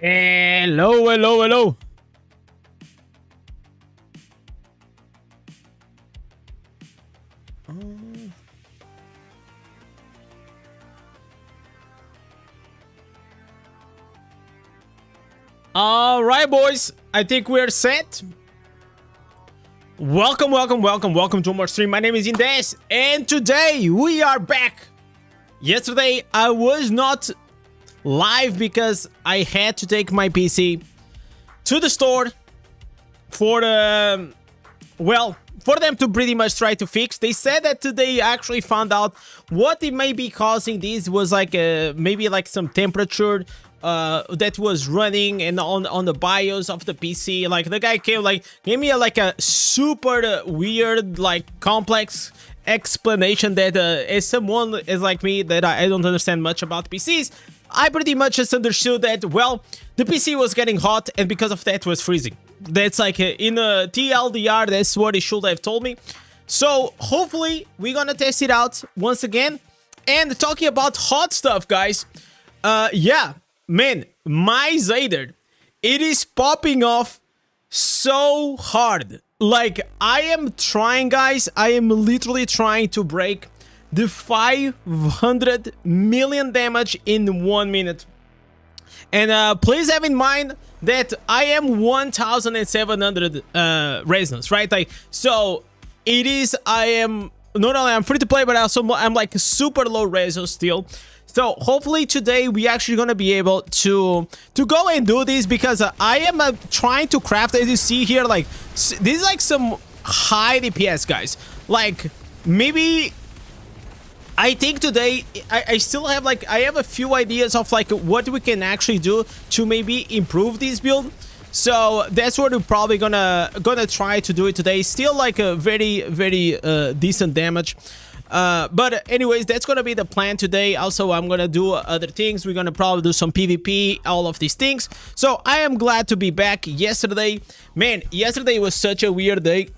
Hello, hello, hello. All right, boys. I think we're set. Welcome to more stream. My name is Indez, and today we are back. Yesterday, I was not live because I had to take my PC to the store for the, for them to pretty much try to fix. They said that they actually found out what it may be causing this was like maybe like some temperature that was running and on the BIOS of the PC. Like the guy came like gave me a super weird like complex explanation that as someone is like me that I don't understand much about PCs, I pretty much just understood that, well, the PC was getting hot and because of that was freezing. That's like in a TLDR, that's what it should have told me. So hopefully we're gonna test it out once again. And talking about hot stuff, guys, yeah, man, my Crusader, it is popping off so hard. Like, I am trying, guys, I am literally trying to break the 500 million damage in 1 minute. And please have in mind that I am 1700 resonance, right? Like, so it is, I am not only I'm free to play, but also I'm like super low resonance still. So hopefully today we actually gonna be able to go and do this, because I am trying to craft, as you see here, like this is like some high DPS, guys. Like maybe I think today I still have like I have a few ideas of like what we can actually do to maybe improve this build. So that's what we're probably gonna try to do it today. Still like a very decent damage. But anyways, that's gonna be the plan today. Also, I'm gonna do other things. We're gonna probably do some PvP, all of these things. So I am glad to be back. Yesterday, man, yesterday was such a weird day,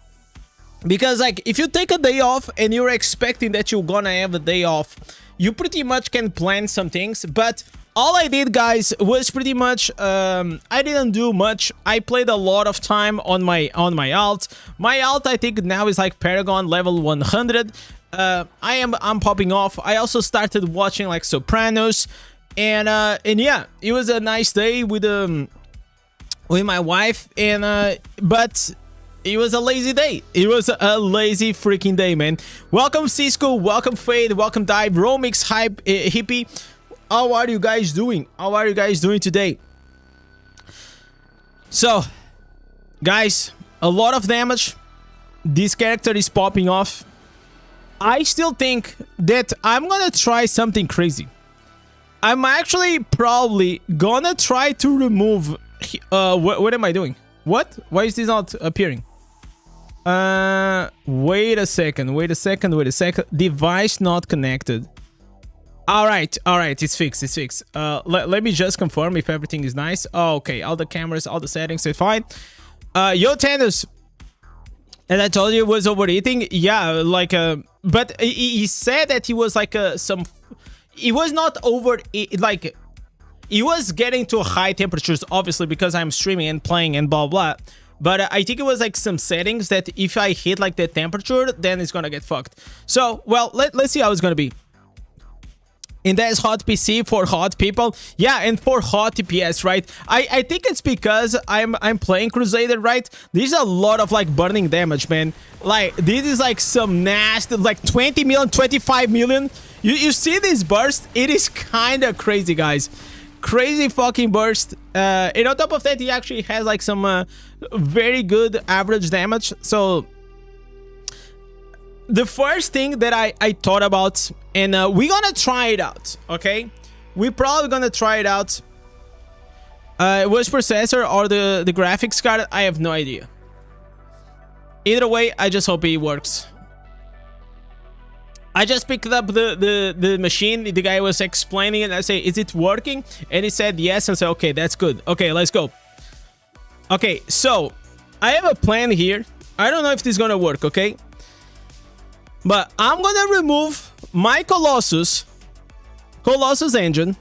because like if you take a day off and you're expecting that you're gonna have a day off, you pretty much can plan some things. But all I did, guys, was pretty much I didn't do much. I played a lot of time on my alt. My alt, I think now is like Paragon level 100. I'm popping off. I also started watching like Sopranos, and yeah, it was a nice day with my wife, and but it was a lazy day. It was a lazy freaking day, man. Welcome Cisco, welcome Fade, welcome Dive, Romix, Hype, Hippie. How are you guys doing? How are you guys doing today? So, guys, a lot of damage. This character is popping off. I still think that I'm gonna try something crazy. I'm actually probably gonna try to remove... what am I doing? What? Why is this not appearing? Wait a second. Device not connected. Alright, it's fixed. Let me just confirm if everything is nice. Oh, okay, all the cameras, all the settings are fine. Yo, Thanos, and I told you it was overeating. Yeah, like but he said that he was like he was not over, like he was getting to high temperatures, obviously, because I'm streaming and playing and blah blah. But I think it was like some settings that if I hit like the temperature, then it's gonna get fucked. So, well, let's see how it's gonna be. Indez hot PC for hot people. Yeah, and for hot TPS, right? I think it's because I'm playing Crusader, right? There's a lot of like burning damage, man. Like this is like some nasty, like 20 million, 25 million. You see this burst? It is kind of crazy, guys. Crazy fucking burst. And on top of that, he actually has like some very good average damage. So the first thing that I thought about, and we're gonna try it out, okay? We're probably gonna try it out. Which processor or the graphics card, I have no idea. Either way, I just hope it works. I just picked up the machine. The guy was explaining it. I say, is it working? And he said yes. And I said, okay, that's good. Okay, let's go. Okay, so I have a plan here. I don't know if this is gonna work, okay? But I'm gonna remove my Colossus engine.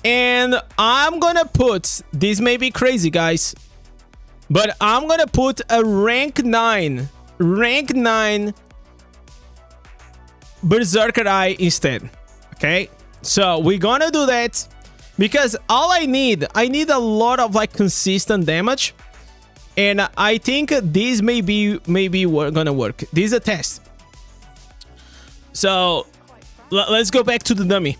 And I'm gonna put, this may be crazy, guys, but I'm gonna put a rank 9 Berserker Eye instead. Okay, so we're gonna do that because all I need a lot of like consistent damage, and I think this may be gonna work. This is a test. So let's go back to the dummy.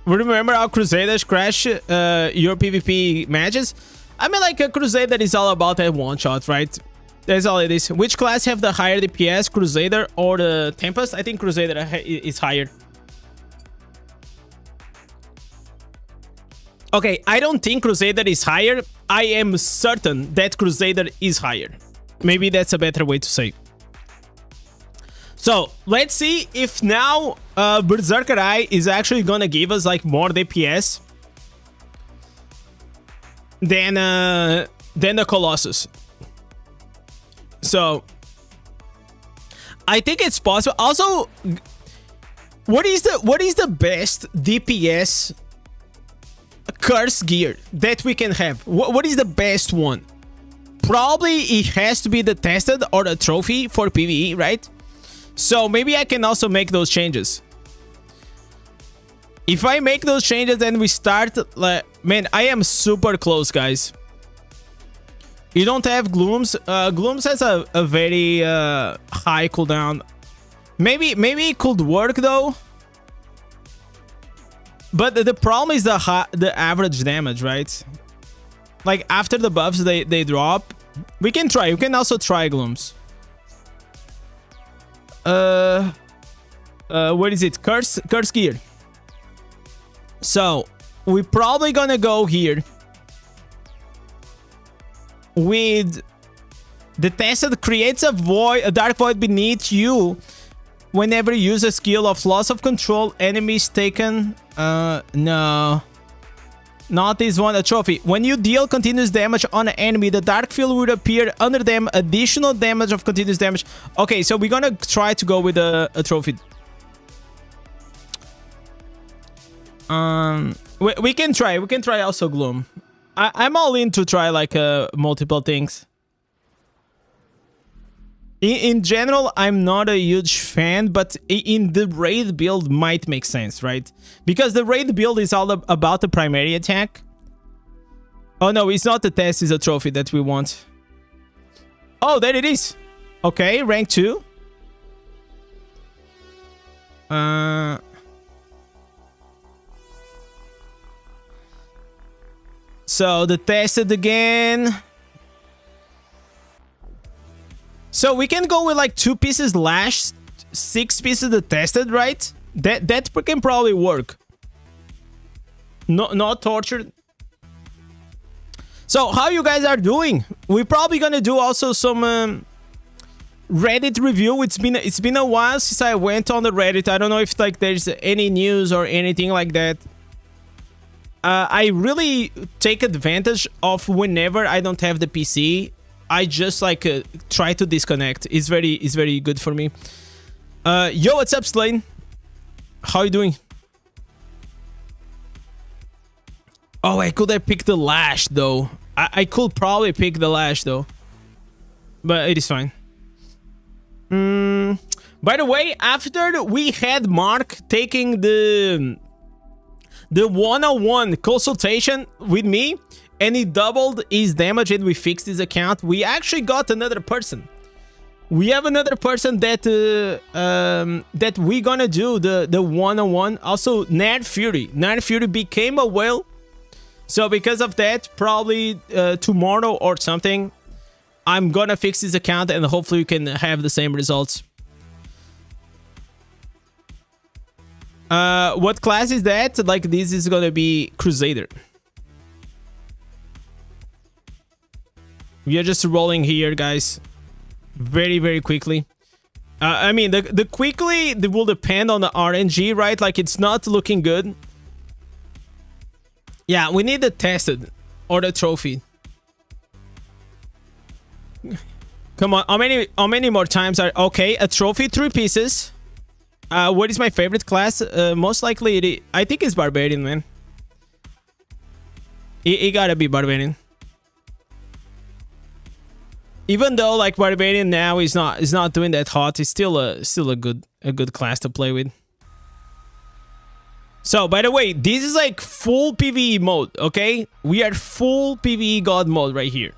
Remember how Crusaders crash your PvP matches? I mean, like, a Crusader is all about that one shot, right? That's all it is. Which class have the higher DPS, Crusader or the Tempest? I think Crusader is higher. Okay, I don't think Crusader is higher. I am certain that Crusader is higher. Maybe that's a better way to say. So let's see if now Berserker Eye is actually gonna give us like more DPS than the Colossus. So I think it's possible. Also, what is the best DPS curse gear that we can have? What is the best one? Probably it has to be the tested or the trophy for PvE, right? So maybe I can also make those changes. If I make those changes, then we start, like, man, I am super close, guys. You don't have Glooms. Glooms has a very high cooldown. Maybe it could work though. But the problem is the average damage, right? Like after the buffs they drop. We can try. You can also try Glooms. What is it? Curse gear. So we're probably gonna go here with the tested creates a dark void beneath you whenever you use a skill of loss of control. Enemies taken. No. Not this one, a trophy. When you deal continuous damage on an enemy, the dark field would appear under them. Additional damage of continuous damage. Okay, so we're gonna try to go with a trophy. We can try. We can try also Gloom. I'm all in to try like multiple things. In general, I'm not a huge fan, but in the raid build might make sense, right? Because the raid build is all about the primary attack. Oh no, it's not the test, it's a trophy that we want. Oh, there it is. Okay, rank 2. So the tested again. So we can go with like 2 pieces lash, 6 pieces the tested, right? That can probably work. Not tortured. So how you guys are doing? We're probably gonna do also some Reddit review. It's been a while since I went on the Reddit. I don't know if like there's any news or anything like that. I really take advantage of whenever I don't have the PC. I just like try to disconnect. It's very good for me. Yo, what's up, Slane? How you doing? Oh, I could have picked the lash though. I could probably pick the lash though, but it is fine. By the way, after we had Mark taking the one-on-one consultation with me, and he doubled his damage and we fixed his account, we actually got another person. We have another person that that we gonna do the one-on-one. Also, Nerd Fury. Nerd Fury became a whale. So because of that, probably tomorrow or something, I'm gonna fix his account and hopefully we can have the same results. What class is that? Like, this is gonna be Crusader. We are just rolling here, guys. Very quickly. I mean, the quickly will depend on the RNG, right? Like, it's not looking good. Yeah, we need the tested or the trophy. Come on, how many more times are okay? A trophy, 3 pieces. What is my favorite class? Most likely, I think it's Barbarian, man. It gotta be Barbarian. Even though like Barbarian now is not doing that hot, it's still a good class to play with. So by the way, this is like full PvE mode, okay? We are full PvE god mode right here.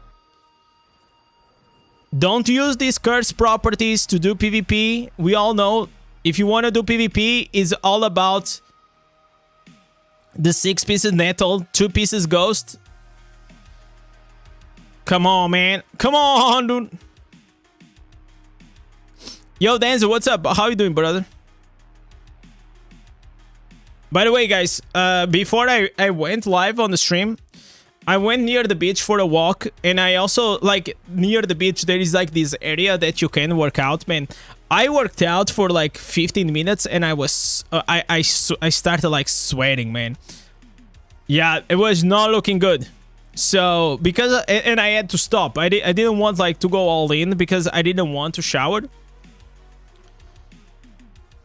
Don't use these cursed properties to do PvP. We all know if you want to do PvP, it's all about the 6 pieces nettle, 2 pieces ghost. Come on, man. Come on, dude. Yo, Denzel, what's up? How you doing, brother? By the way, guys, before I went live on the stream, I went near the beach for a walk, and I also, like, near the beach, there is, like, this area that you can work out, man. I worked out for, like, 15 minutes, and I was, I started, like, sweating, man. Yeah, it was not looking good. So, because, and I had to stop. I didn't want, like, to go all in, because I didn't want to shower.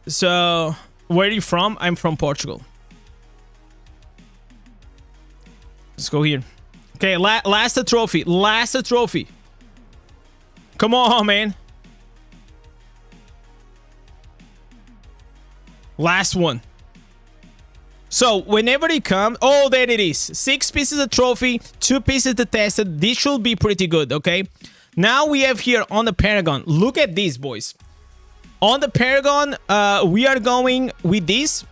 So, where are you from? I'm from Portugal. Let's go here. Okay, last trophy. Last trophy. Come on, man. Last one. So, whenever it comes... Oh, there it is. 6 pieces of trophy, 2 pieces to test it. This should be pretty good, okay? Now we have here on the Paragon. Look at these, boys. On the Paragon, we are going with this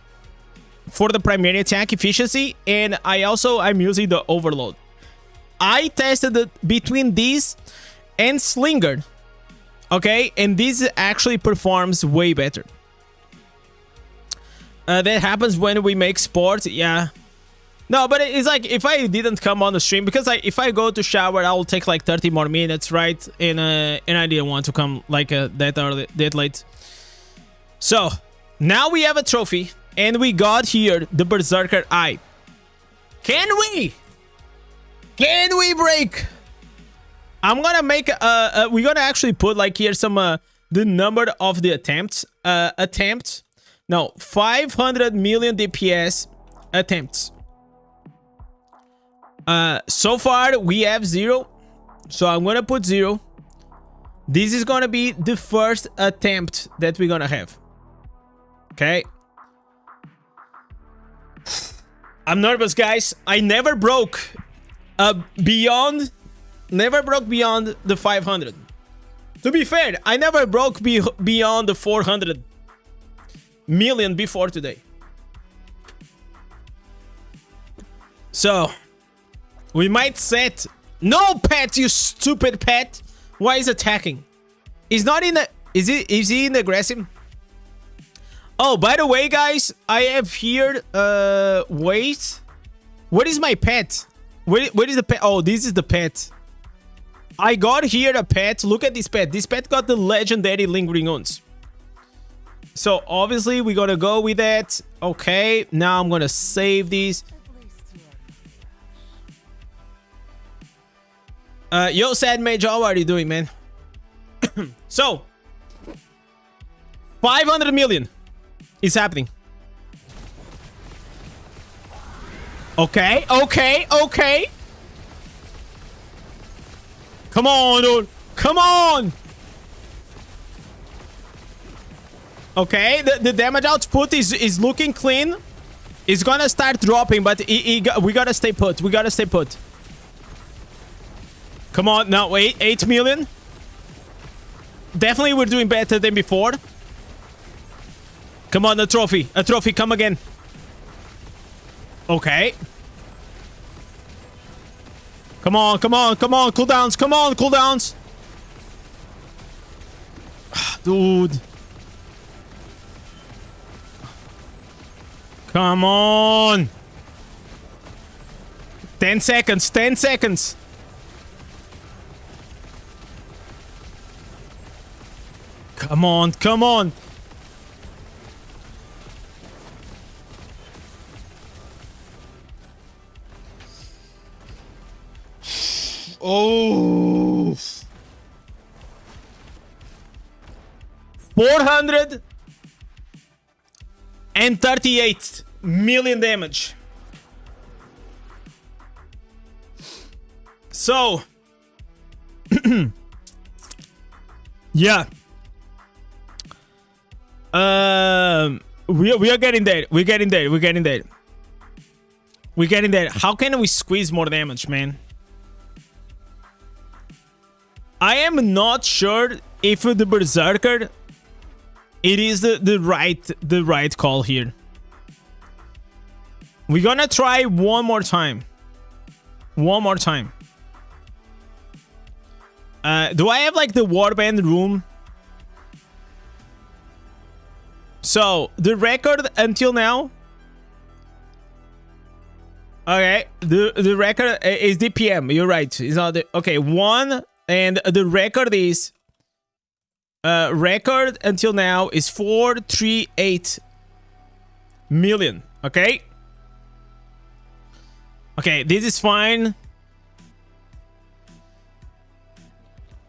for the primary attack efficiency, and I'm using the Overload. I tested it between this and Slinger, okay, and this actually performs way better. That happens when we make sport, yeah. No, but it's like if I didn't come on the stream, because if I go to shower, I will take like 30 more minutes, right? And I didn't want to come like that early, that late. So now we have a trophy, and we got here the Berserker Eye. Can we break? I'm gonna make we're gonna actually put like here some the number of the attempts. No, 500 million DPS attempts. So far we have 0, so I'm gonna put 0. This is gonna be the first attempt that we're gonna have. Okay. I'm nervous, guys. I never broke beyond the 500. To be fair, I never broke beyond the 400 million before today. So we might set... No, pet, you stupid pet. Why is attacking? He's not in the... Is he in the aggressive? Oh, by the way, guys, I have here... wait. What is my pet? What is the pet? Oh, this is the pet. I got here a pet. Look at this pet. This pet got the legendary Lingering Wounds. So, obviously, we're gonna go with that. Okay, now I'm gonna save these. Yo, Sad Mage, how are you doing, man? So, 500 million is happening. Okay. Come on, dude. Come on. Okay, the damage output is looking clean. It's gonna start dropping, but we gotta stay put. We gotta stay put. Come on, now wait, 8 million. Definitely we're doing better than before. Come on, a trophy, come again. Okay. Come on, cooldowns. Dude. Come on. 10 seconds. Come on. Oh. 400 and 38 million damage. So, yeah. We are getting there. We're getting there. We're getting there. We're getting there. How can we squeeze more damage, man? I am not sure if the Berserker it is the right call here. We're gonna try one more time. One more time. Do I have like the warband room? So the record until now. Okay, the record is DPM. You're right. It's not the, okay. One, and the record is record until now is 438 million. Okay. Okay, this is fine.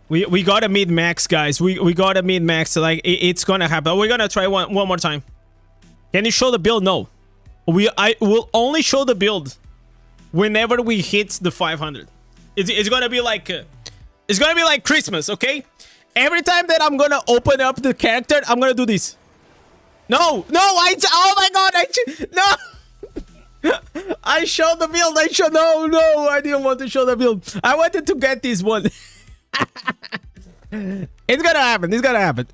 We got a mid max, guys. We got a mid max. Like it's gonna happen. We're gonna try one more time. Can you show the build? No. I will only show the build whenever we hit the 500. It's gonna be like it's gonna be like Christmas, okay? Every time that I'm gonna open up the character, I'm gonna do this. No, oh my god, no. I showed the build. No, I didn't want to show the build. I wanted to get this one. It's gonna happen. It's gonna happen.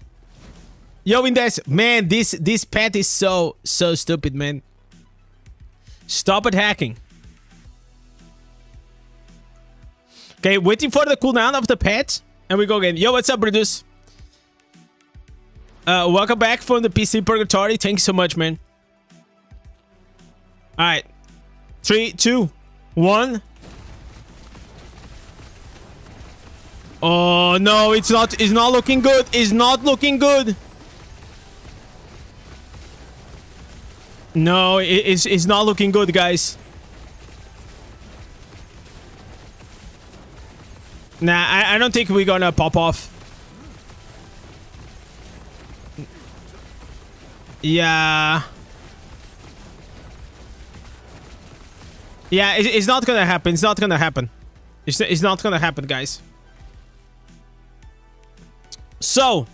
Yo, Indez, man, this pet is so stupid, man. Stop it hacking. Okay, waiting for the cooldown of the pet, and we go again. Yo, what's up, Brutus? Welcome back from the PC Purgatory. Thanks so much, man. All right, 3, 2, 1. Oh no, it's not looking good. It's not looking good. No, it's not looking good, guys. Nah, I don't think we're gonna pop off. Yeah. Yeah, it's not gonna happen. It's not gonna happen. It's not gonna happen, guys. So,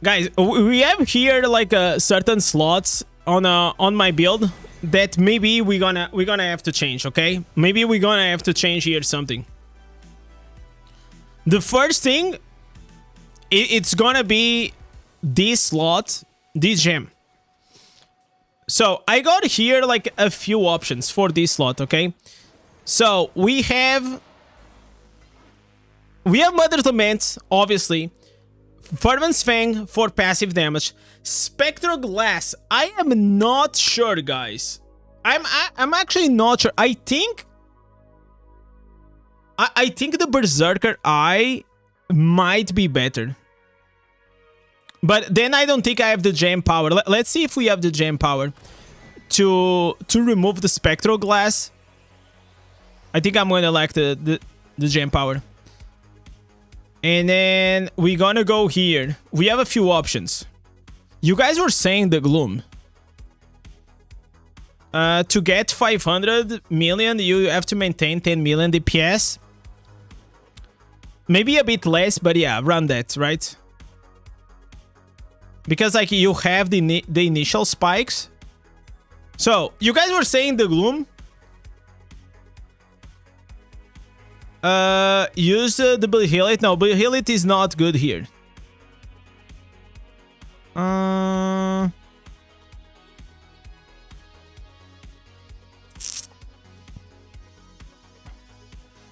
guys, we have here like certain slots on my build that maybe we're gonna have to change. Okay, maybe we're gonna have to change here something. The first thing, it's gonna be this slot, this gem. So I got here like a few options for this slot. Okay, so we have Mother's Lament, obviously. Fervent's Fang for passive damage. Spectral Glass. I am not sure, guys. I'm actually not sure. I think the Berserker Eye might be better. But then I don't think I have the gem power. Let's see if we have the gem power to remove the Spectral Glass. I think I'm gonna like the gem power. And then we're gonna go here. We have a few options. You guys were saying the Gloom. To get 500 million, you have to maintain 10 million DPS. Maybe a bit less, but yeah, around that, right? Because like you have the initial spikes. So, you guys were saying the Gloom. Use the Behelit. No, Behelit is not good here.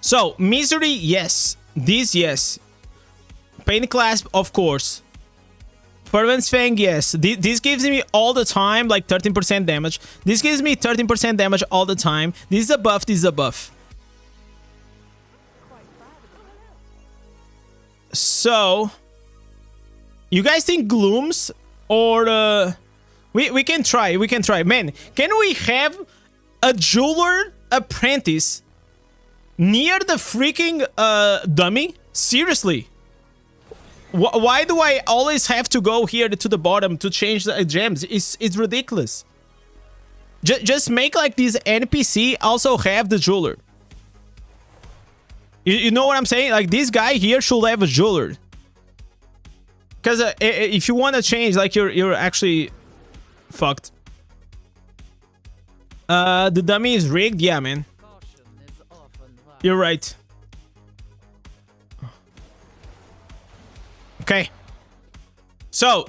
So, Misery, yes. This, yes. Pain Clasp, of course. Fervent's Fang, yes. This gives me all the time, like 13% damage. This gives me 13% damage all the time. This is a buff, this is a buff. So, you guys think Glooms or we can try, man. Can we have a jeweler apprentice near the freaking dummy? Seriously, Why do I always have to go here to the bottom to change the gems? It's ridiculous. Just make like this NPC also have the jeweler. You know what I'm saying? Like this guy here should have a jeweler. Because if you want to change, like you're actually fucked. The dummy is rigged, yeah, man. You're right. Okay. So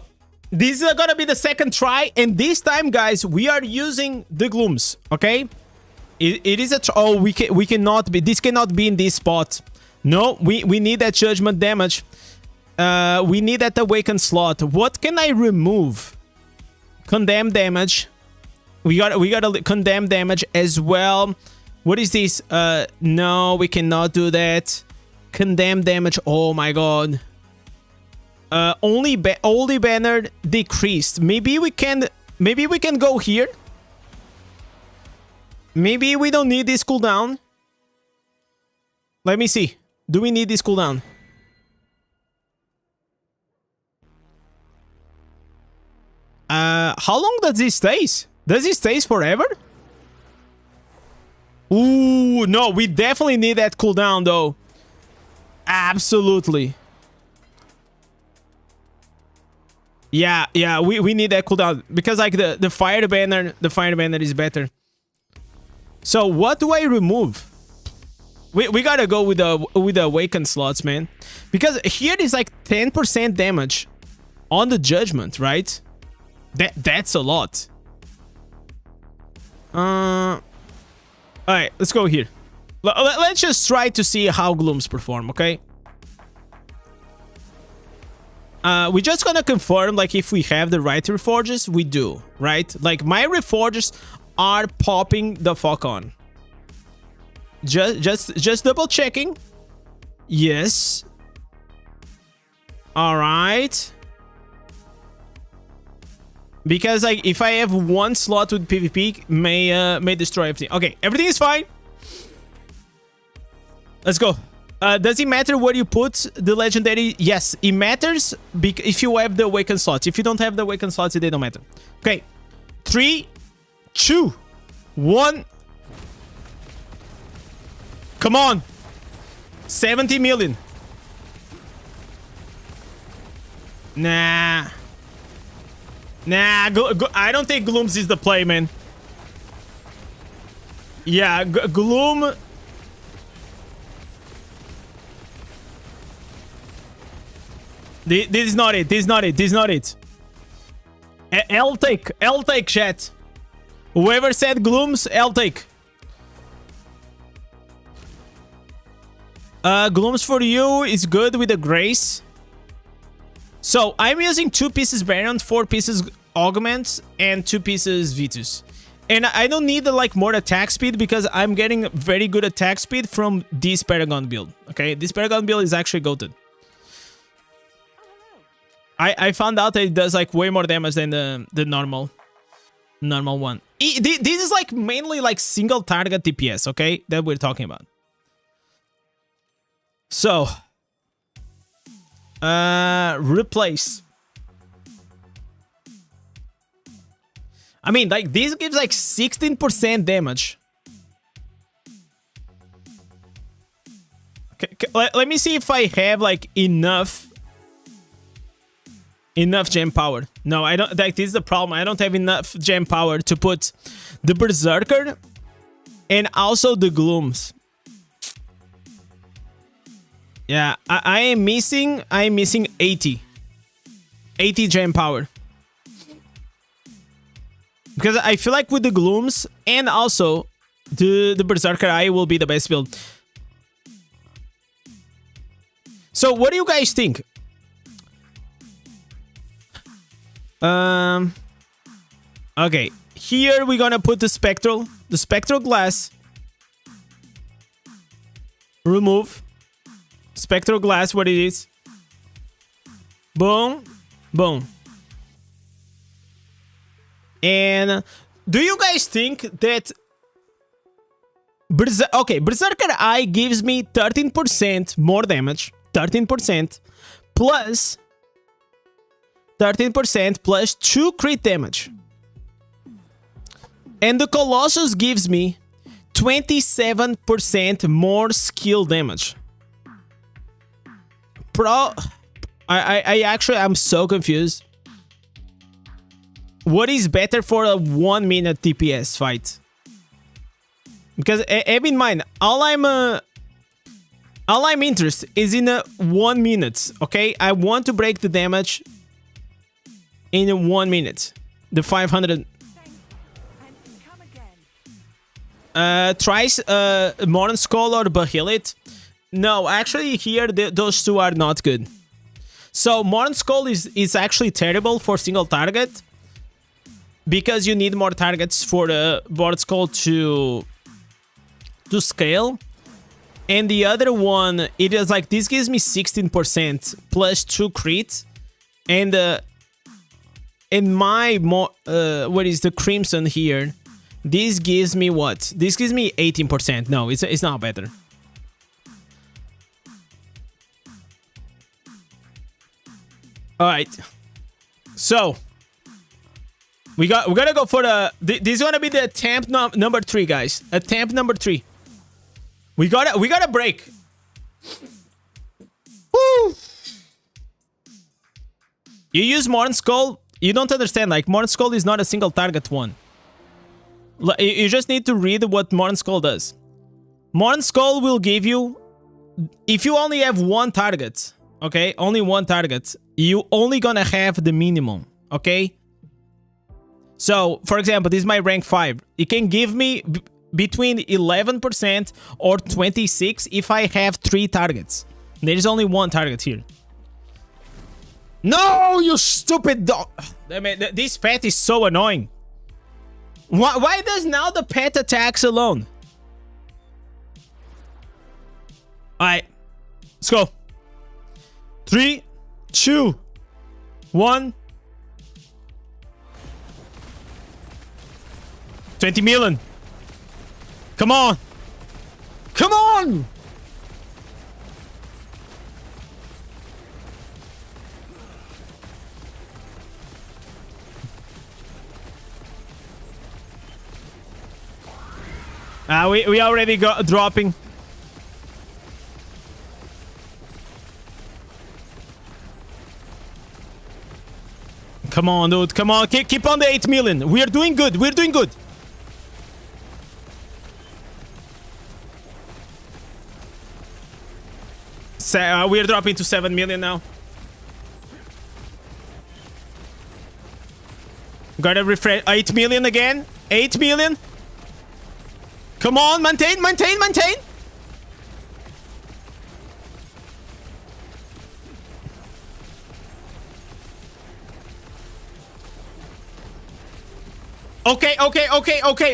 this is gonna be the second try, and this time, guys, we are using the glooms. Okay. It is a oh we cannot be, this cannot be in this spot. No, we need that judgment damage. We need that awakened slot. What can I remove? Condemn damage. We got condemn damage as well. What is this? No, we cannot do that. Condemn damage. Oh my god. Only banner decreased. Maybe we can go here. Maybe we don't need this cooldown. Let me see. Do we need this cooldown? How long does this stays? Does it stays forever? Ooh, no, we definitely need that cooldown though. Absolutely. Yeah, we need that cooldown because like the fire banner is better. So what do I remove? We gotta go with the awakened slots, man, because here is like 10% damage on the judgment, right? That's a lot. All right, let's go here. Let's just try to see how glooms perform, okay? We're just gonna confirm like if we have the right reforges. We do, right? Like my reforges are popping the fuck on. Just double checking. Yes. All right. Because like if I have one slot with PvP, may destroy everything. Okay, everything is fine. Let's go. Does it matter where you put the legendary? Yes, it matters if you have the awakened slots. If you don't have the awakened slots, they don't matter. Okay, 3, 2, 1. Come on. 70 million. Nah. I don't think Glooms is the play, man. Yeah, Gloom. This is not it. This is not it. I'll take, chat. Whoever said Glooms, I'll take. Glooms for you is good with the Grace. So I'm using 2 pieces Baron, 4 pieces Augments, and 2 pieces Vitus. And I don't need like more attack speed because I'm getting very good attack speed from this Paragon build. Okay, this Paragon build is actually goated. I found out that it does like way more damage than the normal one. This is like mainly like single target DPS, okay, that we're talking about. So, replace. I mean, like this gives like 16% damage. Okay, let me see if I have like enough gem power. No, I don't. Like this is the problem. I don't have enough gem power to put the Berserker and also the Glooms. Yeah, I am missing 80 gem power. Because I feel like with the Glooms and also the Berserker Eye will be the best build. So what do you guys think? Okay, here we're gonna put the spectral glass. Remove spectral glass, what it is. Boom, boom. And do you guys think that Berserker Eye gives me 13% more damage, 13%, plus 13% plus 2 crit damage. And the Colossus gives me 27% more skill damage. I'm so confused. What is better for a 1 minute DPS fight? Because have in mind, all I'm interested is in 1 minute. Okay, I want to break the damage in 1 minute. The 500. Tries Modern Skull or Bahilit. No, actually here those two are not good. So Modern Skull is actually terrible for single target, because you need more targets for the Modern Skull to scale. And the other one, it is like, this gives me 16% plus 2 crit. And in my what is the Crimson here, this gives me what? This gives me 18%. No, it's not better. All right. So we gotta go for the. This is gonna be the attempt number 3, guys. Attempt number 3. We gotta break. Woo! You use Modern Skull. You don't understand. Like, Modern Skull is not a single target one. You just need to read what Modern Skull does. Modern Skull will give you, if you only have 1 target, okay, only 1 target, you only gonna have the minimum, okay? So, for example, this is my rank 5. It can give me between 11% or 26% if I have 3 targets. There is only 1 target here. No, you stupid dog! I mean, this pet is so annoying. Why does now the pet attacks alone? Alright, let's go. 3, 2, 1. 20 million. Come on. Come on! We already got dropping. Come on, dude. Come on. Keep on the 8 million. We are doing good. We're doing good. We are dropping to 7 million now. Gotta refresh. 8 million again. 8 million. Come on, maintain, maintain, maintain. Okay.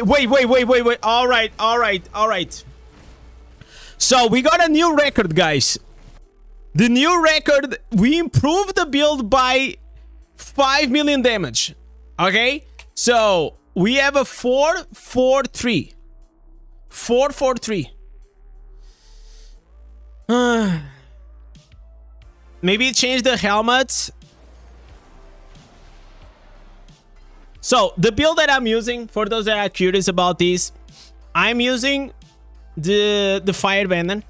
Wait. All right. So we got a new record, guys. The new record, we improved the build by 5 million damage. Okay? So we have a 4-4-3. 4-4-3. Maybe change the helmets. So the build that I'm using, for those that are curious about this, I'm using the Fire Bandit.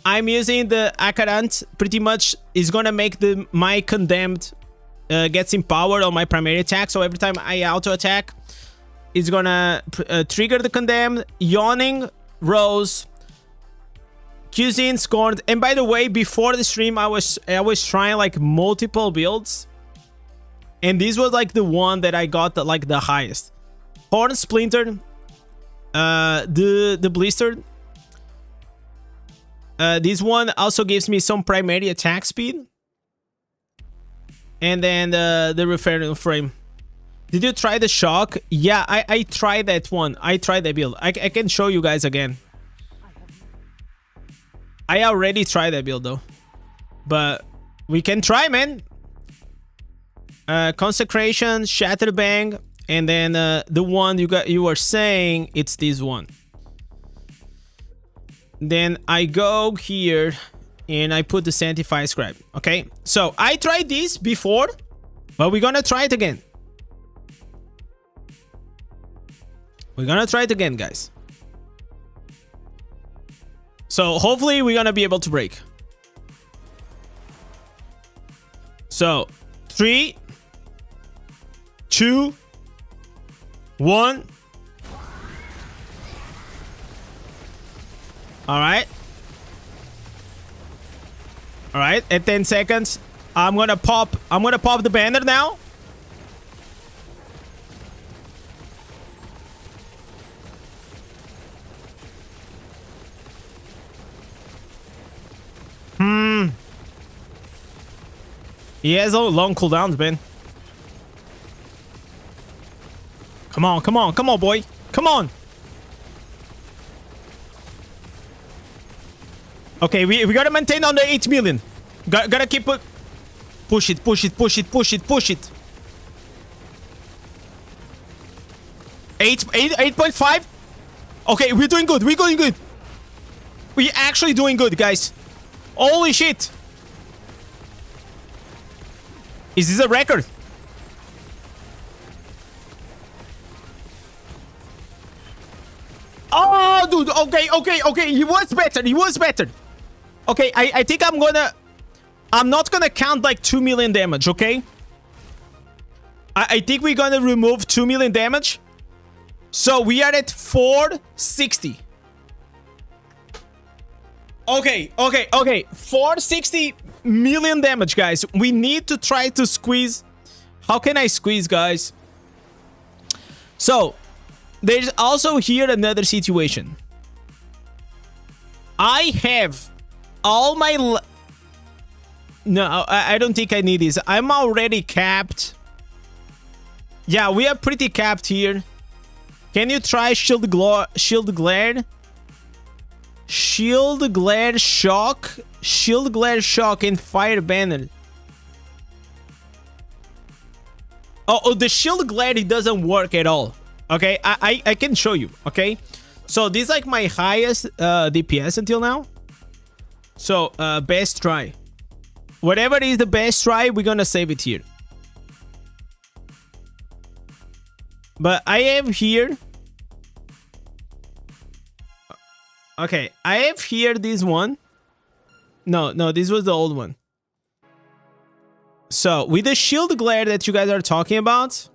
I'm using the Akarant. Pretty much is gonna make my Condemned gets empowered on my primary attack. So every time I auto attack, it's gonna trigger the Condemned, Yawning, Rose, Cuisine, Scorned. And by the way, before the stream, I was trying like multiple builds, and this was like the one that I got like the highest. Horn Splintered, the Blistered. This one also gives me some primary attack speed, and then the Referral Frame. Did you try the Shock? Yeah, I tried that one. I tried that build. I can show you guys again. I already tried that build though, but we can try, man. Consecration, Shatterbang, and then the one you were saying, it's this one. Then I go here and I put the Sanctify Scribe. Okay, so I tried this before, but we're gonna try it again. We're gonna try it again, guys. So hopefully we're gonna be able to break. So 3, 2, 1. All right. All right, at 10 seconds, I'm gonna pop the banner now. He has a long cooldowns, man. Come on, come on, come on, boy. Come on. Okay, we gotta maintain on the 8 million. Gotta keep it. Push it, push it, push it, push it, push it. 8.5. Okay, we're doing good. We're going good. We're actually doing good, guys. Holy shit. Is this a record? Oh, dude. Okay, okay, okay. He was better. He was better. Okay, I think I'm not gonna count like 2 million damage, okay? I think we're gonna remove 2 million damage. So we are at 460. Okay, okay, okay. 460 million damage, guys. We need to try to squeeze. How can I squeeze, guys? So, there's also here another situation. I have all my... No, I don't think I need this. I'm already capped. Yeah, we are pretty capped here. Can you try Shield Glare? Shield Glare Shock. Shield Glare Shock and Fire Banner. Oh, the Shield Glare, it doesn't work at all. Okay, I can show you. Okay, so this is like my highest DPS until now. So best try. Whatever is the best try, we're gonna save it here. But I have here... Okay, I have here this one. No, this was the old one. So, with the Shield Glare that you guys are talking about...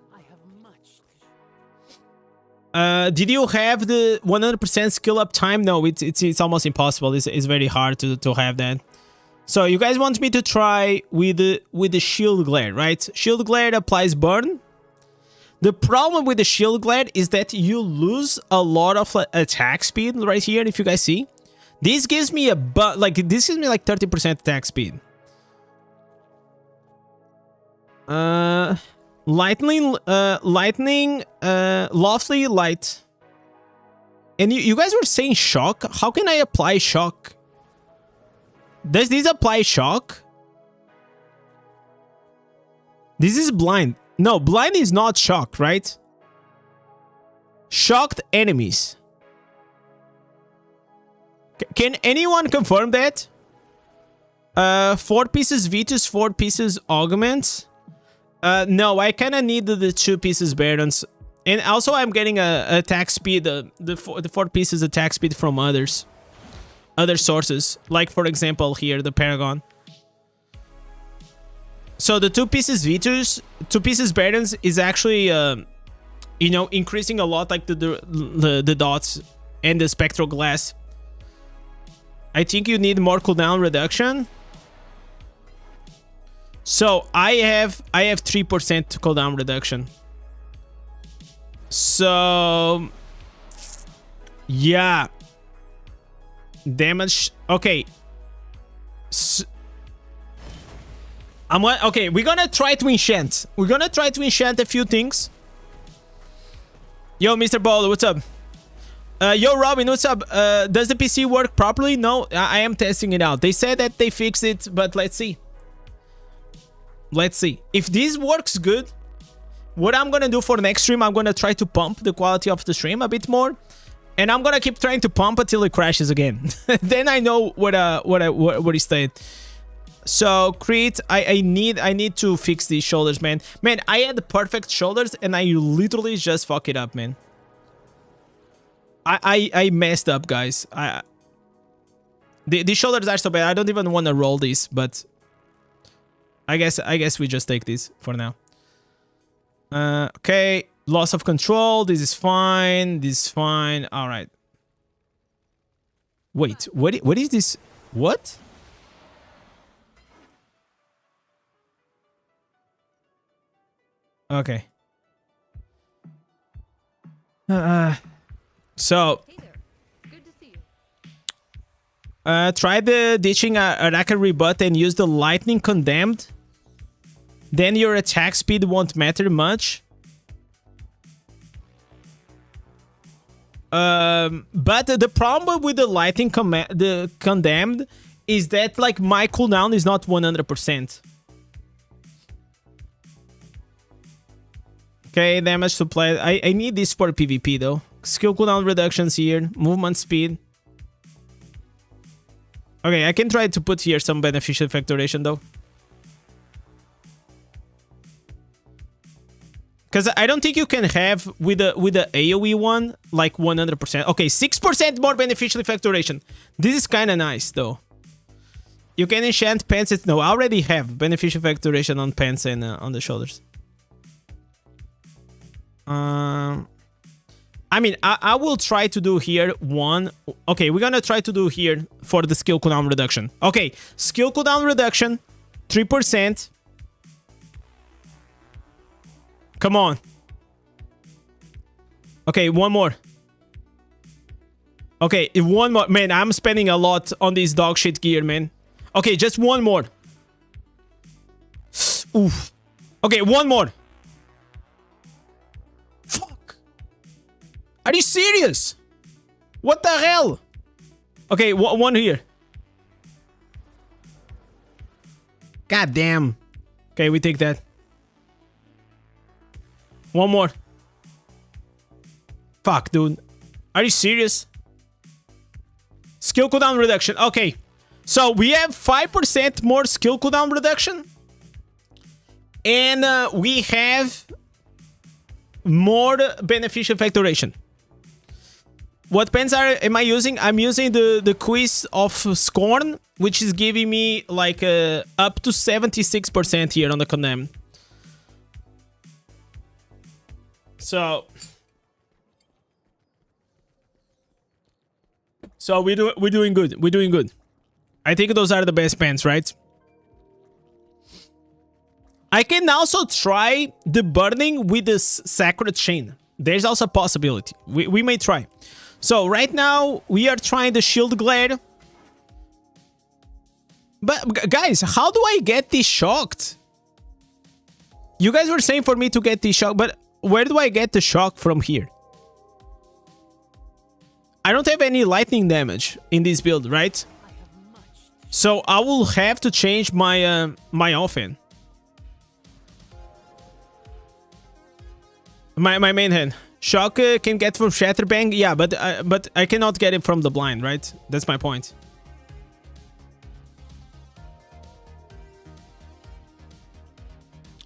did you have the 100% skill up time? No, it's almost impossible. It's very hard to have that. So, you guys want me to try with the Shield Glare, right? Shield Glare applies burn. The problem with the Shield Glare is that you lose a lot of attack speed right here, if you guys see. This gives me like 30% attack speed. Lightning, Lofty Light. And you guys were saying shock? How can I apply shock? Does this apply shock? This is blind. No, blind is not shock, right? Shocked enemies. Can anyone confirm that? 4 pieces Vitus, 4 pieces Augments. No, I kind of need the 2 pieces Barons. And also I'm getting a attack speed, the 4 pieces attack speed from other sources. Like for example here, the Paragon. So the 2 pieces Vitus, 2 pieces Barons is actually, you know, increasing a lot, like the dots and the Spectral Glass. I think you need more cooldown reduction. So I have 3% cooldown reduction. So yeah, damage. Okay. Okay, we're gonna try to enchant. We're gonna try to enchant a few things. Yo, Mr. Ball, what's up? Yo, Robin, what's up? Does the PC work properly? No, I am testing it out. They said that they fixed it, but let's see. Let's see. If this works good, what I'm gonna do for the next stream, I'm gonna try to pump the quality of the stream a bit more. And I'm gonna keep trying to pump until it crashes again. Then I know what he's saying. So crit, I need to fix these shoulders, man. Man, I had the perfect shoulders and I literally just fuck it up, man. I messed up, guys. These shoulders are so bad. I don't even want to roll these, but I guess we just take these for now. Okay, loss of control. This is fine. This is fine. All right. Wait, what is this? What? Okay. So. Try the ditching a racket rebut and use the lightning condemned. Then your attack speed won't matter much. But the problem with the lightning condemned is that like my cooldown is not 100%. Okay, damage supply. I need this for PvP though. Skill cooldown reductions here. Movement speed. Okay, I can try to put here some beneficial effect duration though. Because I don't think you can have with the AoE one like 100%. Okay, 6% more beneficial effect duration. This is kind of nice though. You can enchant pants. No, I already have beneficial effect duration on pants and on the shoulders. I mean, I will try to do here one. Okay, we're gonna try to do here for the skill cooldown reduction. Okay, skill cooldown reduction, 3%. Come on. Okay, one more. Okay, one more. Man, I'm spending a lot on this dog shit gear, man. Okay, just one more. Oof. Okay, one more. Are you serious? What the hell? Okay, one here. God damn. Okay, we take that. One more. Fuck, dude. Are you serious? Skill cooldown reduction. Okay. So we have 5% more skill cooldown reduction. And we have more beneficial effect duration. What pens am I using? I'm using the quiz of Scorn, which is giving me like up to 76% here on the condemn. So we're doing good. We're doing good. I think those are the best pens, right? I can also try the burning with the sacred chain. There's also a possibility. We may try. So right now we are trying the shield glare. But guys, how do I get this shocked? You guys were saying for me to get this shocked, but where do I get the shock from here? I don't have any lightning damage in this build, right? So I will have to change my my offhand. My main hand. Shock can get from Shatterbang, yeah, but I cannot get it from the blind, right? That's my point.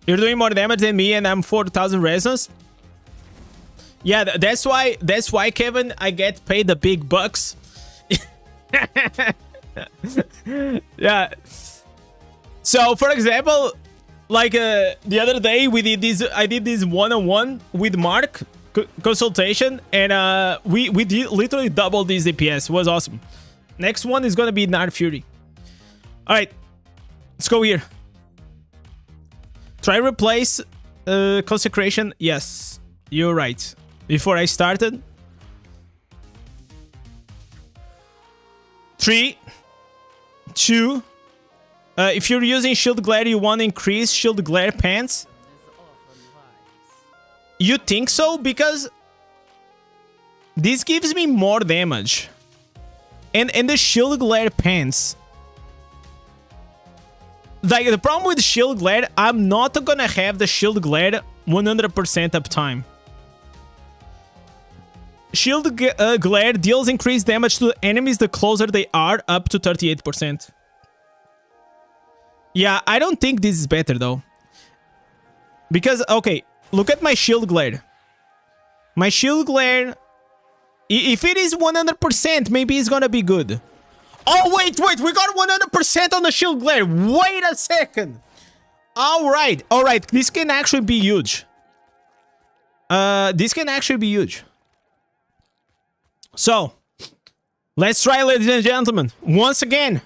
You're doing more damage than me, and I'm 4,000 resonance. Yeah, that's why, Kevin, I get paid the big bucks. Yeah. So, for example, like the other day we did this. I did this one-on-one with Mark consultation, and we did literally double this DPS. It was awesome. Next one is gonna be Nard Fury. All right, let's go here. Try replace consecration. Yes, you're right. Before I started. 3, 2. If you're using shield glare, you want to increase shield glare pants. You think so? Because this gives me more damage. And the shield glare pants. Like, the problem with shield glare, I'm not gonna have the shield glare 100% uptime. Glare deals increased damage to enemies the closer they are, up to 38%. Yeah, I don't think this is better though. Because, okay, look at my Shield Glare. My Shield Glare, if it is 100%, maybe it's gonna be good. Oh, wait, we got 100% on the Shield Glare. Wait a second. All right, this can actually be huge. This can actually be huge. So, let's try, ladies and gentlemen. Once again.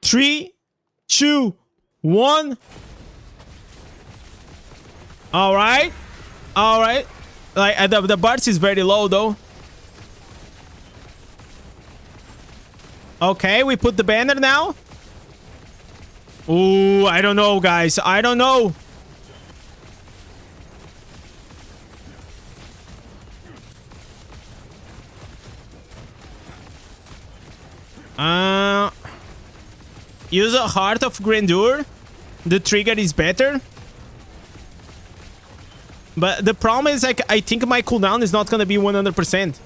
3, 2, 1. All right. Like the burst is very low though. Okay, we put the banner now. Ooh, I don't know, guys. I don't know. Use a Heart of Grandeur. The trigger is better. But the problem is, like, I think my cooldown is not gonna be 100%.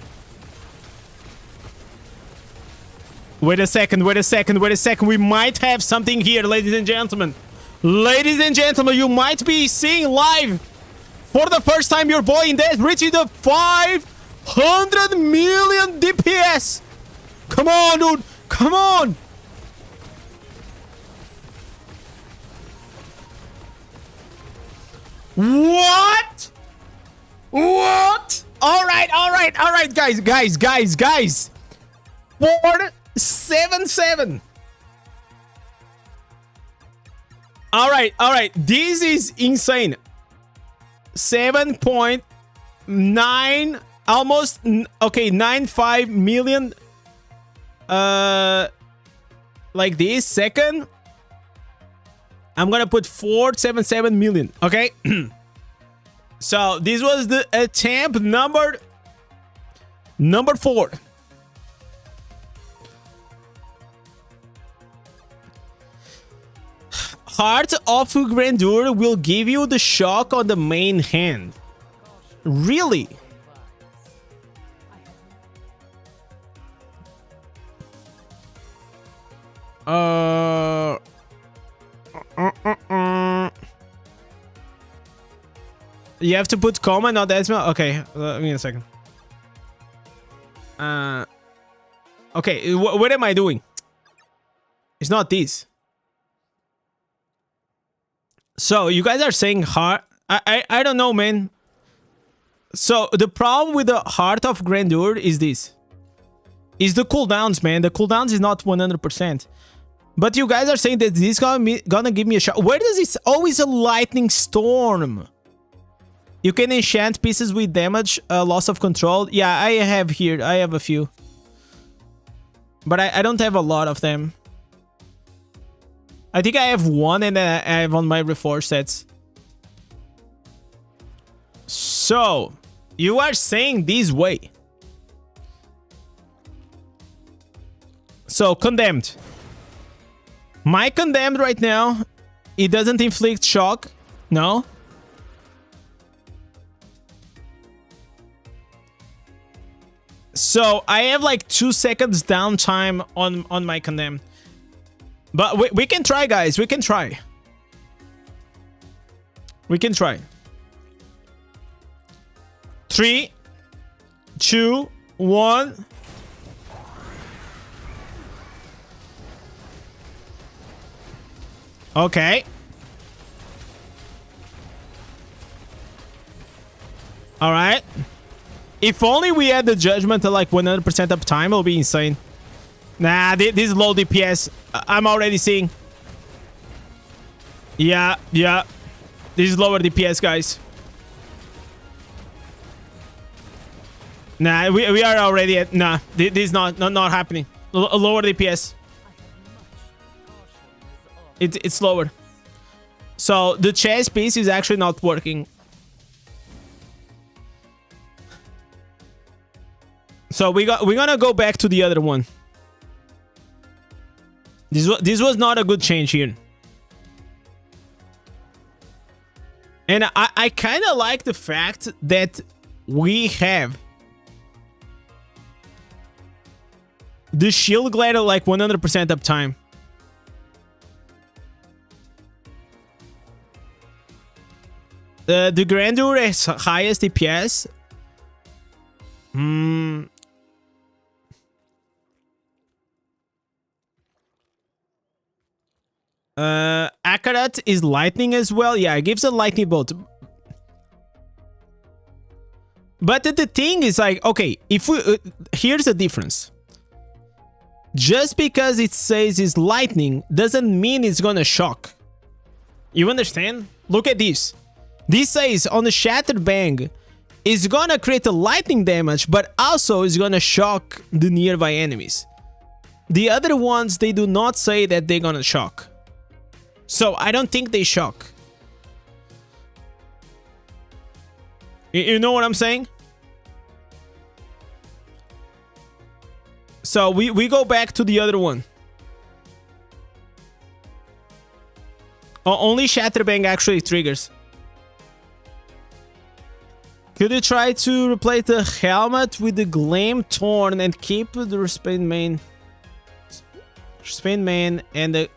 Wait a second. We might have something here, ladies and gentlemen. Ladies and gentlemen, you might be seeing live for the first time your boy Indez reaching the 500 million DPS. Come on, dude. Come on. What? All right, guys. 477. All right. This is insane. 7.9, almost, okay, 95 million. Like this second. I'm gonna put 477 million. Okay. So this was the attempt number 4. Heart of Grandeur will give you the shock on the main hand. Really? You have to put comma, not decimal. Okay, give me a second. Okay, what am I doing? It's not this. So you guys are saying heart. I don't know, man. So the problem with the Heart of Grandeur is this. Is the cooldowns, man. The cooldowns is not 100%. But you guys are saying that this is gonna give me a shot. Where does this always a lightning storm? You can enchant pieces with damage, loss of control. Yeah, I have here. I have a few. But I don't have a lot of them. I think I have one and I have on my reforged sets. So, you are saying this way. So, condemned. My condemned right now, it doesn't inflict shock. No. So, I have like 2 seconds downtime on my condemned. But we can try, guys. We can try. We can try. 3, 2, 1. Okay. All right. If only we had the judgment at like 100% uptime, it'll be insane. Nah, this is low DPS. I'm already seeing. Yeah. This is lower DPS, guys. Nah, we are already at... Nah, this is not happening. Lower DPS. It's lower. So, the chess piece is actually not working. So, we're gonna go back to the other one. This was not a good change here. And I kind of like the fact that we have The shield glider like 100% uptime. The grandeur is highest DPS. Accurate is lightning as well. Yeah, it gives a lightning bolt. But the thing is like, okay, if we here's the difference. Just because it says it's lightning doesn't mean it's gonna shock. You understand? Look at this. This says on the Shattered Bang, it's gonna create a lightning damage, but also it's gonna shock the nearby enemies. The other ones, they do not say that they're gonna shock. So I don't think they shock. You know what I'm saying? So we go back to the other one. Only Shatterbang actually triggers. Could you try to replace the helmet with the Gleam Torn and keep the Spin Main and the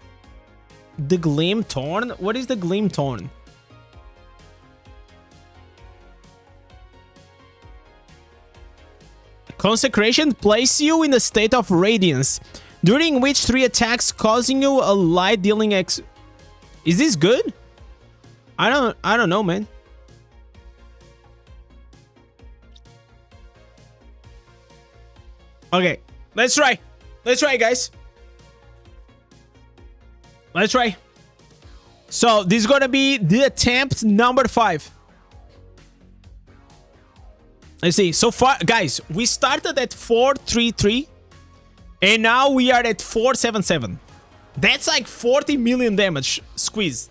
Gleam Torn? What is the Gleam Torn? Consecration places you in a state of radiance, during which 3 attacks causing you a light dealing X. Is this good? I don't know, man. Okay, let's try. Let's try, guys. Let's try. So this is gonna be the attempt number 5. Let's see. So far, guys, we started at 433, and now we are at 477. That's like 40 million damage squeeze.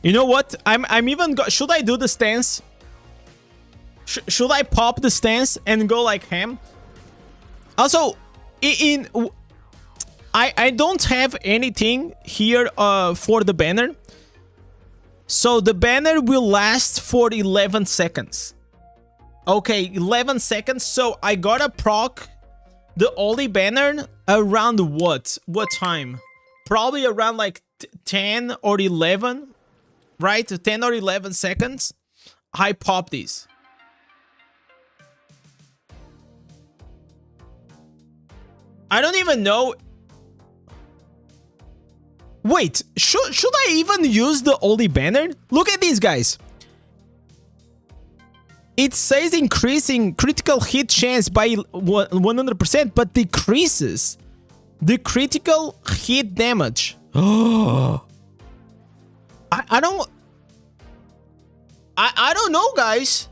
You know what? I'm even should I do the stance? Should I pop the stance and go like ham? Also, I don't have anything here for the banner. So the banner will last for 11 seconds. Okay, 11 seconds. So I gotta proc the Oli banner around what? What time? Probably around like 10 or 11, right? 10 or 11 seconds. I pop these. I don't even know. Wait, should I even use the Oli banner? Look at these guys. It says increasing critical hit chance by 100%, but decreases the critical hit damage. Oh, I don't know, guys.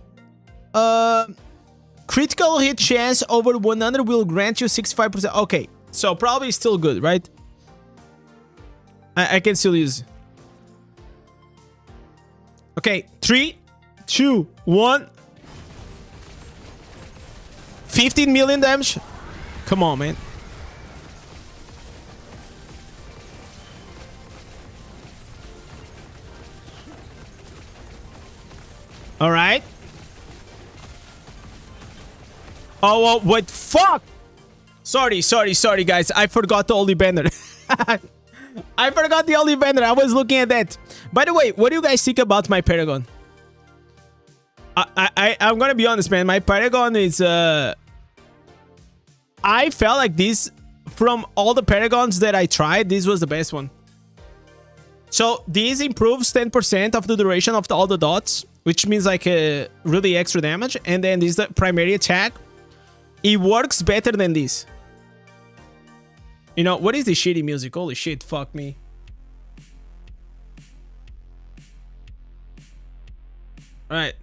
Critical hit chance over 100 will grant you 65%. Okay, so probably still good, right? I can still use. Okay, 3, 2, 1. 15 million damage. Come on, man. All right. Oh, what? Fuck. Sorry, guys. I forgot the Oli banner. I forgot the Oli banner. I was looking at that. By the way, what do you guys think about my Paragon? I'm gonna be honest, man. My Paragon is I felt like this, from all the Paragons that I tried, this was the best one. So this improves 10% of the duration of all the dots, which means like really extra damage. And then this is the primary attack. It works better than this. You know, what is this shitty music? Holy shit, fuck me. Alright.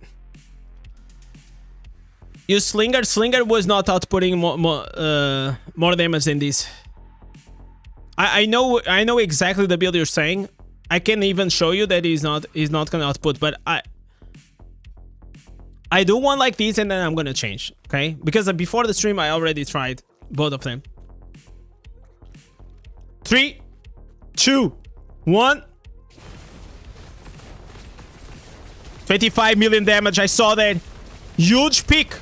Use Slinger. Slinger was not outputting more damage than this. I know exactly the build you're saying. I can even show you that he's not gonna output, but I do one like this and then I'm gonna change, okay? Because before the stream I already tried both of them. 3, 2, 1. 25 million damage. I saw that. Huge peak.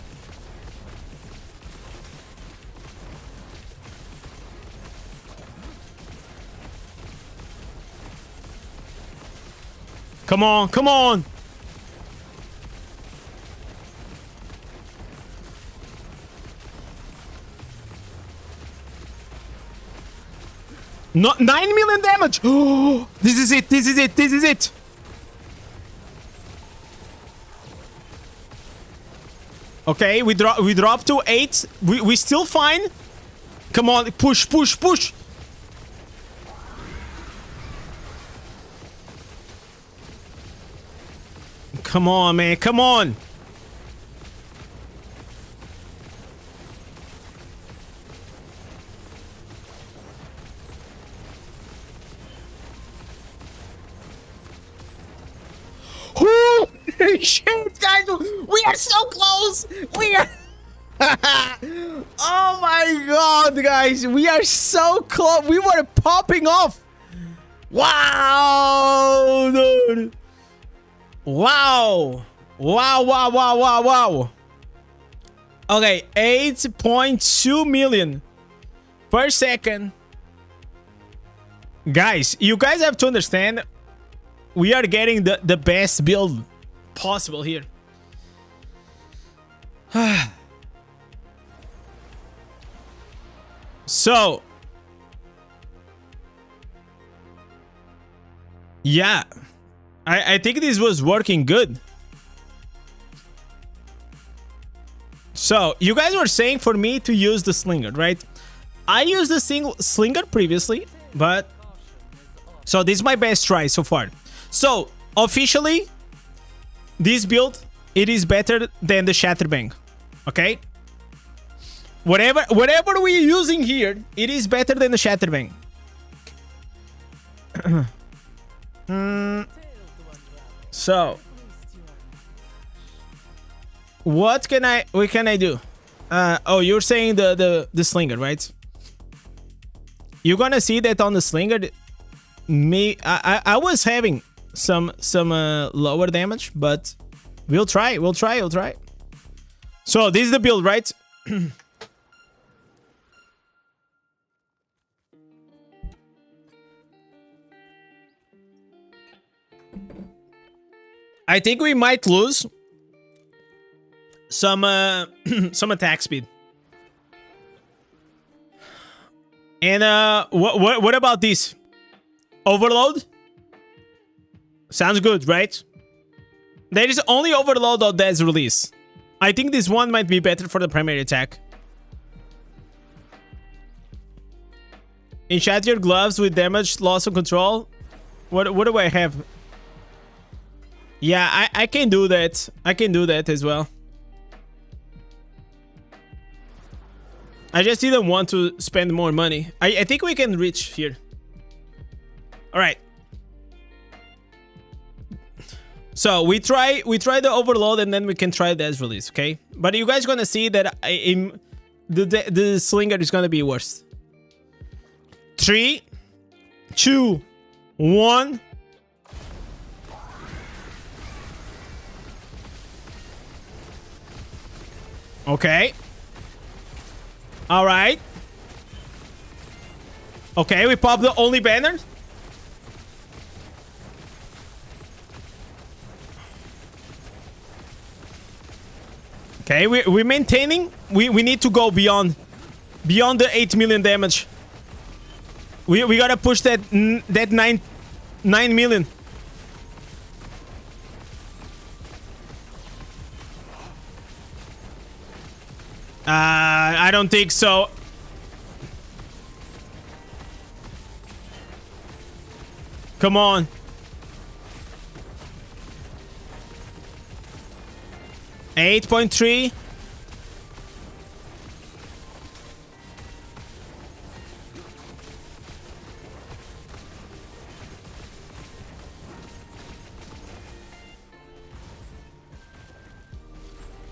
Come on, come on. No, 9 million damage. Oh, this is it. This is it. This is it. Okay, we drop to 8. We still fine. Come on, push, push, push. Come on, man. Come on. Holy shit, guys. We are so close. We are... Oh my god, guys. We are so close. We were popping off. Wow, dude. Wow. Wow, wow, wow, wow, wow. Okay, 8.2 million per second. Guys, you guys have to understand, we are getting the best build possible here. So, yeah, I think this was working good. So, you guys were saying for me to use the slinger, right? I used the slinger previously, but... So, this is my best try so far. So, officially, this build, it is better than the Shatterbang, okay? Whatever we're using here, it is better than the Shatterbang. So, what can I do? Oh, you're saying the slinger, right? You're gonna see that on the slinger, I was having some lower damage, but we'll try. So this is the build, right? I think we might lose some some attack speed. And what about this? Overload? Sounds good, right? There is only overload on Indez release. I think this one might be better for the primary attack. Enchant your gloves with damage, loss of control. What do I have? Yeah, I can do that. I can do that as well. I just didn't want to spend more money. I think we can reach here. Alright. So we try the overload and then we can try the Indez release, okay? But you guys gonna see that the slinger is gonna be worse. 3, 2, 1. Okay. All right. Okay, we pop the only banner. Okay, we're maintaining. We need to go beyond the 8 million damage. We gotta push that 9 million. I don't think so. Come on. $8.3.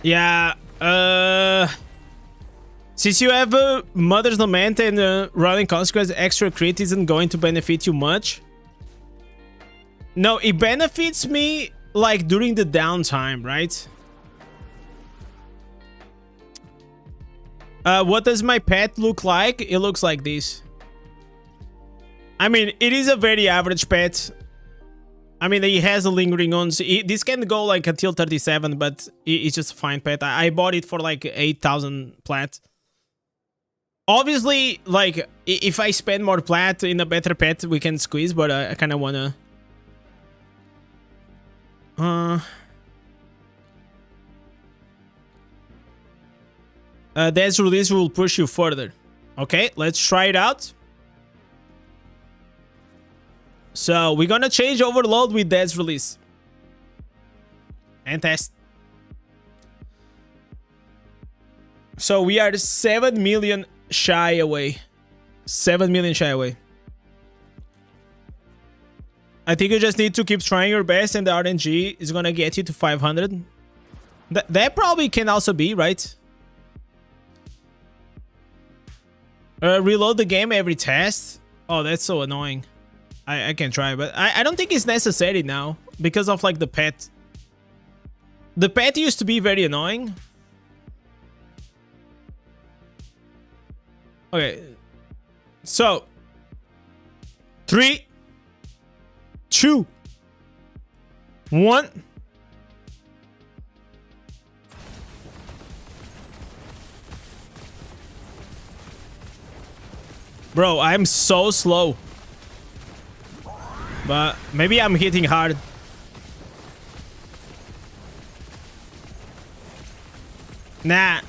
Yeah, since you have a Mother's Lament and Running Consequence, extra crit isn't going to benefit you much. No, it benefits me like during the downtime, right? What does my pet look like? It looks like this. I mean, it is a very average pet. I mean, he has a lingering on. So this can go like until 37, but it's just a fine pet. I bought it for like 8,000 plat. Obviously, like, if I spend more plat in a better pet, we can squeeze, but I kind of want to... That's release will push you further. Okay, let's try it out. So we're gonna change overload with Dead's release. And test. So we are 7 million shy away. 7 million shy away. I think you just need to keep trying your best and the RNG is gonna get you to 500. That probably can also be, right? Reload the game every test. Oh, that's so annoying. I can try, but I don't think it's necessary now because of like the pet. The pet used to be very annoying. Okay. So 3, 2, 1. Bro, I'm so slow. But maybe I'm hitting hard. Nah.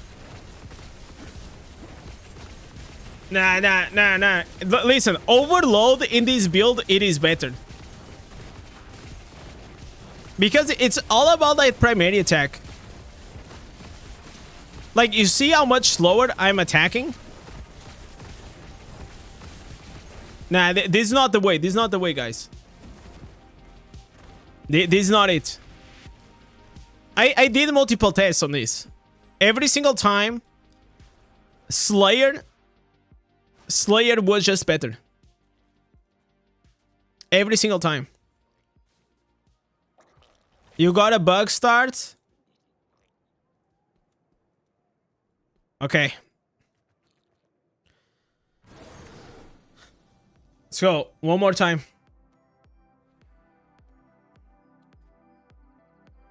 Nah. Listen, overload in this build, it is better. Because it's all about that primary attack. Like, you see how much slower I'm attacking? Nah, this is not the way. This is not the way, guys. This is not it. I did multiple tests on this. Every single time, Slayer was just better. Every single time. You got a bug start. Okay. Let's go. One more time.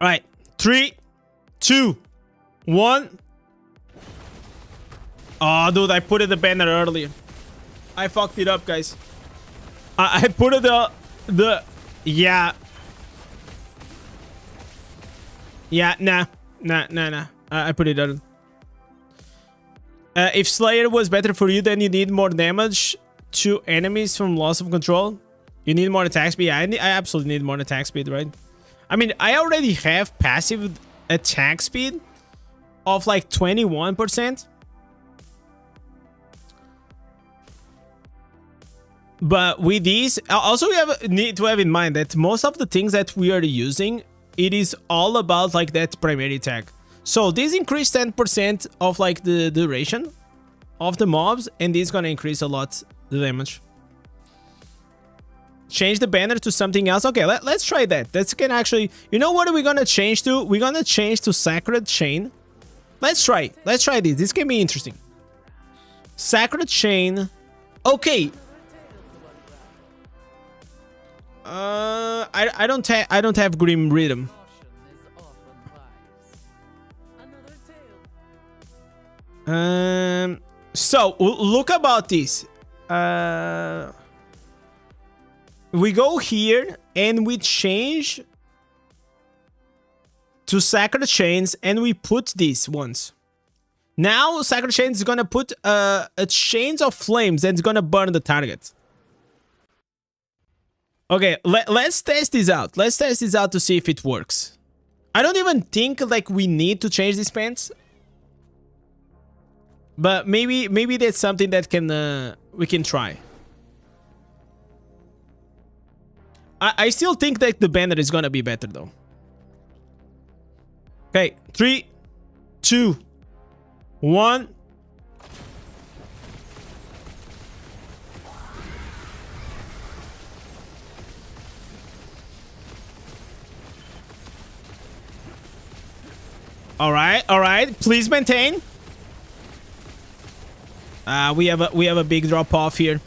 All right. 3, 2, 1. Oh, dude, I put it the banner earlier. I fucked it up, guys. I put it the yeah. Yeah, nah. I put it early. If Slayer was better for you, then you need more damage to enemies from loss of control. You need more attack speed. I absolutely need more attack speed, right? I mean, I already have passive attack speed of like 21%. But with these, also we need to have in mind that most of the things that we are using, it is all about like that primary attack. So this increased 10% of like the duration of the mobs, and this is gonna increase a lot the damage. Change the banner to something else. Okay, let's try that. That's can actually, you know what are we gonna change to? We're gonna change to Sacred Chain. Let's try this. This can be interesting. Sacred Chain. Okay. I don't have Grim Rhythm. So look about this. We go here and we change to Sacred Chains and we put these ones. Now Sacred Chains is gonna put a chains of flames and it's gonna burn the target. Okay, let's test this out. Let's test this out to see if it works. I don't even think like we need to change these pants. But maybe that's something that can we can try. I still think that the banner is gonna be better though. Okay, 3, 2, 1. All right. Please maintain. We have a big drop off here.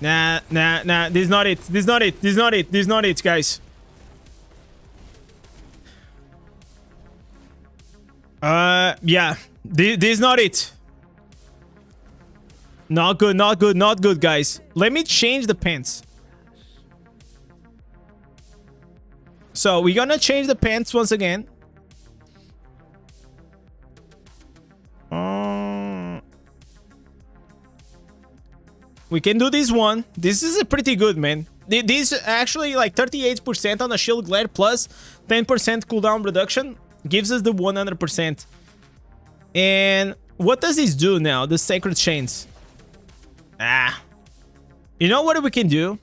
Nah. This is not it. This is not it. This is not it. This is not it, guys. Yeah. This is not it. Not good, not good, not good, guys. Let me change the pants. So we're gonna change the pants once again. We can do this one. This is a pretty good, man. This actually like 38% on the shield glare plus 10% cooldown reduction gives us the 100%. And what does this do now? The sacred chains. You know what we can do?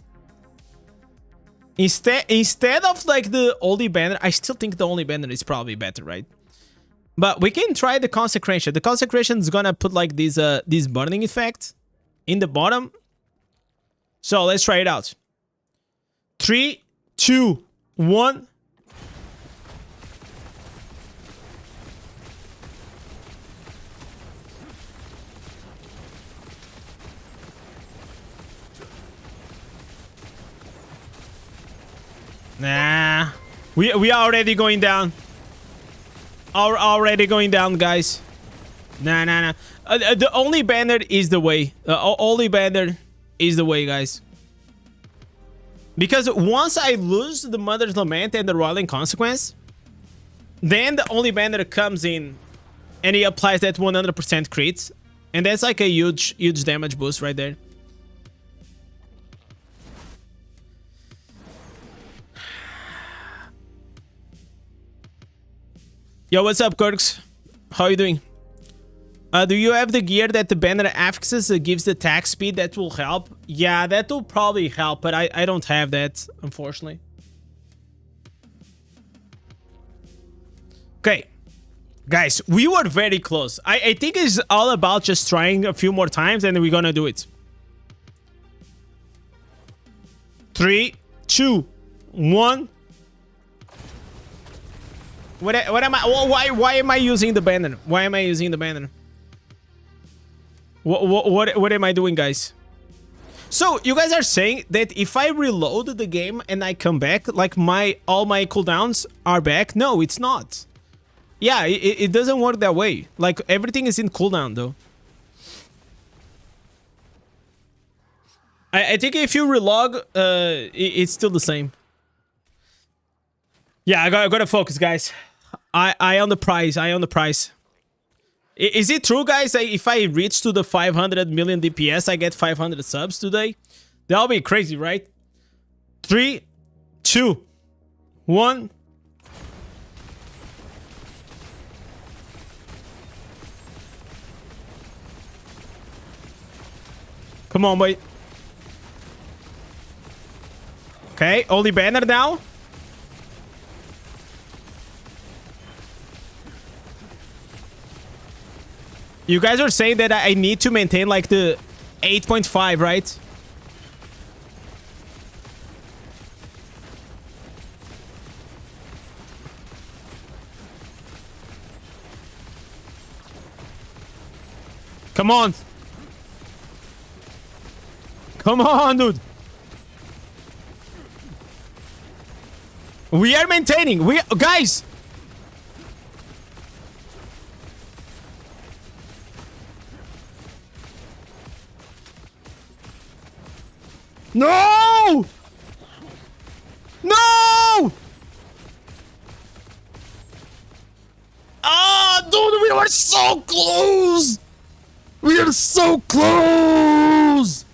Instead of like the oldie banner, I still think the oldie banner is probably better, right? But we can try the consecration. The consecration is gonna put like this burning effect in the bottom. So let's try it out. 3, 2, 1. Nah, we are already going down. Already going down, guys. Nah. The only banner is the way. Only banner is the way, guys. Because once I lose the Mother's Lament and the Roiling Consequence, then the only banner comes in and he applies that 100% crit, and that's like a huge damage boost right there. Yo, what's up, Kirks? How you doing? Do you have the gear that the banner affixes gives the attack speed? That will help. Yeah, that will probably help, but I don't have that, unfortunately. Okay. Guys, we were very close. I think it's all about just trying a few more times and we're gonna do it. 3, 2, 1. What am I? Why am I using the banner? Why am I using the banner? What am I doing, guys? So you guys are saying that if I reload the game and I come back, like all my cooldowns are back? No, it's not. Yeah, it doesn't work that way. Like everything is in cooldown though. I think if you relog, it's still the same. Yeah, I gotta focus, guys. I on the prize. I on the prize. Is it true, guys, that if I reach to the 500 million DPS, I get 500 subs today? That'll be crazy, right? 3, 2, 1. Come on, boy. Okay, only banner now. You guys are saying that I need to maintain like the 8.5, right? Come on. Come on, dude. We are maintaining. Guys. No! No! Ah, dude, we were so close! We are so close!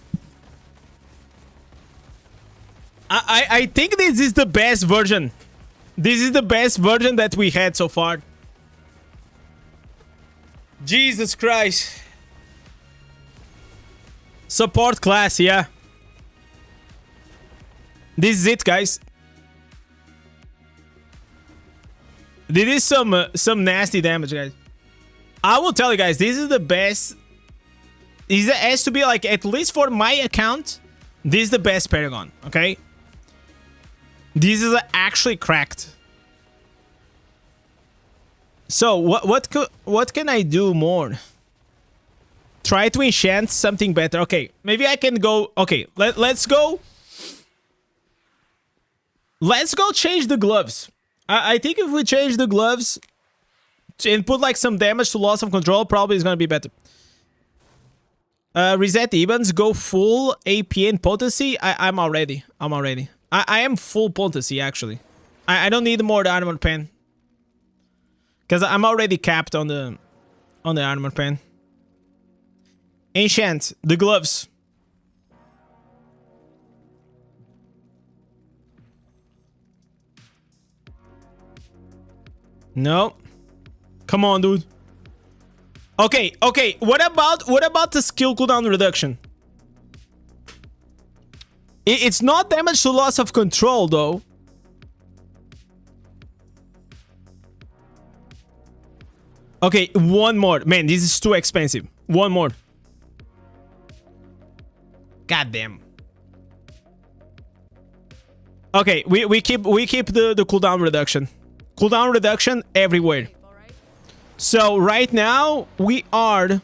I think this is the best version. This is the best version that we had so far. Jesus Christ. Support class, yeah. This is it, guys. This is some nasty damage, guys. I will tell you guys, this is the best. It has to be like, at least for my account, this is the best Paragon, okay? This is actually cracked. So what can I do more? try to enchant something better. Okay, maybe I can go... Okay, let's go... Let's go change the gloves. I think if we change the gloves and put like some damage to loss of control, probably is gonna be better. Reset evens, go full AP and potency. I'm already. I am full potency actually. I don't need more armor pen. Because I'm already capped on the armor pen. Enchant the gloves. No. Come on, dude. Okay. What about the skill cooldown reduction? It's not damage to loss of control, though. Okay, one more. Man, this is too expensive. One more. God damn. Okay, we keep the cooldown reduction. Cooldown reduction everywhere. So right now we are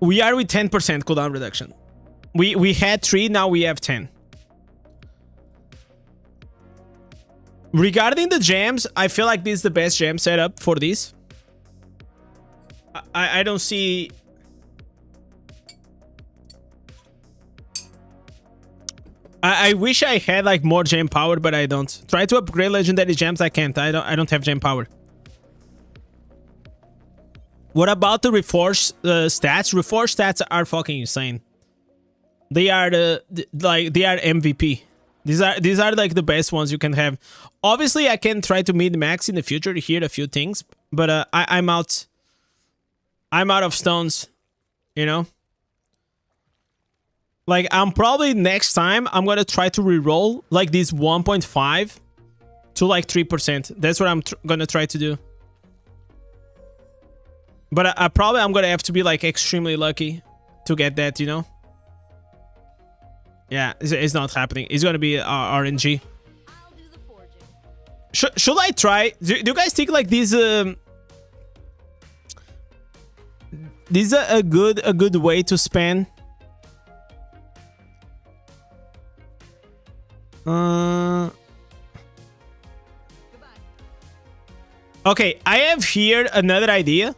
with 10% cooldown reduction. We had 3, now we have 10. Regarding the gems, I feel like this is the best gem setup for this. I don't see... I wish I had like more gem power, but I don't. Try to upgrade legendary gems. I can't. I don't have gem power. What about the reforged stats? Reforged stats are fucking insane. They are they are MVP. These are like the best ones you can have. Obviously, I can try to mid max in the future to hear a few things, but I'm out. I'm out of stones, you know. Like, I'm probably next time, I'm gonna try to reroll like this 1.5 to like 3%. That's what I'm gonna try to do. But I'm gonna have to be like extremely lucky to get that, you know? Yeah, it's not happening. It's gonna be RNG. Should I try? Do you guys think like this is a good way to spend? Okay, I have here another idea.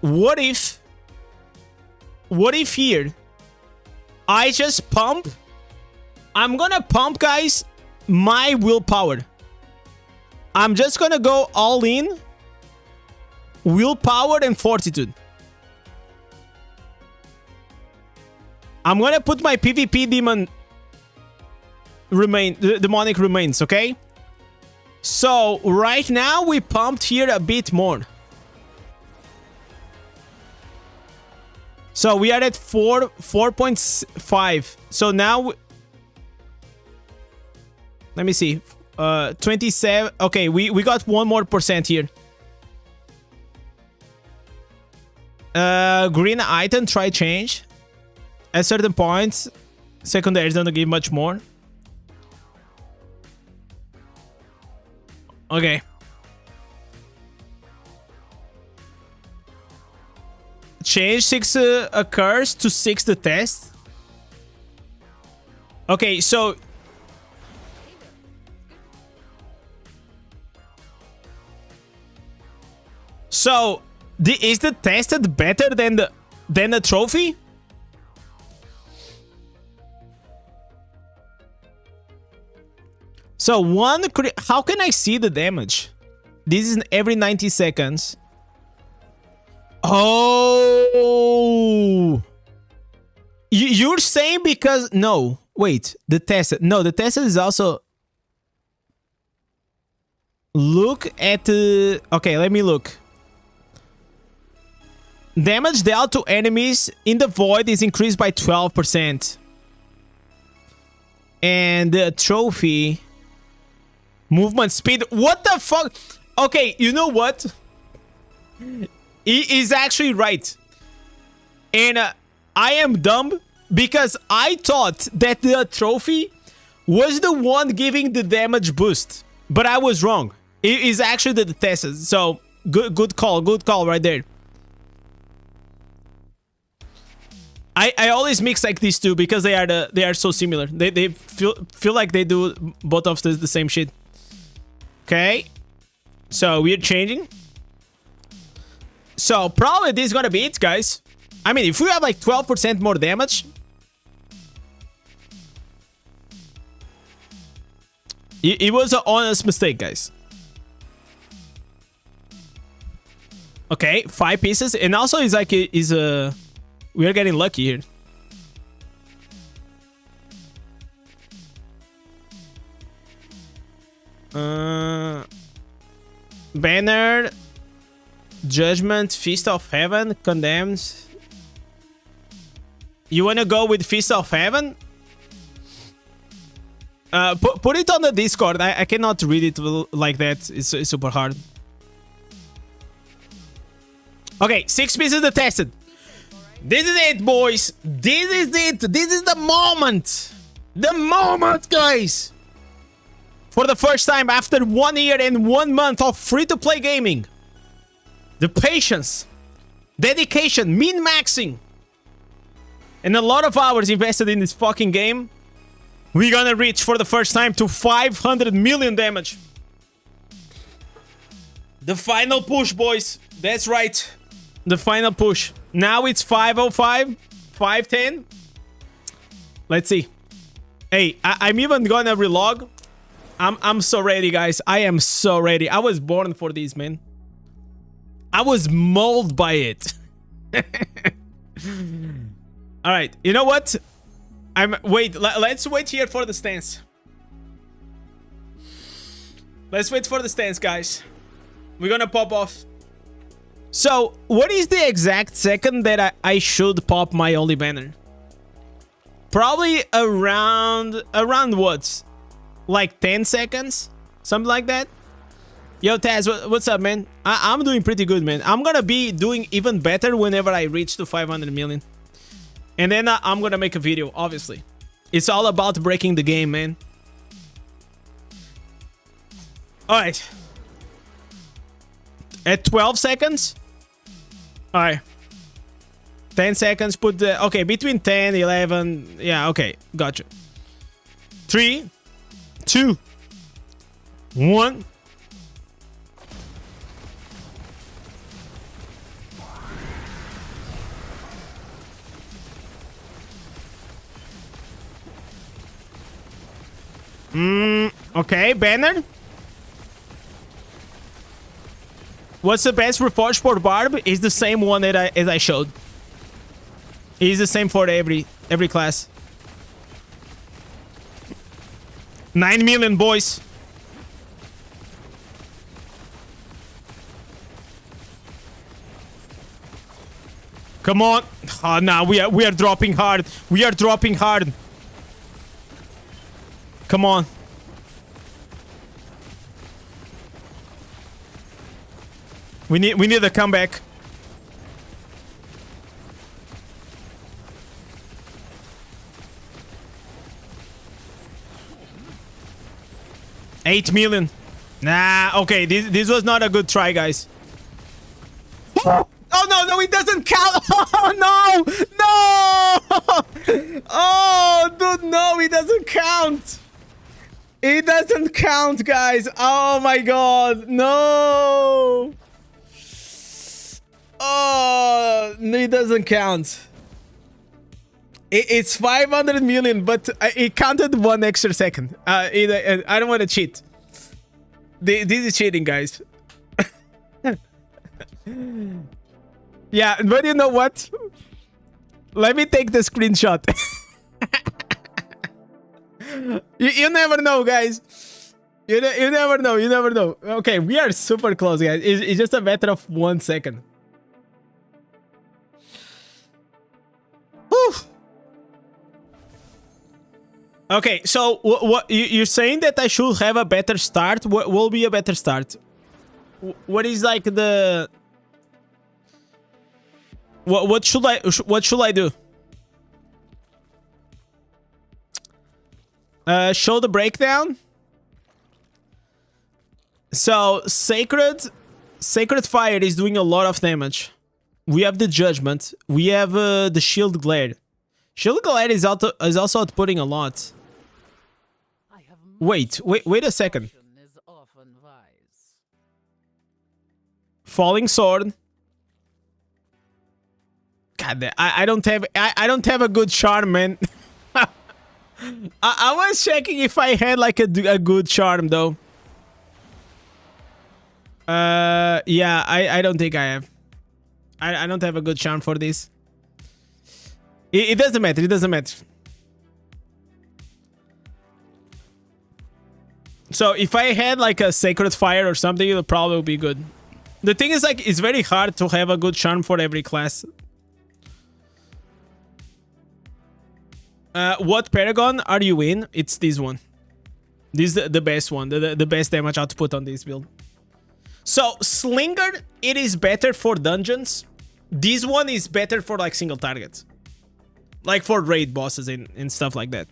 What if here I just pump? I'm gonna pump, guys, my willpower. I'm just gonna go all in willpower and fortitude. I'm gonna put my PvP demonic remains, okay? So right now we pumped here a bit more. So we are at 4.5. So now let me see. 27. Okay, we got 1 more % here. Green item, try change. At certain points, secondaries don't give much more. Okay. Change 6 occurs to 6 the test. Okay, so... So, is the tested better than the trophy? So how can I see the damage? This is every 90 seconds. Oh, you're saying because no, wait, the tested. No, the tested is also. Look at the. Okay, let me look. Damage dealt to enemies in the void is increased by 12%. And the trophy. Movement speed. What the fuck? Okay, you know what? He is actually right. And I am dumb because I thought that the trophy was the one giving the damage boost. But I was wrong. It is actually the tested. So Good call right there. I always mix like these two because they are so similar. They feel like they do both of the same shit. Okay, so we're changing. So probably this is gonna be it, guys. I mean, if we have like 12% more damage, it was an honest mistake, guys. Okay, 5 pieces, and also it's like we are getting lucky here. Banner, Judgment, Feast of Heaven, Condemns. You wanna go with Feast of Heaven? Put it on the Discord. I cannot read it like that. It's super hard. Okay, 6 pieces tested. This is it, boys. This is it. This is the moment. The moment, guys. For the first time after 1 year and 1 month of free-to-play gaming. The patience, dedication, min-maxing, and a lot of hours invested in this fucking game. We're gonna reach for the first time to 500 million damage. The final push, boys. That's right. The final push. Now it's 505, 510. Let's see. Hey, I'm even gonna relog. I'm so ready, guys. I am so ready. I was born for this, man. I was molded by it. All right. You know what? Let's wait here for the stance. Let's wait for the stance, guys. We're gonna pop off. So, what is the exact second that I should pop my only banner? Probably around what? Like 10 seconds? Something like that? Yo, Taz, what's up, man? I'm doing pretty good, man. I'm gonna be doing even better whenever I reach to 500 million. And then I'm gonna make a video, obviously. It's all about breaking the game, man. Alright. At 12 seconds? Alright. 10 seconds, put the... Okay, between 10, 11... Yeah, okay, gotcha. 3, 2, 1... Okay, banner. What's the best reforged for Barb? Is the same one that I showed. It's the same for every class. 9 million, boys. Come on. Oh, no, we are dropping hard. We are dropping hard. Come on. We need a comeback. $8 million. Nah, okay, this was not a good try, guys. Oh no, it doesn't count. Oh no! No! Oh dude, no, it doesn't count. It doesn't count, guys. Oh my god, no. Oh, no, it doesn't count. It's 500 million, but it counted 1 extra second. I don't want to cheat. This is cheating, guys. Yeah, but you know what? Let me take the screenshot. you never know, guys. You never know. You never know. Okay, we are super close, guys. It's just a matter of 1 second. Whew. Okay, so what you're saying that I should have a better start? What will be a better start? What is like the... What should I do? Show the breakdown. So Sacred Sacred Fire is doing a lot of damage. We have the Judgment. We have the Shield Glare. Shield Glare is also outputting a lot. Wait a second. Falling Sword. God, I don't have a good charm, man. I was checking if I had like a good charm though. Yeah, I don't think I have. I don't have a good charm for this. It doesn't matter. It doesn't matter. So if I had like a Sacred Fire or something, it'll probably be good. The thing is, like, it's very hard to have a good charm for every class. What Paragon are you in? It's this one. This is the best one. The best damage output on this build. So, Slinger, it is better for dungeons. This one is better for, like, single targets. Like, for raid bosses and stuff like that.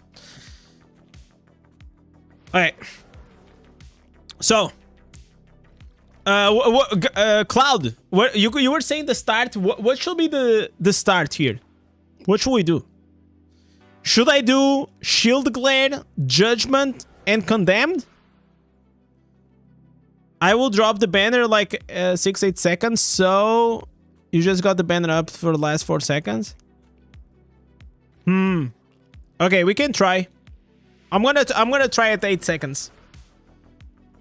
Alright. So, Cloud, you were saying the start. What should be the start here? What should we do? Should I do Shield Glare, Judgment, and Condemned? I will drop the banner like 6-8 seconds. So you just got the banner up for the last 4 seconds. Okay, we can try. I'm gonna try at 8 seconds.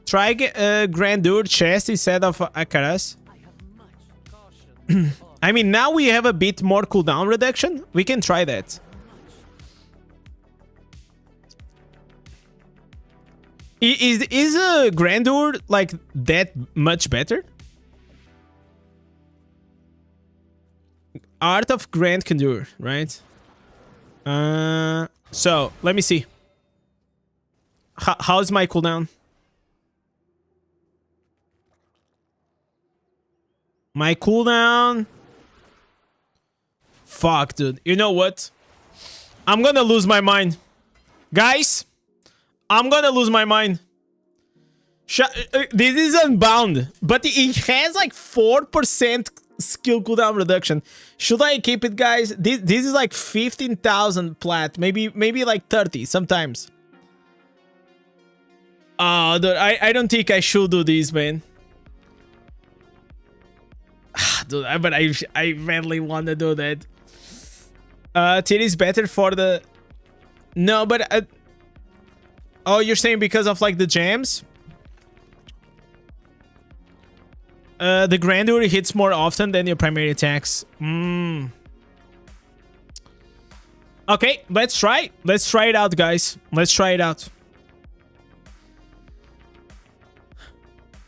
Try Grandeur chest instead of Akaras. I mean, now we have a bit more cooldown reduction. We can try that. Is a Grandeur like that much better? Art of Grand Grandeur, right? So let me see. How's my cooldown? My cooldown. Fuck, dude. You know what? I'm gonna lose my mind. Guys, I'm gonna lose my mind. This is Unbound, but it has like 4% skill cooldown reduction. Should I keep it, guys? This is like 15,000 plat. Maybe like 30 sometimes. Oh, dude, I don't think I should do this, man. Dude, but I badly want to do that. It is better for the... No, but... Oh, you're saying because of like the jams? The Grandeur hits more often than your primary attacks. Okay, let's try. Let's try it out, guys. Let's try it out.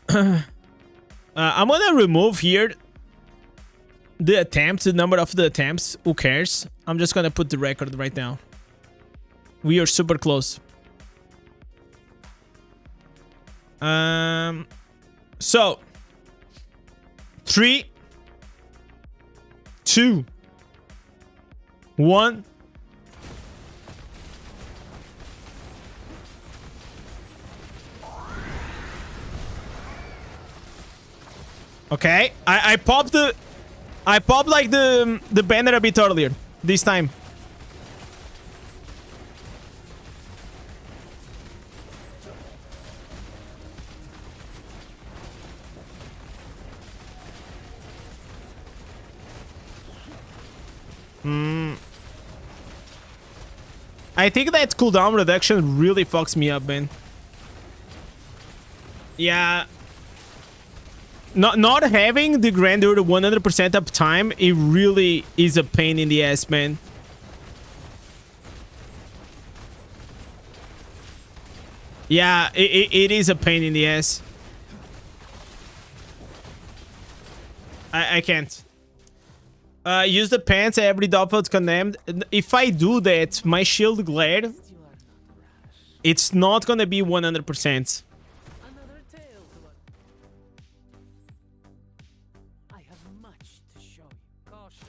I'm gonna remove here the attempts, the number of the attempts. Who cares? I'm just gonna put the record right now. We are super close. So 3, 2, 1. Okay, I popped like the banner a bit earlier this time. I think that cooldown reduction really fucks me up, man. Yeah. Not having the Grandeur 100% uptime, it really is a pain in the ass, man. Yeah, it is a pain in the ass. I can't. Use the pants every double condemned. If I do that, my shield glare, it's not gonna be 100%.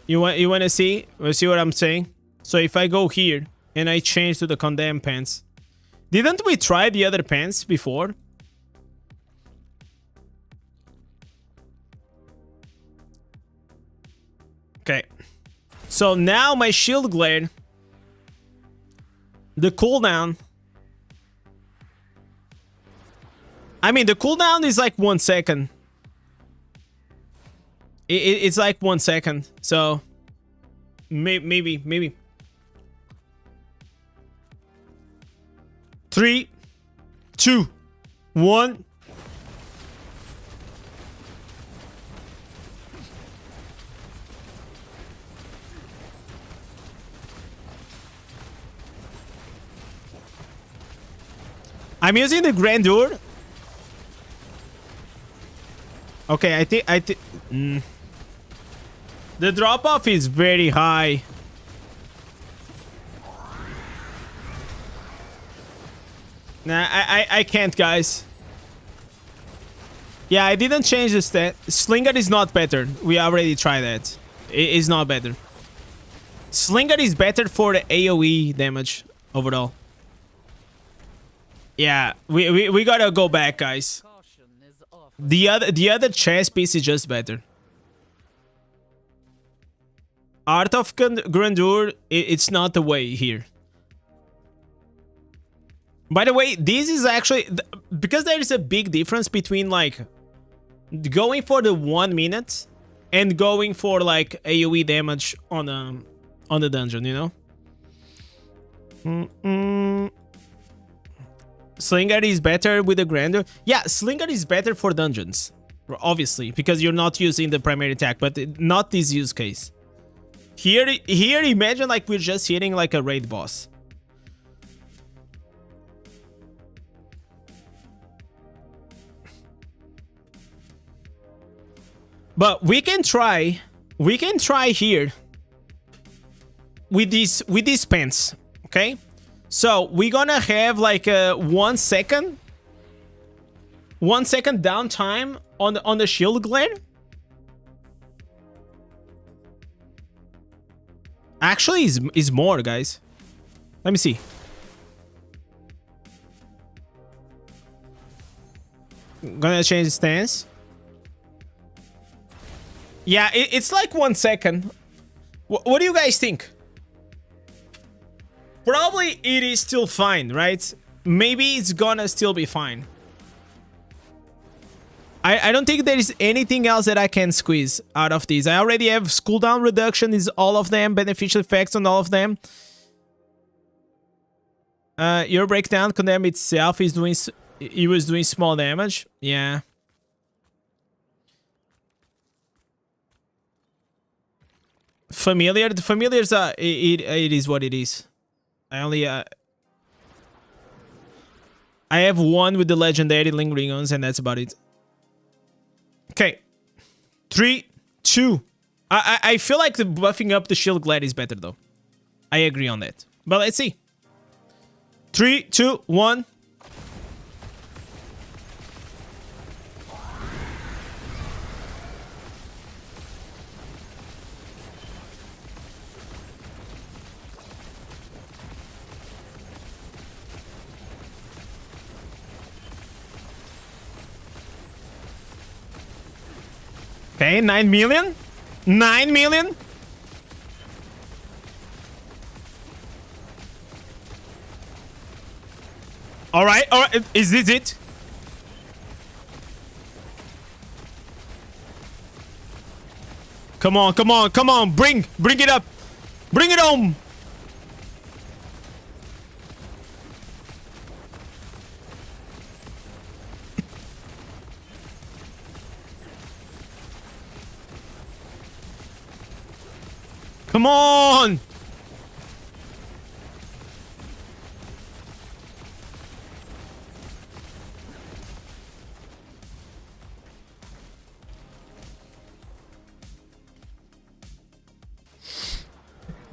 You want to see? See what I'm saying? So if I go here and I change to the condemned pants, didn't we try the other pants before? Okay. So now my shield glare, the cooldown. I mean, the cooldown is like 1 second. It's like 1 second. So maybe. 3, 2, 1. I'm using the grandeur. Okay, I think the drop off is very high. Nah, I can't, guys. Yeah, I didn't change the stat. Slinger is not better. We already tried that. It is not better. Slinger is better for the AoE damage overall. Yeah, we gotta go back, guys. The other chess piece is just better. Art of Grandeur, it's not the way here. By the way, this is actually because there is a big difference between like going for the 1 minute and going for like AoE damage on the dungeon, you know. Slinger is better with the Grandeur. Yeah, Slinger is better for dungeons, obviously, because you're not using the primary attack, but not this use case. Here, imagine like we're just hitting like a raid boss. But we can try here with these pants, okay? So we're gonna have like a 1 second downtime on the shield glare. Actually, is more, guys. Let me see. Gonna change the stance. Yeah, it's like 1 second. What do you guys think? Probably it is still fine, right? Maybe it's gonna still be fine. I don't think there is anything else that I can squeeze out of these. I already have cooldown reduction is all of them, beneficial effects on all of them. Your breakdown condemn itself is doing, it was doing small damage. Yeah. Familiar, the familiars are it is what it is. I only I have one with the legendary lingering ons, and that's about it. Okay, 3, 2. I feel like the buffing up the shield glad is better though. I agree on that. But let's see. 3, 2, 1. Okay, 9 million? 9 million? Alright, alright, is this it? Come on, come on, come on, bring it up. Bring it home. Come on!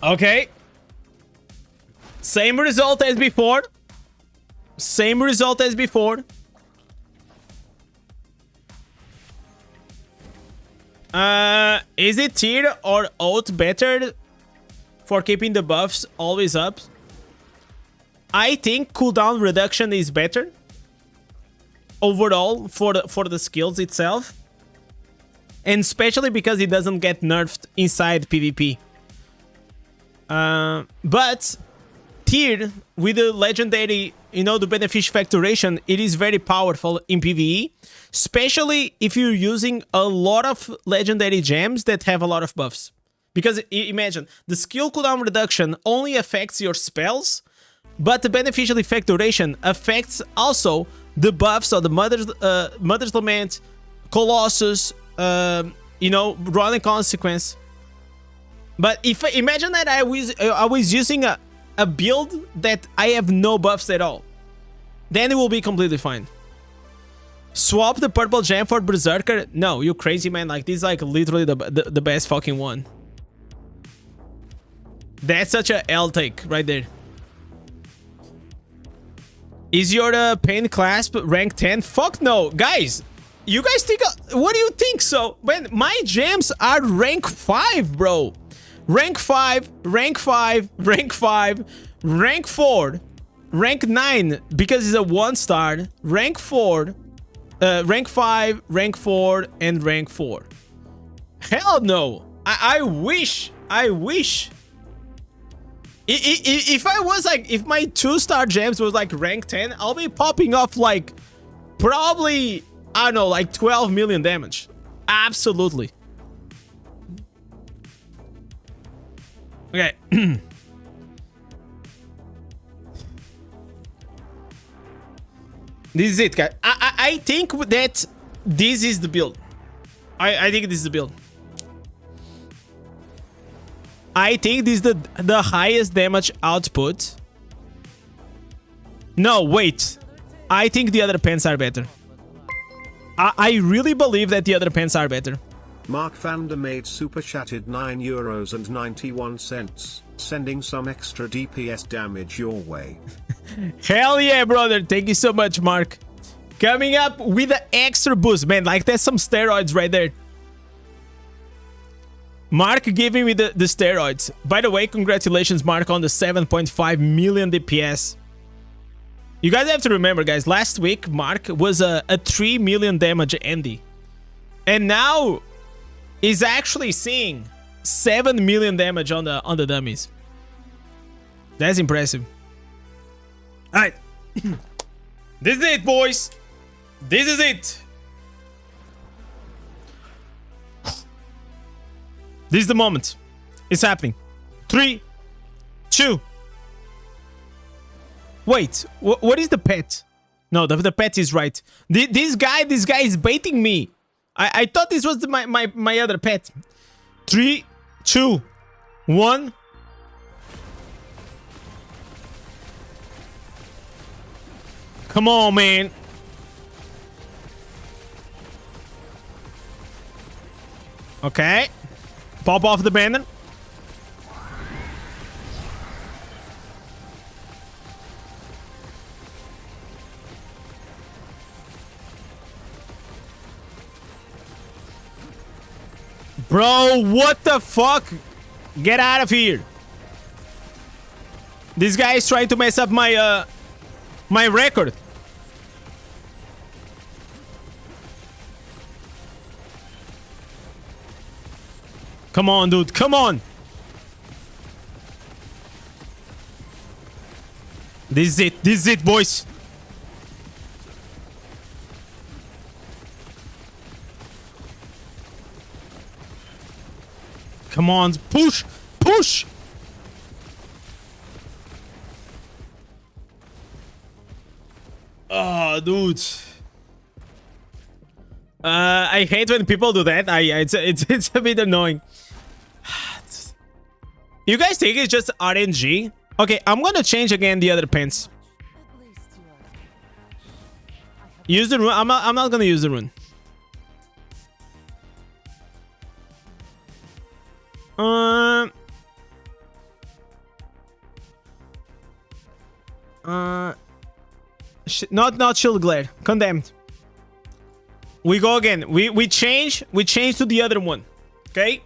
Okay. Same result as before. Same result as before. Is it tier or oath better for keeping the buffs always up? I think cooldown reduction is better overall for the skills itself. And especially because it doesn't get nerfed inside PvP. But tiered with the legendary, you know, the beneficial factoration, it is very powerful in PvE. Especially if you're using a lot of legendary gems that have a lot of buffs. Because imagine, the skill cooldown reduction only affects your spells, but the beneficial factoration affects also the buffs of the Mother's Lament, Colossus, you know, Running Consequence. But if imagine that I was using a build that I have no buffs at all, then it will be completely fine. Swap the purple gem for Berserker? No, you crazy, man. Like, this is like literally the best fucking one. That's such a L take right there. Is your pain clasp rank 10? Fuck no. Guys, you guys think... what do you think so? Man, my gems are rank 5, bro. Rank 5, rank 5, rank 5, rank 4, rank 9, because it's a 1-star, rank 4, rank 5, rank 4, and rank 4. Hell no. I wish. If I was like, if my 2-star gems was like rank 10, I'll be popping off like probably, I don't know, like 12 million damage. Absolutely. Okay. This is it, guys. I think that this is the build. I think this is the build. I think this is the highest damage output. No, wait. I think the other pens are better. I really believe that the other pens are better. Mark Vander made super chatted €9.91, sending some extra DPS damage your way. Hell yeah, brother. Thank you so much, Mark. Coming up with the extra boost. Man, like that's some steroids right there. Mark giving me the steroids. By the way, congratulations, Mark, on the 7.5 million DPS. You guys have to remember, guys, last week, Mark was a 3 million damage Andy. And now, is actually seeing 7 million damage on the dummies. That's impressive. Alright. This is it, boys. This is it. This is the moment. It's happening. 3, 2. Wait, what is the pet? No, the pet is right. This guy is baiting me. I thought this was my other pet. 3, 2, 1. Come on, man. Okay. Pop off the banner. Bro, what the fuck? Get out of here. This guy is trying to mess up my my record. Come on, dude. Come on. This is it. This is it, boys. Come on. Push. Push. Oh, dude. I hate when people do that. It's a bit annoying. You guys think it's just RNG? Okay, I'm gonna change again the other pens. Use the rune. I'm not gonna use the rune. Not shield glare. Condemned. We go again. We change to the other one. Okay?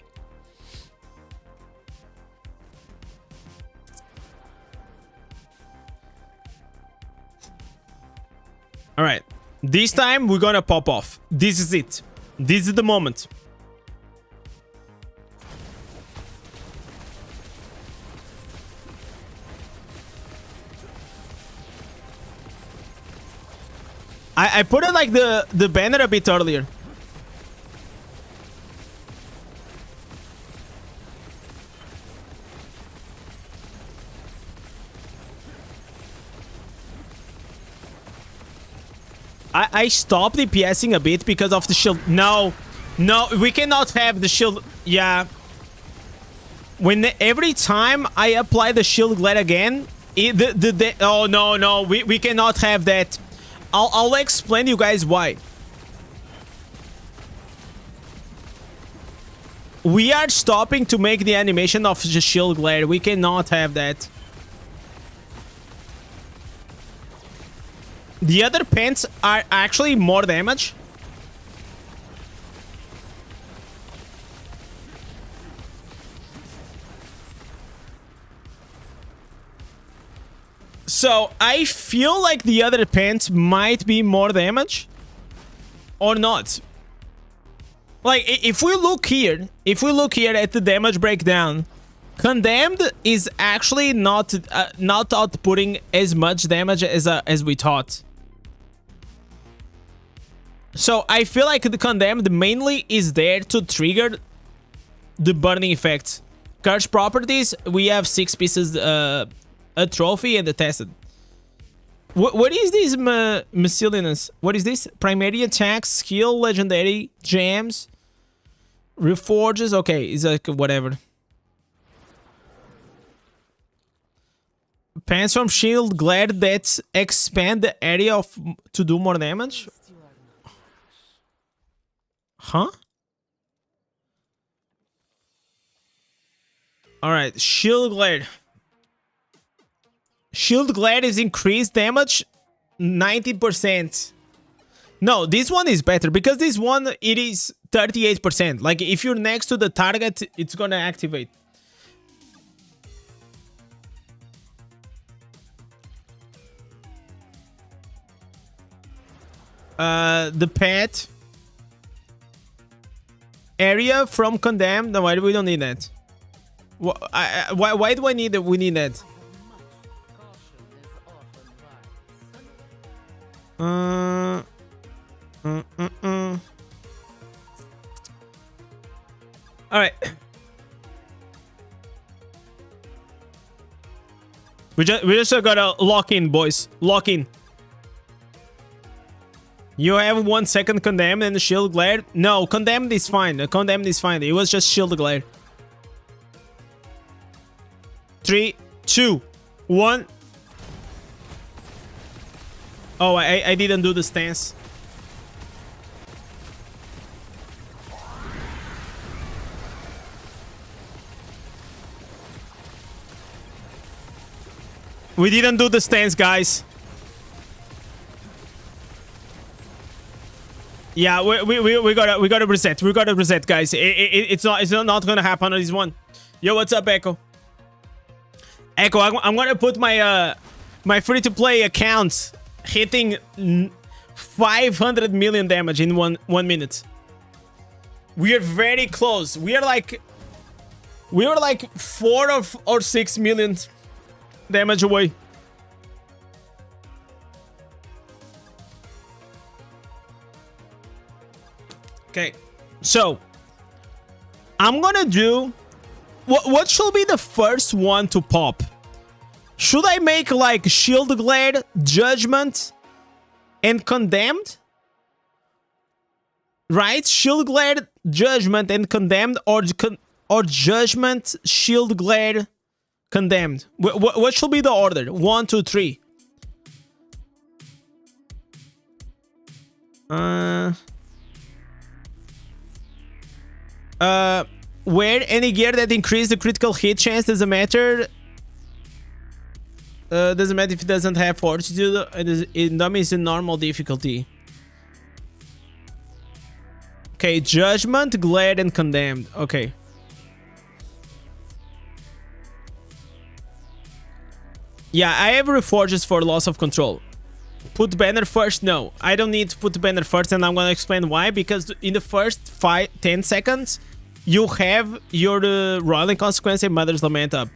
All right. This time we're gonna pop off. This is it. This is the moment. I put it like the banner a bit earlier. I stopped DPSing a bit because of the shield. No, we cannot have the shield. Yeah. Every time I apply the shield glare again, oh no, we cannot have that. I'll explain you guys why. We are stopping to make the animation of the shield glare. We cannot have that. The other pants are actually more damage. So I feel like the other pants might be more damage or not. Like if we look here at the damage breakdown, Condemned is actually not outputting as much damage as we thought. So I feel like the Condemned mainly is there to trigger the burning effect. Curse properties, we have 6 pieces, a trophy and a tested. What is this miscellaneous? What is this? Primary attack, skill, legendary, gems, reforges. Okay, it's like whatever. Pants from shield glare that expand the area to do more damage. Huh? Alright, shield glare. Shield glare is increased damage 90%. No, this one is better because this one it is 38%. Like if you're next to the target, it's gonna activate. The pet area from Condemned. No, why we don't need that? Why do I need that? We need that. All right. We just gotta lock in, boys. Lock in. You have 1 second Condemned and shield glare. No, Condemned is fine. Condemned is fine. It was just shield glare. 3, 2, 1. Oh, I didn't do the stance. We didn't do the stance, guys. Yeah, we gotta reset. We gotta reset, guys. It's not gonna happen on this one. Yo, what's up, Echo? Echo, I'm gonna put my my free-to-play account hitting 500 million damage in one minute. We are very close. We are like 4 or 6 million damage away. Okay, so I'm gonna do what should be the first one to pop? Should I make like shield glare, judgment, and condemned? Right? Shield glare, judgment, and condemned, or judgment, shield glare, condemned. What should be the order? 1, 2, 3. Wear any gear that increase the critical hit chance. Doesn't matter. Doesn't matter if it doesn't have fortitude. Dummy is in normal difficulty. Okay, judgment, glare, and condemned. Okay. Yeah, I have reforges for loss of control. Put banner first? No, I don't need to put banner first, and I'm gonna explain why. Because in the first 10 seconds, you have your Roiling Consequence and Mother's Lament up.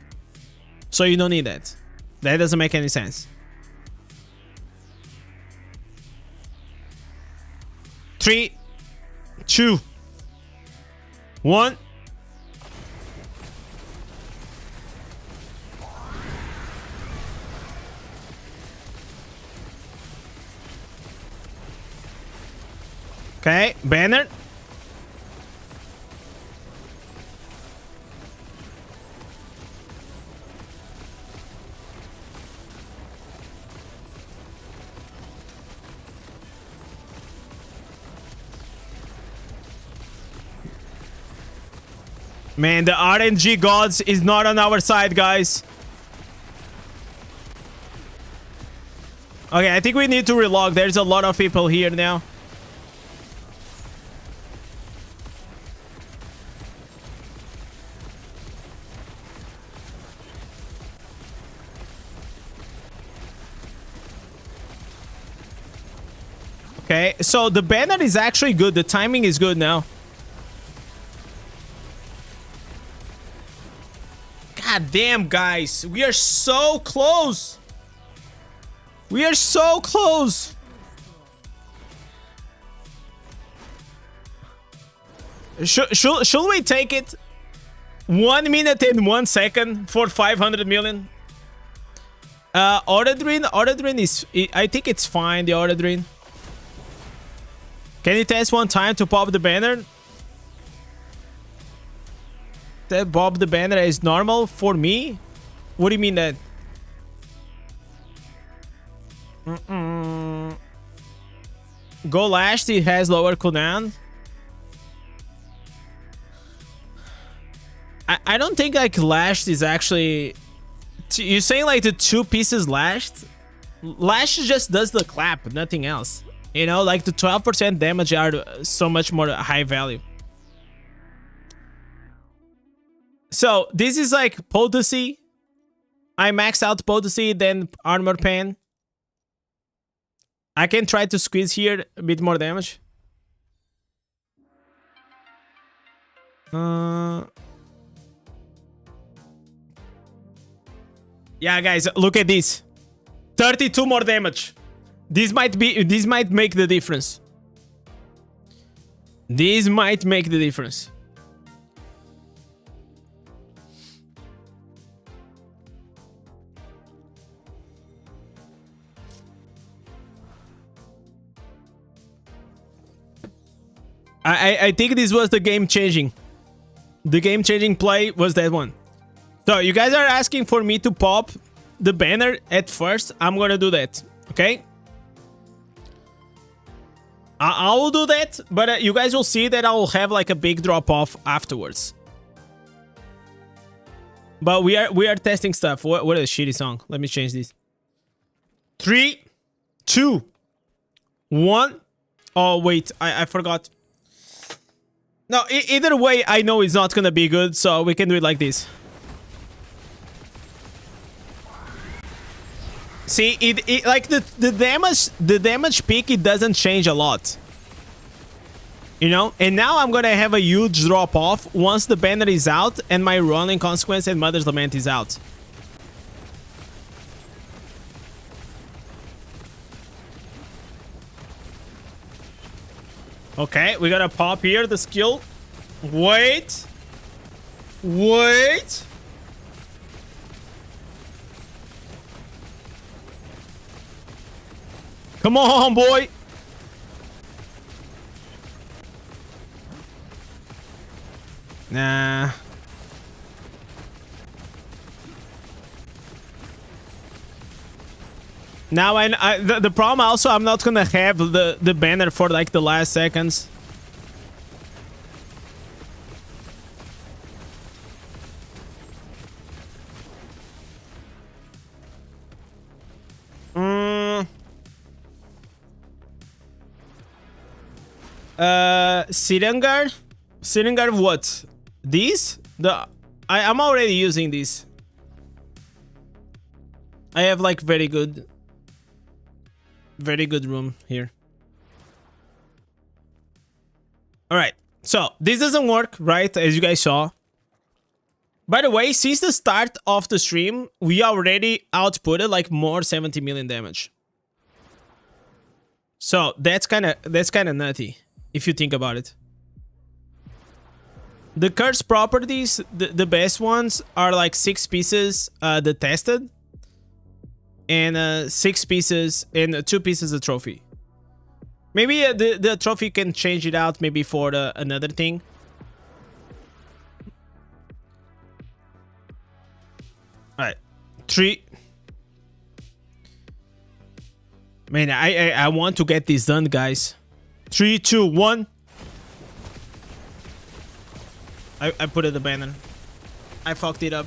So you don't need that. That doesn't make any sense. 3, 2, 1. Okay, banner. Man, the RNG gods is not on our side, guys. Okay, I think we need to relog. There's a lot of people here now. Okay, so the banner is actually good. The timing is good now. God damn, guys. We are so close. We are so close. Should we take it? 1 minute and 1 second for 500 million? Ordering is... I think it's fine, the ordering. Can you test one time to pop the banner? That pop the banner is normal for me? What do you mean that? Go lashed, it has lower cooldown. I don't think like lashed is actually... You're saying like the 2 pieces lashed? Lashed just does the clap, nothing else. You know, like the 12% damage are so much more high value. So this is like potency. I max out potency, then armor pen. I can try to squeeze here a bit more damage. Yeah, guys, look at this. 32 more damage. This might make the difference. This might make the difference. I think this was the game changing. The game changing play was that one. So you guys are asking for me to pop the banner at first. I'm gonna do that. Okay. I will do that, but you guys will see that I will have like a big drop off afterwards. But we are testing stuff. What a shitty song. Let me change this. 3, 2, 1. Oh wait, I forgot. No, either way, I know it's not gonna be good, so we can do it like this. See, it like the damage peak, it doesn't change a lot. You know? And now I'm gonna have a huge drop off once the banner is out and my running consequence and Mother's Lament is out. Okay, we gotta pop here the skill. Wait. Wait. Come on, boy. Nah. Now the problem also, I'm not gonna have the banner for like the last seconds. Sirengar? Sirengar what? These? I'm already using these. I have like very good room here. Alright, so this doesn't work, right? As you guys saw. By the way, since the start of the stream, we already outputted like more 70 million damage. So that's kind of nutty. if you think about it. The curse properties, the best ones are like 6 pieces the tested, and 6 pieces and 2 pieces of trophy. Maybe the trophy can change it out maybe for another thing. Alright, 3. Man, I want to get this done, guys. 3, 2, 1. I put it the banner. I fucked it up.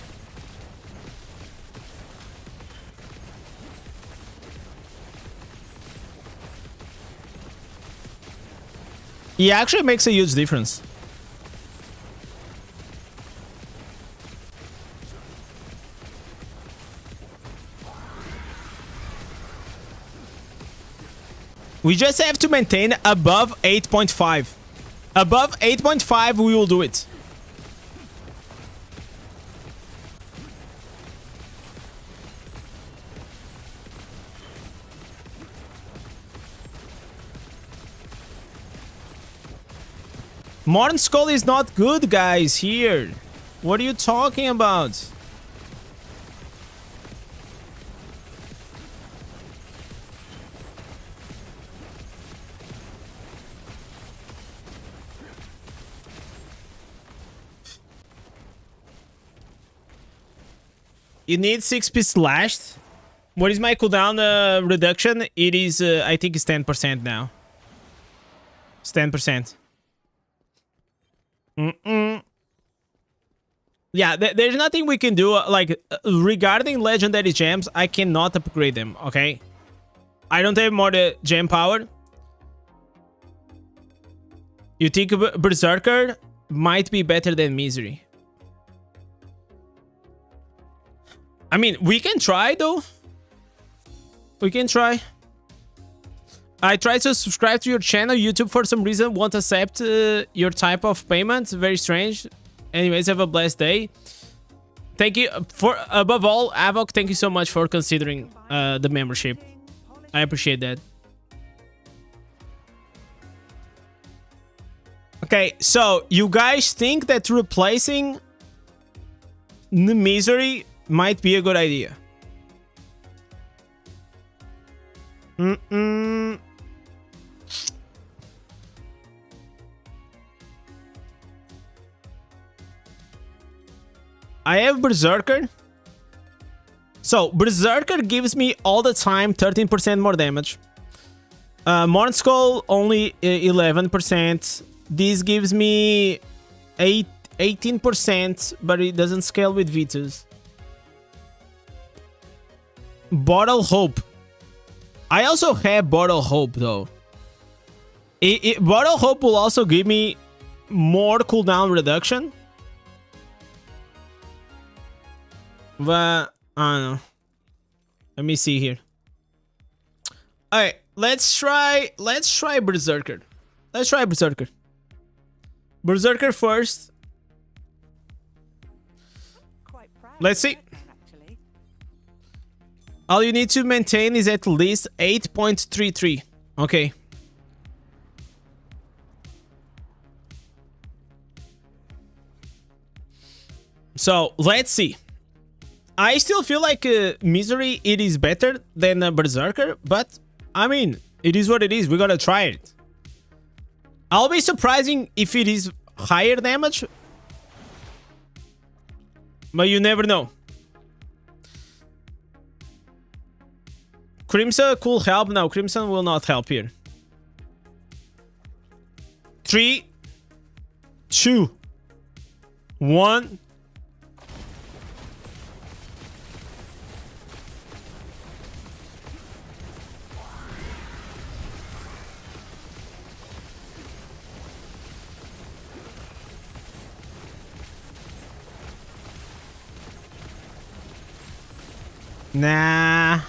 It actually makes a huge difference. We just have to maintain above 8.5. Above 8.5, we will do it. Modern Skull is not good, guys, here. What are you talking about? You need 6-piece slashed. What is my cooldown reduction? It is, I think it's 10% now. It's 10%. Yeah, there's nothing we can do. Like, regarding legendary gems, I cannot upgrade them, okay? I don't have more gem power. You think Berserker might be better than Misery? I mean, we can try, though. We can try. I tried to subscribe to your channel. YouTube, for some reason, won't accept your type of payment. Very strange. Anyways, have a blessed day. Thank you. Above all, Avok, thank you so much for considering the membership. I appreciate that. Okay, so you guys think that replacing the Misery might be a good idea? I have Berserker. So, Berserker gives me all the time 13% more damage. Modern Skull only 11%. This gives me 18%, but it doesn't scale with Vitus. Bottle Hope. I also have Bottle Hope, though. Bottle Hope will also give me more cooldown reduction. But I don't know. Let me see here. Alright, let's try Berserker. Let's try Berserker. Berserker first. Let's see. All you need to maintain is at least 8.33. Okay. So, let's see. I still feel like Misery, it is better than Berserker, but I mean, it is what it is. We gotta try it. I'll be surprising if it is higher damage, but you never know. Crimson could help. No, Crimson will not help here. 3, 2, 1. Nah.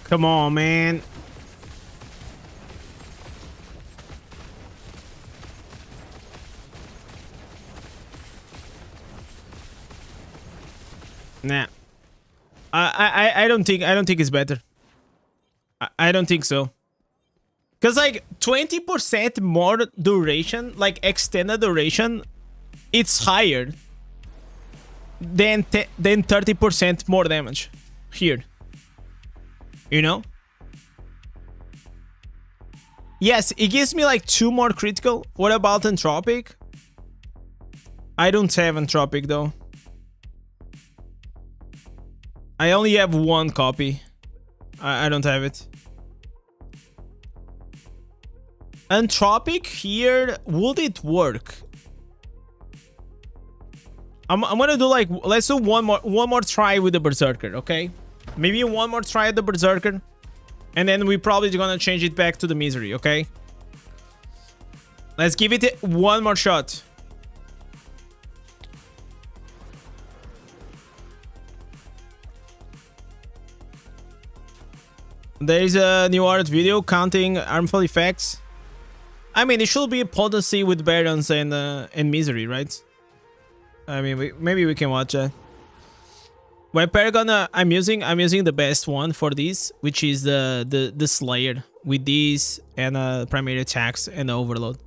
Come on, man. Nah. I don't think it's better. I don't think so. Cause like 20% more duration, like extended duration, it's higher than 30% more damage here. You know? Yes, it gives me like 2 more critical. What about Entropic? I don't have Entropic though. I only have 1 copy. I don't have it. Entropic here, would it work? I'm gonna do like, let's do one more try with the Berserker, okay? Maybe one more try at the Berserker, and then we're probably gonna change it back to the Misery, okay? Let's give it one more shot. There is a new art video counting harmful effects. I mean, it should be potency with Barons and Misery, right? I mean, maybe we can watch that. Well, Paragon, I'm using the best one for this, which is the Slayer with these and primary attacks and the Overload.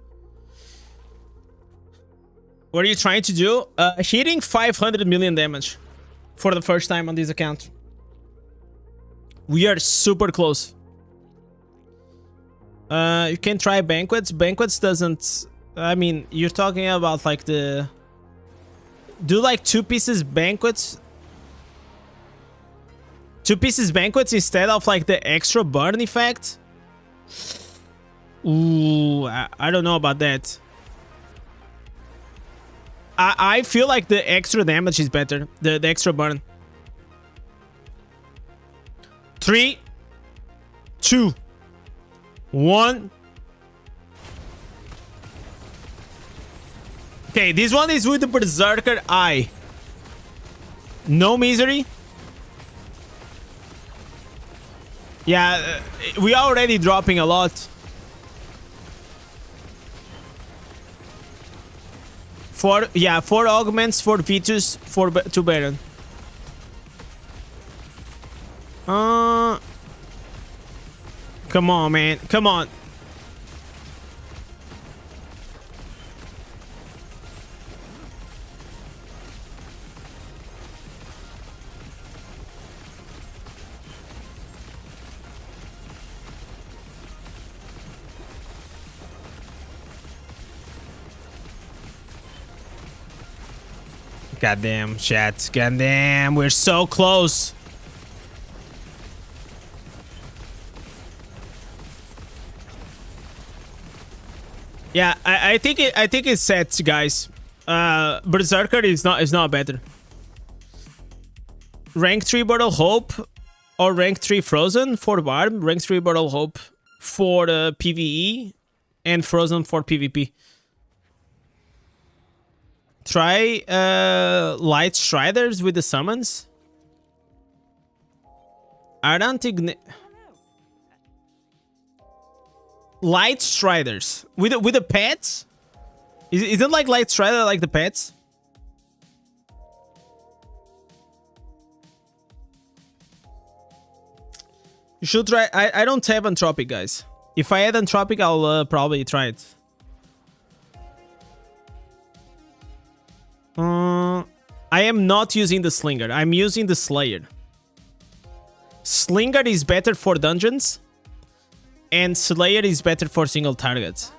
What are you trying to do? Hitting 500 million damage for the first time on this account. We are super close. You can try Banquets. Banquets doesn't... I mean, you're talking about like the... Do like 2 pieces Banquets. 2 pieces Banquets instead of like the extra burn effect. Ooh, I don't know about that. I feel like the extra damage is better. The extra burn. 3, 2, 1. Okay, this one is with the Berserker Eye. No Misery. Yeah, we are already dropping a lot. 4 augments, 4 Vitus, 2 Baron. Come on, man. Come on. Goddamn, chat. Goddamn, we're so close. Yeah, I think it sets, guys. Berserker is not better. Rank 3 Bottle Hope or rank 3 Frozen for Barb. Rank 3 Bottle Hope for PvE and Frozen for PvP. Try Light Striders with the summons. Ardent Ignite. Light Striders with the pets. Isn't like Light Strider like the pets? You should try. I don't have Entropic, guys. If I had Entropic, I'll probably try it. I am not using the Slinger. I'm using the Slayer. Slinger is better for dungeons, and Slayer is better for single targets.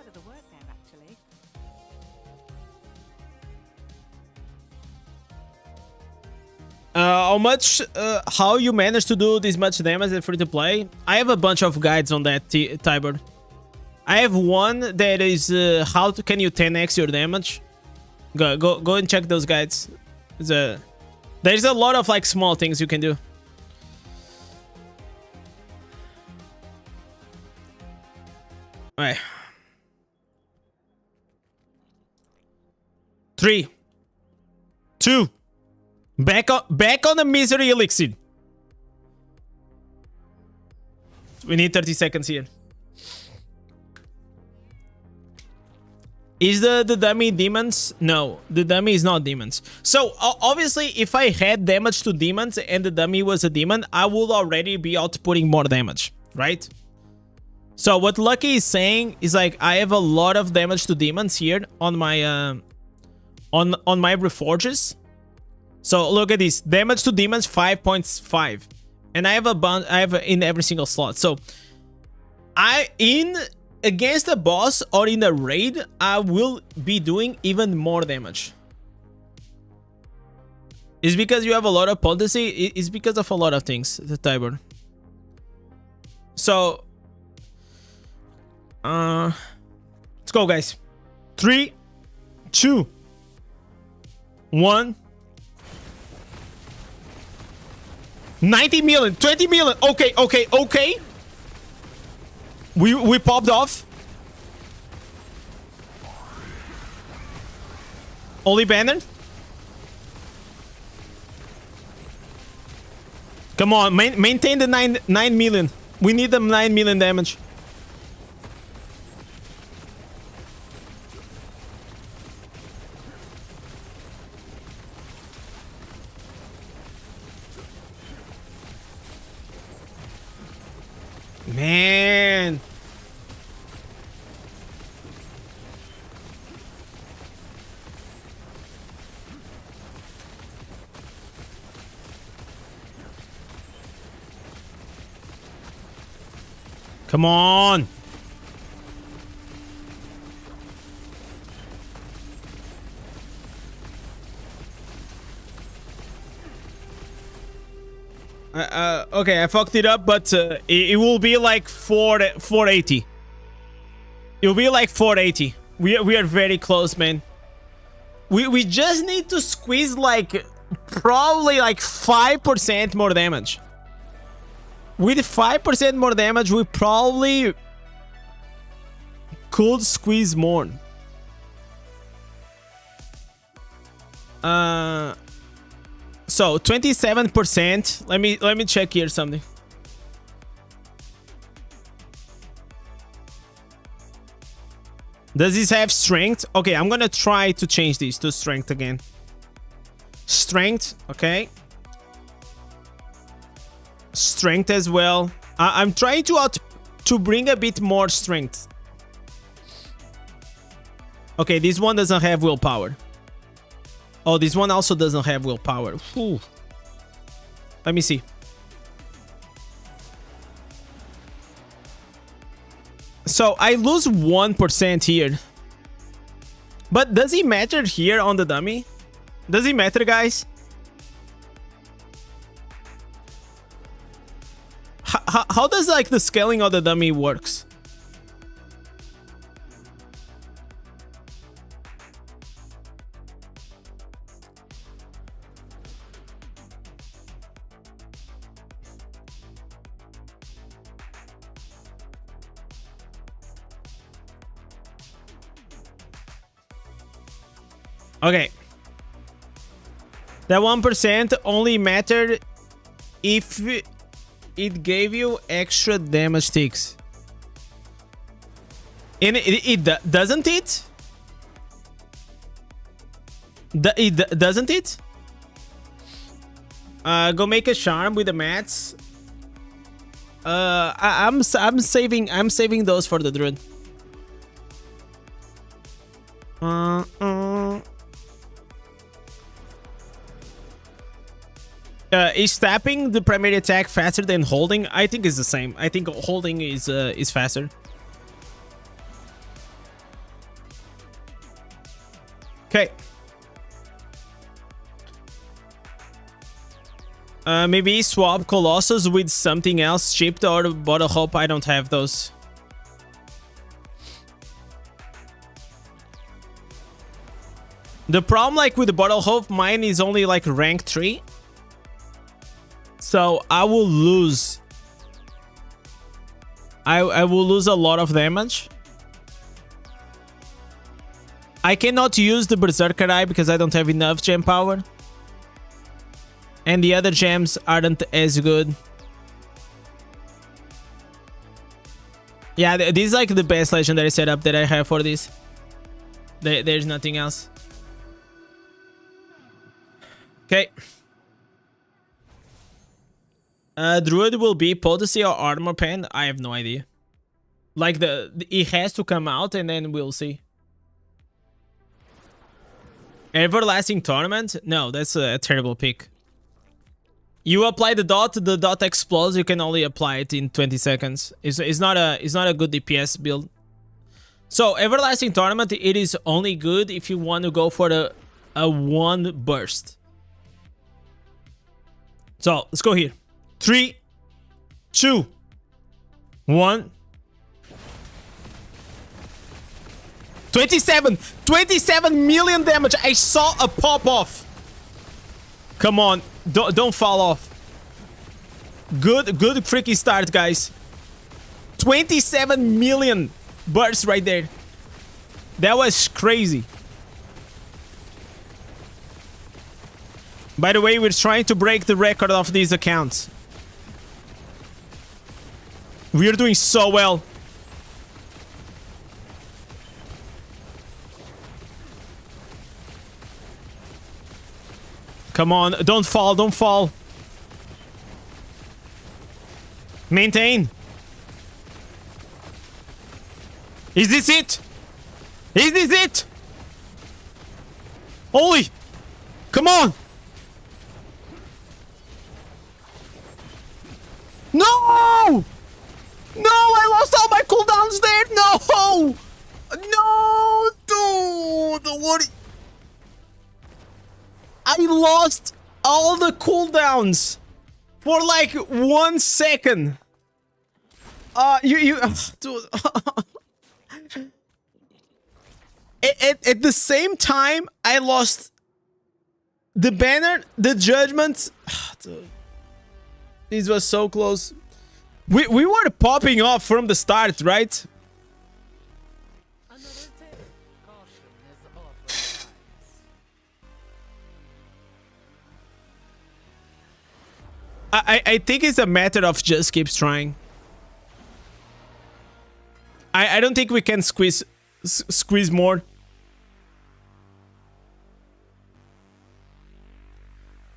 How you manage to do this much damage at free to play? I have a bunch of guides on that, Tybert. I have one that is can you 10x your damage. Go and check those guides. There's a lot of like small things you can do. Alright. 3, 2. Back on the Misery Elixir. We need 30 seconds here. Is the dummy demons? No, the dummy is not demons. So obviously, if I had damage to demons and the dummy was a demon, I would already be outputting more damage, right? So what Lucky is saying is like I have a lot of damage to demons here on my on my reforges. So look at this, damage to demons 5.5, and I have in every single slot. So against a boss or in a raid, I will be doing even more damage. It's because you have a lot of potency. It's because of a lot of things, the Tybor. So, let's go, guys. 3, 2, 1. 90 million, 20 million. Okay. We popped off. Only banner. Come on, maintain the 9 million. We need them 9 million damage. Man. Come on. Okay, I fucked it up, but it will be like 480. It will be like 480. We are very close, man. We just need to squeeze like probably like 5% more damage. With 5% more damage, we probably could squeeze more. So 27%. Let me check here something. Does this have strength? Okay, I'm gonna try to change this to strength again. Strength, okay. Strength as well. I'm trying to bring a bit more strength. Okay, this one doesn't have willpower. Oh, this one also doesn't have willpower. Whew. Let me see. So I lose 1% here. But does it matter here on the dummy? Does it matter, guys? How does like the scaling of the dummy works? Okay. That 1% only mattered if it gave you extra damage ticks. And it doesn't it? Doesn't it? Go make a charm with the mats. I'm saving those for the druid. Is tapping the primary attack faster than holding? I think it's the same. I think holding is faster. Okay. Maybe swap Colossus with something else shipped or Bottle Hope. I don't have those. The problem like with the Bottle Hope, mine is only like rank 3. So I will lose. I will lose a lot of damage. I cannot use the Berserker Eye because I don't have enough gem power. And the other gems aren't as good. Yeah, this is like the best legendary setup that I have for this. There's nothing else. Okay. Druid will be potency or armor pen. I have no idea. Like it has to come out and then we'll see. Everlasting Tournament? No, that's a terrible pick. You apply the dot explodes. You can only apply it in 20 seconds. It's not a good DPS build. So Everlasting Tournament, it is only good if you want to go for a one burst. So let's go here. 3, 2, 1. 27 million damage. I saw a pop off. Come on, don't fall off. Good freaky start, guys. 27 million bursts right there. That was crazy. By the way, we're trying to break the record of these accounts. We're doing so well. Come on, don't fall, don't fall. Maintain. Is this it? Is this it? Holy! Come on! No! No, I lost all my cooldowns there! No! No! Dude! What? I lost all the cooldowns for like 1 second. Dude. At the same time, I lost the banner, the judgment. Dude. This was so close. We were popping off from the start, right? I think it's a matter of just keep trying. I don't think we can squeeze more.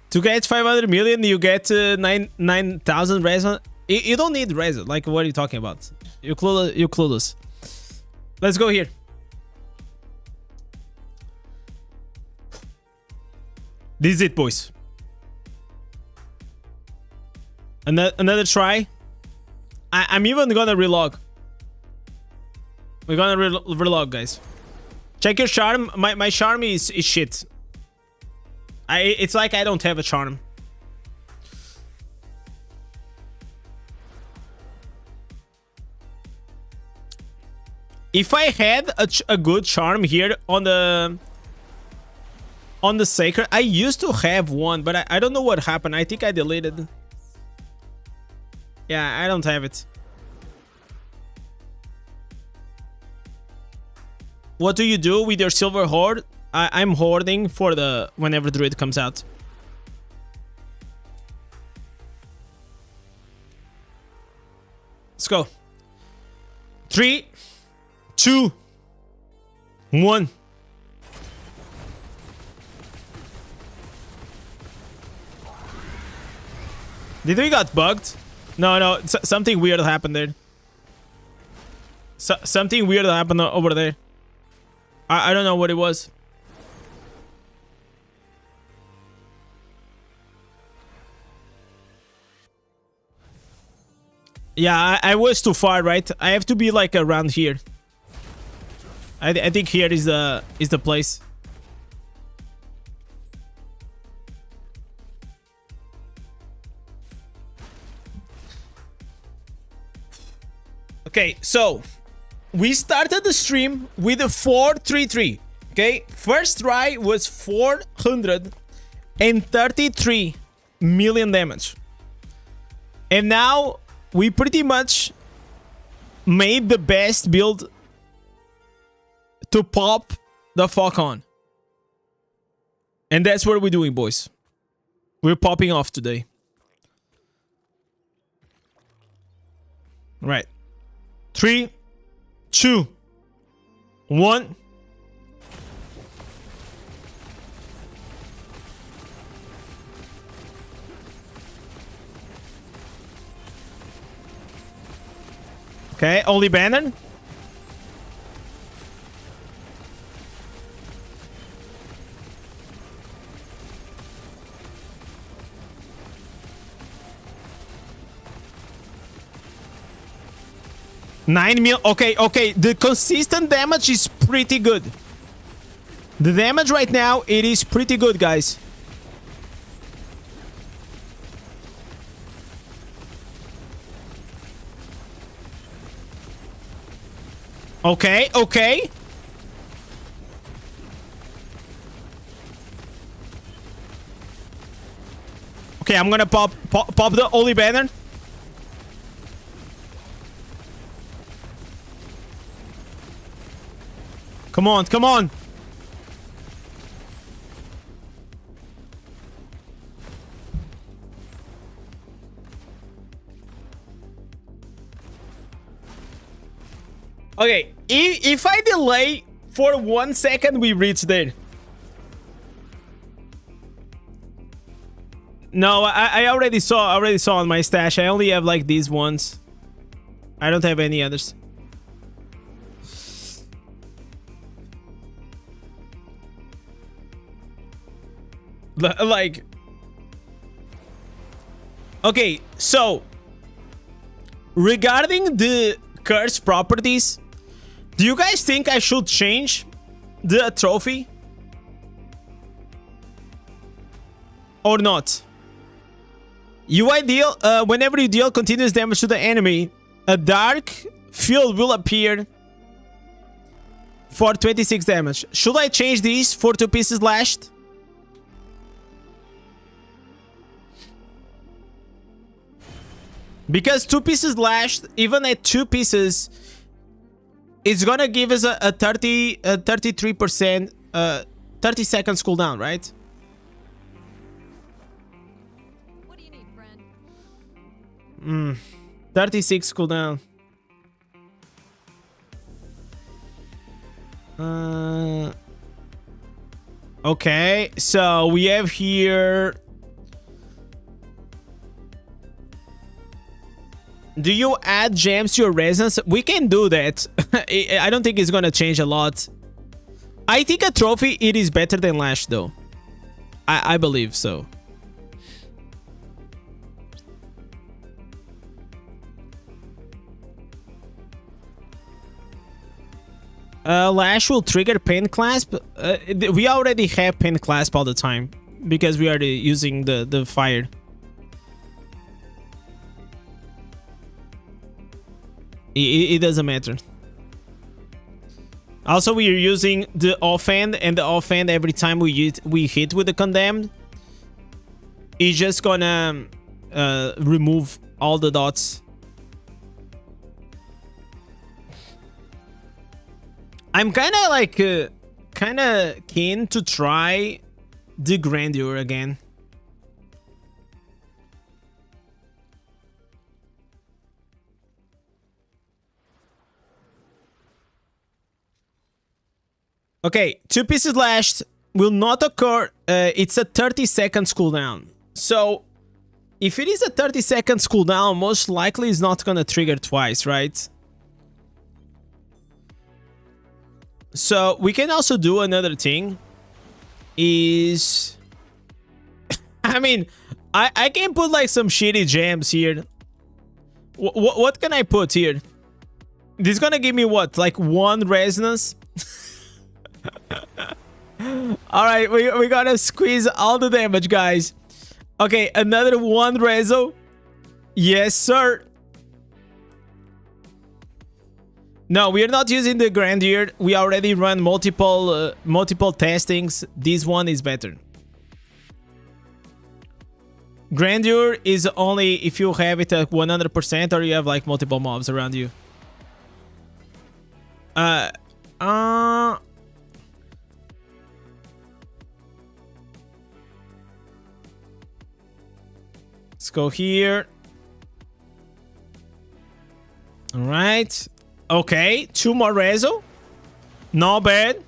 To get 500 million, you get 9,000 res. You don't need res. Like, what are you talking about? You clueless. Let's go here. This is it, boys. Another try. I'm even gonna relog. We're gonna relog, guys. Check your charm. My charm is shit. It's like I don't have a charm. If I had a good charm here on the sacred, I used to have one, but I don't know what happened. I think I deleted. Yeah, I don't have it. What do you do with your silver hoard? I'm hoarding for the whenever druid comes out. Let's go. 3, 2, 1. Did we got bugged? No, something weird happened there. Something weird happened over there. I don't know what it was. Yeah, I was too far, right? I have to be like around here. I think here is the place. Okay, so we started the stream with a 433. Okay, first try was 433 million damage, and now we pretty much made the best build to pop the fuck on, and that's what we're doing, boys. We're popping off today. Right. 3, 2, 1. Okay, only banner. $9 million. Okay, okay. The consistent damage is pretty good. The damage right now, it is pretty good, guys. Okay, okay. Okay, I'm gonna pop the Holy Banner. Come on, come on. Okay, if I delay for 1 second, we reach there. No, I already saw on my stash. I only have like these ones. I don't have any others. Like, okay, so regarding the curse properties, do you guys think I should change the trophy or not? UI deal, whenever you deal continuous damage to the enemy, a dark field will appear for 26 damage. Should I change these for 2 pieces lashed? Because 2 pieces lashed, even at 2 pieces, it's gonna give us a 33%, 30 seconds cooldown, right? What do you need, friend? 36 cooldown. Okay, so we have here. Do you add gems to your resonance? We can do that. I don't think it's gonna change a lot. I think a trophy, it is better than Lash though. I believe so. Lash will trigger Pin Clasp. We already have Pin Clasp all the time because we are using the fire. It doesn't matter. Also, we are using the offhand, and the offhand every time we hit with the condemned, it's just gonna remove all the dots. I'm kind of like keen to try the Grandeur again. Okay, 2 pieces lashed will not occur. It's a 30 seconds cooldown. So, if it is a 30 seconds cooldown, most likely it's not gonna trigger twice, right? So, we can also do another thing. Is... I mean, I can put like some shitty gems here. What can I put here? This is gonna give me what? Like 1 resonance? Alright, we gotta squeeze all the damage, guys. Okay, another 1 reso. Yes, sir. No, we are not using the Grandeur. We already run multiple testings. This one is better. Grandeur is only if you have it at 100% or you have like multiple mobs around you. Let's go here. All right. Okay, 2 more reso. Not bad.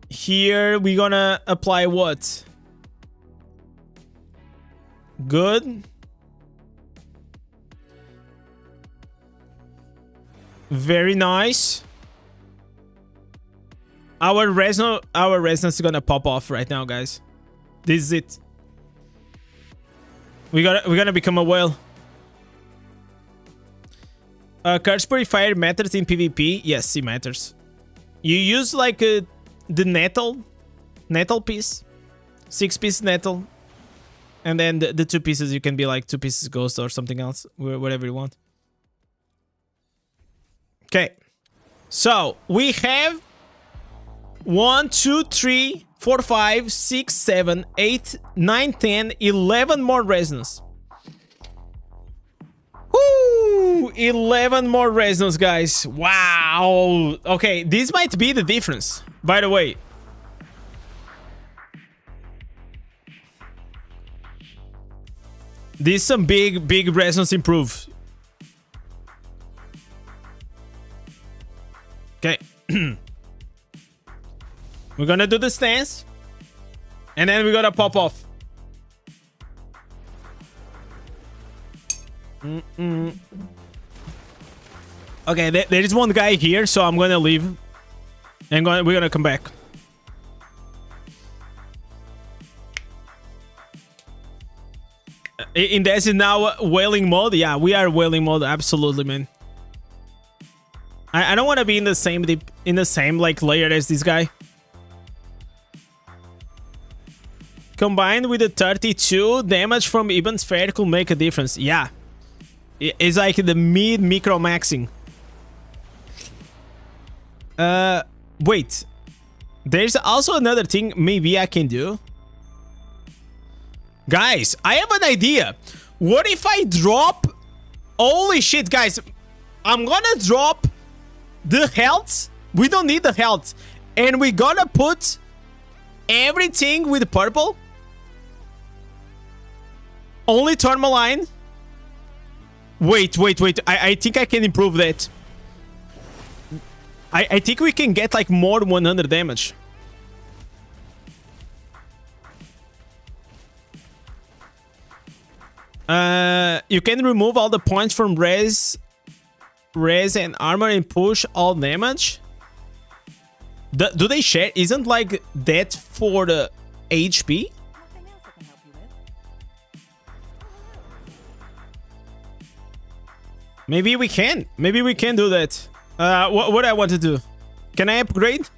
Here we're gonna apply what? Good. Very nice. Our resonance is gonna pop off right now, guys. This is it. We're gonna become a whale. Curse Purifier matters in PvP. Yes, it matters. You use like the nettle piece, 6-piece nettle, and then the 2 pieces you can be like 2 pieces ghost or something else, whatever you want. Okay, so we have 1, 2, 3, 4, 5, 6, 7, 8, 9, 10, 11 more resonance. Woo! 11 more resonance, guys. Wow. Okay, this might be the difference, by the way. This is some big resonance improve. Okay. We're gonna do the stance. And then we're gonna pop off. Okay, there is one guy here, so I'm gonna leave. And we're gonna come back. Indez is now whaling mode. Yeah, we are whaling mode. Absolutely, man. I don't want to be in the same like layer as this guy. Combined with the 32 damage from even sphere could make a difference. Yeah, it's like the mid micro maxing. Wait, there's also another thing maybe I can do. Guys, I have an idea. What if I drop... Holy shit, guys. I'm gonna drop the health. We don't need the health. And we're gonna put everything with purple. Only tourmaline. Wait. I think I can improve that. I think we can get like more than 100 damage. You can remove all the points from res and armor and push all damage. Do they share? Isn't like that for the HP? Maybe we can. Maybe we can do that. What I want to do? Can I upgrade?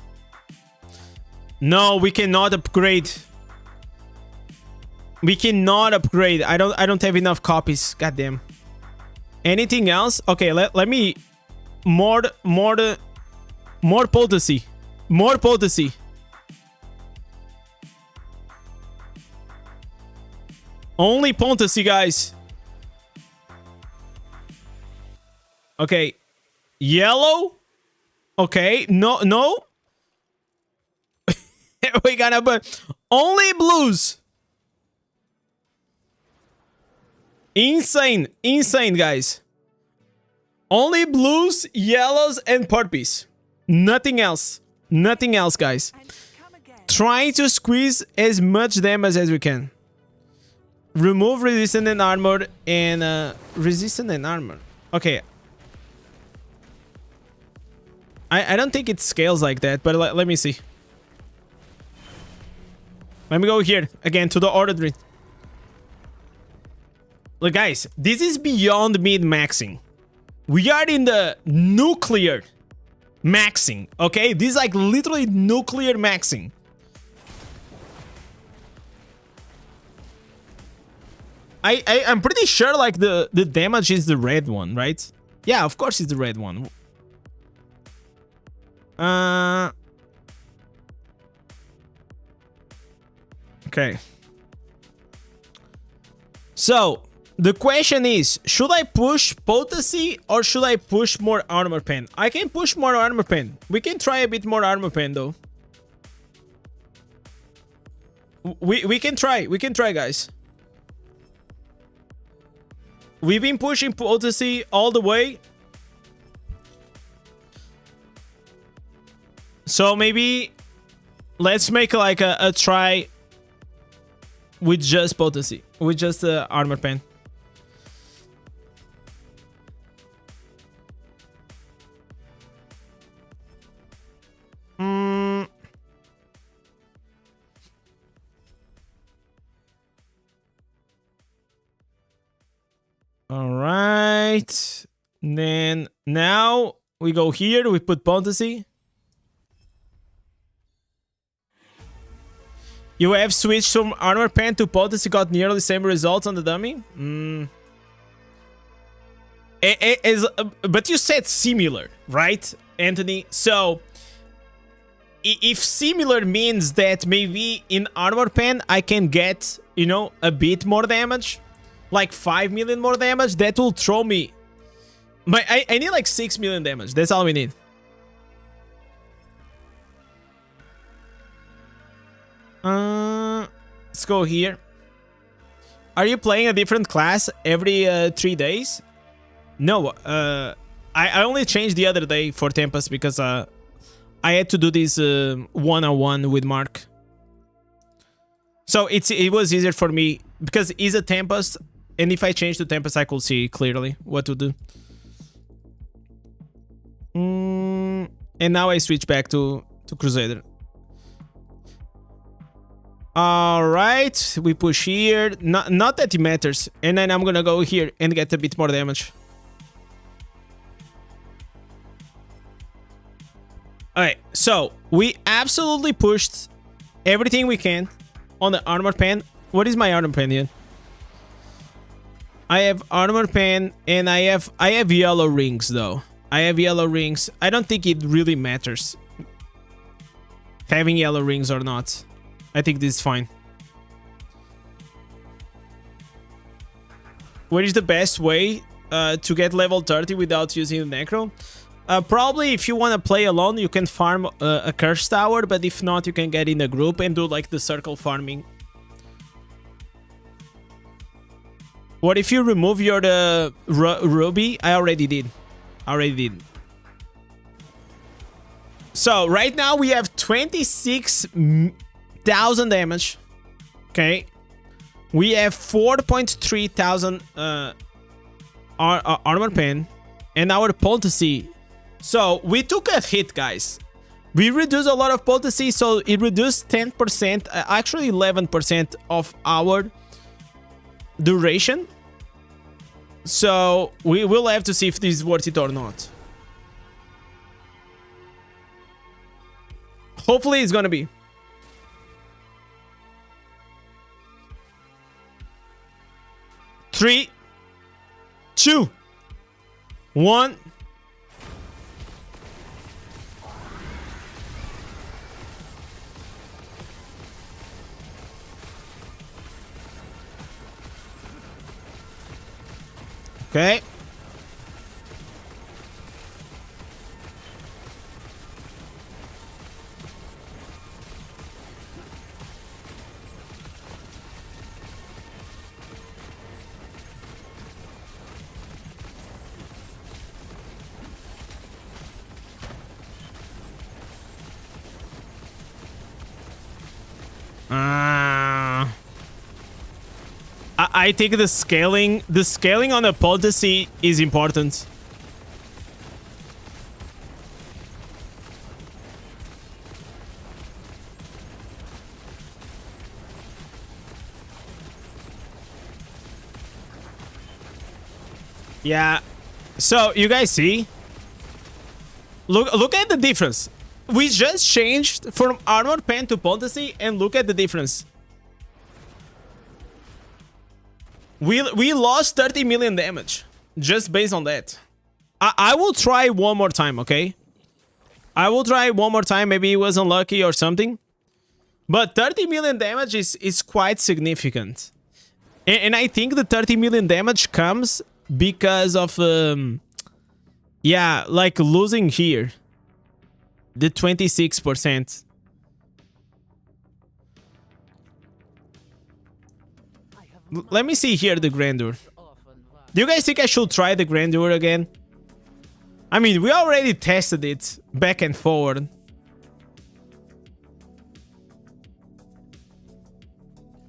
No, we cannot upgrade. We cannot upgrade. I don't have enough copies. Goddamn. Anything else? Okay, let me more potency. More potency. Only potency, guys. Okay. Yellow. Okay. No. We gotta put only blues. Insane, guys. Only blues, yellows, and purples. Nothing else, guys. Trying to squeeze as much damage as we can. Remove resistant and armor and resistant and armor. Okay. I don't think it scales like that, but let me see. Let me go here again to the order. Look, guys, this is beyond mid-maxing. We are in the nuclear maxing, okay? This is like literally nuclear maxing. I'm pretty sure like the damage is the red one, right? Yeah, of course it's the red one. Okay. So the question is, should I push potency or should I push more armor pen? I can push more armor pen. We can try a bit more armor pen though. We can try. We can try, guys. We've been pushing potency all the way. So maybe let's make like a try with just potency, with just the armor pen. All right. Then now we go here, we put potency. You have switched from armor pen to potency, got nearly the same results on the dummy. But you said similar, right, Anthony? So if similar means that maybe in armor pen I can get, you know, a bit more damage, like 5 million more damage, that will throw me. I need like 6 million damage. That's all we need. Let's go here. Are you playing a different class every 3 days? No, I only changed the other day for Tempest because I had to do this one-on-one with Mark. So it was easier for me because he's a Tempest, and if I change to Tempest, I could see clearly what to do. And now I switch back to Crusader. Alright, we push here. Not that it matters. And then I'm gonna go here and get a bit more damage. Alright, so we absolutely pushed everything we can on the armor pen. What is my armor pen here? I have armor pen and I have yellow rings though. I have yellow rings. I don't think it really matters having yellow rings or not. I think this is fine. What is the best way to get level 30 without using the Necro? Probably if you want to play alone, you can farm a Curse Tower, but if not, you can get in a group and do like the circle farming. What if you remove your Ruby? I already did. So right now we have 26,000 damage. Okay. We have 4.3 thousand armor pen and our potency. So we took a hit, guys. We reduced a lot of potency, so it reduced 10%, actually 11% of our duration. So we will have to see if this is worth it or not. Hopefully it's gonna be. Three, 2, 1. Okay. I think the scaling on the potency is important. Yeah. So you guys see? Look at the difference. We just changed from armor pen to potency and look at the difference. We lost 30 million damage just based on that. I will try one more time, okay? I will try one more time. Maybe it was unlucky or something. But 30 million damage is quite significant. And I think the 30 million damage comes because of, yeah, like losing here. The 26%. Let me see here the Grandeur. Do you guys think I should try the Grandeur again? I mean, we already tested it back and forward.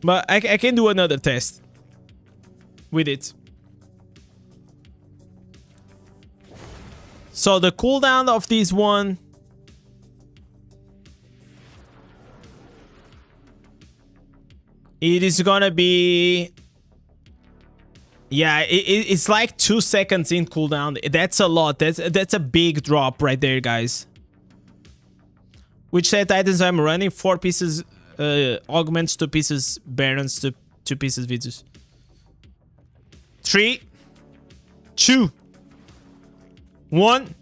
But I can do another test with it. So the cooldown of this one... It is gonna be... Yeah, it's like 2 seconds in cooldown. That's a lot. That's a big drop right there, guys. Which set items I'm running? 4 pieces augments, 2 pieces barons, 2 pieces vitus. 3, 2, 1.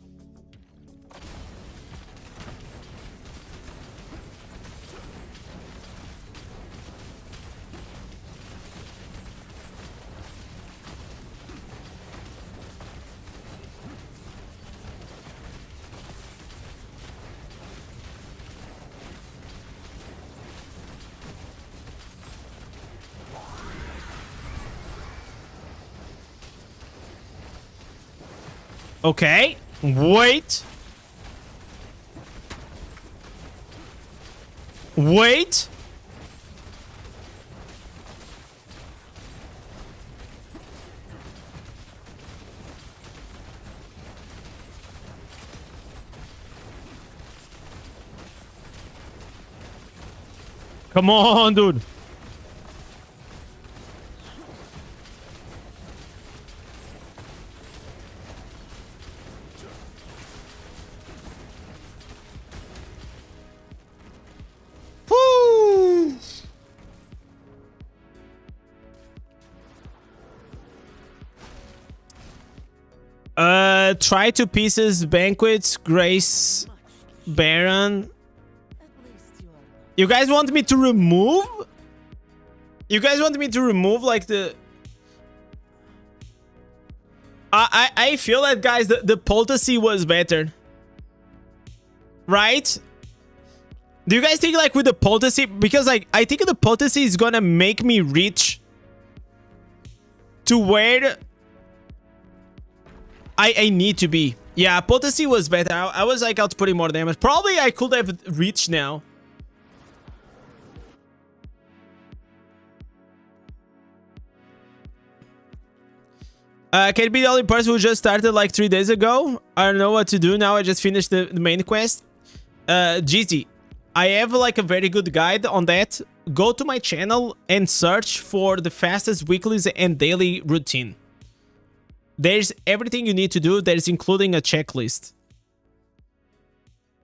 Okay, wait. Wait. Come on, dude. Try 2 pieces, banquets, grace, baron. You guys want me to remove? You guys want me to remove like the... I feel that, guys, the potency was better. Right? Do you guys think like with the potency? Because like I think the potency is gonna make me reach to where I need to be. Yeah, potency was better. I was like outputting more damage. Probably I could have reached now. Can it be the only person who just started like 3 days ago? I don't know what to do now. I just finished the main quest. GZ, I have like a very good guide on that. Go to my channel and search for the fastest weeklies and daily routine. There's everything you need to do. There's including a checklist.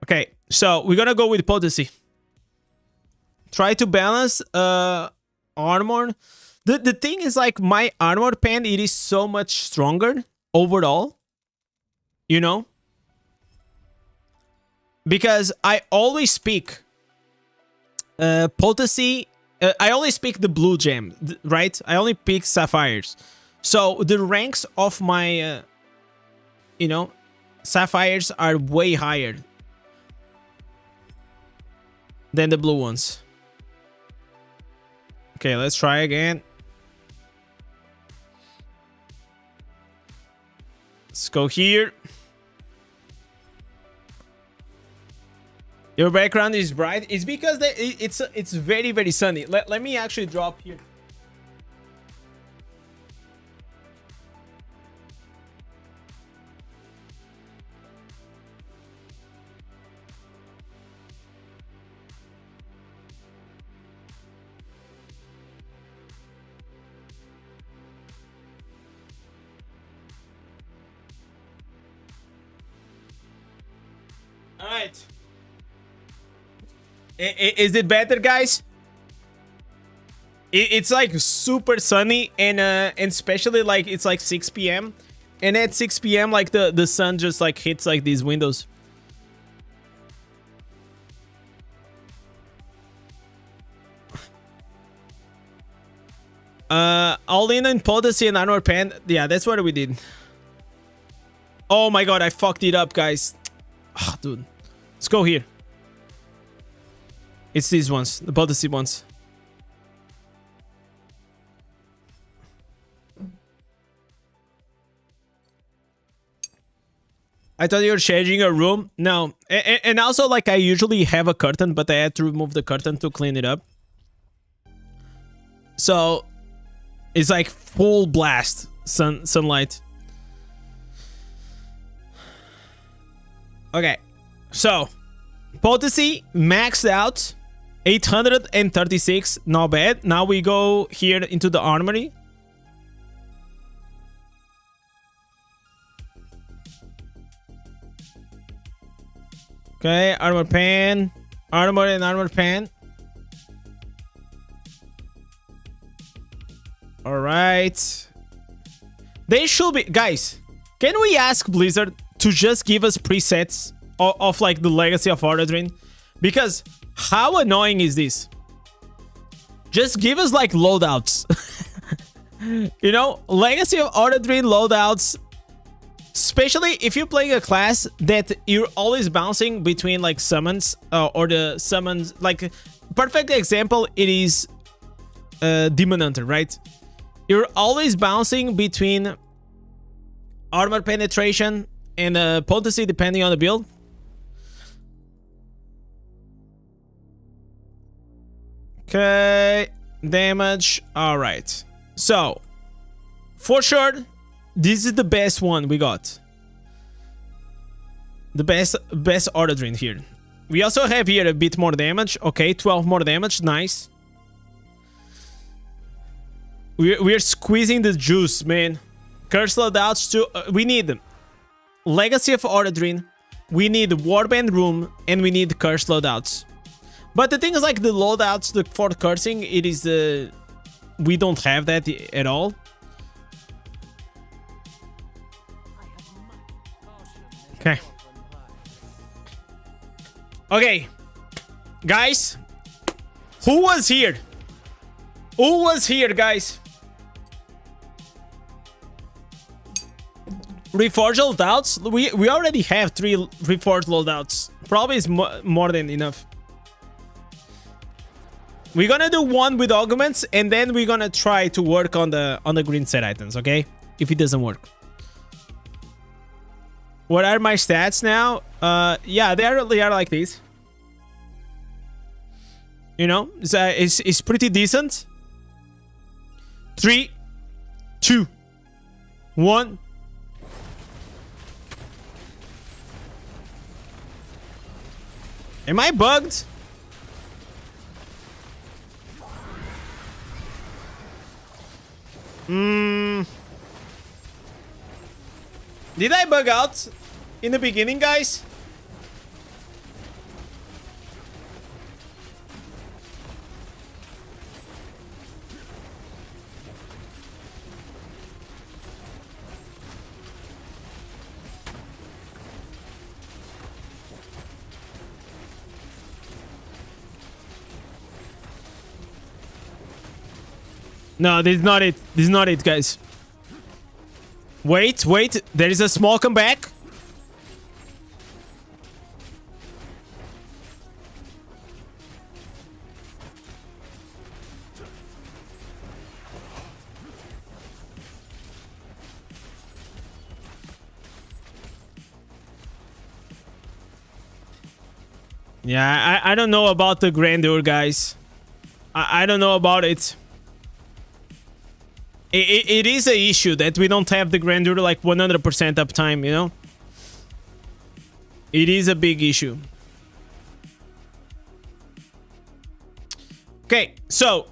Okay, so we're gonna go with potency. Try to balance armor. The thing is like my armor pen, it is so much stronger overall. You know? Because I always pick potency. I always pick the blue gem, right? I only pick sapphires. So the ranks of my, you know, sapphires are way higher than the blue ones. Okay, let's try again. Let's go here. Your background is bright. It's because it's very, very sunny. Let me actually drop here. All right. Is it better, guys? It's like super sunny and especially like it's like 6 p.m. and at 6 p.m. like the sun just like hits like these windows. All in potency and armor pen. Yeah, that's what we did. Oh my god, I fucked it up, guys. Oh, dude. Let's go here. It's these ones, the potency ones. I thought you were changing a room. No. And also, like, I usually have a curtain, but I had to remove the curtain to clean it up. So it's like full blast sunlight. Okay, so potency maxed out 836, not bad. Now we go here into the armory. Okay, armor pan, armor and armor pan. All right. They should be, guys. Can we ask Blizzard to just give us presets of like the Legacy of Ordadrin? Because how annoying is this? Just give us like loadouts. You know, Legacy of Ordadrin loadouts. Especially if you're playing a class that you're always bouncing between like summons or the summons. Like, perfect example, it is Demon Hunter, right? You're always bouncing between armor penetration and potency depending on the build. Okay, damage. All right. So, for sure, this is the best one we got. The best Ordadrin here. We also have here a bit more damage. Okay, 12 more damage. Nice. We're squeezing the juice, man. Curse loadouts too. We need Legacy of Ordadrin. We need Warband Room, and we need curse loadouts. But the thing is, like the loadouts for cursing, it is we don't have that at all. Okay. Okay, guys. Who was here? Who was here, guys? Reforged loadouts? We already have 3 reforged loadouts. Probably is more than enough. We're gonna do one with augments, and then we're gonna try to work on the green set items, okay? If it doesn't work. What are my stats now? Yeah, they are like this. You know, it's pretty decent. 3, 2, 1. Am I bugged? Did I bug out in the beginning, guys? No, this is not it. This is not it, guys. Wait, wait. There is a small comeback. Yeah, I don't know about the grandeur, guys. I don't know about it. It is an issue that we don't have the grandeur like 100% uptime, you know? It is a big issue. Okay, so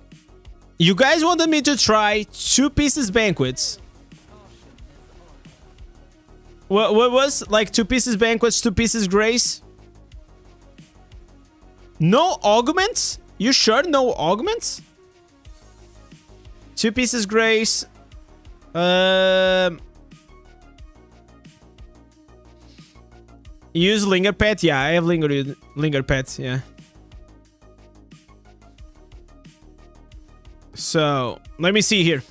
you guys wanted me to try 2 pieces banquets. What was like 2 pieces banquets, 2 pieces grace? No augments? You sure no augments? 2 pieces grace. Use linger pet. Yeah, I have linger pet. Yeah. So let me see here.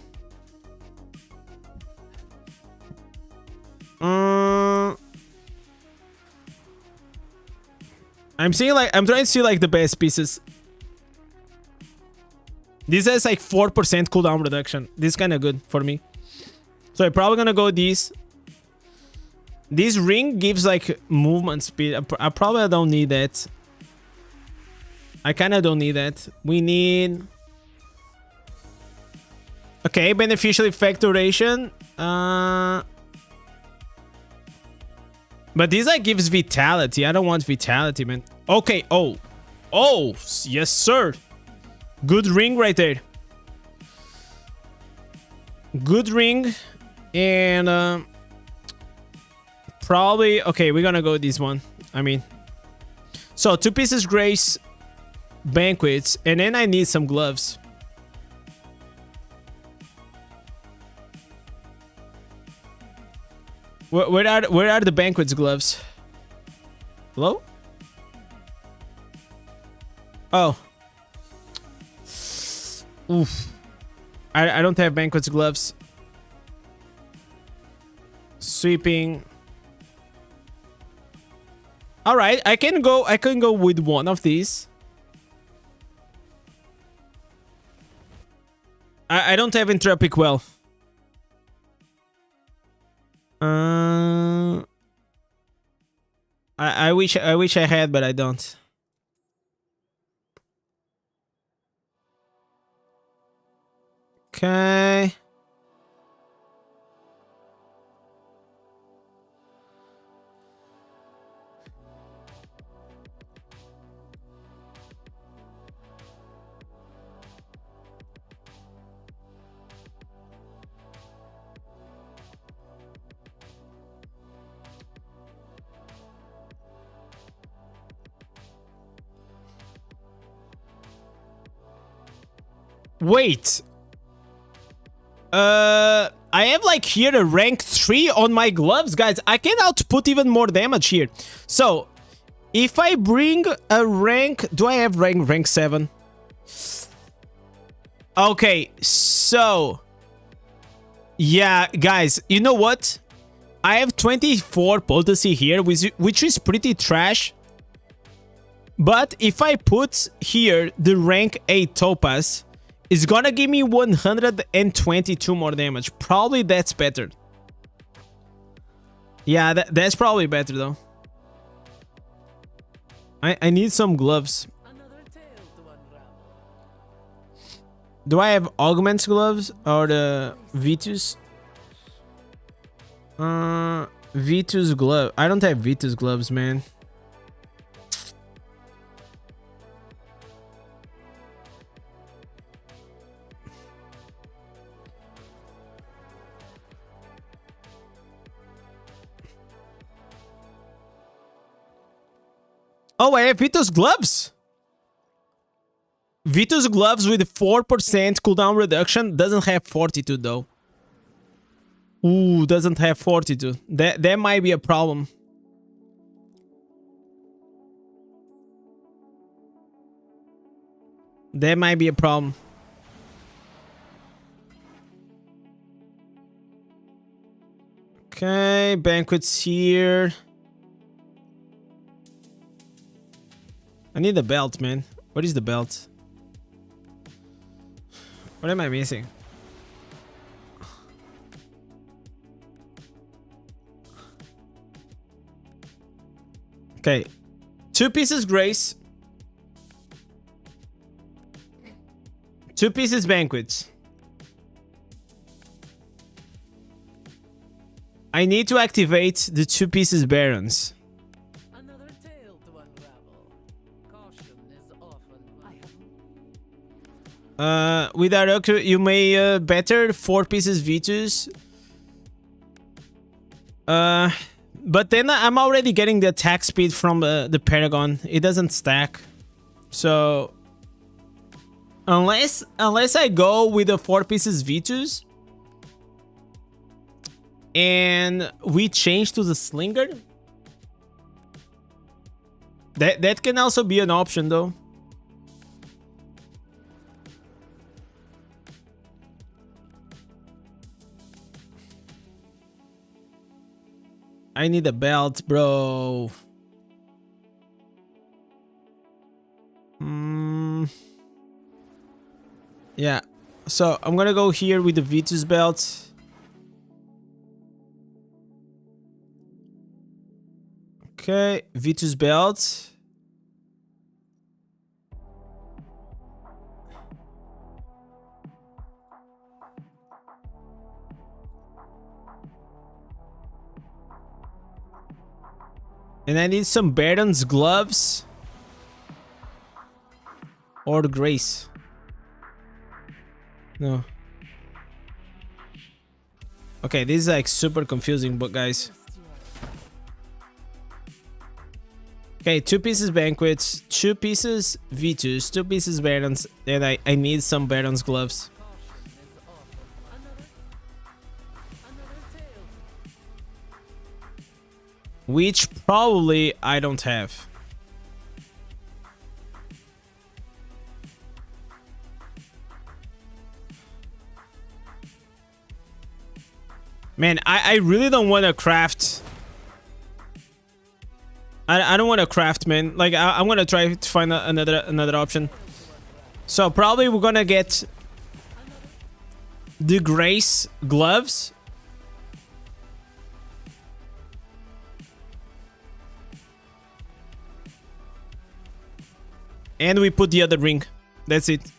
I'm trying to see like the best pieces. This has like 4% cooldown reduction. This is kind of good for me. So I'm probably gonna go this. This ring gives like movement speed. I probably don't need that. I kind of don't need that. We need Okay, beneficial effect duration. But this like gives vitality. I don't want vitality, man. Okay. Oh, yes, sir. Good ring right there. Good ring, and probably okay. We're gonna go with this one. I mean, so 2 pieces grace, banquets, and then I need some gloves. Where are the banquets gloves? Hello? Oh. Oof. I don't have banquets gloves. Sweeping. All right, I can go with one of these. I don't have entropic well. I wish I had, but I don't. Okay. Wait. I have like here a rank 3 on my gloves, guys. I can output even more damage here. So, if I bring a rank... Do I have rank 7? Okay, so... Yeah, guys, you know what? I have 24 potency here, which is pretty trash. But if I put here the rank 8 topaz... It's gonna give me 122 more damage. Probably that's better. Yeah, that's probably better though. I need some gloves. Do I have augments gloves or the Vitus? Vitus glove. I don't have Vitus gloves, man. Oh, I have Vitus gloves. Vitus gloves with 4% cooldown reduction doesn't have fortitude though. Ooh, doesn't have fortitude. That might be a problem. That might be a problem. Okay, banquets here. I need the belt, man. What is the belt? What am I missing? Okay. 2 pieces grace. 2 pieces banquets. I need to activate the 2 pieces barons. Another tale to unravel. Caution is often. With Aroku, you may better 4 pieces Vitus. But then I'm already getting the attack speed from the Paragon. It doesn't stack. So unless I go with the 4 pieces Vitus and we change to the Slinger, that can also be an option though. I need a belt, bro. Yeah. So I'm gonna go here with the Vitus belt. Okay, Vitus belt. And I need some Baron's gloves. Or Grace. No. Okay, this is like super confusing, but guys. Okay, 2 pieces Banquets, 2 pieces V2s, 2 pieces Barons, and I need some Baron's gloves. Which probably I don't have. Man, I really don't want to craft. I don't want to craft, man. Like I'm gonna try to find another option. So probably we're gonna get the Grace gloves. And we put the other ring. That's it.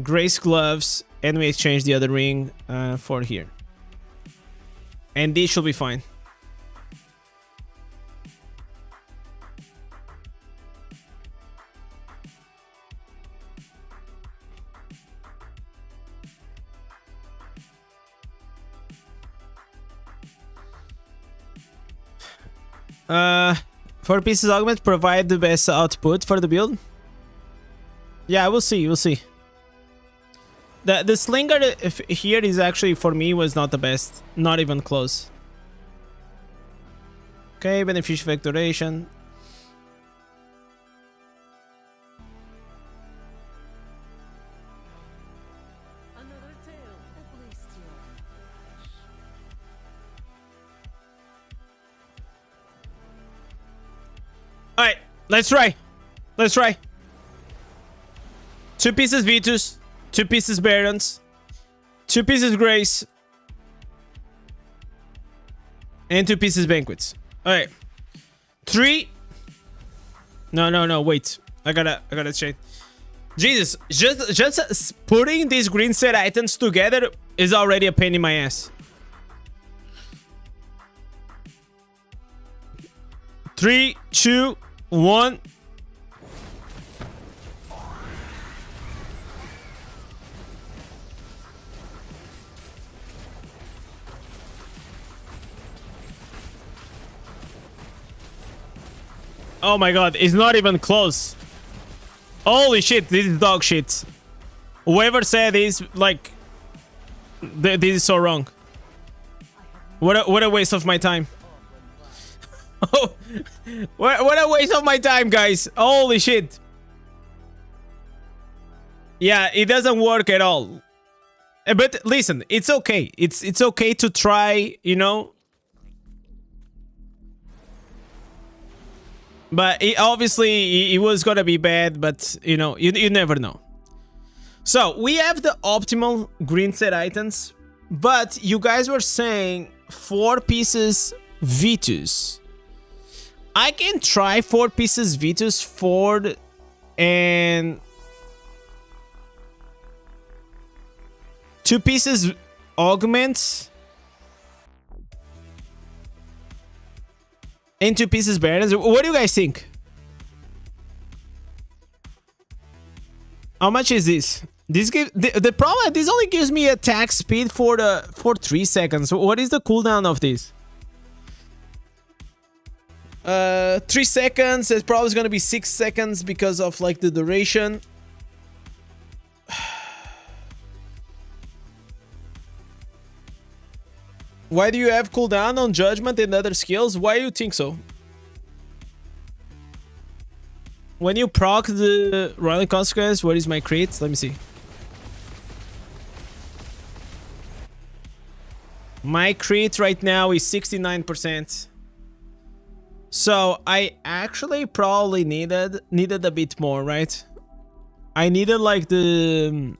Grace gloves. And we exchange the other ring for here. And this should be fine. Four pieces augment provide the best output for the build. Yeah, we'll see. We'll see. The slinger here is actually, for me, was not the best. Not even close. Okay, beneficial factoration. Alright, let's try. Let's try. 2 pieces Vitus. 2 pieces Barons, 2 pieces Grace, and 2 pieces Banquets. Alright. 3. No, wait. I gotta change. Jesus, just putting these green set items together is already a pain in my ass. 3, 2, 1. Oh my god, it's not even close. Holy shit, this is dog shit. Whoever said this, like, this is so wrong. What a waste of my time. What a waste of my time, guys. Holy shit. Yeah, it doesn't work at all. But listen, it's okay. It's okay to try, you know. But obviously, it was gonna be bad, but, you know, you never know. So, we have the optimal green set items, but you guys were saying 4 pieces Vitus. I can try 4 pieces Vitus, Ford, and 2 pieces Augments. And 2 pieces Barons. What do you guys think? How much is this? This gives the problem. This only gives me attack speed for 3 seconds. What is the cooldown of this? 3 seconds. It's probably gonna be 6 seconds because of like the duration. Why do you have cooldown on judgment and other skills? Why do you think so? When you proc the Royal Consequence, what is my crit? Let me see. My crit right now is 69%. So I actually probably needed a bit more, right? I needed like the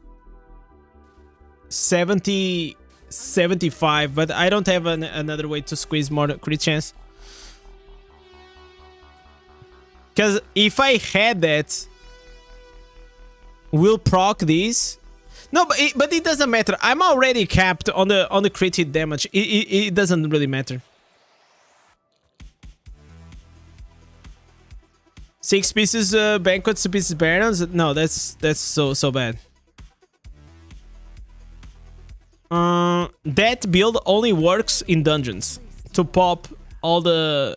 70, 75, but I don't have another way to squeeze more crit chance. Because if I had that, we'll proc these. No, but it doesn't matter. I'm already capped on the crit hit damage. It doesn't really matter. 6 pieces banquets, 2 pieces barons. No, that's so bad. That build only works in dungeons to pop all the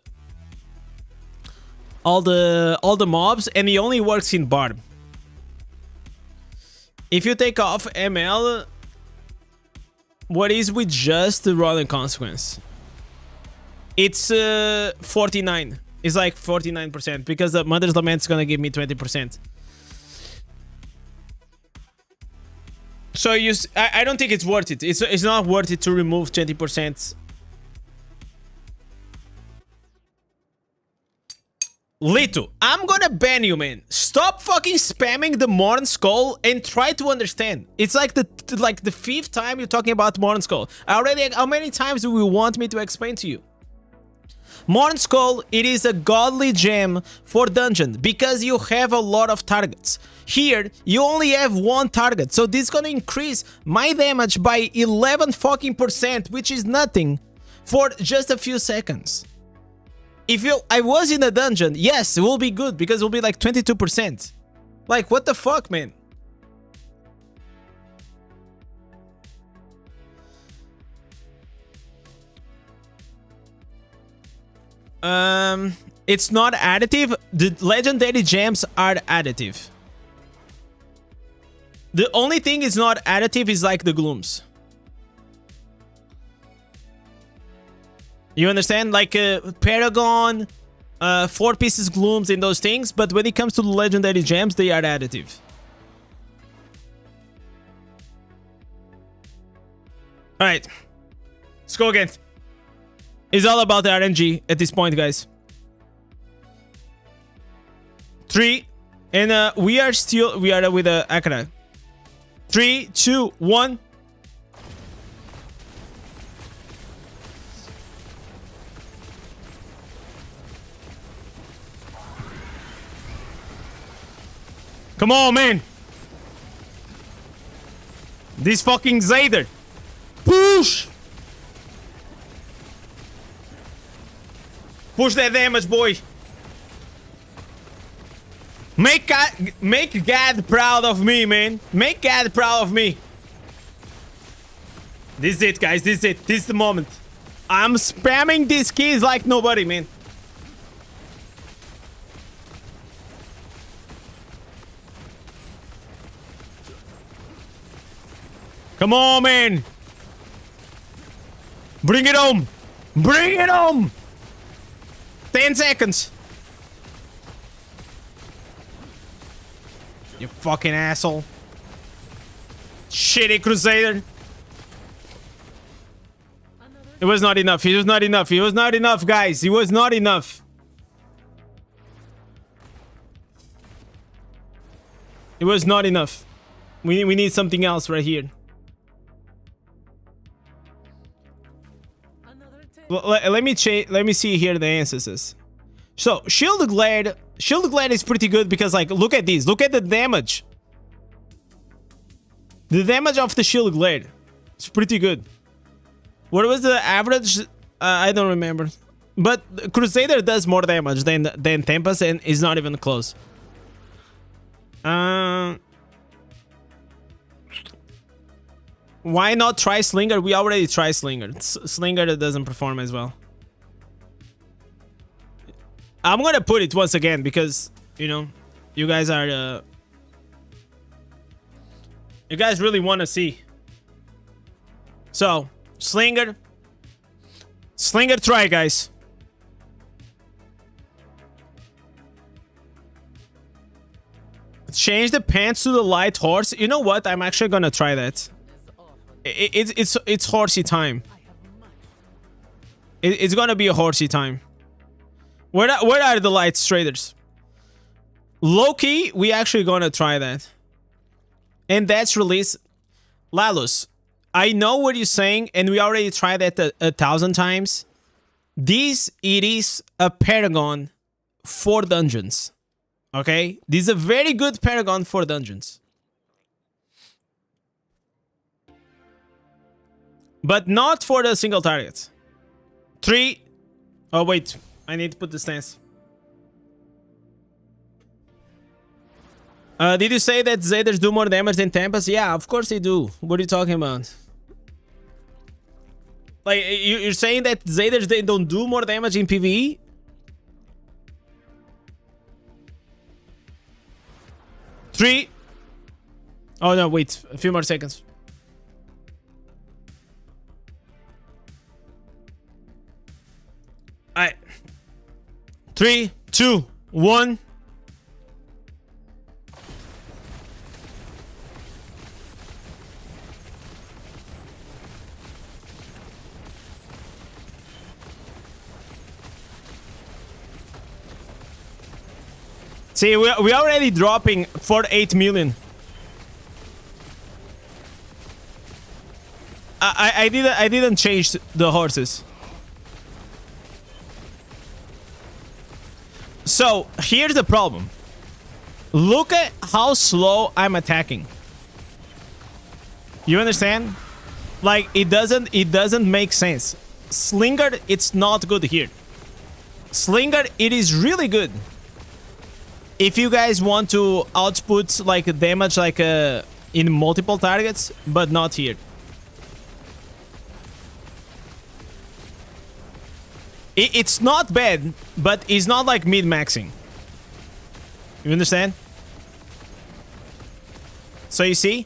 mobs, and it only works in Barb. If you take off ML, what is with just the Roll and Consequence? It's 49. It's like 49% because the Mother's Lament is gonna give me 20%. So I don't think it's worth it. It's not worth it to remove 20%. Lito, I'm gonna ban you, man. Stop fucking spamming the Morn Skull and try to understand. It's like the 5th time you're talking about Morn Skull. How many times do you want me to explain to you? Morn Skull, it is a godly gem for dungeon because you have a lot of targets. Here, you only have 1 target, so this is gonna increase my damage by 11 fucking %, which is nothing, for just a few seconds. If I was in a dungeon, yes, it will be good because it will be like 22%. Like, what the fuck, man? It's not additive. The legendary gems are additive. The only thing is not additive is like the glooms. You understand? Like Paragon, 4 pieces glooms and those things, but when it comes to the legendary gems, they are additive. Alright. Let's go again. It's all about the RNG at this point, guys. 3, and we are with Akara. 3, 2, 1. Come on, man. This fucking Crusader. Push. Push that damage, boy. Make God proud of me, man. Make God proud of me. This is it, guys. This is it. This is the moment. I'm spamming these keys like nobody, man. Come on, man. Bring it home. Bring it home. 10 seconds. You fucking asshole. Shitty Crusader. It was not enough. It was not enough. It was not enough, guys. It was not enough. It was not enough. We need something else right here. Let me see here the ancestors. So Shield Glare is pretty good because, like, look at these. Look at the damage. The damage of the Shield Glare. It's pretty good. What was the average? I don't remember. But Crusader does more damage than Tempest, and is not even close. Why not try Slinger? We already tried Slinger. Slinger doesn't perform as well. I'm gonna put it once again because, you know, you guys are... you guys really want to see. So, Slinger. Slinger try, guys. Change the pants to the light horse. You know what? I'm actually gonna try that. It's horsey time. It's gonna be a horsey time. Where are the light traders? Low-key, we actually gonna try that. And that's release. Lalus, I know what you're saying, and we already tried that 1,000 times. It is a paragon for dungeons. Okay? This is a very good paragon for dungeons. But not for the single target. 3. Oh, wait. I need to put the stance. Did you say that Zaders do more damage than Tempest? Yeah, of course they do. What are you talking about? Like, you're saying that Zaders, they don't do more damage in PvE? Three. Oh no, wait. A few more seconds. Alright. 3, 2, 1. See, we're already dropping for 8 million. I didn't change the horses. So here's the problem. Look at how slow I'm attacking. You understand? Like, it doesn't make sense. Slinger, it's not good here. Slinger, it is really good. If you guys want to output like damage like in multiple targets, but not here. It's not bad, but it's not like mid-maxing. You understand? So you see?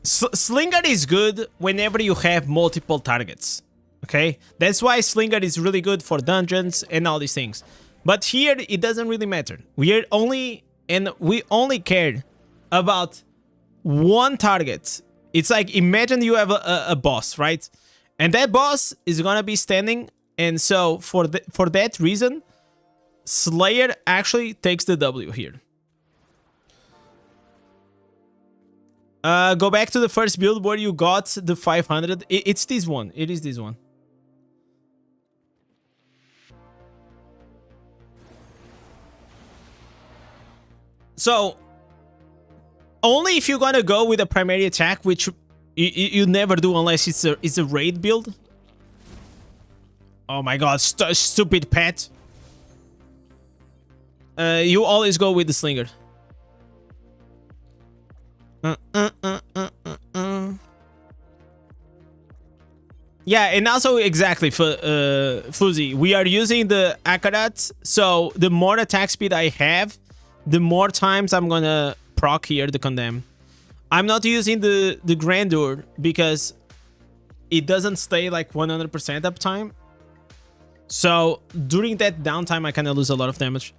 Slinger is good whenever you have multiple targets. Okay? That's why Slinger is really good for dungeons and all these things. But here, it doesn't really matter. We only care about one target. It's like, imagine you have a boss, right? And that boss is gonna be standing. And so, for that reason, Slayer actually takes the W here. Go back to the first build where you got the 500. It's this one. It is this one. So, only if you're gonna go with a primary attack, which you never do unless it's a raid build. Oh my god, stupid pet. You always go with the Slinger. Yeah, and also exactly for Fuzzy, we are using the Akarat, so the more attack speed I have, the more times I'm gonna proc here the Condemn. I'm not using the Grandeur because it doesn't stay like 100% uptime. So during that downtime, I kind of lose a lot of damage.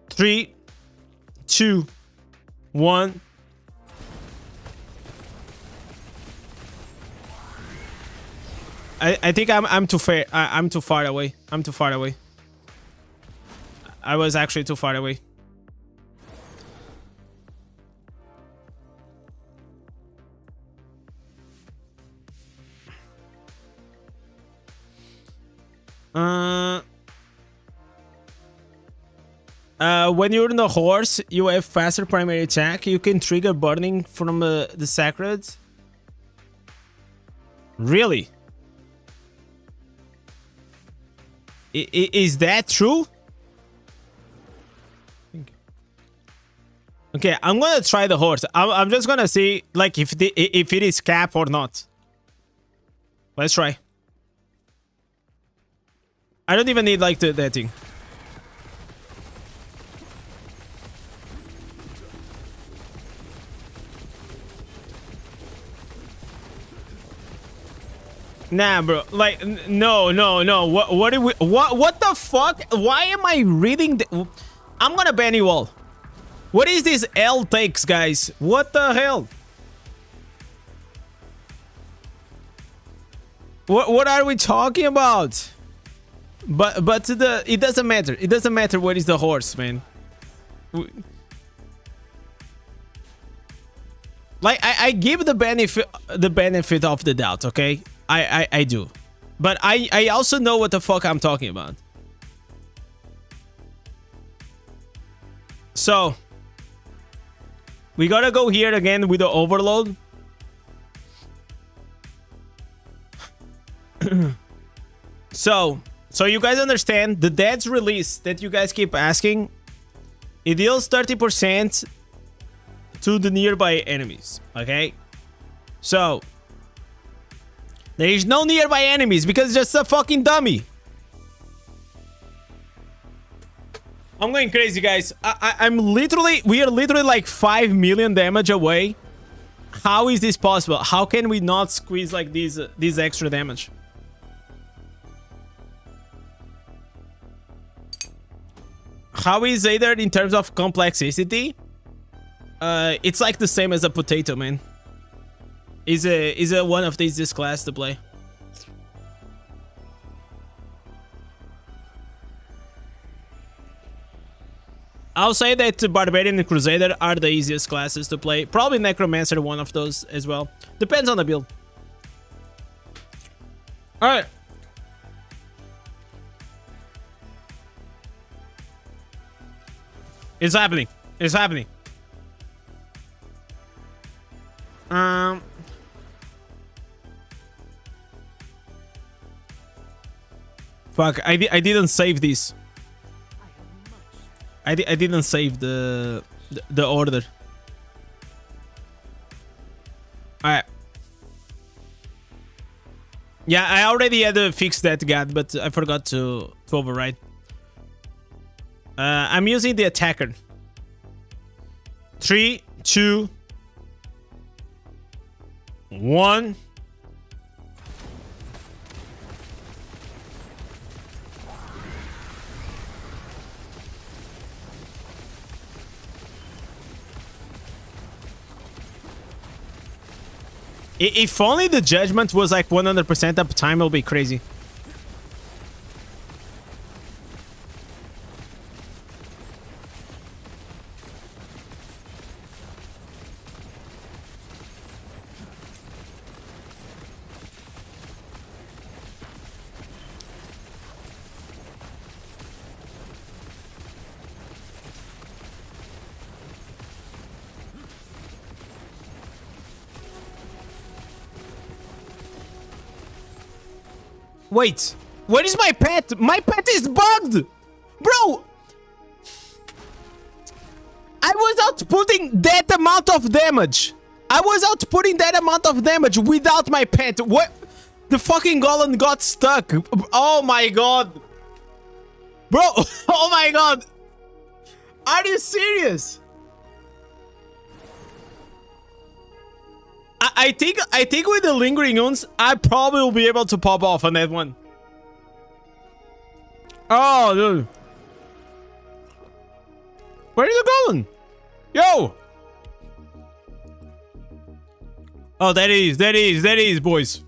3, 2, 1. I think I'm too far. I'm too far away. I'm too far away. I was actually too far away. When you're in a horse, you have faster primary attack. You can trigger burning from the sacred. Really? Is that true? Okay, I'm gonna try the horse. I'm just gonna see like if it is cap or not. Let's try. I don't even need like that thing. Nah, bro. Like, no. What do we? What the fuck? Why am I reading the? I'm gonna ban you all. What is this L takes, guys? What the hell? What are we talking about? But it doesn't matter. It doesn't matter what is the horse, man. Like I give the benefit of the doubt, okay? I do. But I also know what the fuck I'm talking about. So We gotta go here again with the overload. So you guys understand the dead's release that you guys keep asking. It deals 30% to the nearby enemies. Okay, so there is no nearby enemies because it's just a fucking dummy. I'm going crazy, guys. We are literally like 5 million damage away. How is this possible? How can we not squeeze like this extra damage? How is Crusader in terms of complexity? It's like the same as a potato, man. Is a one of this class to play. I'll say that Barbarian and Crusader are the easiest classes to play. Probably Necromancer one of those as well. Depends on the build. Alright. It's happening. It's happening. Fuck, I didn't save this. I didn't save the order. Alright. Yeah, I already had to fix that god, but I forgot to override. I'm using the attacker. 3, 2, 1. If only the judgment was like 100% uptime, it'll be crazy. Wait, where is my pet? My pet is bugged! Bro! I was outputting that amount of damage. I was outputting that amount of damage without my pet. What? The fucking golem got stuck. Oh my god. Bro, oh my god. Are you serious? I think with the lingering wounds, I probably will be able to pop off on that one. Oh, dude. Where is it going? Yo! Oh, that is, boys.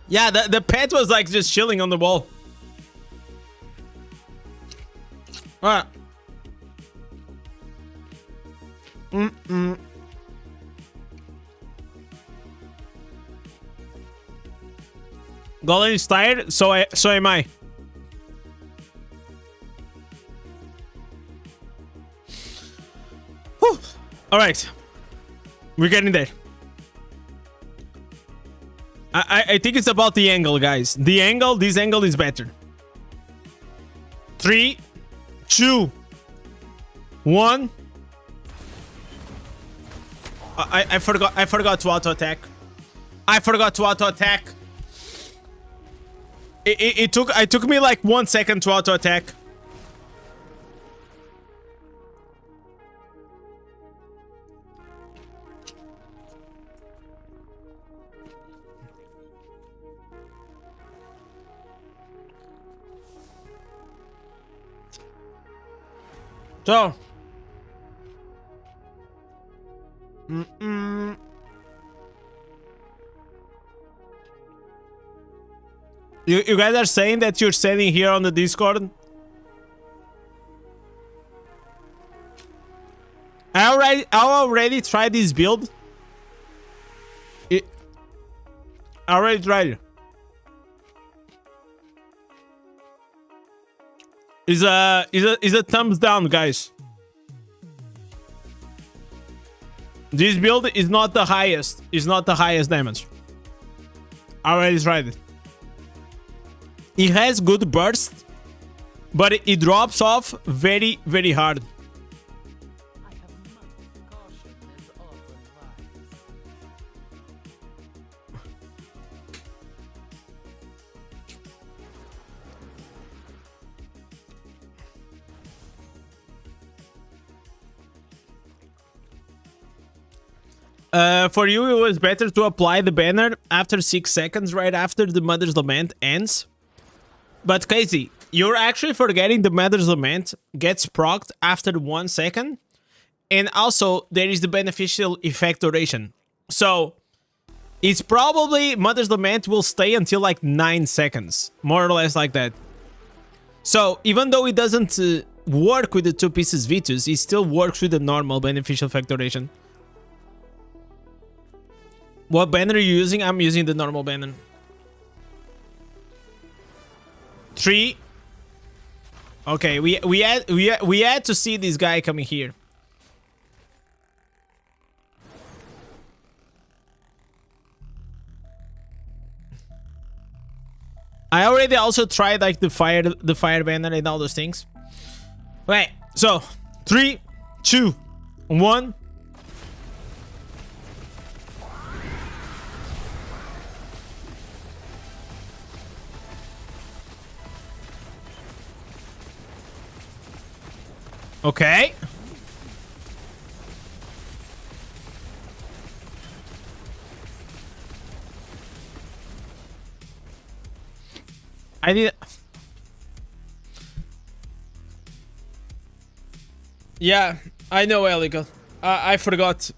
Yeah, the pet was like just chilling on the wall. Alright. Golem is tired, so am I. Whew. All right, we're getting there. I think it's about the angle, guys. The angle, this angle is better. 3, 2, 1. I forgot to auto attack. I forgot to auto attack. It took me like 1 second to auto attack. So You guys are saying that you're sending here on the Discord? I already tried this build. I already tried it. is a thumbs down, guys. This build is not the highest. It's not the highest damage. I already tried it. It has good burst, but it drops off very, very hard. I have much caution is often wise. For you, it was better to apply the banner after 6 seconds, right after the Mother's Lament ends. But Casey, you're actually forgetting the Mother's Lament gets procced after 1 second. And also, there is the beneficial effect duration. So, it's probably Mother's Lament will stay until like 9 seconds. More or less like that. So, even though it doesn't work with the 2 pieces Vitus, it still works with the normal beneficial effect duration. What banner are you using? I'm using the normal banner. 3. Okay, we had to see this guy coming here. I already also tried like the fire banner and all those things. Okay, so 3, 2, 1. Okay. I did. Yeah, I know, Elico. I forgot.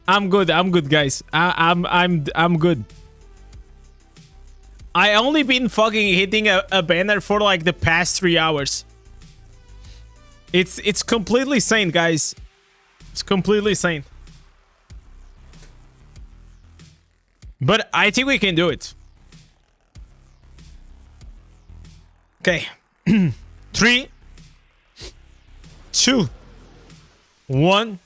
I'm good, guys. I'm good. I only been fucking hitting a banner for like the past 3 hours. It's completely sane, guys. It's completely sane. But I think we can do it. Okay. 3, 2, 1.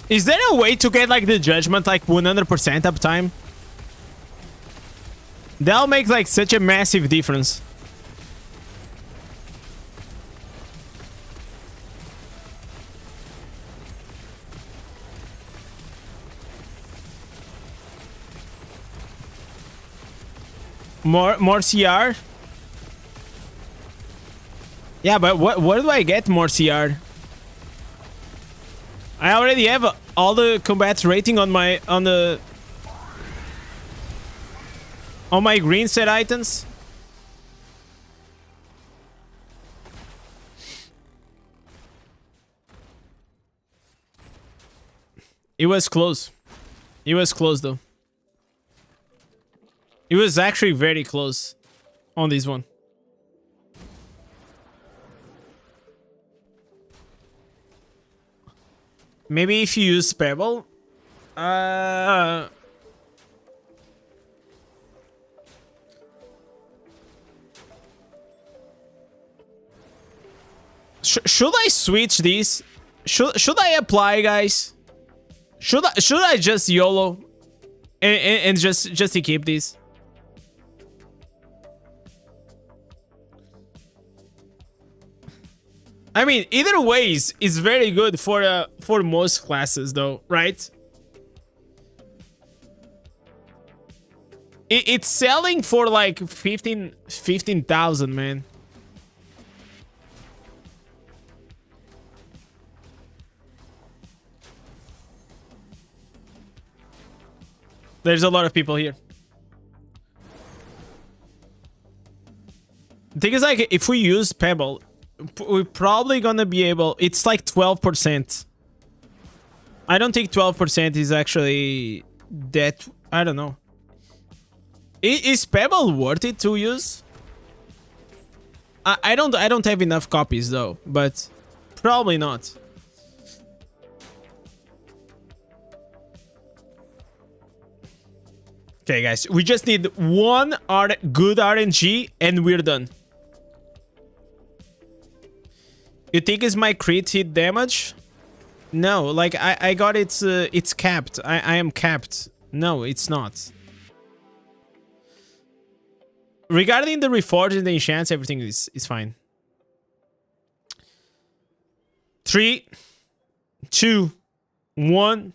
Is there a way to get like the judgment like 100% uptime? That'll make like such a massive difference. More CR? Yeah, but what do I get more CR? I already have all the combat rating on my green set items. It was close. It was close though. It was actually very close on this one. Maybe if you use Pebble, should I switch these? Should I apply, guys? Should I just YOLO and just to keep these? I mean, either ways is very good for most classes, though, right? It's selling for like 15,000, man. There's a lot of people here. The thing is, like, if we use Pebble, we're probably gonna be able... It's like 12%. I don't think 12% is actually that... I don't know. Is Pebble worth it to use? I don't have enough copies though, but probably not. Okay, guys, we just need one good RNG and we're done. You think it's my crit hit damage? No, like I got it's capped. I am capped. No, it's not. Regarding the reforge and the enchants, everything is fine. 3, 2, 1.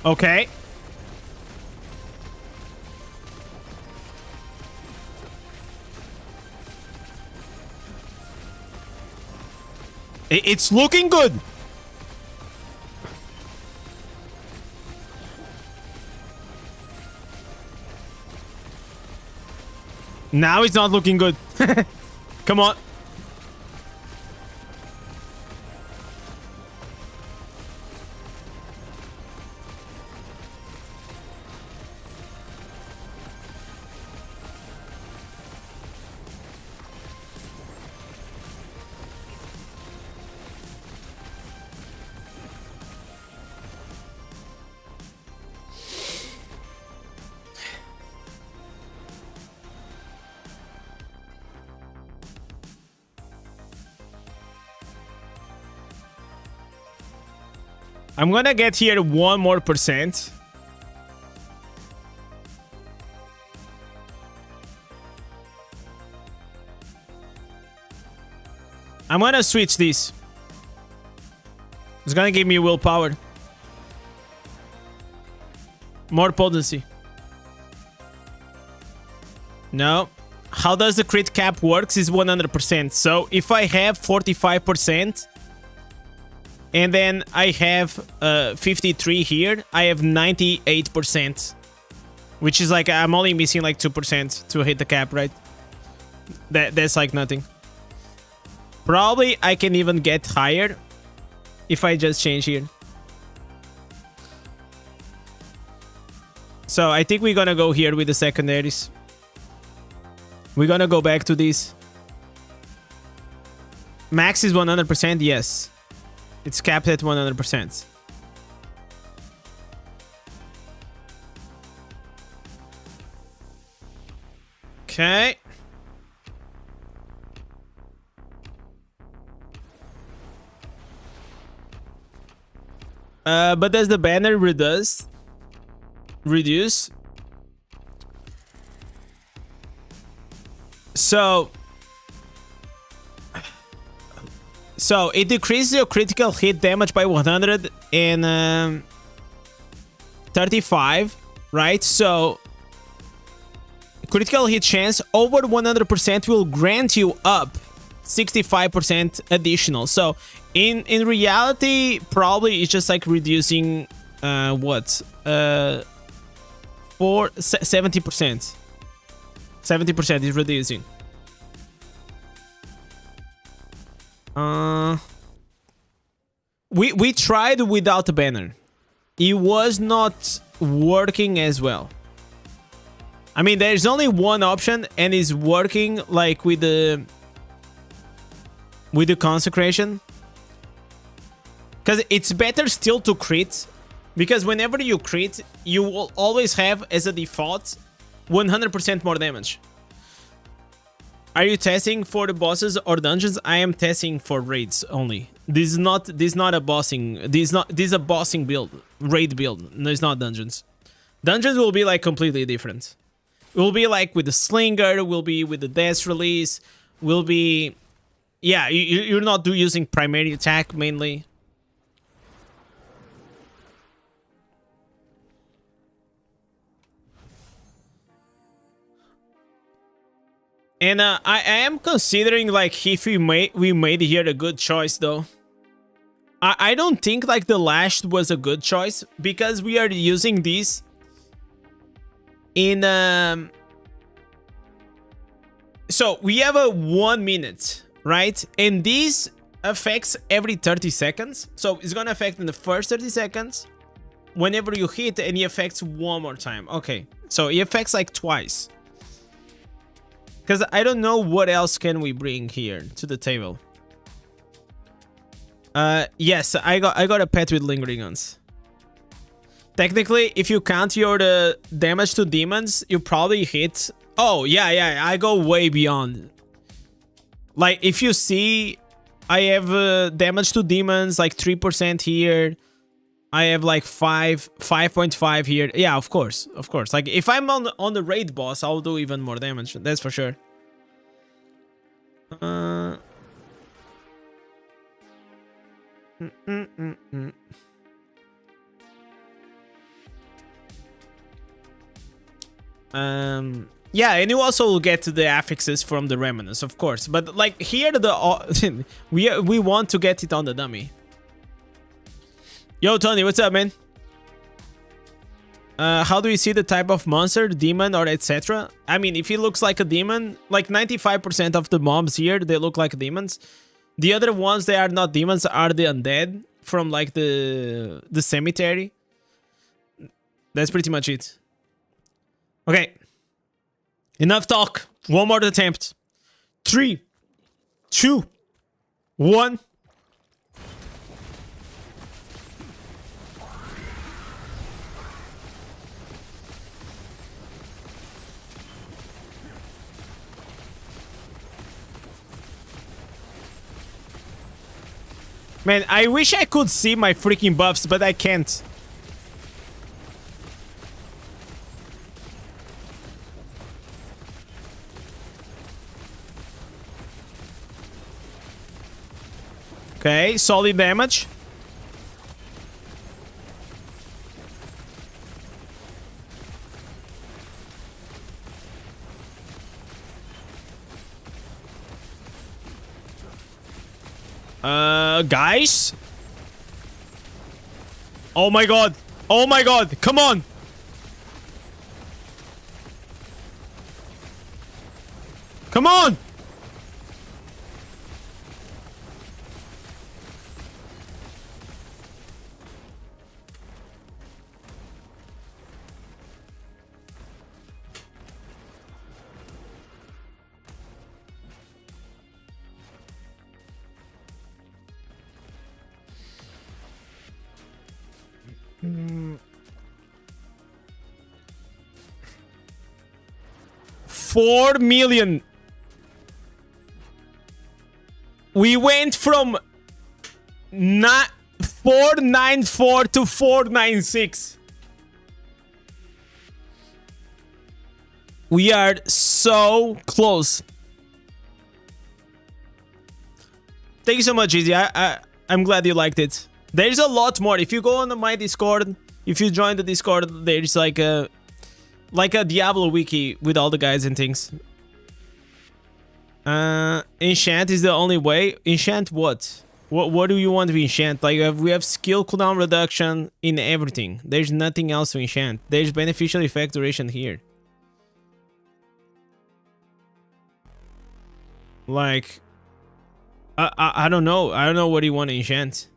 Okay. It's looking good. Now it's not looking good. Come on. I'm gonna get here 1 more %. I'm gonna switch this. It's gonna give me willpower. More potency. No. How does the crit cap works is 100%. So if I have 45%, and then I have 53 here, I have 98%. Which is like, I'm only missing like 2% to hit the cap, right? That's like nothing. Probably I can even get higher if I just change here. So I think we're gonna go here with the secondaries. We're gonna go back to this. Max is 100%, yes. It's capped at 100%. Okay. But does the banner reduce? So it decreases your critical hit damage by 135, right? So critical hit chance over 100% will grant you up 65% additional. So in reality, probably it's just like reducing 70%. 70% is reducing. We tried without a banner. It was not working as well. I mean, there's only one option, and it's working like with the consecration. Because it's better still to crit, because whenever you crit, you will always have as a default 100% more damage. Are you testing for the bosses or dungeons? I am testing for raids only. This is not a bossing. This is a bossing build, raid build. No, it's not dungeons. Dungeons will be like completely different. It will be like with the slinger. Will be with the death release. Will be, yeah. You're not using primary attack mainly. And I am considering like if we made here a good choice though. I don't think like the lashed was a good choice because we are using this in so we have a 1 minute, right? And this affects every 30 seconds. So it's gonna affect in the first 30 seconds whenever you hit, and it affects one more time. Okay, so it affects like twice. Because I don't know what else can we bring here to the table. Yes, I got a pet with lingering guns. Technically, if you count your damage to demons, you probably hit. Oh yeah, I go way beyond. Like if you see, I have damage to demons like 3% here. I have like 5.5 here. Yeah, of course. Like if I'm on the raid boss, I'll do even more damage. That's for sure. Yeah, and you also will get the affixes from the remnants, of course. But like here, we want to get it on the dummy. Yo, Tony, what's up, man? How do you see the type of monster, demon, or etc.? I mean, if he looks like a demon, like 95% of the mobs here, they look like demons. The other ones, they are not demons, are the undead from like the cemetery. That's pretty much it. Okay. Enough talk. One more attempt. 3, 2, 1. Man, I wish I could see my freaking buffs, but I can't. Okay, solid damage. Guys? Oh my god. Oh my god. Come on. Come on. Mm. 4 million. We went from 494 to 496. We are so close. Thank you so much, Easy. I'm glad you liked it. There's a lot more. If you go on my Discord, if you join the Discord, there's like a Diablo wiki with all the guides and things. Enchant is the only way. Enchant what? What do you want to enchant? Like we have skill cooldown reduction in everything. There's nothing else to enchant. There's beneficial effect duration here. Like I don't know. I don't know what you want to enchant.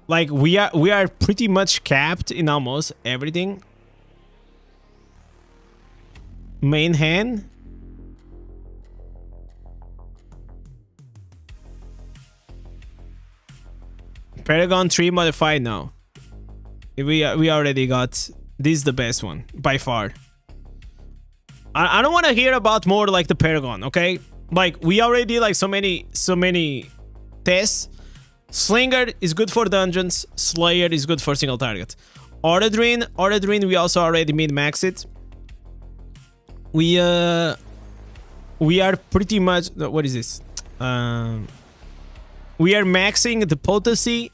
Like we are pretty much capped in almost everything. Main hand. Paragon 3 modified now. We already got this is the best one by far. I don't want to hear about more like the Paragon, okay? Like we already did like so many tests. Slinger is good for dungeons. Slayer is good for single target. Oradrine we also already min-max it. We are pretty much what is this? We are maxing the potency,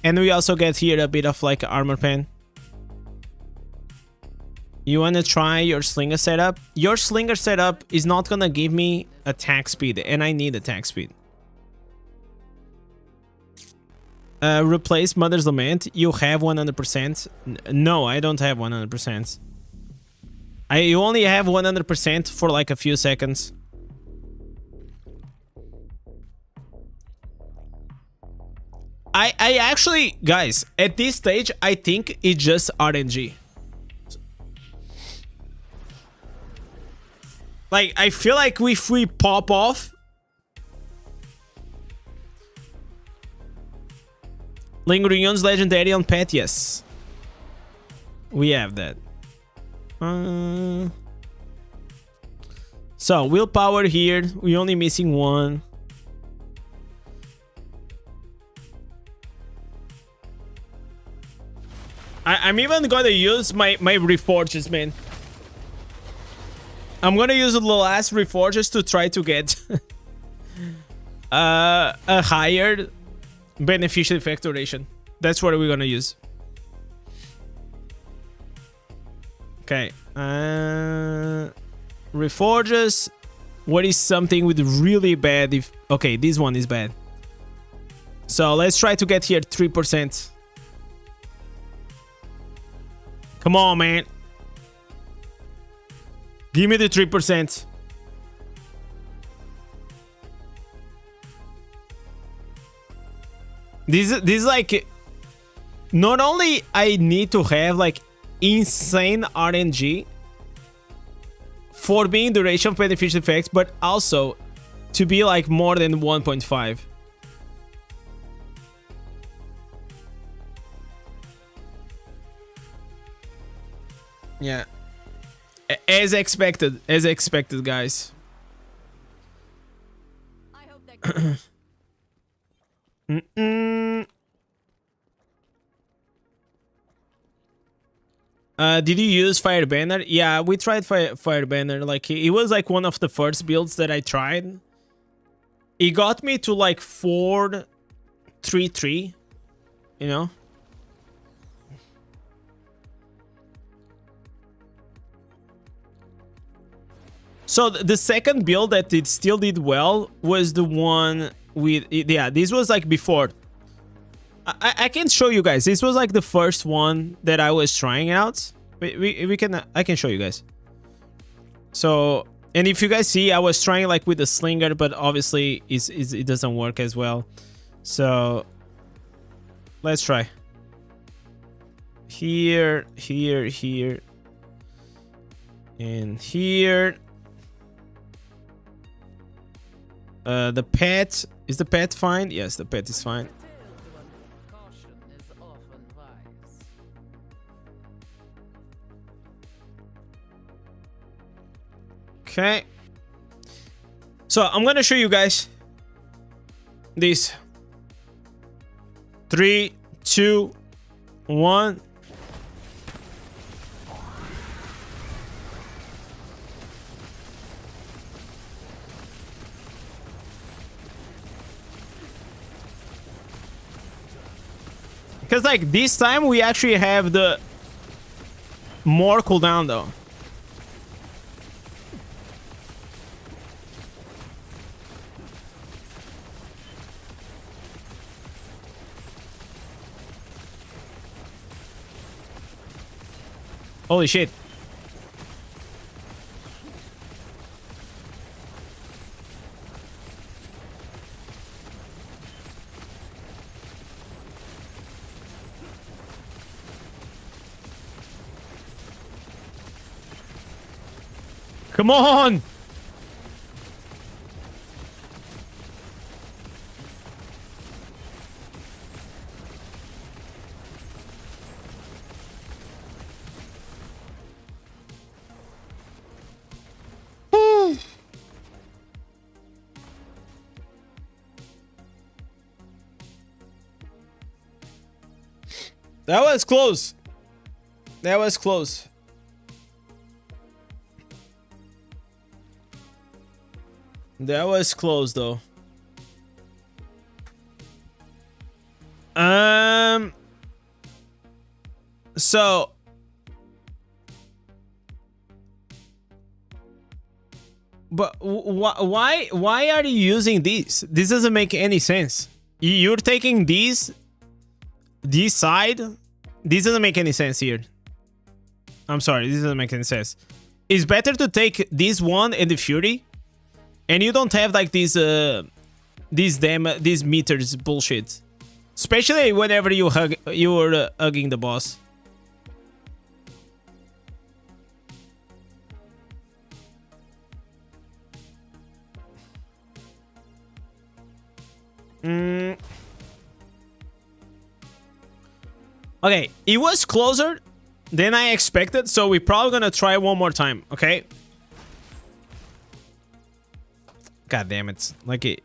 and we also get here a bit of like armor pen. You want to try your slinger setup? Your slinger setup is not going to give me attack speed, and I need attack speed. Replace Mother's Lament. You have 100%. No, I don't have 100%. You only have 100% for like a few seconds. I actually, guys, at this stage, I think it's just RNG. Like, I feel like if we pop off... Lingering On's Legendary on pet, yes. We have that. So, willpower here. We're only missing one. I'm even gonna use my reforges, man. I'm gonna use the last reforges to try to get a higher beneficial effect duration. That's what we're gonna use. Okay. Reforges. What is something with really bad if... Okay, this one is bad. So let's try to get here 3%. Come on, man. Give me the 3%. This like... Not only I need to have like insane RNG for being duration of beneficial effects, but also to be like more than 1.5. Yeah. As expected, guys. I hope that Did you use Fire Banner? Yeah, we tried Fire Banner. Like, it was like one of the first builds that I tried. It got me to like 4-3-3, you know? So the second build that it still did well was the one with... Yeah, this was like before. I can show you guys. This was like the first one that I was trying out. We can... I can show you guys. So... And if you guys see, I was trying like with the slinger, but obviously it doesn't work as well. So... Let's try. Here, here, here. And here... the pet... Is the pet fine? Yes, the pet is fine. Caution is often wise. Okay. So, I'm gonna show you guys this. 3, 2, 1... Because like this time we actually have the more cooldown though. Holy shit. Come on! That was close. That was close. That was close though. So But why are you using these? This doesn't make any sense. You're taking this side. This doesn't make any sense here. I'm sorry, this doesn't make any sense. It's better to take this one and the Fury, and you don't have like these meters bullshit. Especially whenever you're hugging the boss. Okay, it was closer than I expected, so we're probably gonna try one more time, okay? God damn it. Like it.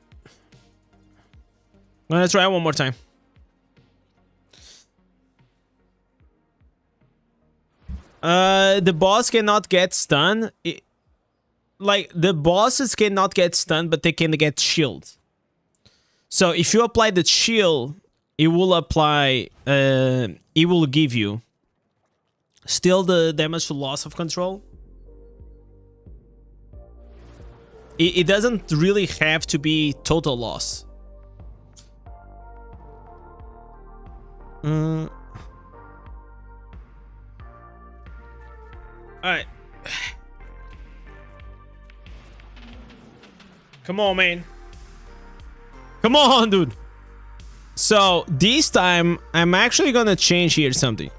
I'm gonna try one more time. The boss cannot get stunned. Like, the bosses cannot get stunned, but they can get shield. So if you apply the shield, it will apply, it will give you still the damage to loss of control. It doesn't really have to be total loss. Alright. Come on, man. Come on, dude. So, this time, I'm actually gonna change here something.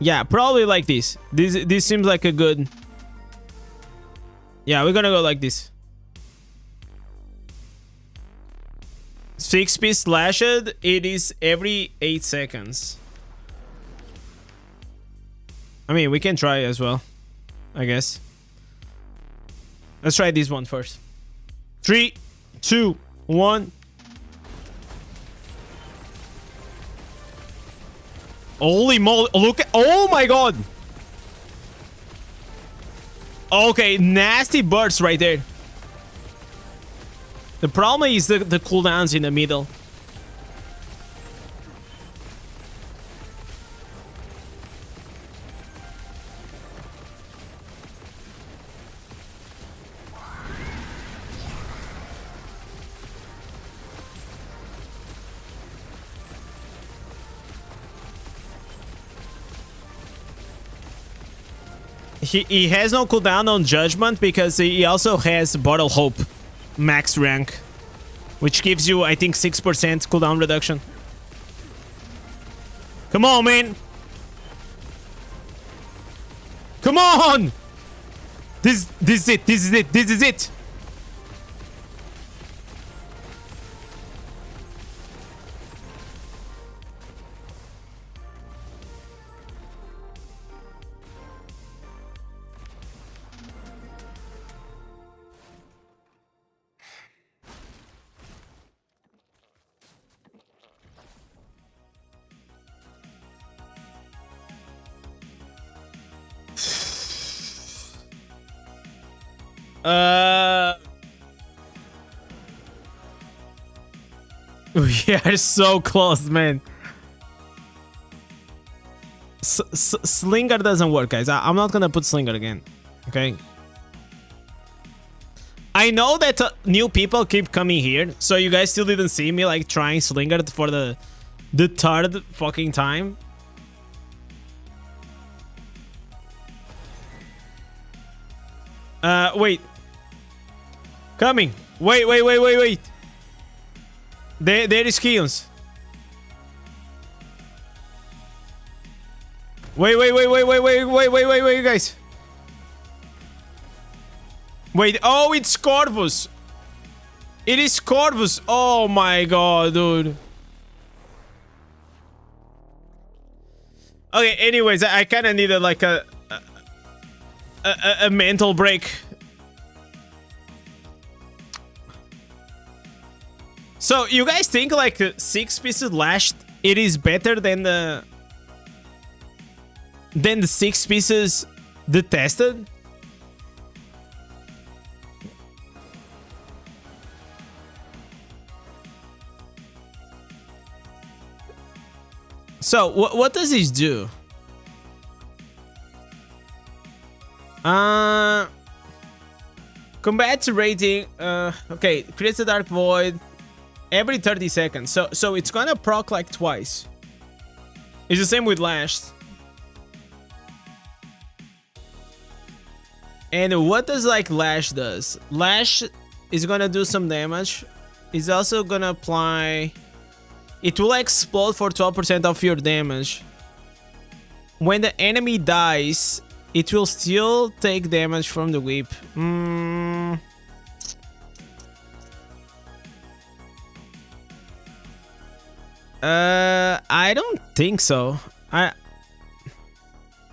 Yeah, probably like this. This seems like a good... Yeah, we're gonna go like this. 6-piece slashed, it is every 8 seconds. I mean, we can try as well, I guess. Let's try this one first. 3, 2, 1. Holy moly, look at... Oh my god! Okay, nasty bursts right there. The problem is the cooldowns in the middle. He has no cooldown on Judgment because he also has Bottle Hope max rank, which gives you, I think, 6% cooldown reduction. Come on, man. Come on. This is it. This is it. This is it. We are so close, man. Slinger doesn't work, guys. I'm not gonna put Slinger again. Okay. I know that new people keep coming here, so you guys still didn't see me like trying Slinger for the third fucking time. Wait. Coming. Wait. There is Keons. Wait, guys. Wait, oh, it's Corvus. It is Corvus. Oh my god, dude. Okay, anyways, I kind of needed like a mental break. So, you guys think like 6 pieces lashed, it is better than the 6 pieces detested? So what does this do? Combat rating. Okay, creates a dark void every 30 seconds. So it's gonna proc like twice. It's the same with Lash. And what does like Lash does? Lash is gonna do some damage. It's also gonna apply. It will explode for 12% of your damage. When the enemy dies, it will still take damage from the whip. I don't think so.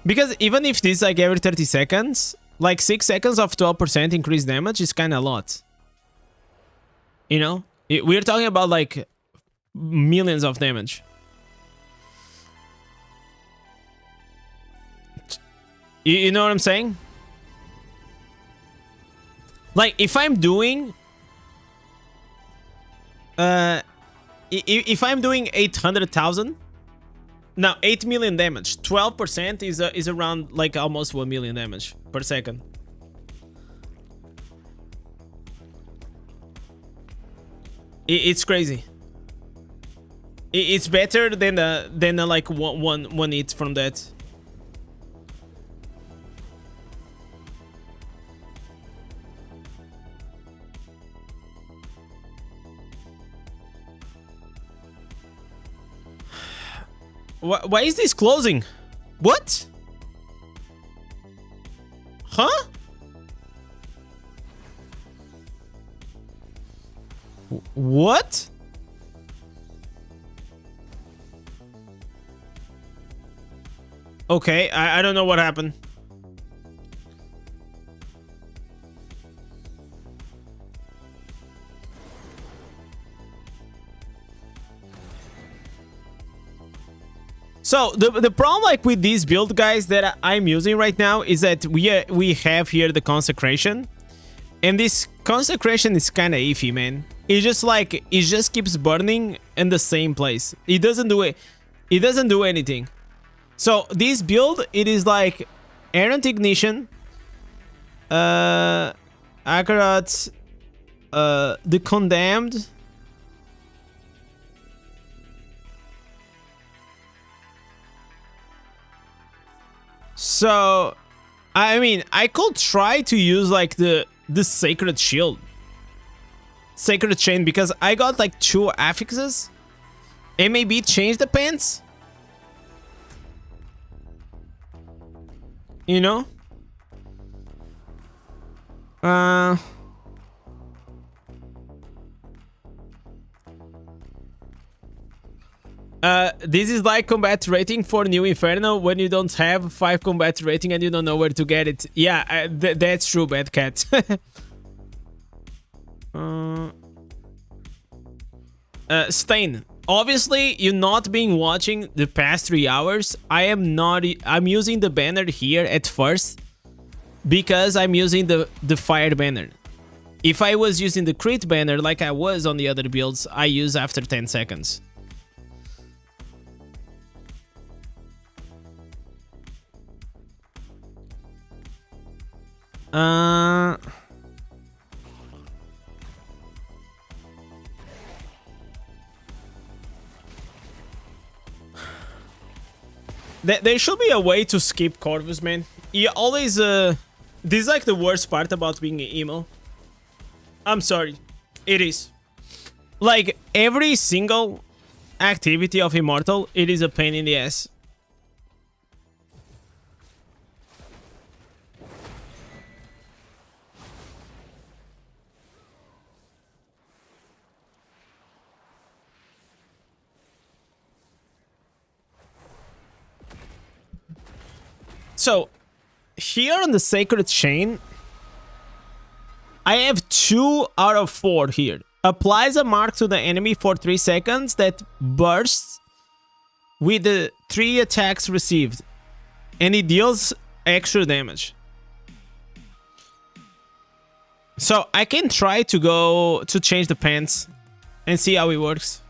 Because even if this is like every 30 seconds, like 6 seconds of 12% increased damage is kind of a lot. You know? We're talking about like millions of damage. You know what I'm saying? Like if I'm doing if I'm doing 800,000, now 8 million damage, 12% is around like almost 1 million damage per second. It's crazy. It's better than the like one hit from that. Why is this closing? What? Huh? What? Okay, I don't know what happened. So the problem like with this build, guys, that I'm using right now is that we have here the consecration, and this consecration is kind of iffy, man. It just keeps burning in the same place. It doesn't do it. It doesn't do anything. So this build, it is like errant ignition, accurate, the condemned. So, I mean, I could try to use like the sacred shield, sacred chain, because I got like 2 affixes, and maybe change the pants. You know? This is like combat rating for New Inferno when you don't have 5 combat rating and you don't know where to get it. Yeah, that's true, Bad Cat. Stain. Obviously, you're not been watching the past 3 hours. I'm using the banner here at first because I'm using the fire banner. If I was using the crit banner like I was on the other builds, I use after 10 seconds. There should be a way to skip Corvus, man. You always this is like the worst part about being emo. I'm sorry. It is. Like every single activity of Immortal, it is a pain in the ass. So, here on the Sacred Chain, I have 2 out of 4 here. Applies a mark to the enemy for 3 seconds that bursts with the 3 attacks received. And it deals extra damage. So, I can try to go to change the pants and see how it works.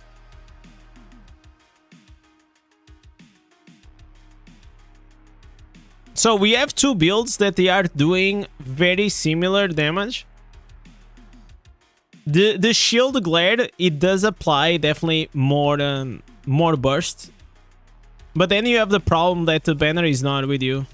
So we have two builds that they are doing very similar damage. The shield glare, it does apply definitely more burst, but then you have the problem that the banner is not with you.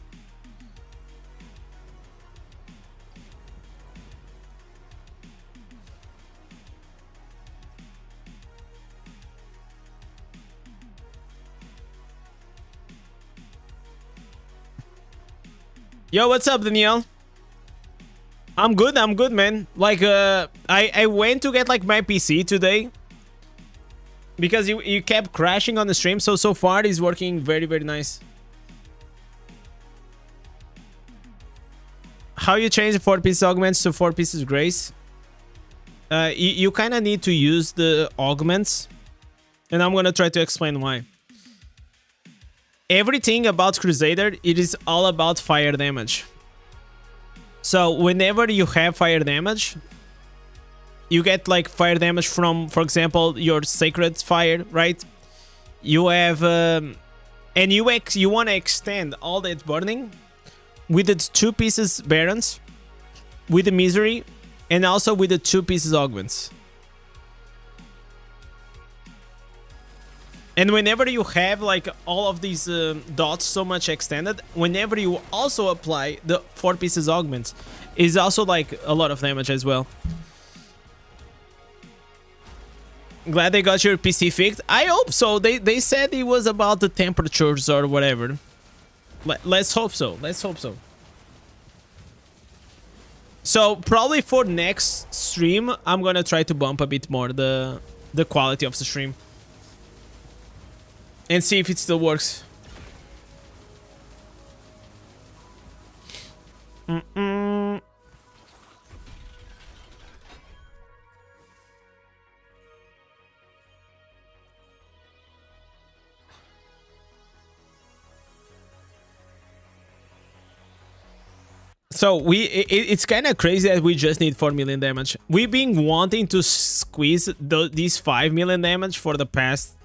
Yo, what's up, Danielle? I'm good, man. Like, I went to get, like, my PC today. Because you kept crashing on the stream, so far it's working very, very nice. How you change the 4 pieces augments to 4 pieces grace? You kind of need to use the augments. And I'm gonna try to explain why. Everything about Crusader, it is all about fire damage. So whenever you have fire damage, you get like fire damage from, for example, your sacred fire, right? You have and you want to extend all that burning with the 2 pieces barons, with the misery, and also with the 2 pieces augments. And whenever you have like all of these dots so much extended, whenever you also apply the 4 pieces augments, is also like a lot of damage as well. Glad they got your PC fixed. I hope so. They said it was about the temperatures or whatever. Let's hope so. Let's hope so. So probably for next stream, I'm gonna try to bump a bit more the quality of the stream. And see if it still works. So it's kind of crazy that we just need 4 million damage. We've been wanting to squeeze these 5 million damage for the past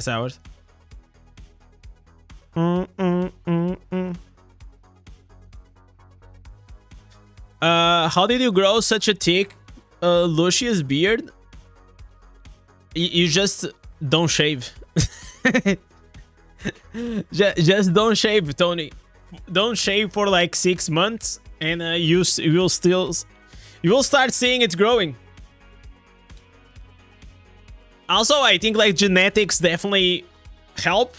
hours. How did you grow such a thick, luscious beard? You just don't shave. just don't shave, Tony. Don't shave for like 6 months, and you will start seeing it growing. Also, I think like genetics definitely help.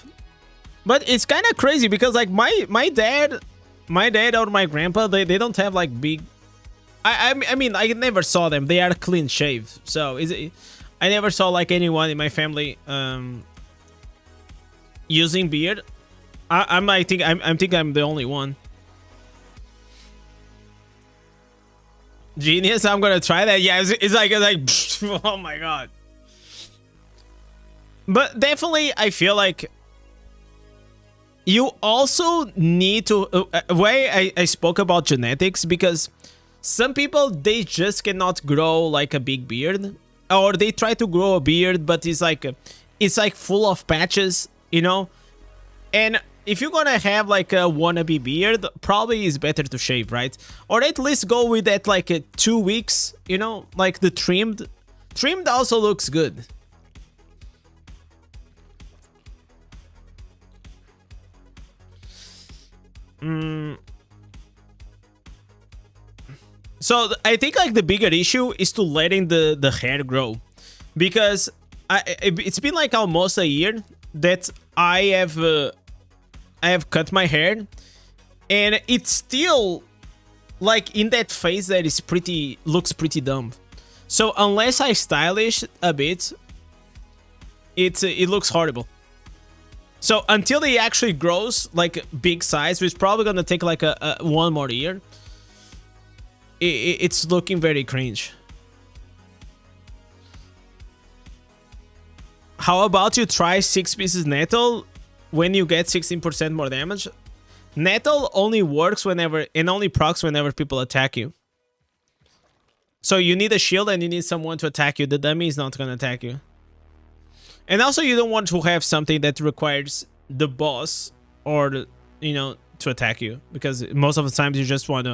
But it's kind of crazy because like my dad or my grandpa, they don't have like big. I mean I never saw them. They are clean shaved. So I never saw like anyone in my family using beard. I think I'm the only one. Genius. I'm gonna try that. Yeah, it's like oh my god. But definitely I feel like you also need to why I spoke about genetics, because some people, they just cannot grow like a big beard, or they try to grow a beard but it's like full of patches, you know. And if you're gonna have like a wannabe beard, probably is better to shave, right? Or at least go with that like 2 weeks, you know, like the trimmed also looks good. So I think like the bigger issue is to letting the hair grow, because it's been like almost a year that I have cut my hair, and it's still like in that phase that is looks pretty dumb. So unless I stylish a bit, it looks horrible. So until it actually grows like big size, which is probably gonna take like a 1 more year, it's looking very cringe. How about you try 6 pieces nettle when you get 16% more damage? Nettle only works whenever, and only procs whenever people attack you. So you need a shield and you need someone to attack you. The dummy is not gonna attack you. And also you don't want to have something that requires the boss, or you know, to attack you, because most of the times you just want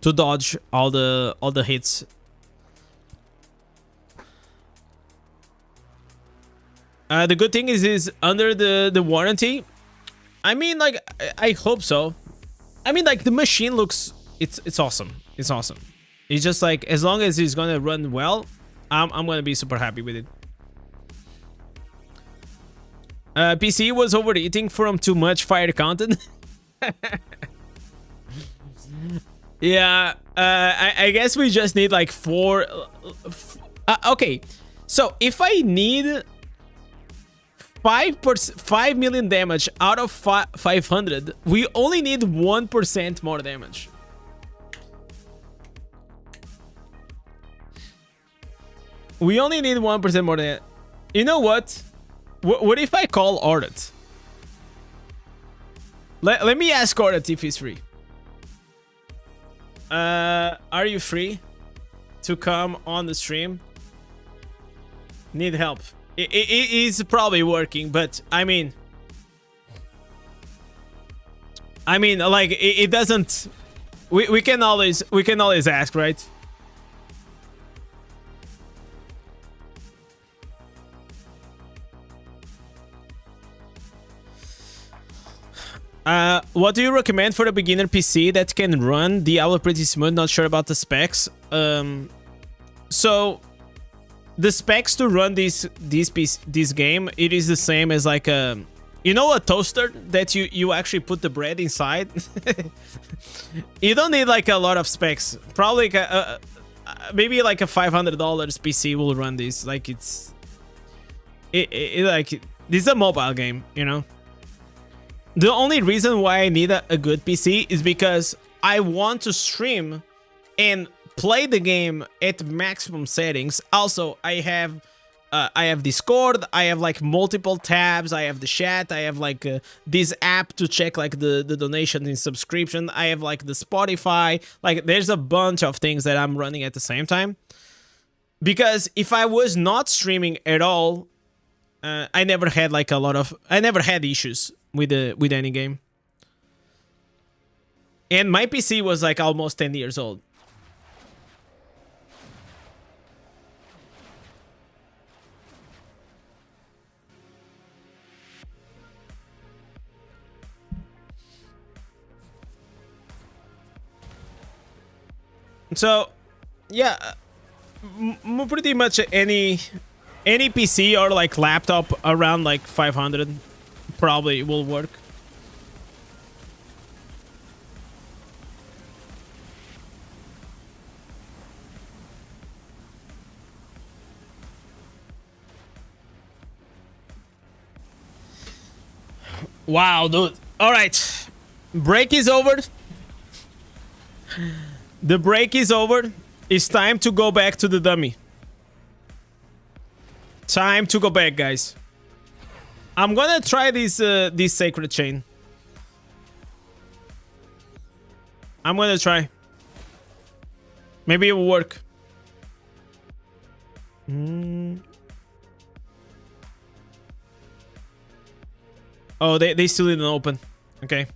to dodge all the hits. The good thing is under the warranty. I mean, like, I hope so. I mean, like, the machine looks, it's awesome. It's awesome. It's just like, as long as it's gonna run well, I'm gonna be super happy with it. PC was overeating from too much fire content. Yeah, I guess we just need like 4. Okay, so if I need 5 million damage out of 500, we only need 1% more damage. We only need 1% more damage. You know what? What if I call Ordet? Let me ask Ordet if he's free. Are you free to come on the stream? Need help. It is probably working, but I mean, like, it doesn't. We can always ask, right? What do you recommend for a beginner PC that can run Diablo pretty smooth? Not sure about the specs. So the specs to run this game, it is the same as like a, you know, a toaster that you actually put the bread inside. You don't need like a lot of specs. Probably maybe like a $500 PC will run this. Like this is a mobile game, you know. The only reason why I need a good PC is because I want to stream and play the game at maximum settings. Also, I have Discord, I have like multiple tabs, I have the chat, I have like this app to check like the donation and subscription, I have like the Spotify, like there's a bunch of things that I'm running at the same time. Because if I was not streaming at all, I never had issues with any game. And my PC was like almost 10 years old. So yeah, pretty much any PC or like laptop around like 500 probably will work. Wow, dude. All right, break is over. The break is over. It's time to go back to the dummy. Time to go back, guys. I'm gonna try this sacred chain. I'm gonna try. Maybe it will work. Oh, they still didn't open. Okay.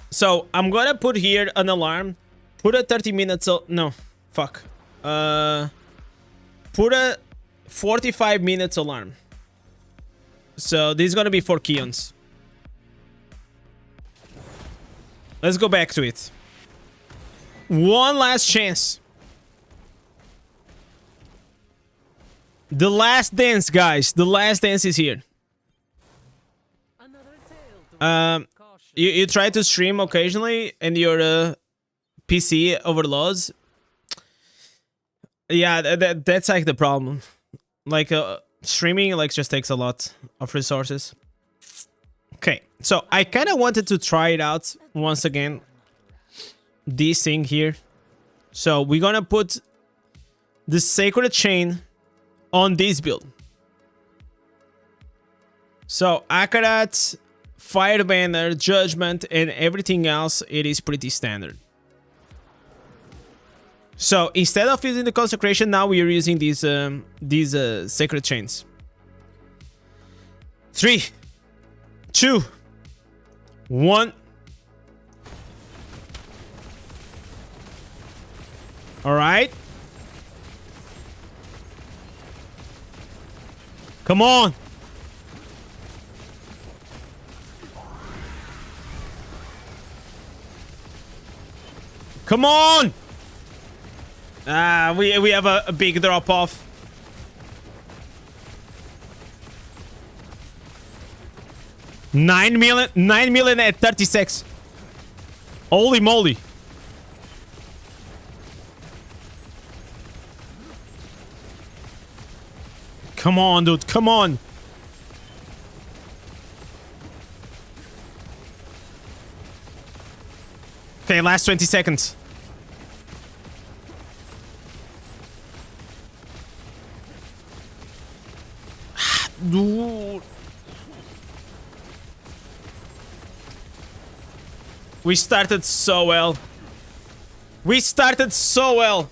So I'm gonna put here an alarm. Put a 30 minutes. No, fuck. Put a 45 minutes alarm. So this is gonna be for Keons. Let's go back to it. One last chance. The last dance, guys. The last dance is here. You try to stream occasionally and your PC overloads. Yeah, that's like the problem. Like streaming like just takes a lot of resources. Okay, so I kind of wanted to try it out once again. This thing here. So we're gonna put the sacred chain on this build. So Akarat, Firebanner, Judgment, and everything else, it is pretty standard. So instead of using the consecration, now we are using these sacred chains. 3, 2, 1. All right. Come on. Come on. We have a big drop off. $9 million at 36. Holy moly. Come on, dude. Come on. Okay, last 20 seconds. Dude. We started so well. We started so well.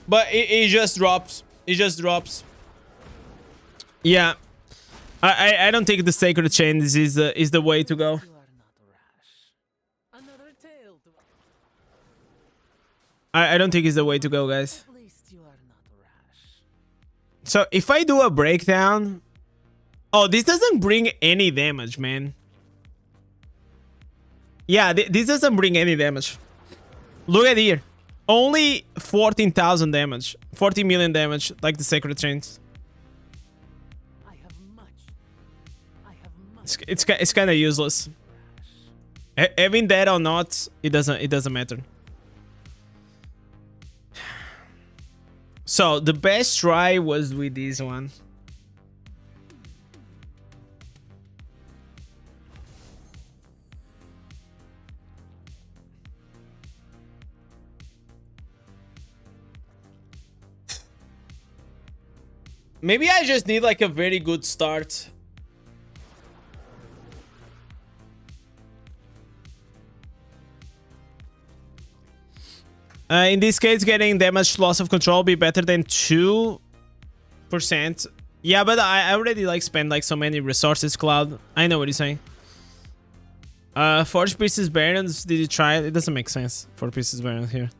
But it just drops. It just drops. Yeah. I don't think the sacred chain is the way to go. You are not rash. Another tale to... I don't think it's the way to go, guys. At least you are not rash. So if I do a breakdown... Oh, this doesn't bring any damage, man. Yeah, this doesn't bring any damage. Look at here. Only 14,000 damage. 40 million damage, like the sacred chains. I have much. I have much. It's kind of useless. Having that or not, it doesn't matter. So the best try was with this one. Maybe I just need like a very good start. In this case, getting damage loss of control be better than 2%. Yeah, but I already like spent like so many resources, Cloud. I know what you're saying. 4 pieces barons. Did you try it? It doesn't make sense. 4 pieces barons here.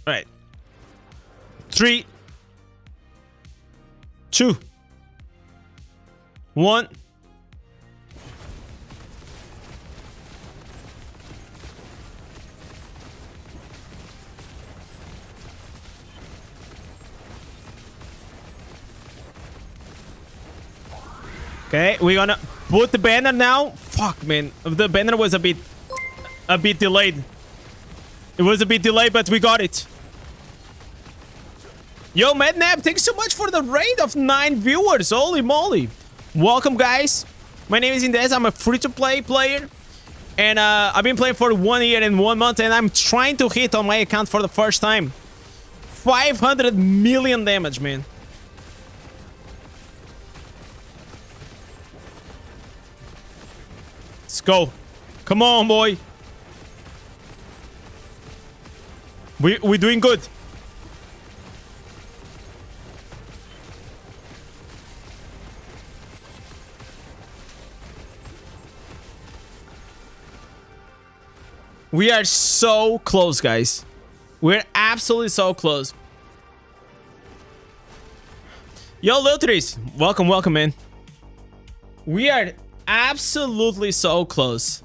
All right. 3, 2, 1. Okay, we're gonna put the banner now. Fuck, man. The banner was a bit delayed. It was a bit delayed, but we got it. Yo, Madnab, thanks so much for the raid of 9 viewers. Holy moly. Welcome, guys. My name is Indez. I'm a free-to-play player. And I've been playing for 1 year and 1 month. And I'm trying to hit on my account for the first time 500 million damage, man. Let's go. Come on, boy. We're doing good. We are so close, guys. We're absolutely so close. Yo, Liltris. Welcome, welcome, man. We are absolutely so close.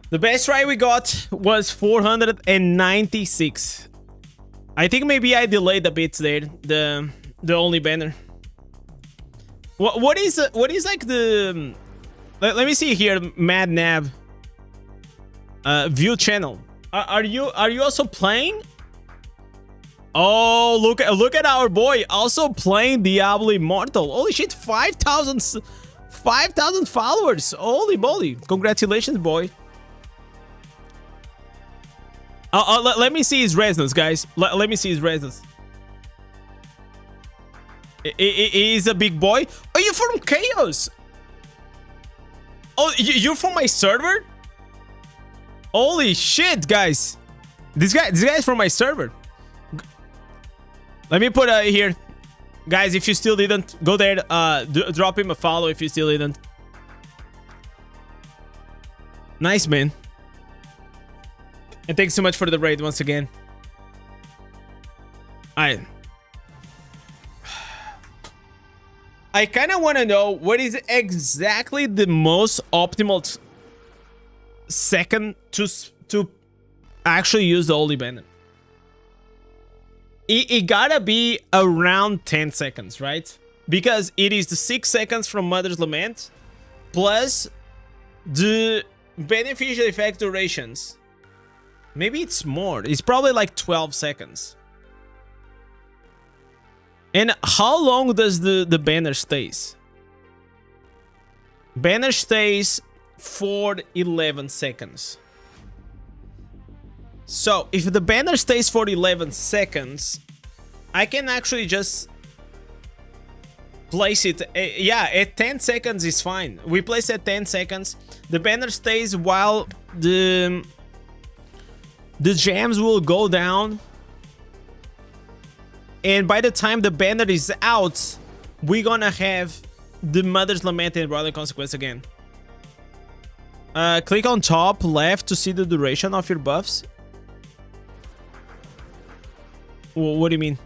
The best try we got was 496. I think maybe I delayed a bit there. The only banner. What is like the? Let me see here, Mad Nav. View channel. Are you also playing? Oh, look at our boy also playing Diablo Immortal. Holy shit, 5,000 followers. Holy moly. Congratulations, boy. Let me see his resonance, guys. Let me see his resonance. He's a big boy. Are you from Chaos? Oh, you're from my server? Holy shit, guys. This guy is from my server. Let me put here. Guys, if you still didn't, go there. Drop him a follow if you still didn't. Nice, man. And thanks so much for the raid once again. I kind of want to know what is exactly the most optimal second to actually use the Holy Banner. It gotta be around 10 seconds, right? Because it is the 6 seconds from Mother's Lament plus the beneficial effect durations. Maybe it's more. It's probably like 12 seconds. And how long does the banner stays? Banner stays for 11 seconds. So if the banner stays for 11 seconds, I can actually just place it. Yeah, at 10 seconds is fine. We place at 10 seconds. The banner stays while the gems will go down. And by the time the banner is out, we're gonna have the Mother's Lament and Brother Consequence again. Click on top left to see the duration of your buffs. What do you mean?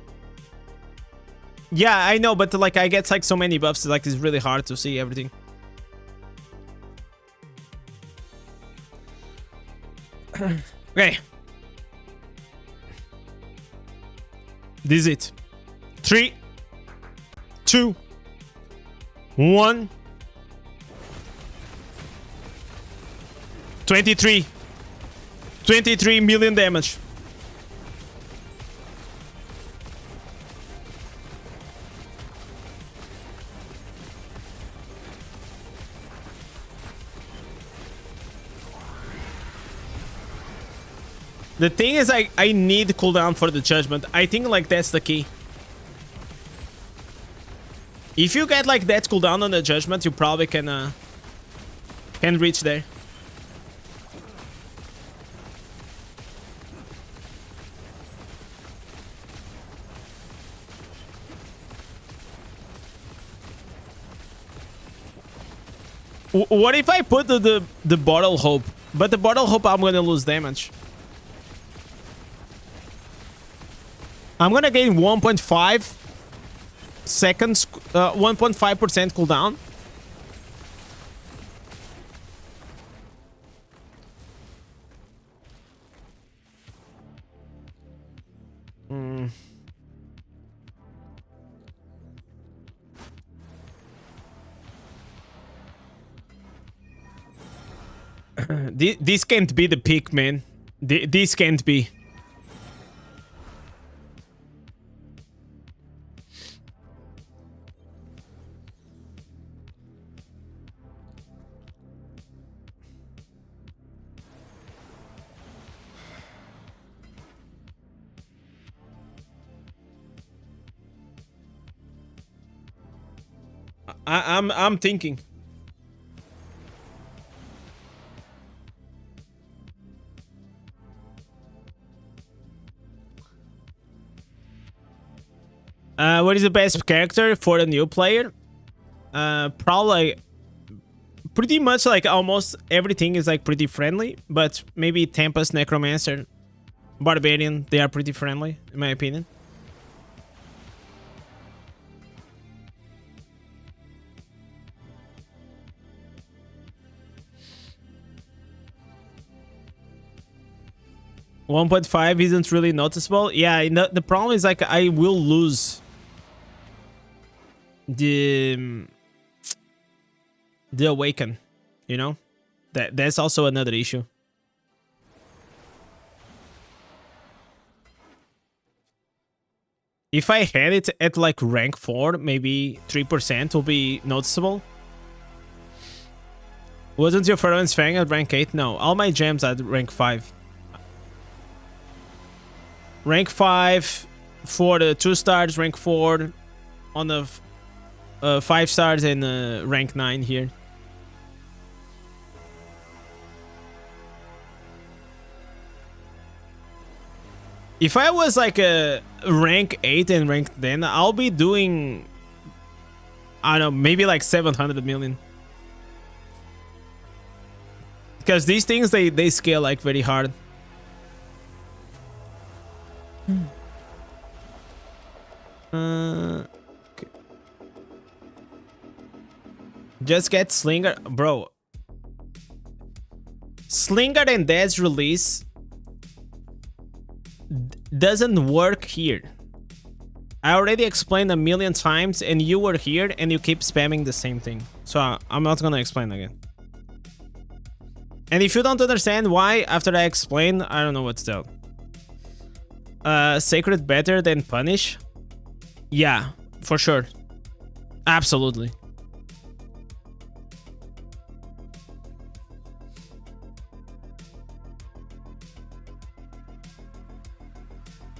Yeah, I know, but like I get like so many buffs, like it's really hard to see everything. Okay. This is it. 3, 2, 1. 23 million damage. The thing is, I need cooldown for the judgment. I think like that's the key. If you get like that cooldown on the judgment, you probably can reach there. What if I put the bottle hope? But the bottle hope, I'm gonna lose damage. I'm gonna gain 1.5 seconds, 1.5% cooldown. This can't be the peak, man. This can't be. I'm thinking. What is the best character for a new player? Probably pretty much like almost everything is like pretty friendly, but maybe Tempest, Necromancer, Barbarian, they are pretty friendly in my opinion. $1.5 isn't really noticeable. Yeah, the problem is like I will lose the awaken, you know? That's also another issue. If I had it at like rank 4, maybe 3% will be noticeable. Wasn't your Pharaoh's Fang at rank 8? No, all my gems at rank 5. Rank 5 for the 2 stars, rank 4 on the 5 stars, and rank 9 here. If I was like a rank 8 and rank 10, I'll be doing, I don't know, maybe like 700 million. Because these things, they scale like very hard. Okay. Just get Slinger. Bro. Slinger and Indez release doesn't work here. I already explained a million times and you were here and you keep spamming the same thing. So I'm not gonna explain again. And if you don't understand why after I explain, I don't know what to tell. Sacred better than Punish? Yeah, for sure. Absolutely.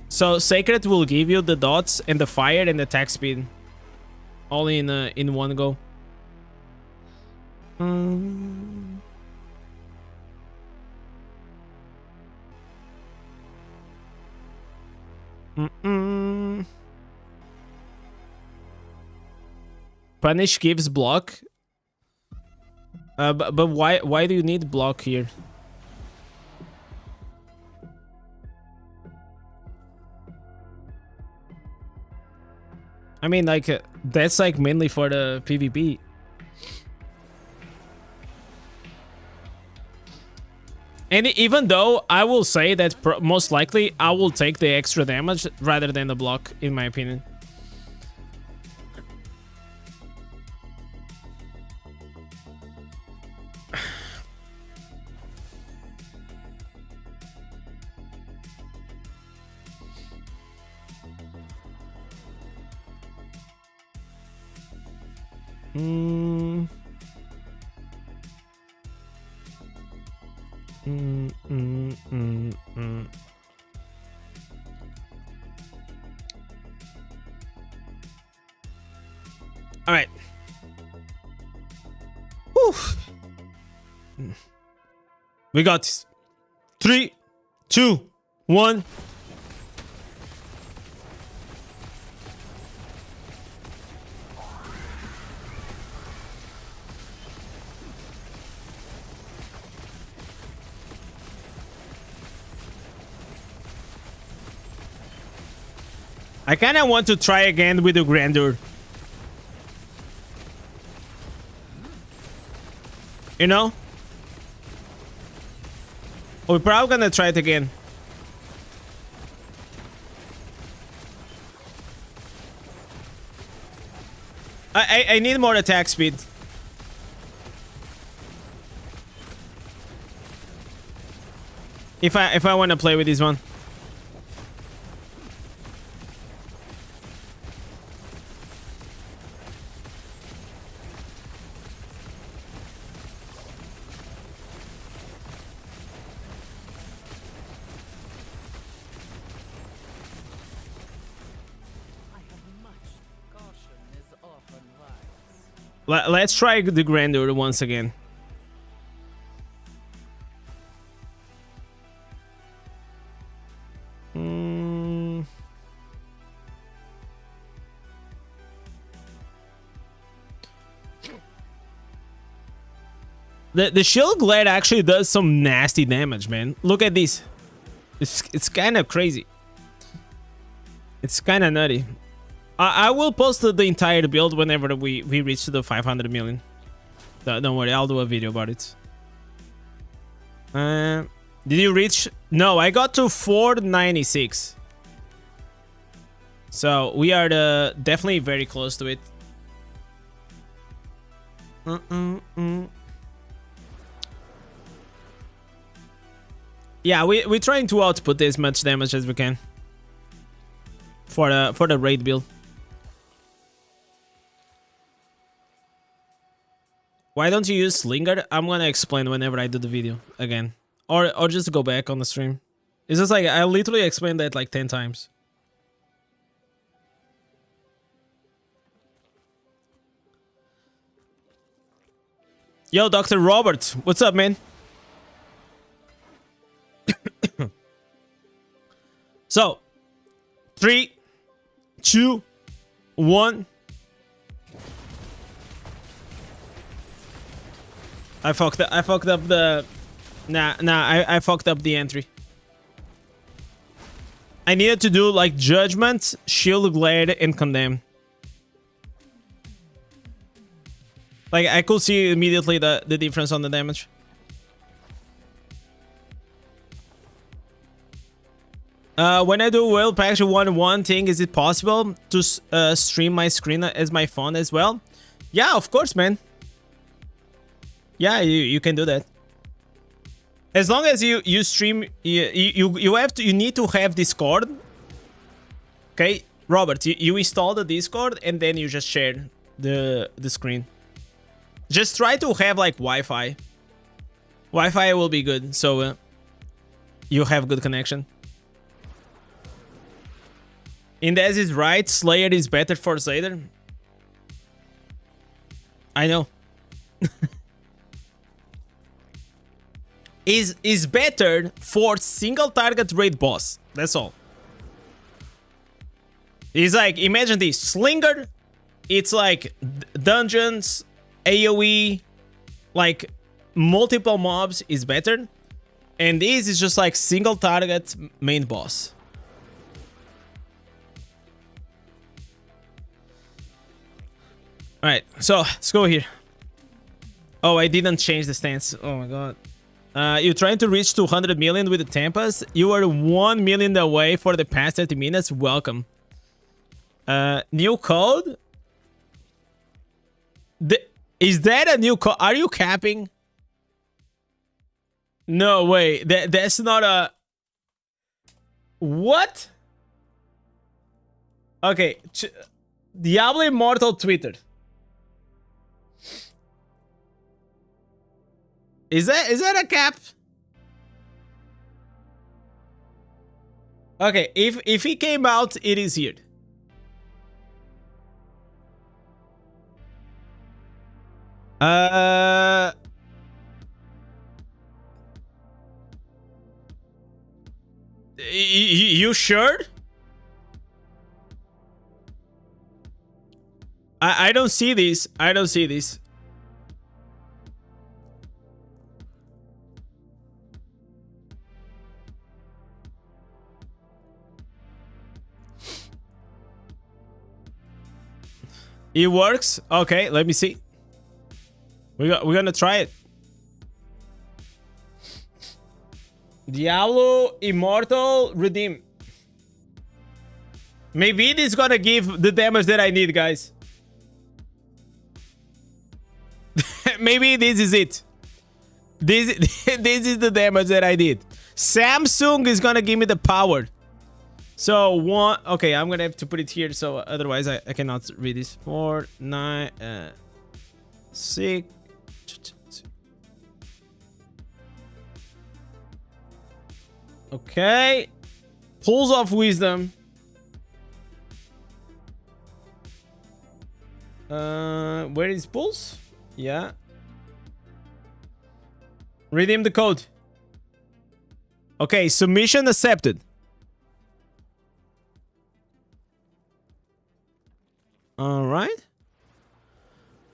So Sacred will give you the dots and the fire and the attack speed, all in one go. Punish gives block. But why do you need block here? I mean, like, that's like mainly for the PvP. And even though I will say that most likely I will take the extra damage rather than the block, in my opinion. All right. Whew. We got this. 3, 2, 1. I kind of want to try again with the Grandeur. You know? We're probably gonna try it again. I need more attack speed. If I want to play with this one. Let's try the Grandeur once again. The Shield Glade actually does some nasty damage, man. Look at this. It's kind of crazy. It's kind of nutty. I will post the entire build whenever we reach to the 500 million. Don't worry, I'll do a video about it. Did you reach? No, I got to 496. So we are definitely very close to it. Yeah, we're trying to output as much damage as we can for the raid build. Why don't you use Slinger? I'm gonna explain whenever I do the video again. Or just go back on the stream. It's just like, I literally explained that like 10 times. Yo, Dr. Robert. What's up, man? So, 3, 2, 1. I fucked up the... I fucked up the entry. I needed to do like Judgment, Shield, Glare, and Condemn. Like, I could see immediately the difference on the damage. When I do Will Package 1-1 thing, is it possible to stream my screen as my phone as well? Yeah, of course, man. Yeah, you can do that. As long as you stream, you need to have Discord. Okay, Robert, you install the Discord and then you just share the screen. Just try to have like Wi-Fi. Wi-Fi will be good, so you have good connection. Indez is right. Slayer is better for Crusader. I know. is better for single target raid boss. That's all. It's like, imagine this. Slinger, it's like dungeons, AoE, like multiple mobs is better. And this is just like single target main boss. Alright, so let's go here. Oh, I didn't change the stance. Oh my god. You're trying to reach 200 million with the Tempest. You are 1 million away for the past 30 minutes. Welcome. New code? Is that a new code? Are you capping? No way. That's not a... What? Okay. Diablo Immortal tweeted. Is that a cap? Okay, if he came out, it is here. You sure? I don't see this. I don't see this. It works. Okay, let me see. We're gonna try it. Diablo Immortal Redeem. Maybe it is gonna give the damage that I need, guys. Maybe this is it. This is the damage that I need. Samsung is gonna give me the power. So one, okay, I'm gonna have to put it here, so otherwise I cannot read this. 4, 9, 6. Okay, Pools of Wisdom. Where is Pools? Yeah. Redeem the code. Okay, submission accepted. All right.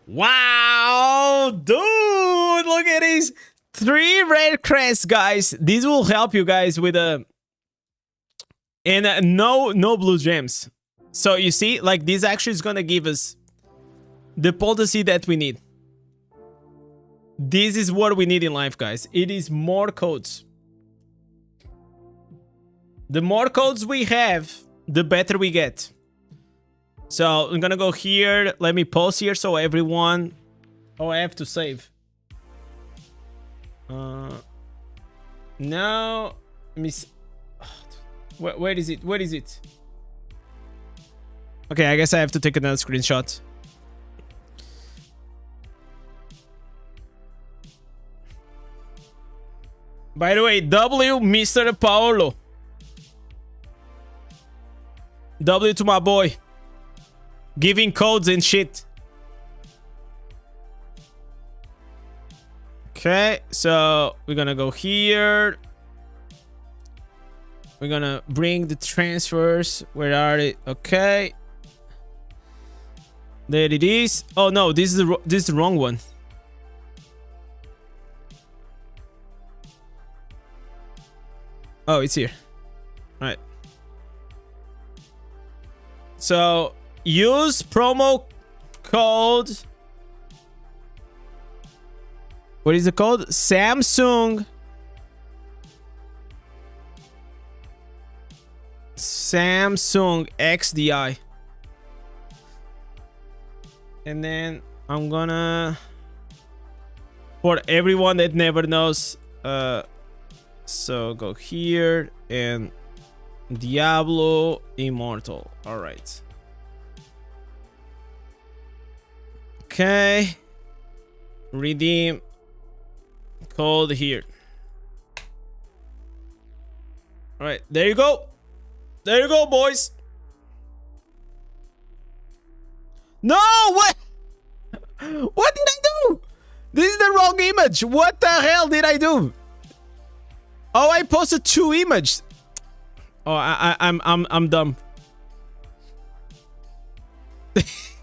Wow, dude, look at these 3 red crests, guys. These will help you guys with and no blue gems. So you see, like, this actually is gonna give us the potency that we need. This is what we need in life, guys. It is more codes. The more codes we have, the better we get. So I'm gonna go here. Let me pause here so everyone... Oh, I have to save. Now... Let me see. Where is it? Where is it? Okay, I guess I have to take another screenshot. By the way, W, Mr. Paolo. W to my boy. Giving codes and shit. Okay, so we're gonna go here. We're gonna bring the transfers. Where are they? Okay. There it is. Oh no, this is the wrong one. Oh, it's here. All right. So use promo code. What is it called? Samsung XDI. And then I'm gonna, for everyone that never knows, so go here and Diablo Immortal. All right. Okay. Redeem code here. All right, there you go. There you go, boys. No, what? What did I do? This is the wrong image. What the hell did I do? Oh, I posted 2 images. Oh, I'm dumb.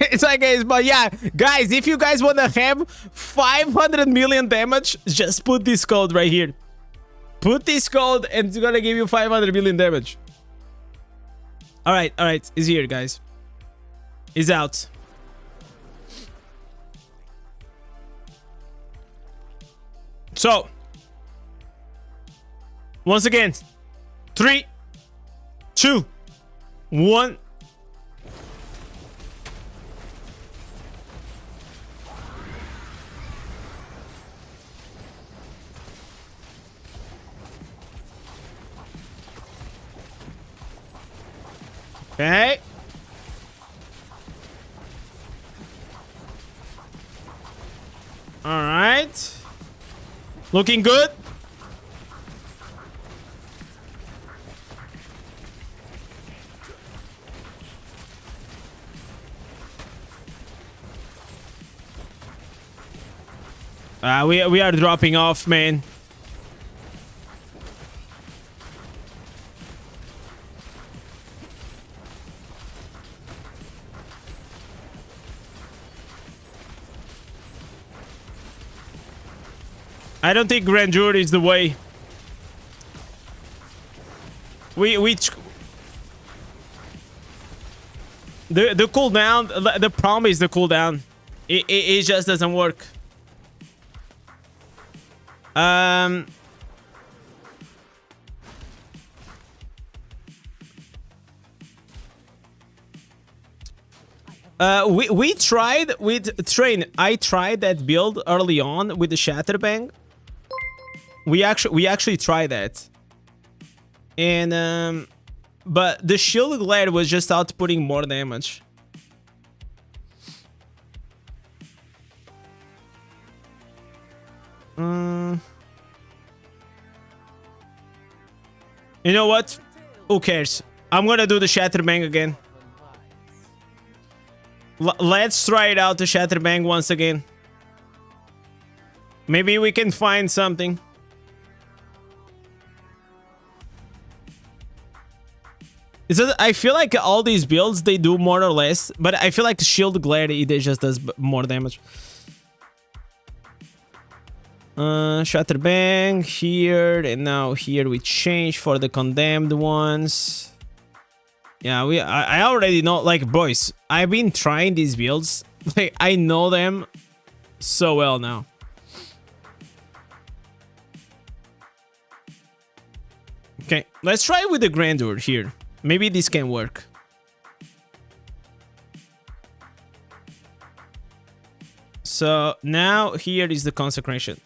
It's like, guys, but yeah, guys, if you guys want to have 500 million damage, just put this code right here. Put this code and it's gonna give you 500 million damage. All right, it's here, guys. It's out. So, once again, 3, 2, 1. Okay. All right. Looking good. We are dropping off, man. I don't think grandeur is the way. The cooldown. The problem is the cooldown. It just doesn't work. We tried with train. I tried that build early on with the Shatterbang. We actually tried that, and but the shield glare was just outputting more damage. You know what? Who cares? I'm gonna do the Shatterbang again. Let's try it out, the Shatterbang once again. Maybe we can find something. I feel like all these builds, they do more or less, but I feel like Shield Glare, it just does more damage. Shatterbang here, and now here we change for the condemned ones. Yeah, I already know, like, boys, I've been trying these builds. Like, I know them so well now. Okay, let's try with the grandeur here. Maybe this can work. So now here is the consecration.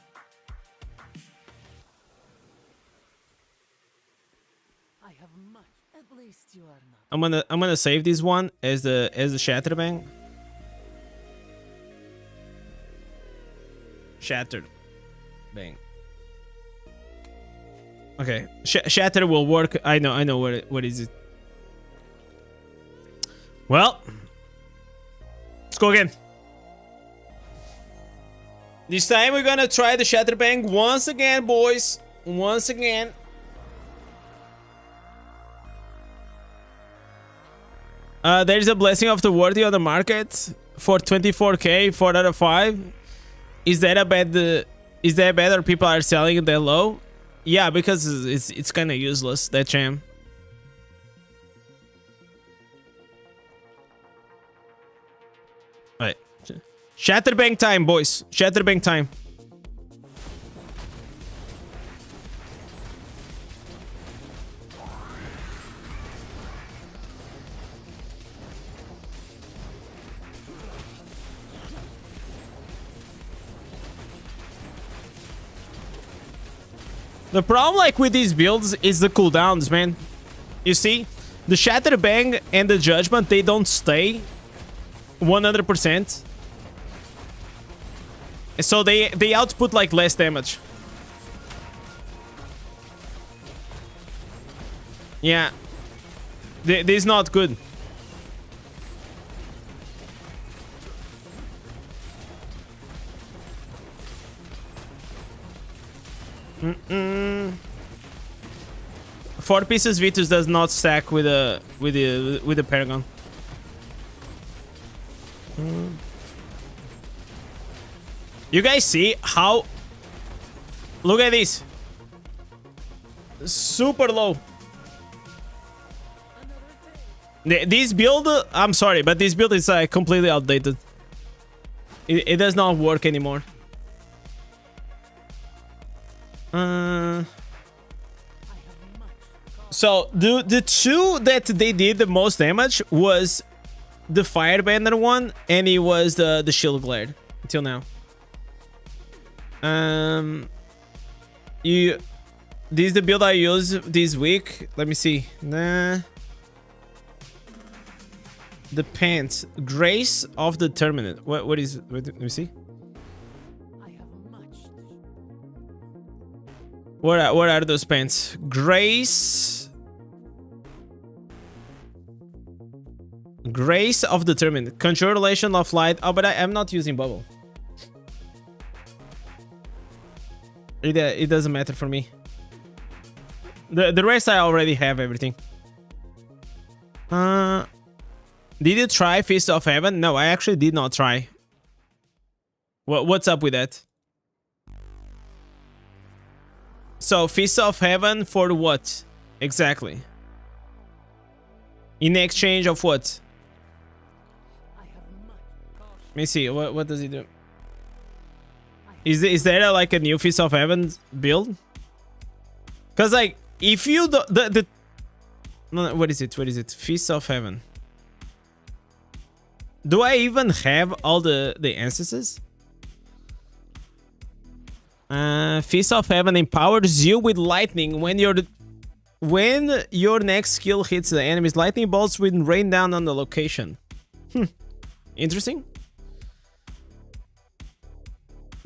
I have much. At least you are not. I'm gonna save this one as the Shatterbang. Shattered bang. Okay, Shatter will work. I know what is it. Well, let's go again. This time we're gonna try the Shatterbang once again, boys. Once again. There's a Blessing of the Worthy on the market for 24k, 4 out of 5. Is that a bad? Is that bad, or people are selling it that low? Yeah, because it's kind of useless, that gem. Alright. Shatterbank time, boys. Shatterbank time. The problem, like, with these builds is the cooldowns, man. You see, the Shatterbang and the Judgment, they don't stay 100%. So they output, like, less damage. Yeah. This is not good. Four pieces Vitus does not stack with the Paragon. You guys see how? Look at this. Super low. This build, I'm sorry, but this build is completely outdated. It does not work anymore. So the two that they did the most damage was the Firebender one, and it was the Shield Glare until now. This is the build I use this week. Let me see. Nah. The pants, Grace of the Terminate. What is? Let me see. What are those pants? Grace of the Terminate. Control relation of light. Oh, but I'm not using bubble. It doesn't matter for me. The rest I already have everything. Did you try Fist of Heaven? No, I actually did not try. What's up with that? So, Fist of Heaven for what? Exactly. In exchange of what? Let me see. What does he do? Is there like a new Fist of Heaven build? Because, like, if you no, what is it? What is it? Fist of Heaven. Do I even have all the instances? Fist of Heaven empowers you with lightning when your next skill hits the enemy's lightning bolts will rain down on the location. Interesting.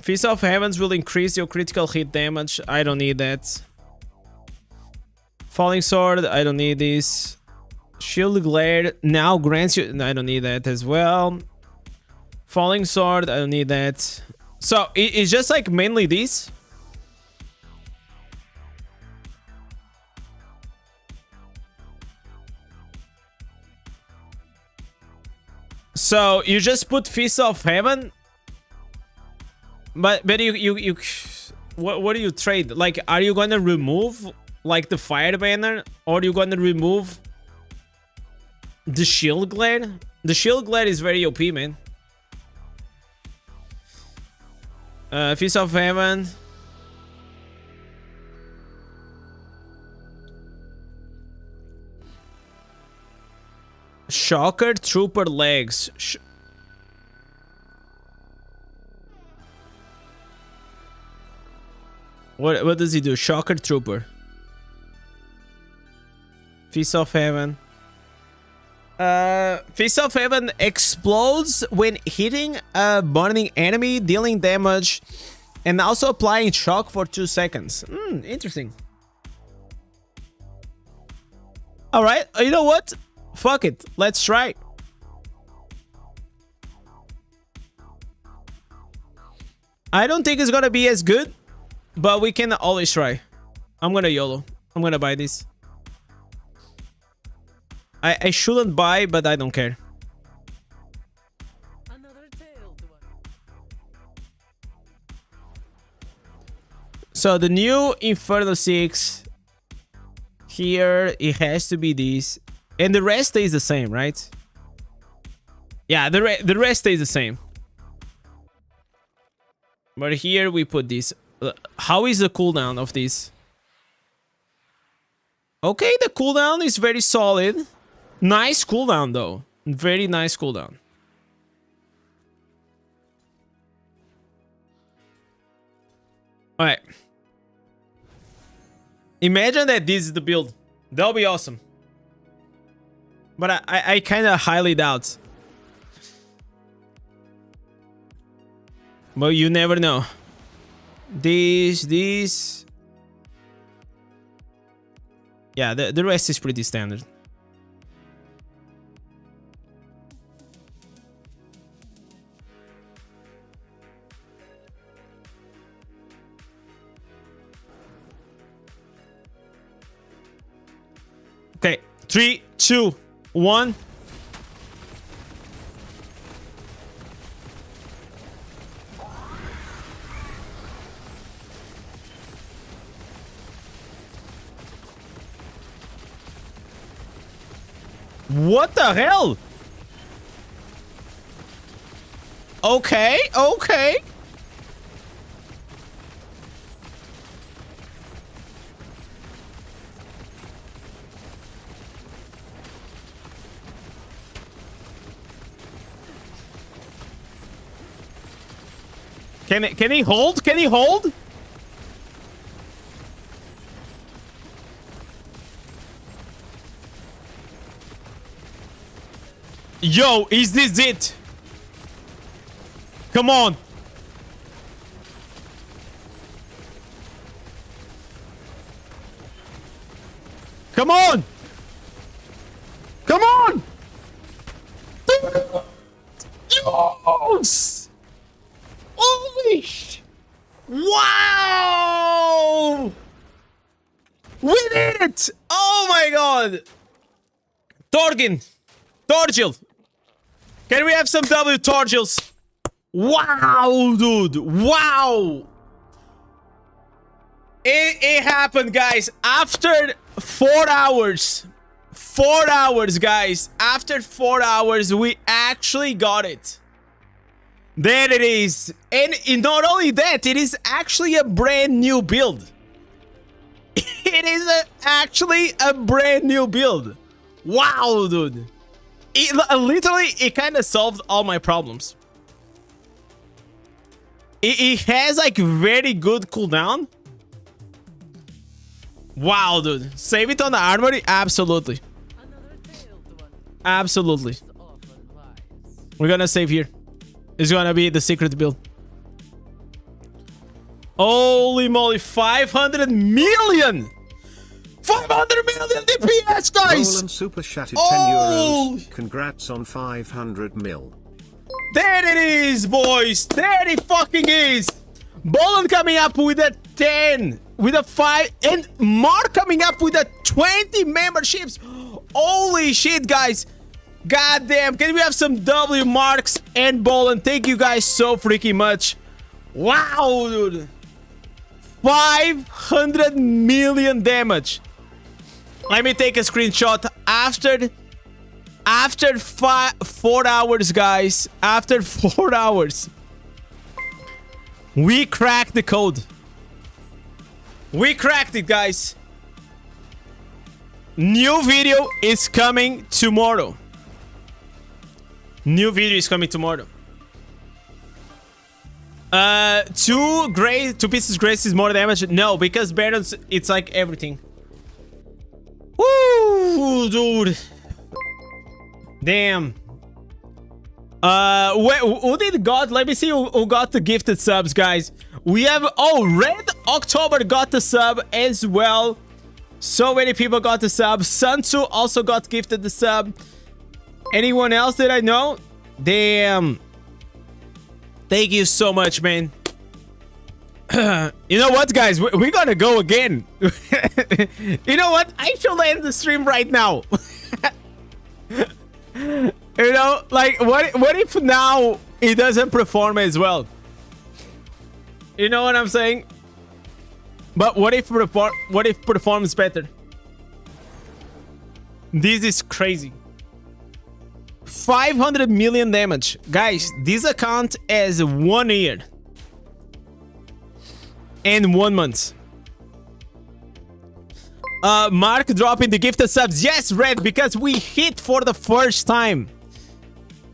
Fist of Heavens will increase your critical hit damage. I don't need that. Falling Sword, I don't need this. Shield Glare now grants you... I don't need that as well. Falling Sword, I don't need that. So, it's just like mainly these. So, you just put Fist of Heaven. But you what do you trade? Like, are you going to remove, like, the Firebender? Or are you going to remove the Shield Glare? The Shield Glare is very OP, man. Fist of Heaven. Shocker Trooper legs. What does he do? Shocker Trooper. Fist of Heaven. Fist of Heaven explodes when hitting a burning enemy, dealing damage, and also applying shock for 2 seconds. Interesting. Alright, you know what? Fuck it. Let's try. I don't think it's gonna be as good, but we can always try. I'm gonna YOLO. I'm gonna buy this. I shouldn't buy, but I don't care. Another tale to So the new Inferno 6 here, it has to be this, and the rest stays the same, right? Yeah, the rest stays the same. But here we put this. How is the cooldown of this? Okay, the cooldown is very solid. Nice cooldown though. Very nice cooldown. Alright. Imagine that this is the build. That'll be awesome. But I kind of highly doubt. But you never know. This. Yeah, the rest is pretty standard. Okay, 3, 2, 1. What the hell? Okay, okay. Can he hold? Can he hold? Yo, is this it? Come on. Come on. Come on. Yes. Holy sh! Wow! We did it! Oh my god! Torgil! Can we have some W Torgils? Wow, dude! Wow! It happened, guys. After 4 hours. 4 hours, guys. After 4 hours, we actually got it. There it is. And not only that, it is actually a brand new build. It is actually a brand new build. Wow, dude. Literally, it kind of solved all my problems. It has like very good cooldown. Wow, dude. Save it on the armory? Absolutely. Absolutely. We're gonna save here. It's gonna be the secret build. Holy moly, 500 million! 500 million DPS, guys! Roland super chatted 10 euros. Congrats on 500 mil. There it is, boys! There it fucking is! Bolan coming up with a 10, with a 5, and Mark coming up with a 20 memberships. Holy shit, guys! God damn, can we have some W Marks and Bolan? Thank you guys so freaking much. Wow, dude. 500 million damage. Let me take a screenshot. After 4 hours, guys. After 4 hours. We cracked the code. We cracked it, guys. New video is coming tomorrow. New video is coming tomorrow. 2 pieces grace is more damage. No, because Barons, it's like everything. Woo, dude. Damn. Who did got? Let me see who got the gifted subs, guys. We have, oh, Red October got the sub as well. So many people got the sub. Sansu also got gifted the sub. Anyone else that I know? Damn. Thank you so much, man. You know what, guys? We're gonna go again. You know what? I should end the stream right now. Like, what if now it doesn't perform as well? You know what I'm saying? But what if performs better? This is crazy. 500 million damage. Guys, this account has 1 year. And 1 month. Mark dropping the gifted subs. Yes, Red, because we hit for the first time.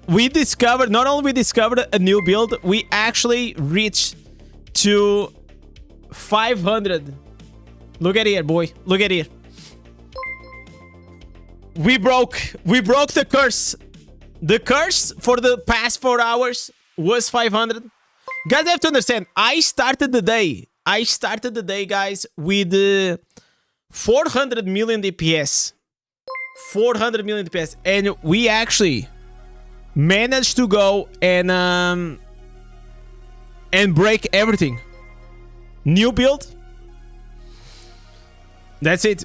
We discovered, not only we discovered a new build, we actually reached to 500. Look at here, boy. Look at here. We broke the curse. The curse for the past 4 hours was 500. Guys, you have to understand, I started the day, guys, with 400 million DPS. 400 million DPS. And we actually managed to go and break everything. New build. That's it.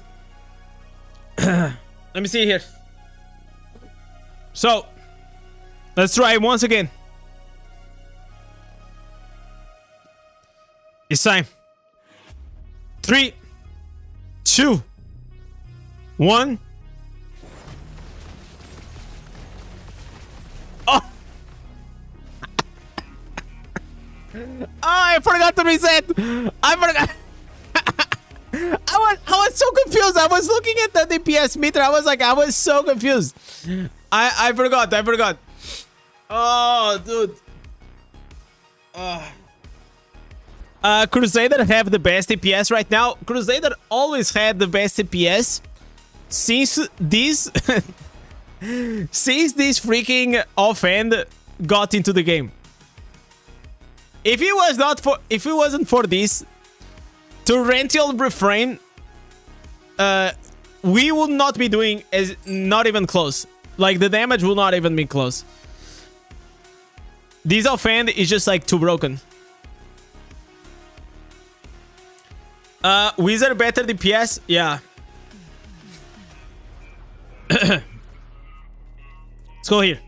Let me see here. So, let's try it once again. It's time. 3, 2, 1. Oh! Oh, I forgot to reset. I forgot. I was so confused. I was looking at the DPS meter. I was so confused. I forgot. Oh, dude. Crusader have the best DPS right now. Crusader always had the best DPS since this freaking offhand got into the game. If it wasn't for this torrential refrain, we would not be doing as not even close. Like, the damage will not even be close. This offhand is just like too broken. Wizard better DPS? Yeah. Let's go here.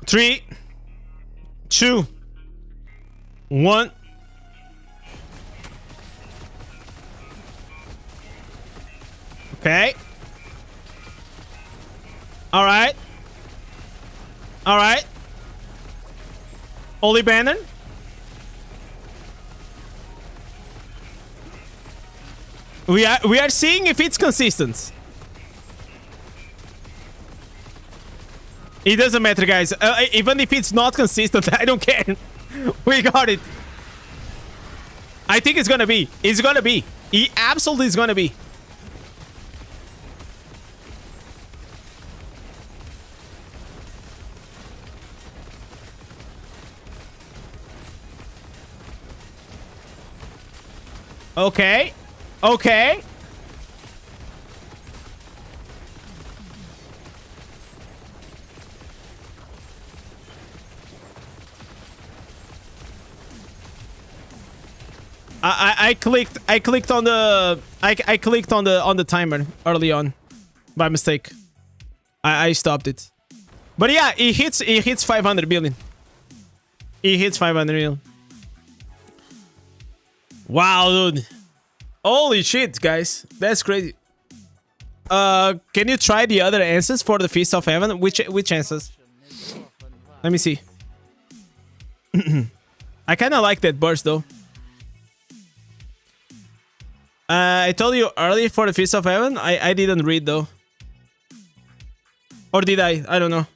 3, 2, 1. Okay. All right. Oli Bannon. We are seeing if it's consistent. It doesn't matter, guys. Even if it's not consistent, I don't care. We got it. I think it's gonna be. It's gonna be. It absolutely is gonna be. Okay. Okay. I clicked on the timer early on by mistake. I stopped it. But yeah, it hits 500 billion. It hits 500 million. Wow, dude. Holy shit, guys. That's crazy. Can you try the other answers for the Feast of Heaven? Which answers? Let me see. I kind of like that burst, though. I told you early for the Feast of Heaven. I didn't read, though. Or did I? I don't know.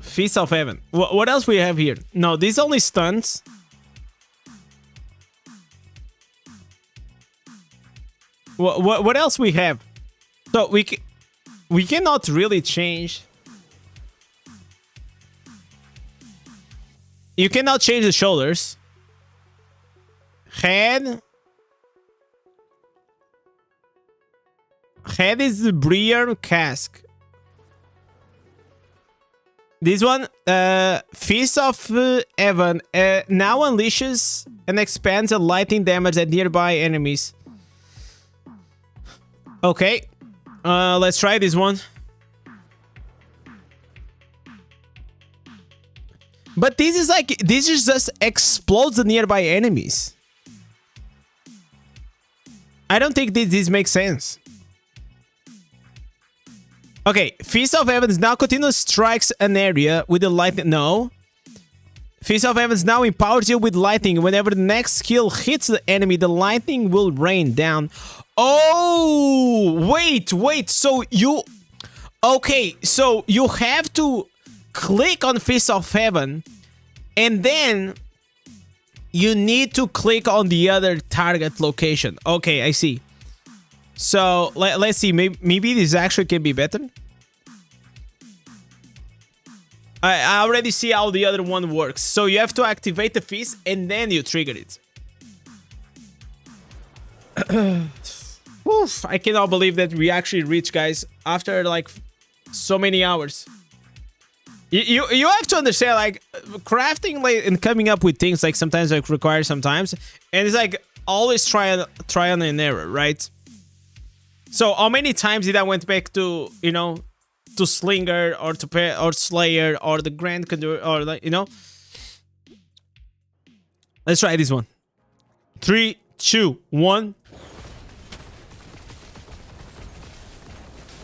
Feast of Heaven. What else we have here? No, these only stuns. What else we have? So we cannot really change. You cannot change the shoulders. Head. Head is the Briar Cask. This one, Feast of Heaven, now unleashes and expands a lightning damage at nearby enemies. Okay, let's try this one. But this is like, this is just explodes the nearby enemies. I don't think this makes sense. Okay, Feast of Heavens now continuously strikes an area with the lightning. No. Feast of Heavens now empowers you with lightning. Whenever the next skill hits the enemy, the lightning will rain down. Oh, wait. So you... Okay, so you have to click on Feast of Heaven, and then you need to click on the other target location. Okay, I see. So let's see. Maybe this actually can be better. I already see how the other one works. So you have to activate the feast and then you trigger it. Oof, I cannot believe that we actually reached, guys, after like so many hours. You have to understand, like, crafting like, and coming up with things like sometimes like requires some times, and it's like always trial and error, right? So how many times did I went back to, you know, to Slinger or to or Slayer or the Grand Condur or like, you know? Let's try this one. 3, 2, 1.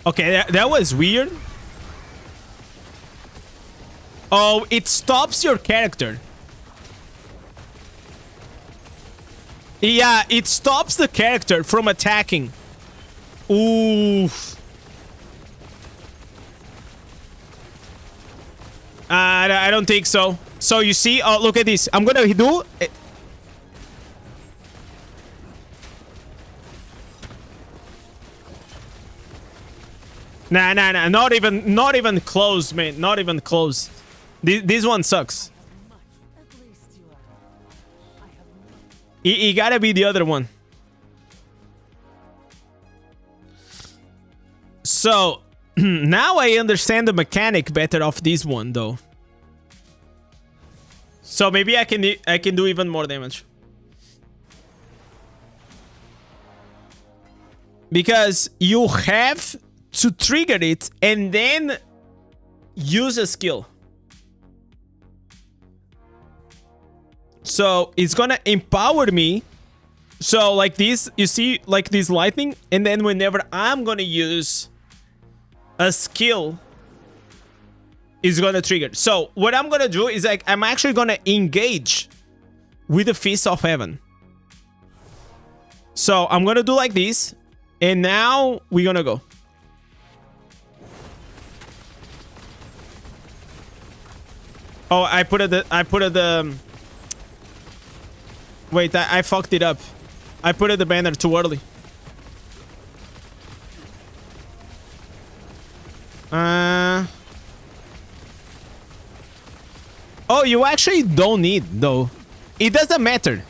Okay, that was weird. Oh, it stops your character. Yeah, it stops the character from attacking. Oof. I don't think so. So you see, oh, look at this. I'm gonna do. Nah. Not even close, man. Not even close. This one sucks. It gotta be the other one. So now I understand the mechanic better of this one, though. So maybe I can do even more damage. Because you have to trigger it and then use a skill. So it's gonna empower me. So like this, you see, like this lightning, and then whenever I'm gonna use a skill, is gonna trigger. So what I'm gonna do is like I'm actually gonna engage with the Feast of Heaven. So I'm gonna do like this, and now we're gonna go. Oh, I put the wait, I fucked it up. I put the banner too early. Oh, you actually don't need, though. It doesn't matter.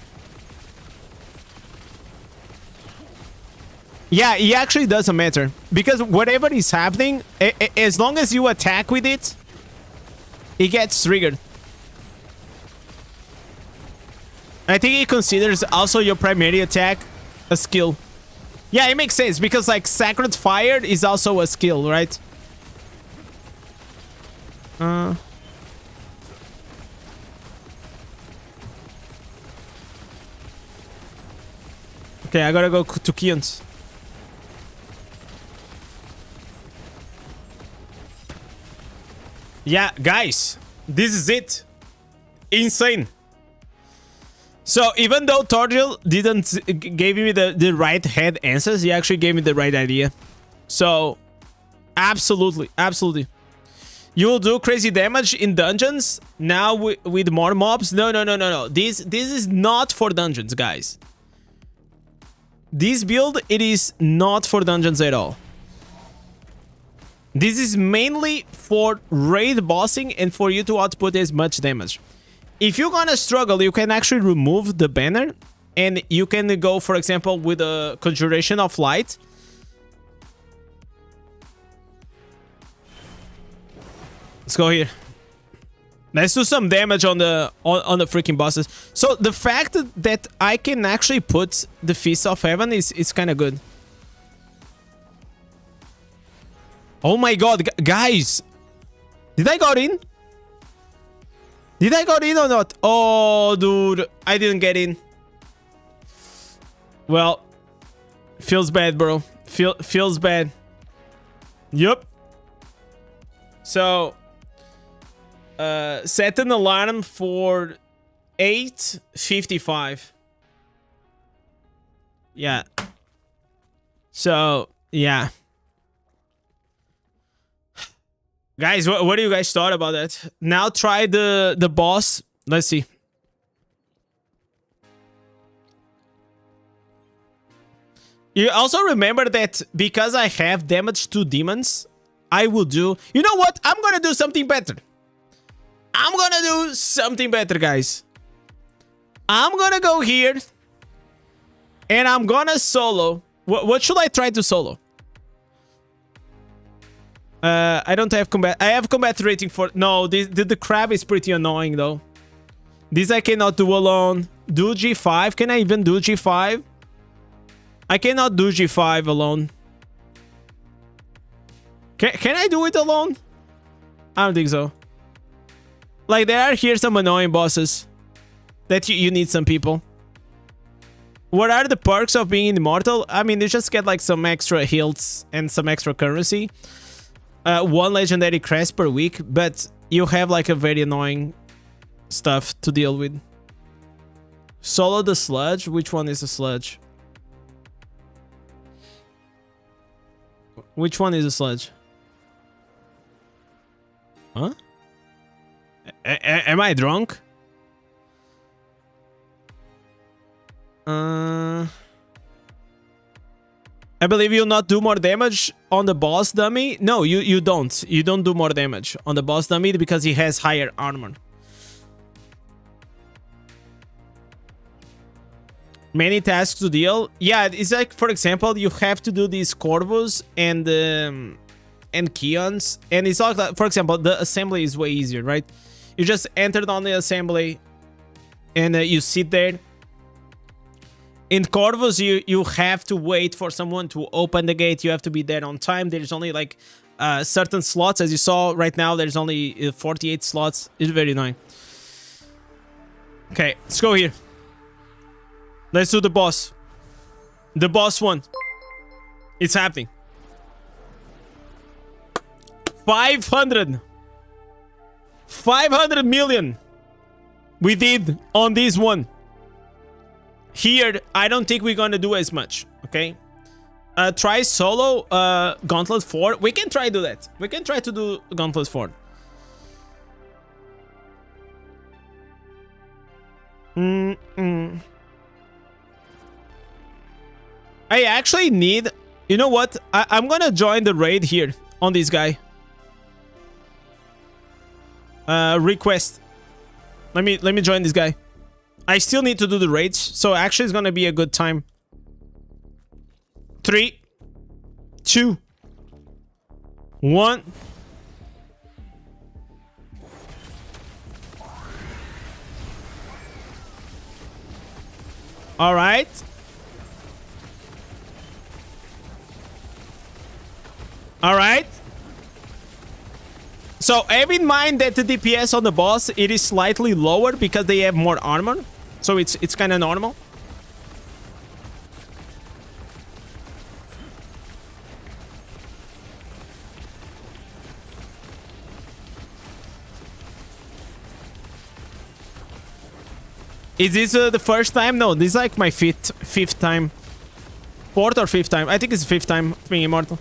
Yeah, it actually doesn't matter. Because whatever is happening, as long as you attack with it, it gets triggered. I think it considers also your primary attack a skill. Yeah, it makes sense because like Sacred Fire is also a skill, right? Okay, I gotta go to Kion's. Yeah, guys, this is it. Insane. So even though Torgil didn't give me the right head answers, he actually gave me the right idea. So absolutely. You will do crazy damage in dungeons now with more mobs. No. This is not for dungeons, guys. This build, it is not for dungeons at all. This is mainly for raid bossing and for you to output as much damage. If you're gonna struggle, you can actually remove the banner and you can go, for example, with a Conjuration of Light. Let's go here. Let's do some damage on the freaking bosses. So the fact that I can actually put the Feast of Heaven is kind of good. Oh my god, guys. Did I got in? Did I got in or not? Oh, dude. I didn't get in. Well, feels bad, bro. Feels bad. Yup. So, set an alarm for 8:55. Yeah. So, yeah. Guys, what do you guys thought about that? Now try the boss. Let's see. You also remember that because I have damage to demons, I will do... You know what? I'm gonna do something better. I'm gonna do something better, guys. I'm gonna go here. And I'm gonna solo. What should I try to solo? I don't have combat. I have combat rating for... No, the crab is pretty annoying, though. This I cannot do alone. Do G5. Can I even do G5? I cannot do G5 alone. Can I do it alone? I don't think so. Like, there are here some annoying bosses that you need some people. What are the perks of being immortal? I mean, you just get like some extra heals and some extra currency. 1 legendary crest per week, but you have like a very annoying stuff to deal with. Solo the sludge? Which one is the sludge? Which one is the sludge? Huh? Am I drunk? I believe you'll not do more damage on the boss dummy. No, you don't. You don't do more damage on the boss dummy because he has higher armor. Many tasks to deal. Yeah, it's like, for example, you have to do these Corvus and Keons. And it's all like, for example, the assembly is way easier, right? You just entered on the assembly and you sit there. In Corvus, you have to wait for someone to open the gate. You have to be there on time. There's only like certain slots. As you saw right now, there's only 48 slots. It's very annoying. Okay, let's go here. Let's do the boss. The boss one. It's happening. 500 million we did on this one. Here, I don't think we're gonna do as much, okay? Try solo Gauntlet 4. We can try to do that. We can try to do Gauntlet 4. I actually need... You know what? I'm gonna join the raid here on this guy. Request. Let me join this guy. I still need to do the raids, so actually it's gonna be a good time. 3, 2, 1. All right. All right. So have in mind that the DPS on the boss, it is slightly lower because they have more armor. So it's kind of normal. Is this the first time? No, this is like my fifth time. 4th or 5th time. I think it's 5th time being immortal.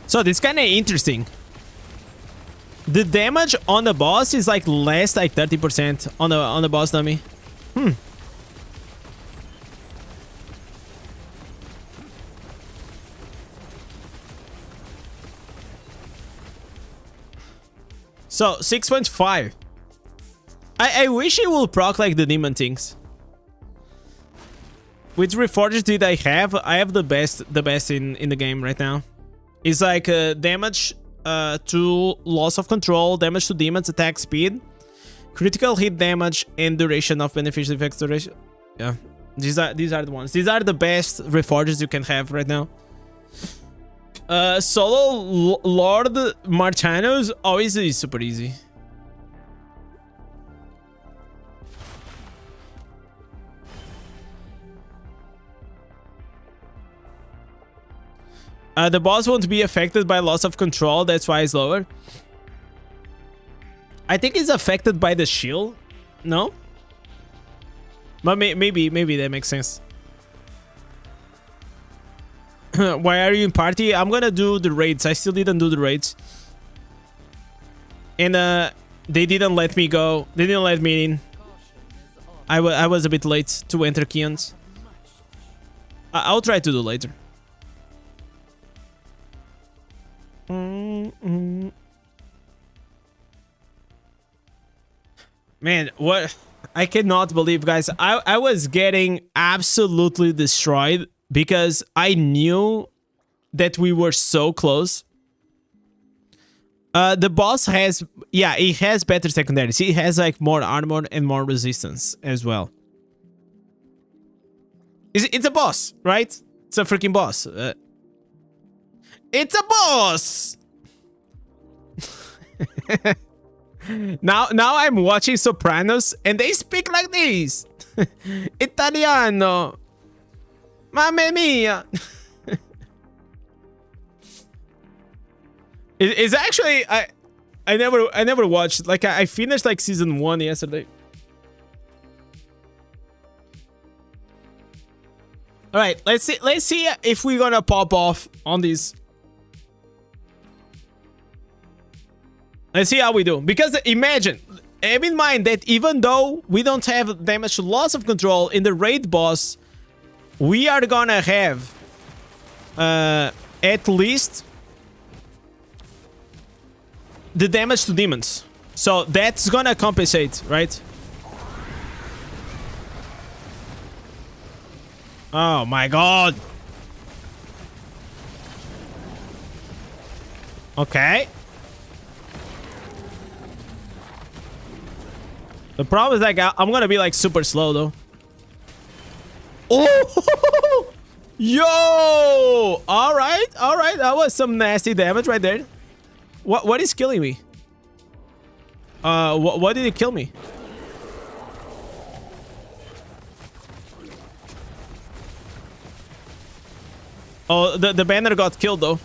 So this is kind of interesting. The damage on the boss is like less, like 30% on the boss dummy. So 6.5. I wish it will proc like the demon things. Which reforged did I have? I have the best in the game right now. It's like damage to loss of control, damage to demons, attack speed, critical hit damage, and duration of beneficial effects duration. Yeah, these are the ones. These are the best reforges you can have right now. Solo Lord Marciano's always is super easy. The boss won't be affected by loss of control, that's why it's lower. I think it's affected by the shield. No? But maybe that makes sense. Why are you in party? I'm gonna do the raids. I still didn't do the raids. And they didn't let me go. They didn't let me in. I was a bit late to enter Keon's. I'll try to do later. Man, what? I cannot believe, guys. I was getting absolutely destroyed because I knew that we were so close. The boss has, yeah, he has better secondaries. He has like more armor and more resistance as well. It's a boss, right? It's a freaking boss. It's a boss! Now I'm watching Sopranos and they speak like this. Italiano. Mamma mia. It's actually I never watched, like I finished like season 1 yesterday. All right, let's see if we're gonna pop off on this. Let's see how we do. Because imagine, have in mind that even though we don't have damage to loss of control in the raid boss, we are gonna have at least the damage to demons. So that's gonna compensate, right? Oh my god. Okay. The problem is like I'm gonna be like super slow though. Oh, yo! All right, that was some nasty damage right there. What is killing me? What did it kill me? Oh, the banner got killed though.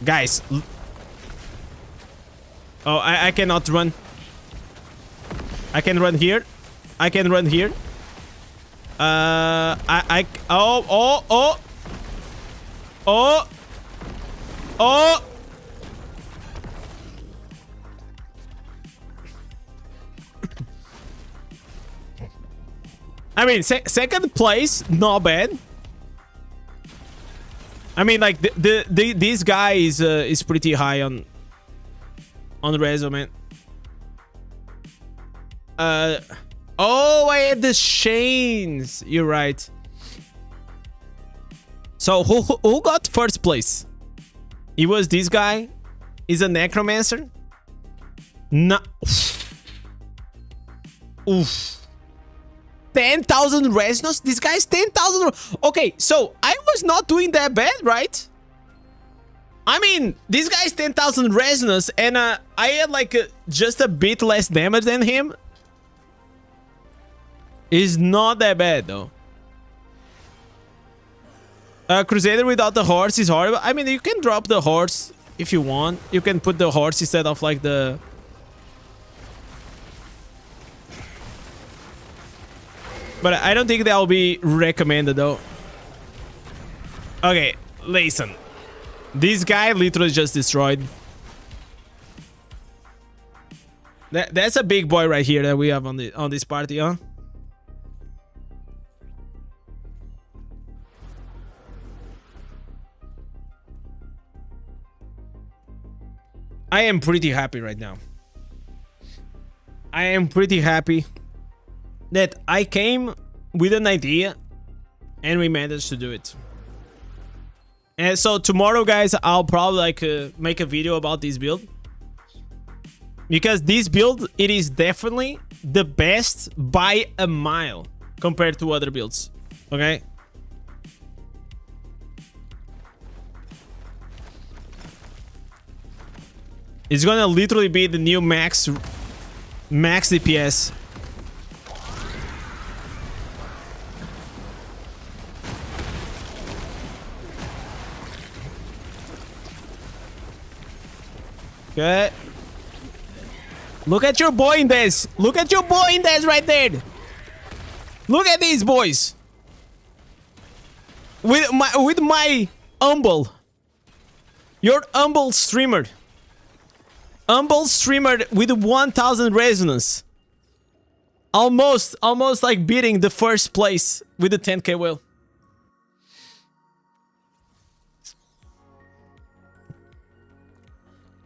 Guys. Oh, I cannot run. I can run here. I can run here. Oh. I mean, second place, not bad. I mean, like this guy is pretty high on the resume. Oh, I had the chains. You're right. So who got first place? It was this guy. He's a necromancer. No. Oof. 10,000 resonance. This guy's 10,000. Okay, so I was not doing that bad, right? I mean, this guy's 10,000 resonance, and I had like just a bit less damage than him. Is not that bad though. Crusader without the horse is horrible. I mean, you can drop the horse if you want. You can put the horse instead of like the... But I don't think that will be recommended though. Okay, listen. This guy literally just destroyed. That's a big boy right here that we have on this party, huh? I am pretty happy right now. I am pretty happy that I came with an idea and we managed to do it. And so tomorrow, guys, I'll probably like make a video about this build, because this build, it is definitely the best by a mile compared to other builds. Okay. It's gonna literally be the new max DPS. Okay. Look at your boy Indez. Look at your boy Indez right there. Look at these boys. With my humble. Your humble streamer. Humble streamer with 1000 resonance. Almost like beating the first place with the 10k whale.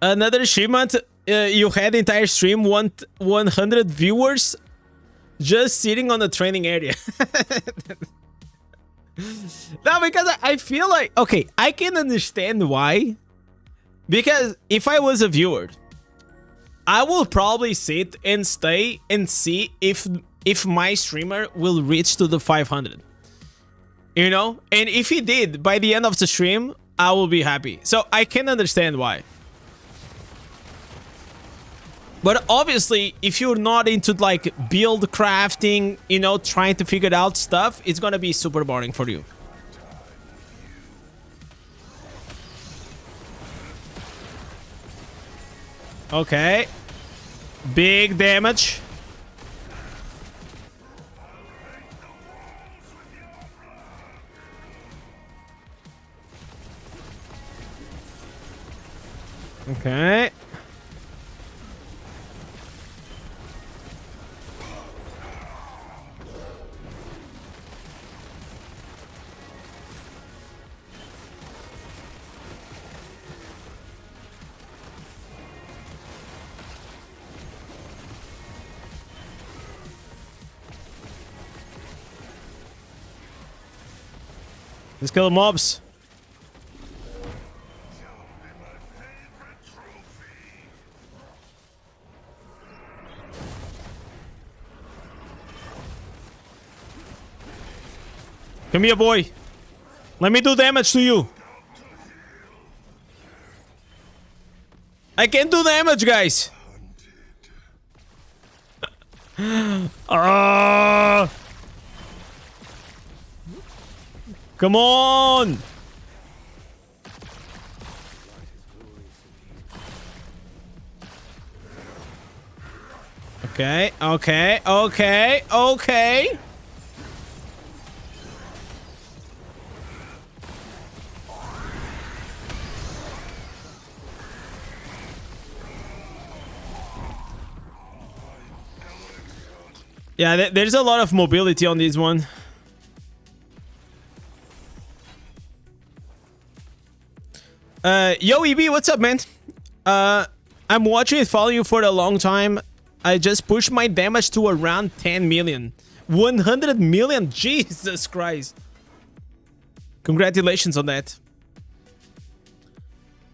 Another achievement, you had the entire stream 100 viewers just sitting on the training area. No, because I feel like, okay, I can understand why. Because if I was a viewer, I will probably sit and stay and see if my streamer will reach to the 500. You know? And if he did, by the end of the stream, I will be happy. So I can understand why. But obviously, if you're not into like build crafting, you know, trying to figure out stuff, it's gonna be super boring for you. Okay. Big damage. Okay. Let's kill the mobs. Come here, boy. Let me do damage to you. I can do damage, guys. Come on. Okay, okay, okay, okay. Yeah, there's a lot of mobility on this one. Yo, EB, what's up, man? I'm watching and following you for a long time. I just pushed my damage to around 10 million. 100 million? Jesus Christ. Congratulations on that.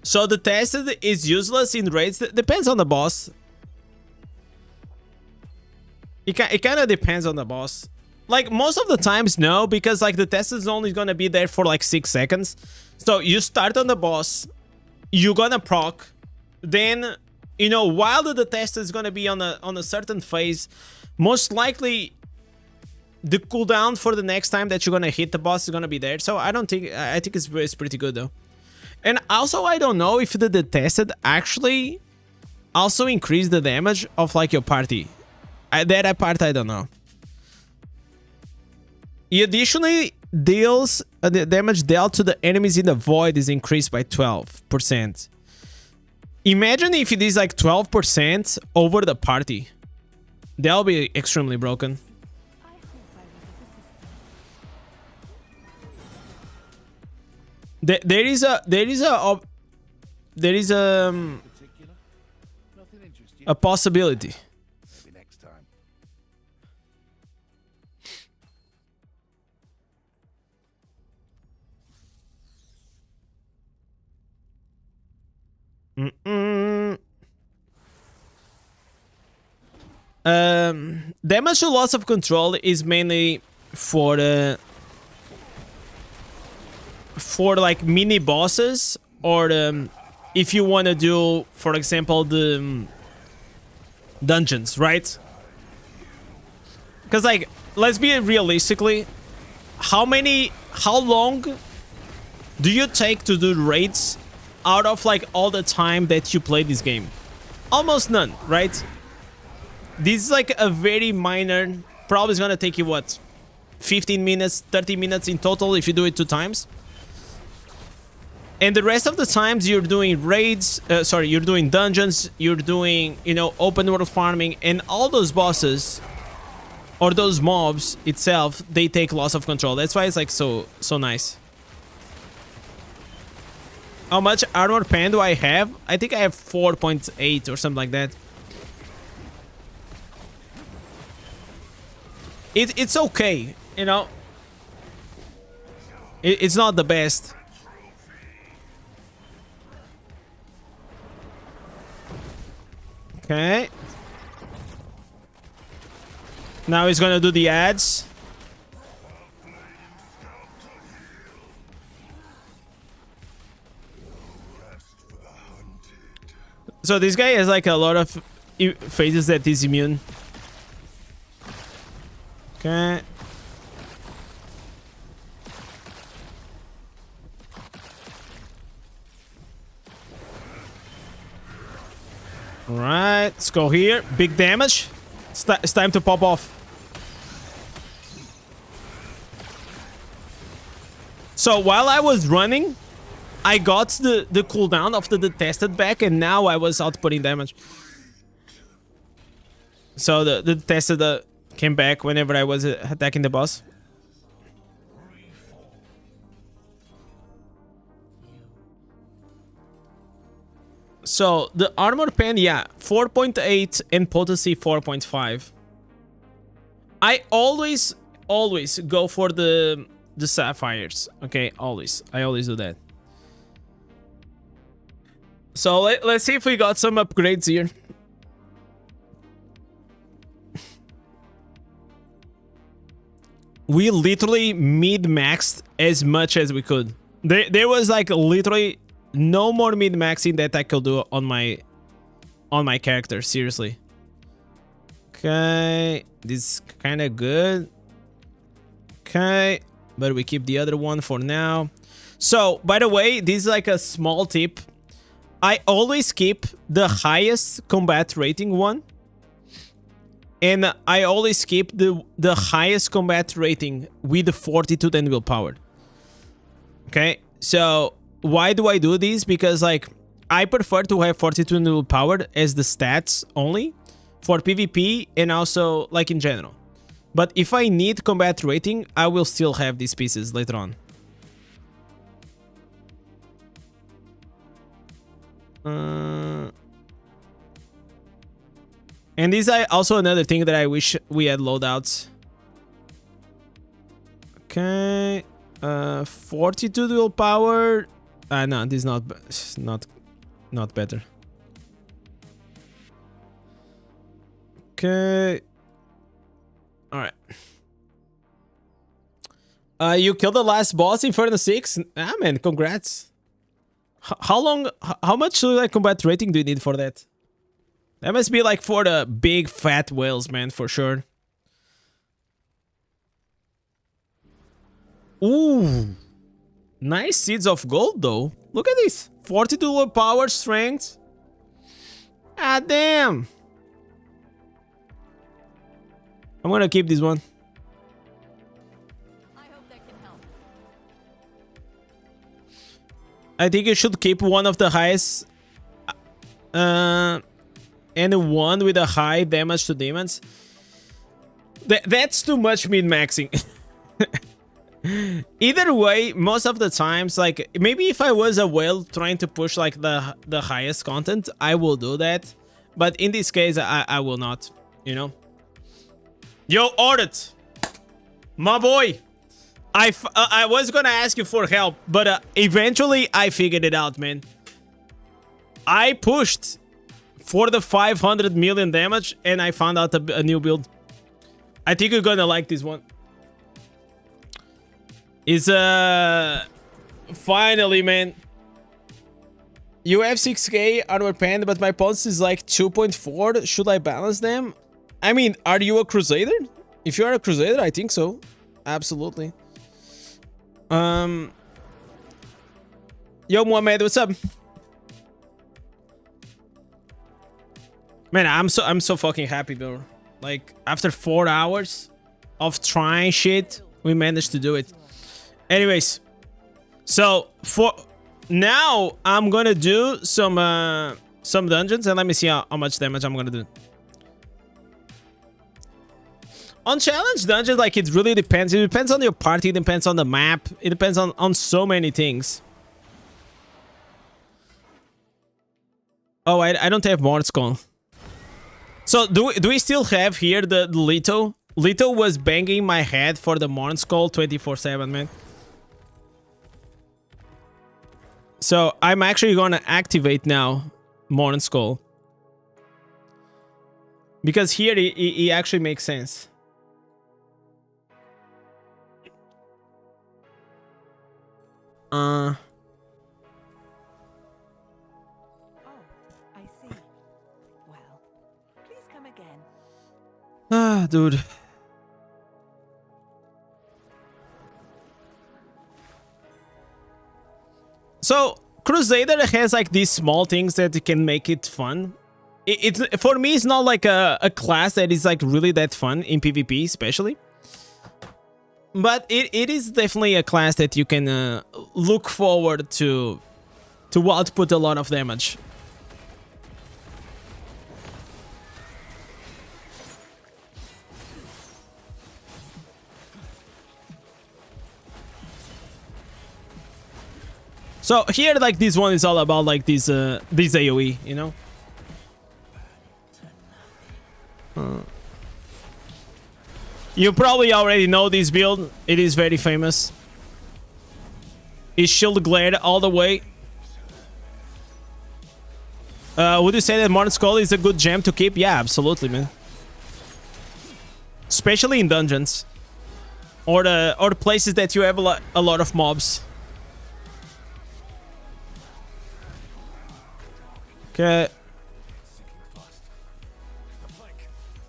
So the tested is useless in raids. Depends on the boss. It kind of depends on the boss. Like, most of the times, no, because, like, the test is only gonna be there for, like, 6 seconds. So, you start on the boss, you're gonna proc, then, you know, while the test is gonna be on a certain phase, most likely, the cooldown for the next time that you're gonna hit the boss is gonna be there. So, I think it's pretty good, though. And also, I don't know if the tested actually also increase the damage of, like, your party. That part, I don't know. It additionally deals the damage dealt to the enemies in the void is increased by 12%. Imagine if it is like 12% over the party. That'll be extremely broken. There is a possibility. Damage to loss of control is mainly for like mini bosses, or if you want to do, for example, the dungeons, right? Because, like, let's be realistically, how long do you take to do raids out of like all the time that you play this game? Almost none, right? This is like a very minor, probably is gonna take you what, 15 minutes, 30 minutes in total if you do it 2 times. And the rest of the times you're doing raids, you're doing dungeons, you're doing, you know, open world farming, and all those bosses or those mobs itself, they take loss of control. That's why it's like so nice. How much armor pen do I have? I think I have 4.8 or something like that. It's okay, you know. It's not the best. Okay. Now he's gonna do the ads. So this guy has like a lot of phases that is immune. Okay. Alright, let's go here. Big damage. It's time to pop off. So while I was running, I got the cooldown of the detested back, and now I was outputting damage. So the detested came back whenever I was attacking the boss. So the armor pen, yeah, 4.8 and potency 4.5. I always go for the sapphires. Okay, always. I always do that. So let's see if we got some upgrades here. We literally mid-maxed as much as we could. There was like literally no more mid-maxing that I could do on my character, seriously. Okay, this is kind of good. Okay, but we keep the other one for now. So, by the way, this is like a small tip. I always keep the highest combat rating one. And I always keep the highest combat rating with the fortitude and willpower. Okay, so why do I do this? Because like I prefer to have fortitude and willpower as the stats only for PvP and also like in general. But if I need combat rating, I will still have these pieces later on. And this is also another thing that I wish we had loadouts. Okay, fortitude willpower. No, this is not better. Okay. All right. You killed the last boss in Inferno 6. Ah, man, congrats. How much like combat rating do you need for that? That must be like for the big fat whales, man, for sure. Ooh. Nice seeds of gold, though. Look at this. 42 power, strength. Ah, damn. I'm gonna keep this one. I hope that can help. I think you should keep one of the highest. And one with a high damage to demons. That's too much min-maxing. Either way, most of the times, like maybe if I was a whale trying to push like the highest content, I will do that. But in this case, I will not, you know. Yo, Audit, my boy. I was gonna ask you for help, but eventually I figured it out, man. I pushed for the 500 million damage and I found out a new build. I think you're gonna like this one. It's finally, man. You have 6k armor pen, but my pulse is like 2.4. Should I balance them? I mean, are you a Crusader? If you are a Crusader, I think so. Absolutely. Yo, Mohamed, what's up? Man, I'm so fucking happy, bro. Like, after 4 hours of trying shit, we managed to do it. Anyways, so for now, I'm gonna do some dungeons, and let me see how much damage I'm gonna do. On challenge dungeons, like, it really depends. It depends on your party, it depends on the map, it depends on so many things. Oh, I don't have Mort's Call. So do we still have here the Lito? Lito was banging my head for the Morn's Call 24/7, man. So I'm actually gonna activate now Morn's Call. Because here it actually makes sense. Oh, I see. Well, please come again. Ah, dude. So Crusader has like these small things that can make it fun. It's for me, it's not like a class that is like really that fun in PvP, especially. But it is definitely a class that you can look forward to output a lot of damage. So here, like, this one is all about like this AoE, you know. You probably already know this build. It is very famous. It's shield glare all the way. Would you say that Morn's Call is a good gem to keep? Yeah, absolutely, man. Especially in dungeons, or the places that you have a lot of mobs. Okay.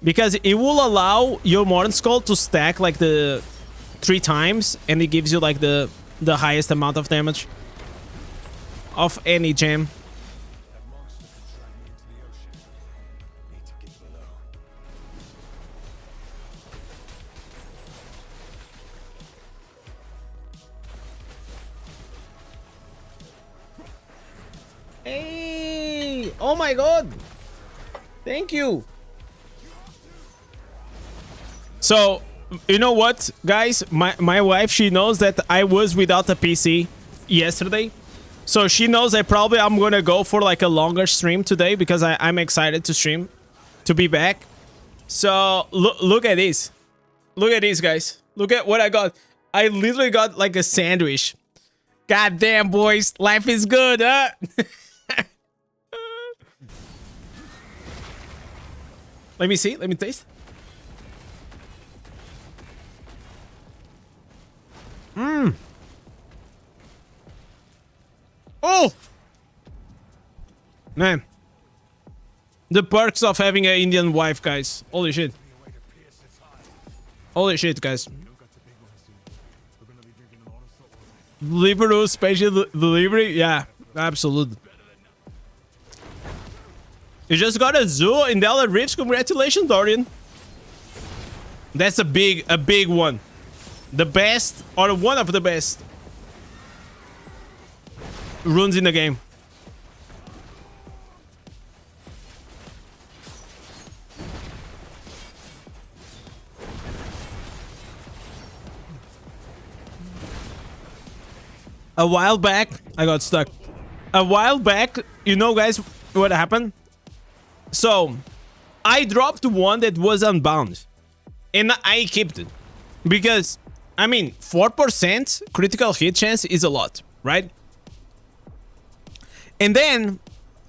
Because it will allow your Morn's Call to stack like the 3 times, and it gives you like the highest amount of damage of any gem. Hey! Oh my god! Thank you! So, you know what, guys? My wife, she knows that I was without a PC yesterday. So she knows that probably I'm gonna go for like a longer stream today because I'm excited to stream, to be back. So, look at this. Look at this, guys. Look at what I got. I literally got like a sandwich. God damn, boys. Life is good, huh? Let me see. Let me taste. Mmm. Oh! Man. The perks of having an Indian wife, guys. Holy shit. Holy shit, guys. Deliveroo special delivery? Yeah, absolutely. You just got a zoo in the Elder Reefs. Congratulations, Dorian. That's a big one. The best, or one of the best runes in the game. A while back, I got stuck. A while back, you know, guys, what happened? So, I dropped one that was unbound, and I kept it because, I mean, 4% critical hit chance is a lot, right? And then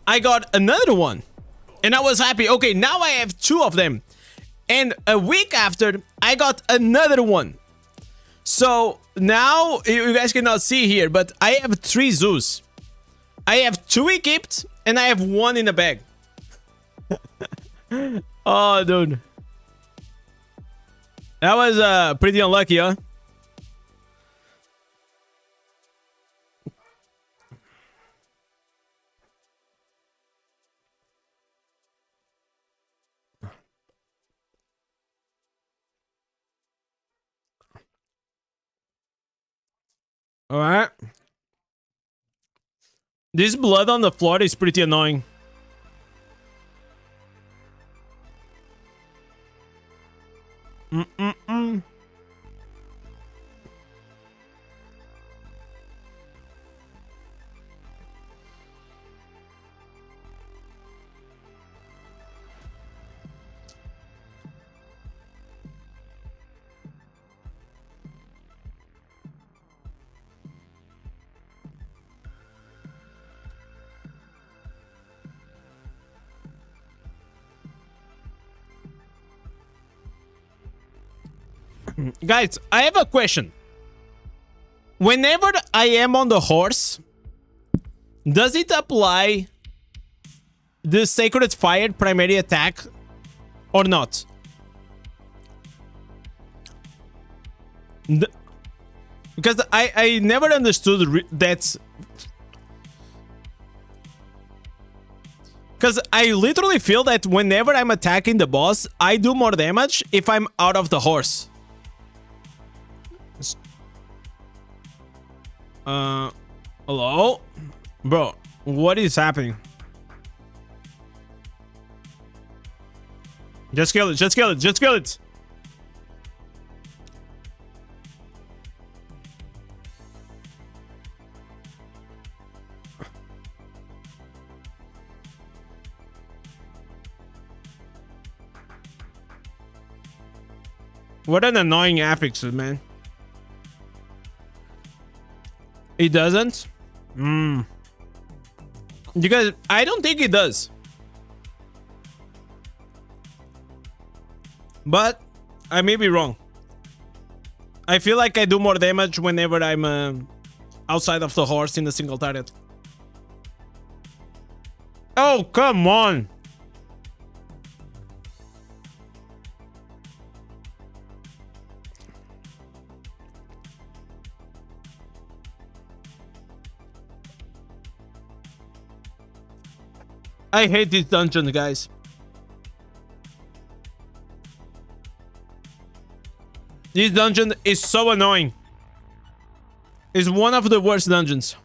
I got another one. And I was happy. Okay, now I have 2 of them. And a week after, I got another one. So now, you guys cannot see here, but I have 3 zoos. I have 2 equipped, and I have 1 in the bag. Oh, dude. That was pretty unlucky, huh? Alright. This blood on the floor is pretty annoying. Guys, I have a question. Whenever I am on the horse, does it apply the Sacred Fire primary attack or not? Because I never understood that. Because I literally feel that whenever I'm attacking the boss, I do more damage if I'm out of the horse. Hello? Bro, what is happening? Just kill it, just kill it, just kill it! What an annoying affix, man. It doesn't? Because I don't think it does. But I may be wrong. I feel like I do more damage whenever I'm outside of the horse in a single target. Oh, come on. I hate this dungeon, guys. This dungeon is so annoying. It's one of the worst dungeons.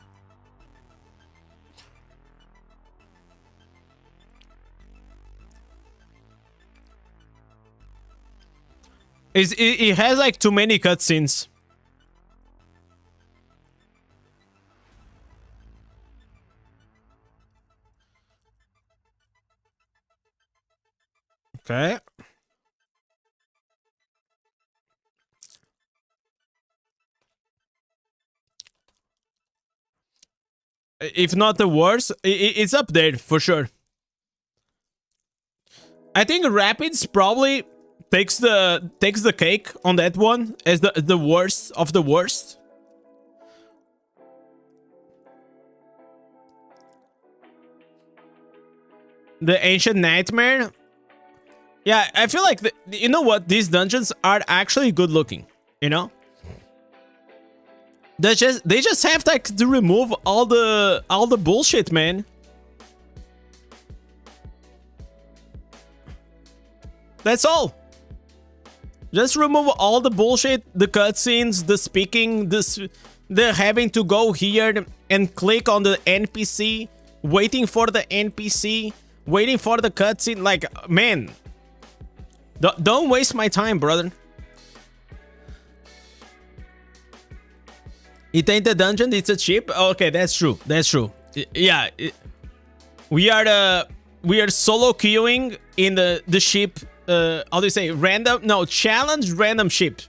It has like too many cutscenes. Okay. If not the worst, it's up there for sure. I think Rapids probably takes the cake on that one as the worst of the worst. The Ancient Nightmare. Yeah, I feel like you know what, these dungeons are actually good looking, you know? They just have like to remove all the bullshit, man. That's all. Just remove all the bullshit, the cutscenes, the speaking, the having to go here and click on the NPC, waiting for the NPC, waiting for the cutscene. Like, man, don't waste my time, brother. It ain't a dungeon, it's a ship. Okay, that's true. That's true. Yeah, we are solo queuing in the ship. How do you say, random? No, challenge random ship.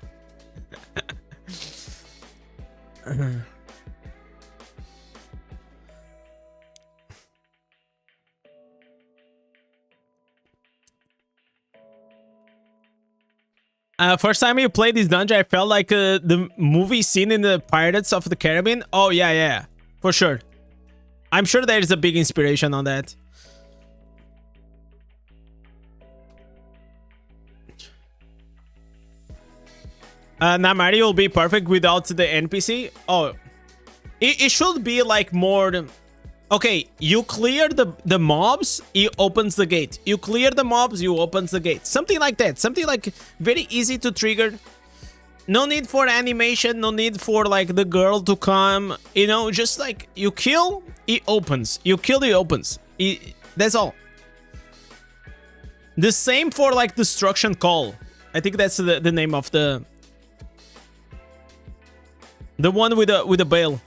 First time you played this dungeon, I felt like the movie scene in the Pirates of the Caribbean. Oh, yeah, yeah. For sure. I'm sure there is a big inspiration on that. Namari will be perfect without the NPC. Oh, it should be like more... Okay, you clear the mobs, it opens the gate. You clear the mobs, you opens the gate. Something like that. Something like very easy to trigger. No need for animation, no need for like the girl to come. You know, just like you kill, it opens. You kill, it opens. That's all. The same for like destruction call. I think that's the name of the one with the bale.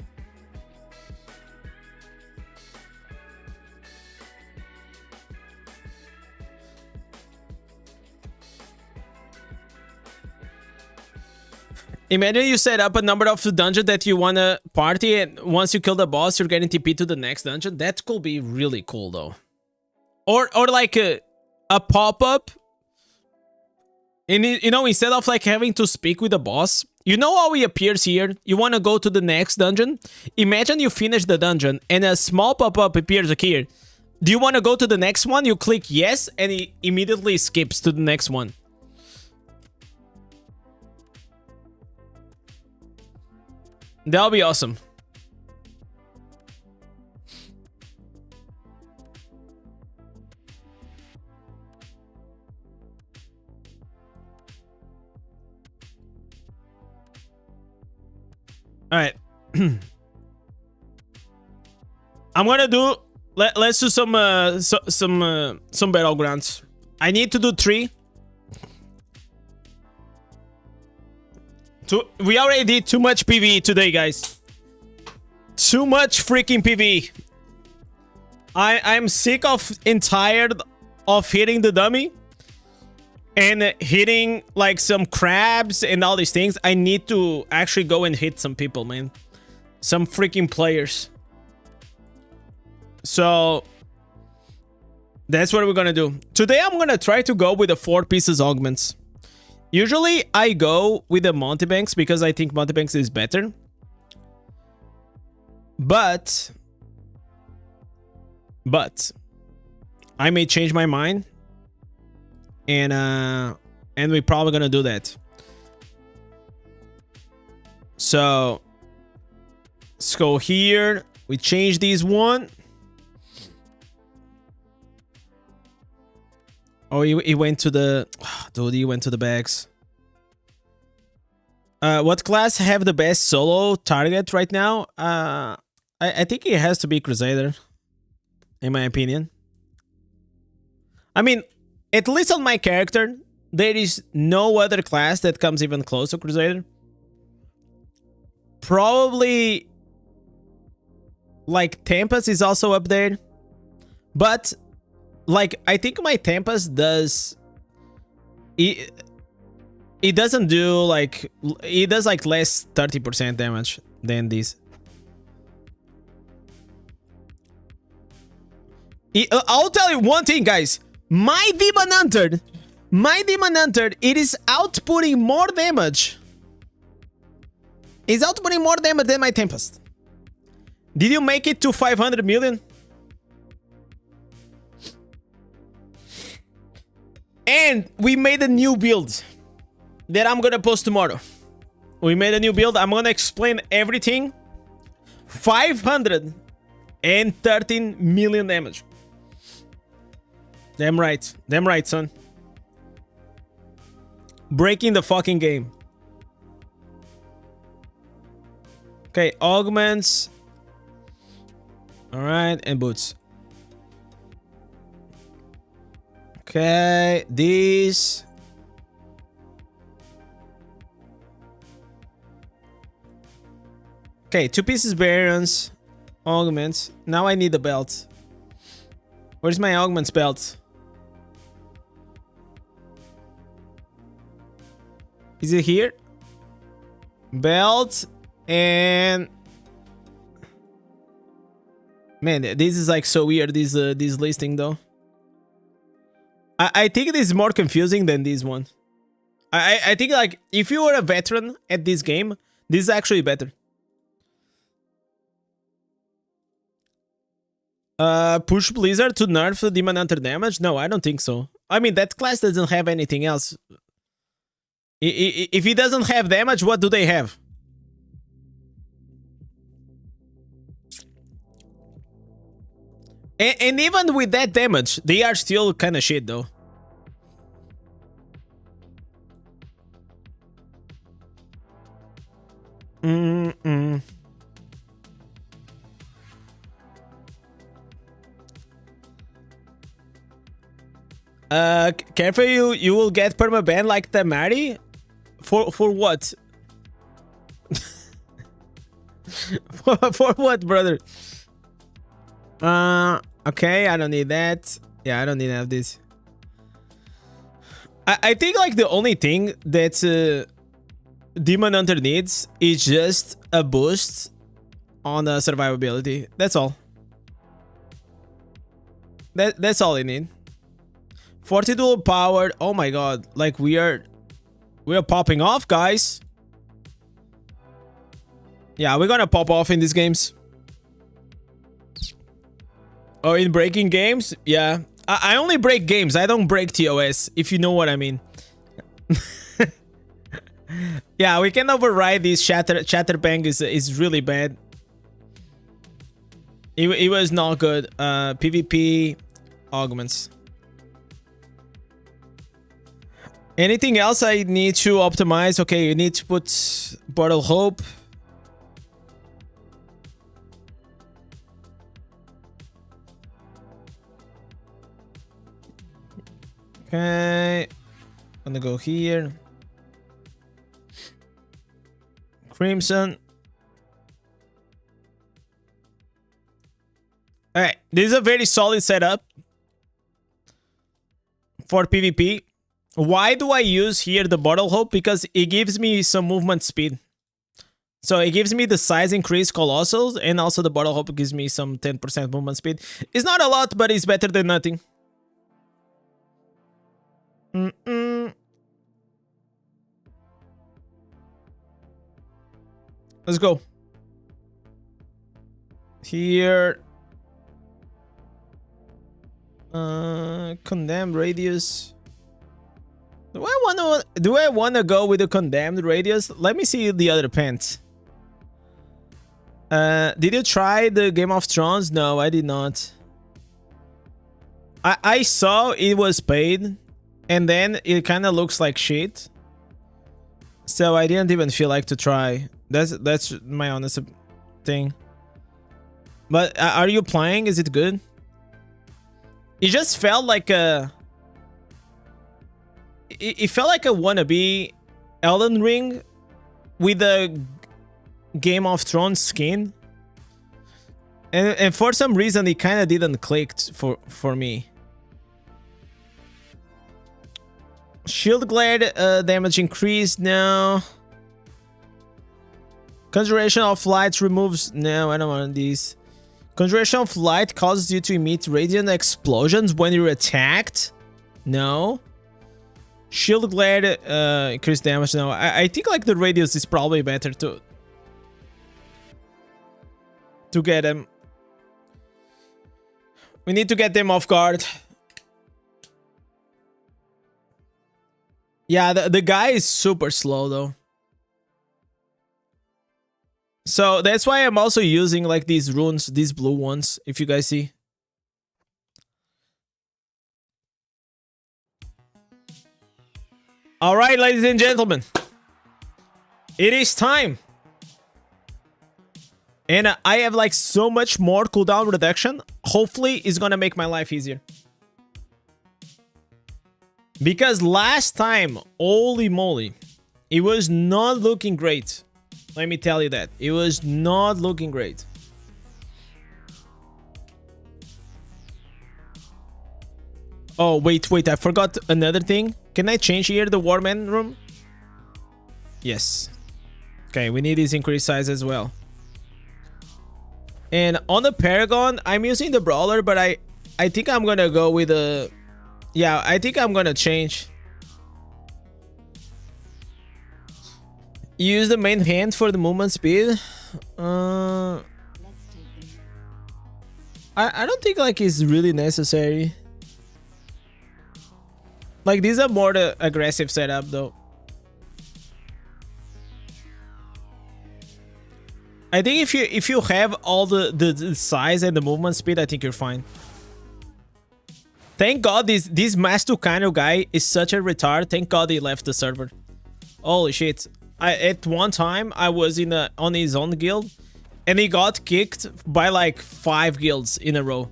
Imagine you set up a number of dungeons that you want to party, and once you kill the boss, you're getting TP to the next dungeon. That could be really cool, though. Or like a pop-up. And, you know, instead of like having to speak with the boss, you know how he appears here? You want to go to the next dungeon? Imagine you finish the dungeon and a small pop-up appears here. Do you want to go to the next one? You click yes, and he immediately skips to the next one. That'll be awesome. All right. I'm gonna do. Let's do some battlegrounds. I need to do 3. We already did too much PvE today, guys. Too much freaking PvE. I'm sick of and tired of hitting the dummy and hitting like some crabs and all these things. I need to actually go and hit some people, man. Some freaking players. So that's what we're gonna do. Today I'm gonna try to go with the 4 pieces augments. Usually I go with the Montebanks because I think Montebanks is better. But I may change my mind. And we're probably gonna do that. So let's go here. We change these one. Oh, he went to the... Dude, he went to the bags. What class have the best solo target right now? I think it has to be Crusader, in my opinion. I mean, at least on my character, there is no other class that comes even close to Crusader. Probably... like, Tempest is also up there. But... like, I think my Tempest does... It doesn't do, like... It does, like, less 30% damage than this. I'll tell you one thing, guys. My Demon Hunter, it is outputting more damage. It's outputting more damage than my Tempest. Did you make it to 500 million? And we made a new build that I'm gonna post tomorrow. We made a new build. I'm gonna explain everything. 513 million damage. Damn right. Damn right, son. Breaking the fucking game. Okay, augments. Alright, and boots. Okay, these. Okay, 2 pieces barons. Augments. Now I need the belt. Where's my augments belt? Is it here? Belt and... Man, this is like so weird, this listing though. I think it is more confusing than this one. I think like if you were a veteran at this game, this is actually better. Push Blizzard to nerf the Demon Hunter damage? No, I don't think so. I mean, that class doesn't have anything else. If he doesn't have damage, what do they have? And even with that damage, they are still kind of shit though. Careful, you will get permaban like Tamari? For what? for what, brother? Okay, I don't need that. Yeah, I don't need to have this. I think like the only thing that Demon Hunter needs is just a boost on the survivability. That's all. That's all I need. 40 dual powered. Oh my god, like we are popping off, guys. Yeah, we're gonna pop off in these games. Oh, in breaking games? Yeah. I only break games. I don't break TOS, if you know what I mean. Yeah, we can override this Chatterbang is really bad. It was not good. PvP augments. Anything else I need to optimize? Okay, you need to put Bottle Hope. Okay, I'm gonna go here. Crimson. Alright, this is a very solid setup for PvP. Why do I use here the Bottle Hope? Because it gives me some movement speed. So it gives me the size increase Colossals, and also the Bottle Hope gives me some 10% movement speed. It's not a lot, but it's better than nothing. Let's go. Here. Condemned radius. Do I wanna go with the condemned radius? Let me see the other pants. Did you try the Game of Thrones? No, I did not. I saw it was paid, and then it kind of looks like shit. So I didn't even feel like to try. That's my honest thing. But are you playing? Is it good? It just felt like a... It felt like a wannabe Elden Ring with a Game of Thrones skin. And for some reason, it kind of didn't click for me. Shield Glare damage increased now. Conjuration of Light removes... No, I don't want these. Conjuration of Light causes you to emit radiant explosions when you're attacked. No. Shield Glare increased damage. No, I think like the radius is probably better to get them. We need to get them off guard. Yeah, the guy is super slow though. So that's why I'm also using like these runes, these blue ones, if you guys see. All right, ladies and gentlemen. It is time. And I have like so much more cooldown reduction. Hopefully it's gonna make my life easier. Because last time, holy moly, it was not looking great. Let me tell you that. It was not looking great. Oh, wait, I forgot another thing. Can I change here the Warman room? Yes. Okay, we need this increased size as well. And on the Paragon, I'm using the Brawler, but I think I'm gonna go with a... Yeah, I think I'm gonna change. Use the main hand for the movement speed. I don't think like it's really necessary. Like these are more the aggressive setup though. I think if you have all the size and the movement speed, I think you're fine. Thank God this Mastucano guy is such a retard. Thank God he left the server. Holy shit. At one time I was on his own guild and he got kicked by like 5 guilds in a row.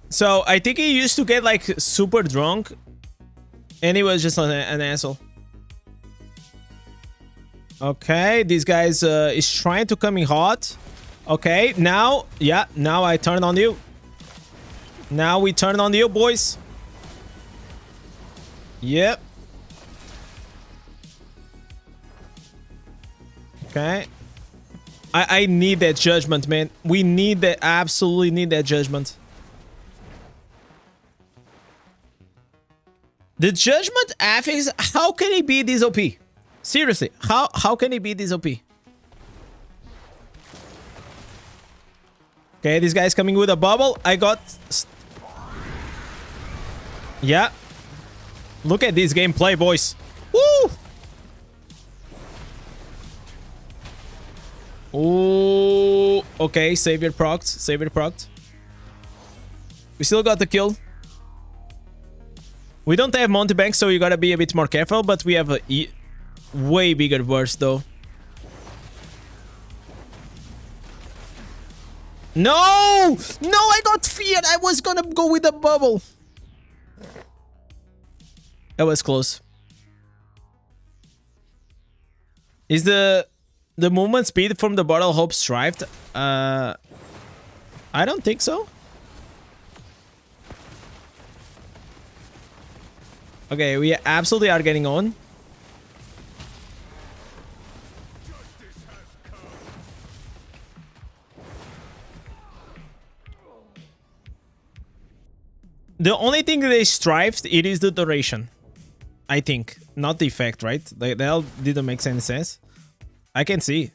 So I think he used to get like super drunk and he was just an asshole. Okay, this guy's is trying to come in hot. Okay, now, yeah, now I turn on you. Now we turn on you, boys. Yep. Okay. I need that judgment, man. We need that, absolutely need that judgment. The judgment affix, how can he be this OP? Seriously, how can he be this OP? Okay, this guy's coming with a bubble. I got... Yeah. Look at this gameplay, boys. Woo! Oh, okay, Savior procced. Savior procced. We still got the kill. We don't have Montebank, so you gotta be a bit more careful, but we have a way bigger burst, though. No! No, I got feared. I was gonna go with a bubble. That was close. Is the movement speed from the bottle hope strived? I don't think so. Okay, we absolutely are getting on. The only thing they strived, it is the duration. I think. Not the effect, right? They all didn't make any sense. I can see.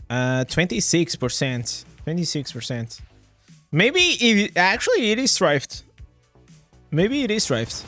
26%. 26%. Maybe it actually it is strived. Maybe it is strived.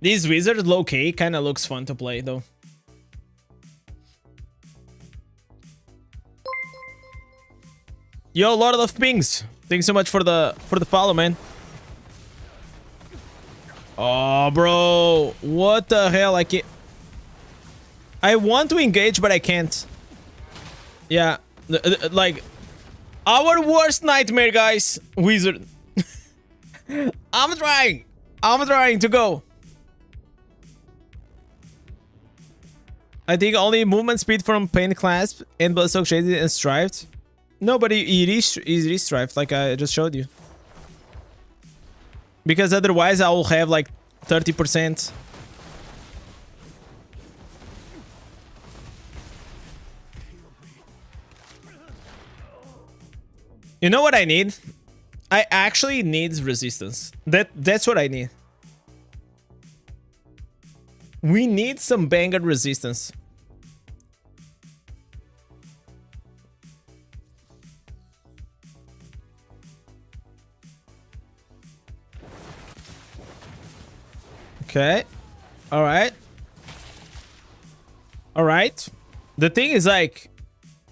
This wizard low-key kind of looks fun to play, though. Yo, Lord of Pings. Thanks so much for the follow, man. Oh, bro. What the hell? I want to engage, but I can't. Yeah. Like, our worst nightmare, guys. Wizard. I'm trying. I'm trying to go. I think only movement speed from Pain Clasp and Bloodstock Shaded and Strived. No, but it is Strived, like I just showed you. Because otherwise I will have like 30%. You know what I need? I actually need resistance. That's what I need. We need some banger resistance. Okay. All right. All right. The thing is, like,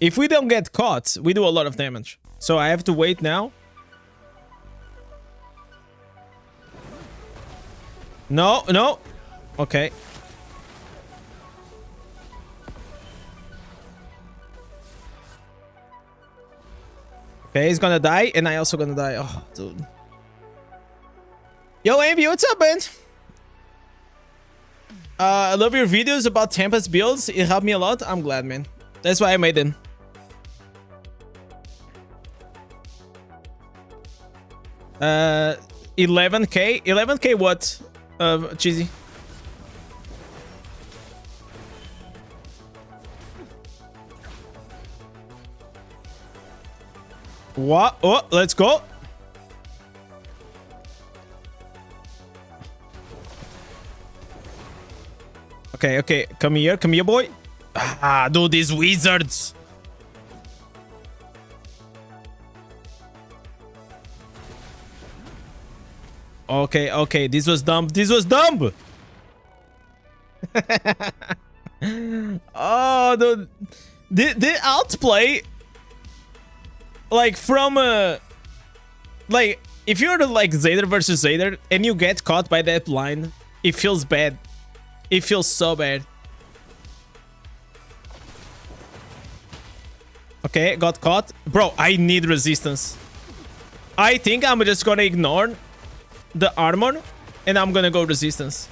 if we don't get caught, we do a lot of damage. So I have to wait now. No, no. Okay. Okay, he's gonna die, and I also gonna die. Oh, dude. Yo, Envy, what's up, man? I love your videos about Tempest builds. It helped me a lot. I'm glad, man. That's why I made them. Uh, 11k. 11k what? Cheesy. What? Oh, let's go. Okay, okay. Come here, boy. Ah, dude, these wizards. Okay, okay. This was dumb. This was dumb. Oh, the outplay. Like from like if you're like Crusader versus Crusader and you get caught by that line, it feels bad. It feels so bad. Okay, got caught. Bro, I need resistance. I think I'm just gonna ignore the armor and I'm gonna go resistance.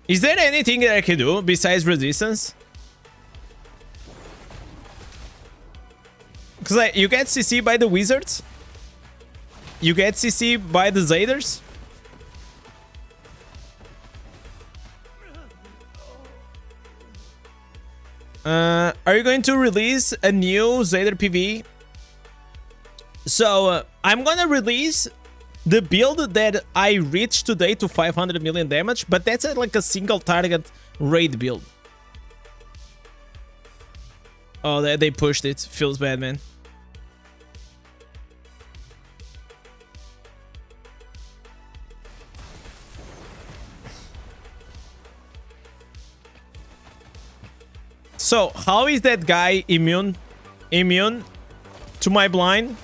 Is there anything that I can do besides resistance? Because like, you get CC by the wizards. You get CC by the Zaders. Are you going to release a new Zader PV? So I'm gonna release the build that I reached today to 500 million damage, but that's like a single target raid build. Oh, they pushed it. Feels bad, man. So, how is that guy immune to my blind?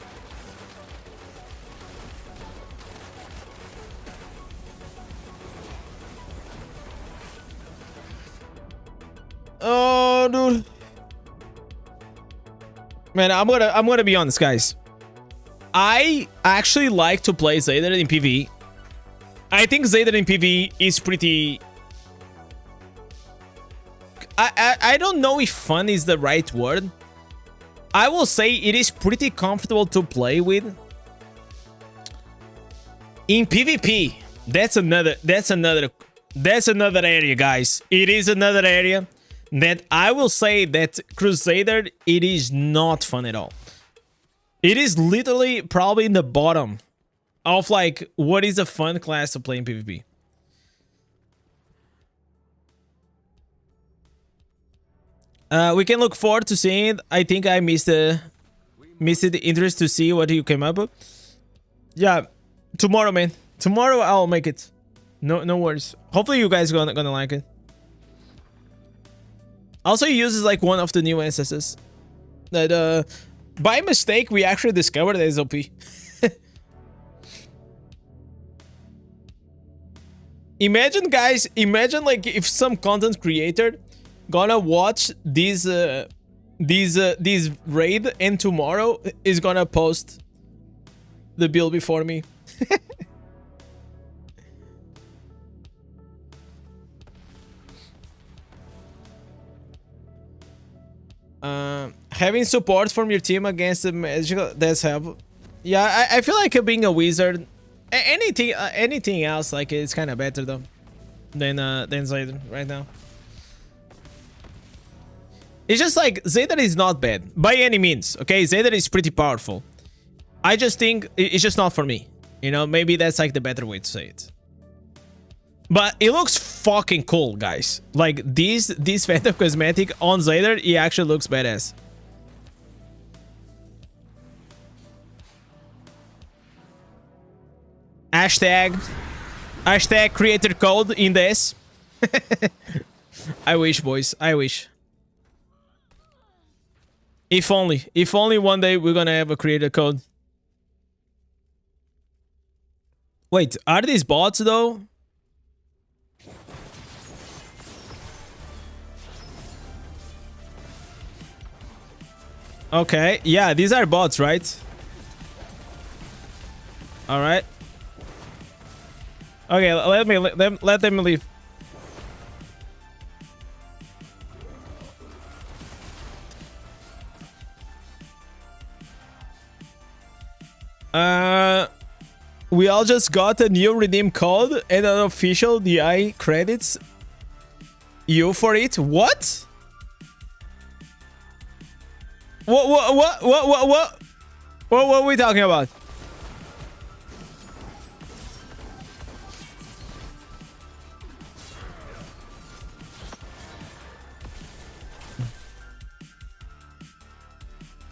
Oh, dude. Man, I'm gonna be honest, guys. I actually like to play Zader in PvE. I think Zader in PvE is pretty... I don't know if fun is the right word. I will say it is pretty comfortable to play with. In PvP, that's another area, guys. It is another area that I will say that Crusader, it is not fun at all. It is literally probably in the bottom of like what is a fun class to play in PvP. We can look forward to seeing it. I think I missed the interest to see what you came up with. Yeah, tomorrow, man. Tomorrow I'll make it. No worries. Hopefully you guys gonna like it. Also, he uses like one of the new ancestors that by mistake we actually discovered as OP. Imagine, guys. Imagine like if some content creator gonna watch these raid and tomorrow is gonna post the build before me. Having support from your team against the magical, that's help. Yeah, I feel like being a wizard, anything else like it's kind of better though than Zader right now. It's just like Zader is not bad by any means. Okay, Zader is pretty powerful. I just think it's just not for me. You know, maybe that's like the better way to say it. But it looks fucking cool, guys. Like this Phantom cosmetic on Zader, it actually looks badass. Hashtag creator code Indez. I wish, boys. I wish. If only one day we're gonna have a creator code. Wait, are these bots though? Okay, yeah, these are bots, right? All right. Okay, let them leave. We all just got a new redeem code and an official DI credits you for it. What? What are we talking about?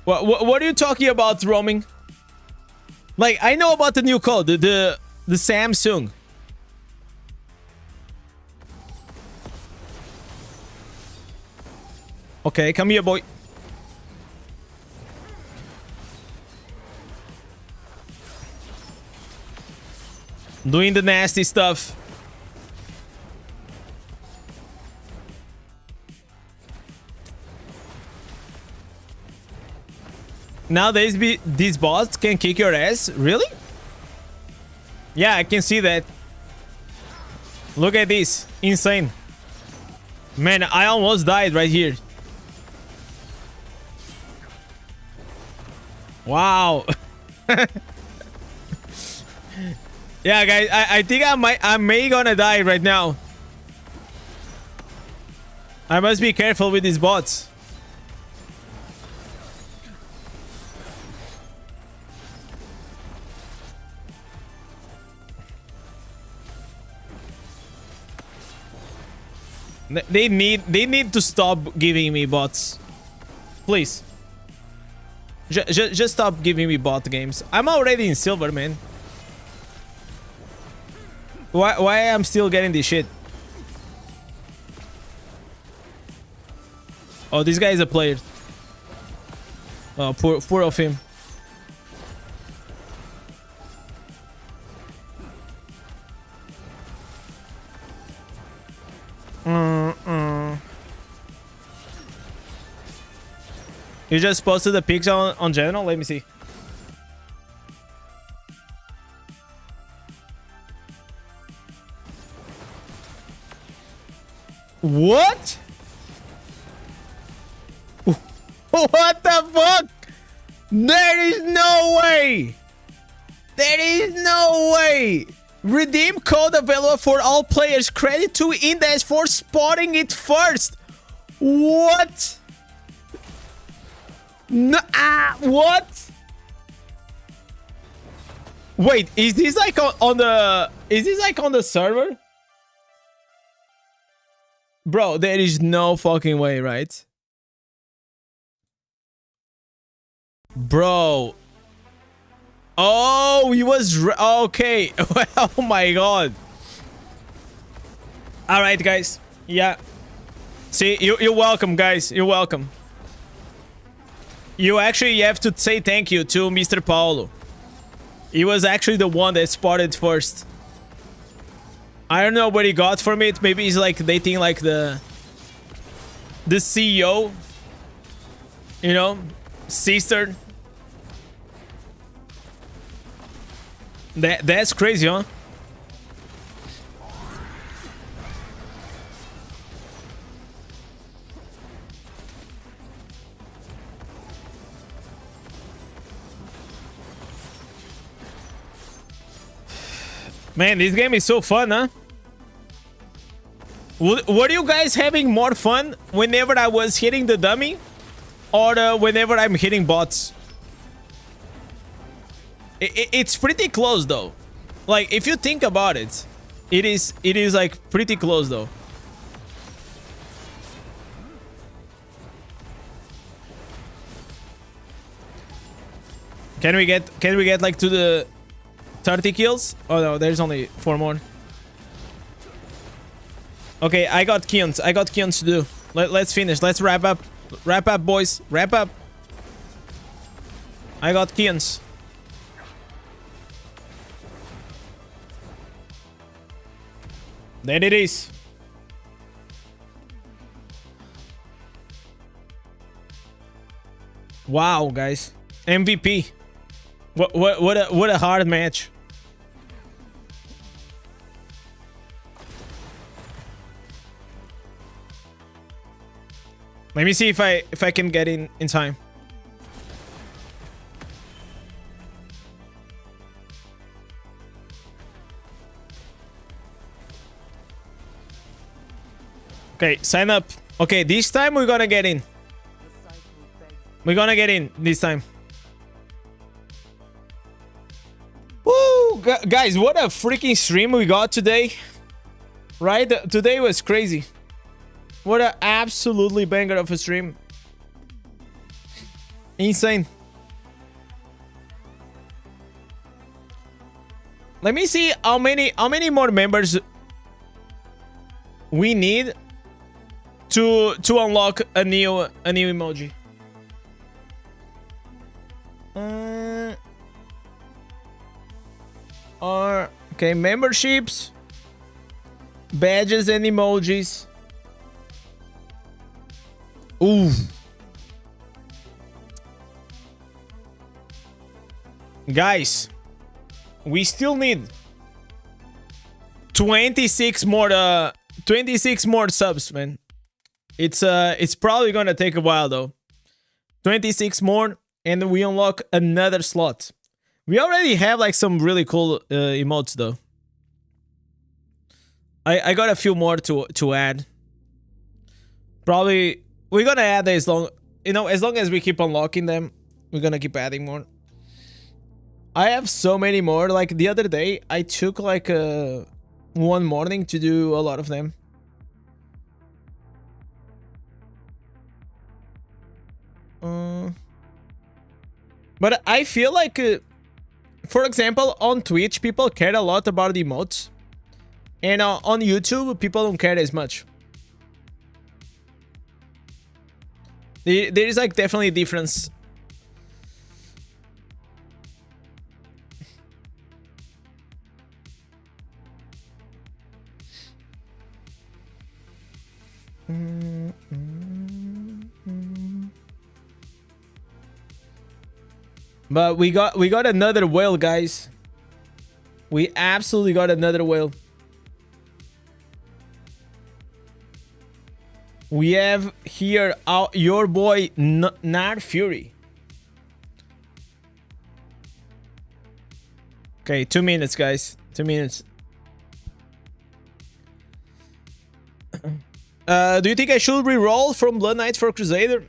What are you talking about, roaming? Like, I know about the new code, the Samsung. Okay, come here, boy. Doing the nasty stuff. Nowadays, these bots can kick your ass? Really? Yeah, I can see that. Look at this. Insane. Man, I almost died right here. Wow. Yeah, guys, I think I may gonna die right now. I must be careful with these bots. They need to stop giving me bots. Please. Just stop giving me bot games. I'm already in silver, man. Why I'm still getting this shit? Oh, this guy is a player. Oh, poor of him. You just posted the pics on general? Let me see. What? What the fuck? There is no way. There is no way. Redeem code available for all players. Credit to Indez for spotting it first. What? No, what? Wait, is this like on the... Is this like on the server? Bro, there is no fucking way, right? Bro. Oh, he was... Okay. Oh my god. Alright, guys. Yeah. See, you're welcome, guys. You're welcome. You actually have to say thank you to Mr. Paulo. He was actually the one that spotted first. I don't know what he got from it. Maybe he's like dating like the CEO. You know? Sister. That's crazy, huh? Man, this game is so fun, huh? Were you guys having more fun whenever I was hitting the dummy? Or whenever I'm hitting bots? It's pretty close, though. Like, if you think about it, it is like pretty close, though. Can we get like to the 30 kills? Oh no, there's only 4 more. Okay, I got Keons. I got Keons to do. Let's finish. Let's wrap up. Wrap up, boys. Wrap up. I got Keons. There it is. Wow, guys. MVP. What a hard match. Let me see if I can get in time. Okay, sign up. Okay, this time we're gonna get in. We're gonna get in this time. Woo! Guys, what a freaking stream we got today. Right? Today was crazy. What an absolutely banger of a stream. Insane. Let me see how many more members we need to unlock a new emoji. Okay, memberships, badges and emojis. Ooh. Guys, we still need 26 more 26 more subs, man. It's probably gonna take a while though. 26 more and we unlock another slot. We already have like some really cool emotes though. I got a few more to add. Probably we're gonna add as long, you know, as long as we keep unlocking them, we're gonna keep adding more. I have so many more. Like the other day, I took like one morning to do a lot of them. But I feel like, for example, on Twitch, people care a lot about the emotes. And on YouTube, people don't care as much. There is like definitely a difference. But we got another whale, guys. We absolutely got another whale. We have here your boy Nar Fury. Okay, 2 minutes, guys. 2 minutes. Do you think I should re-roll from Blood Knights for Crusader?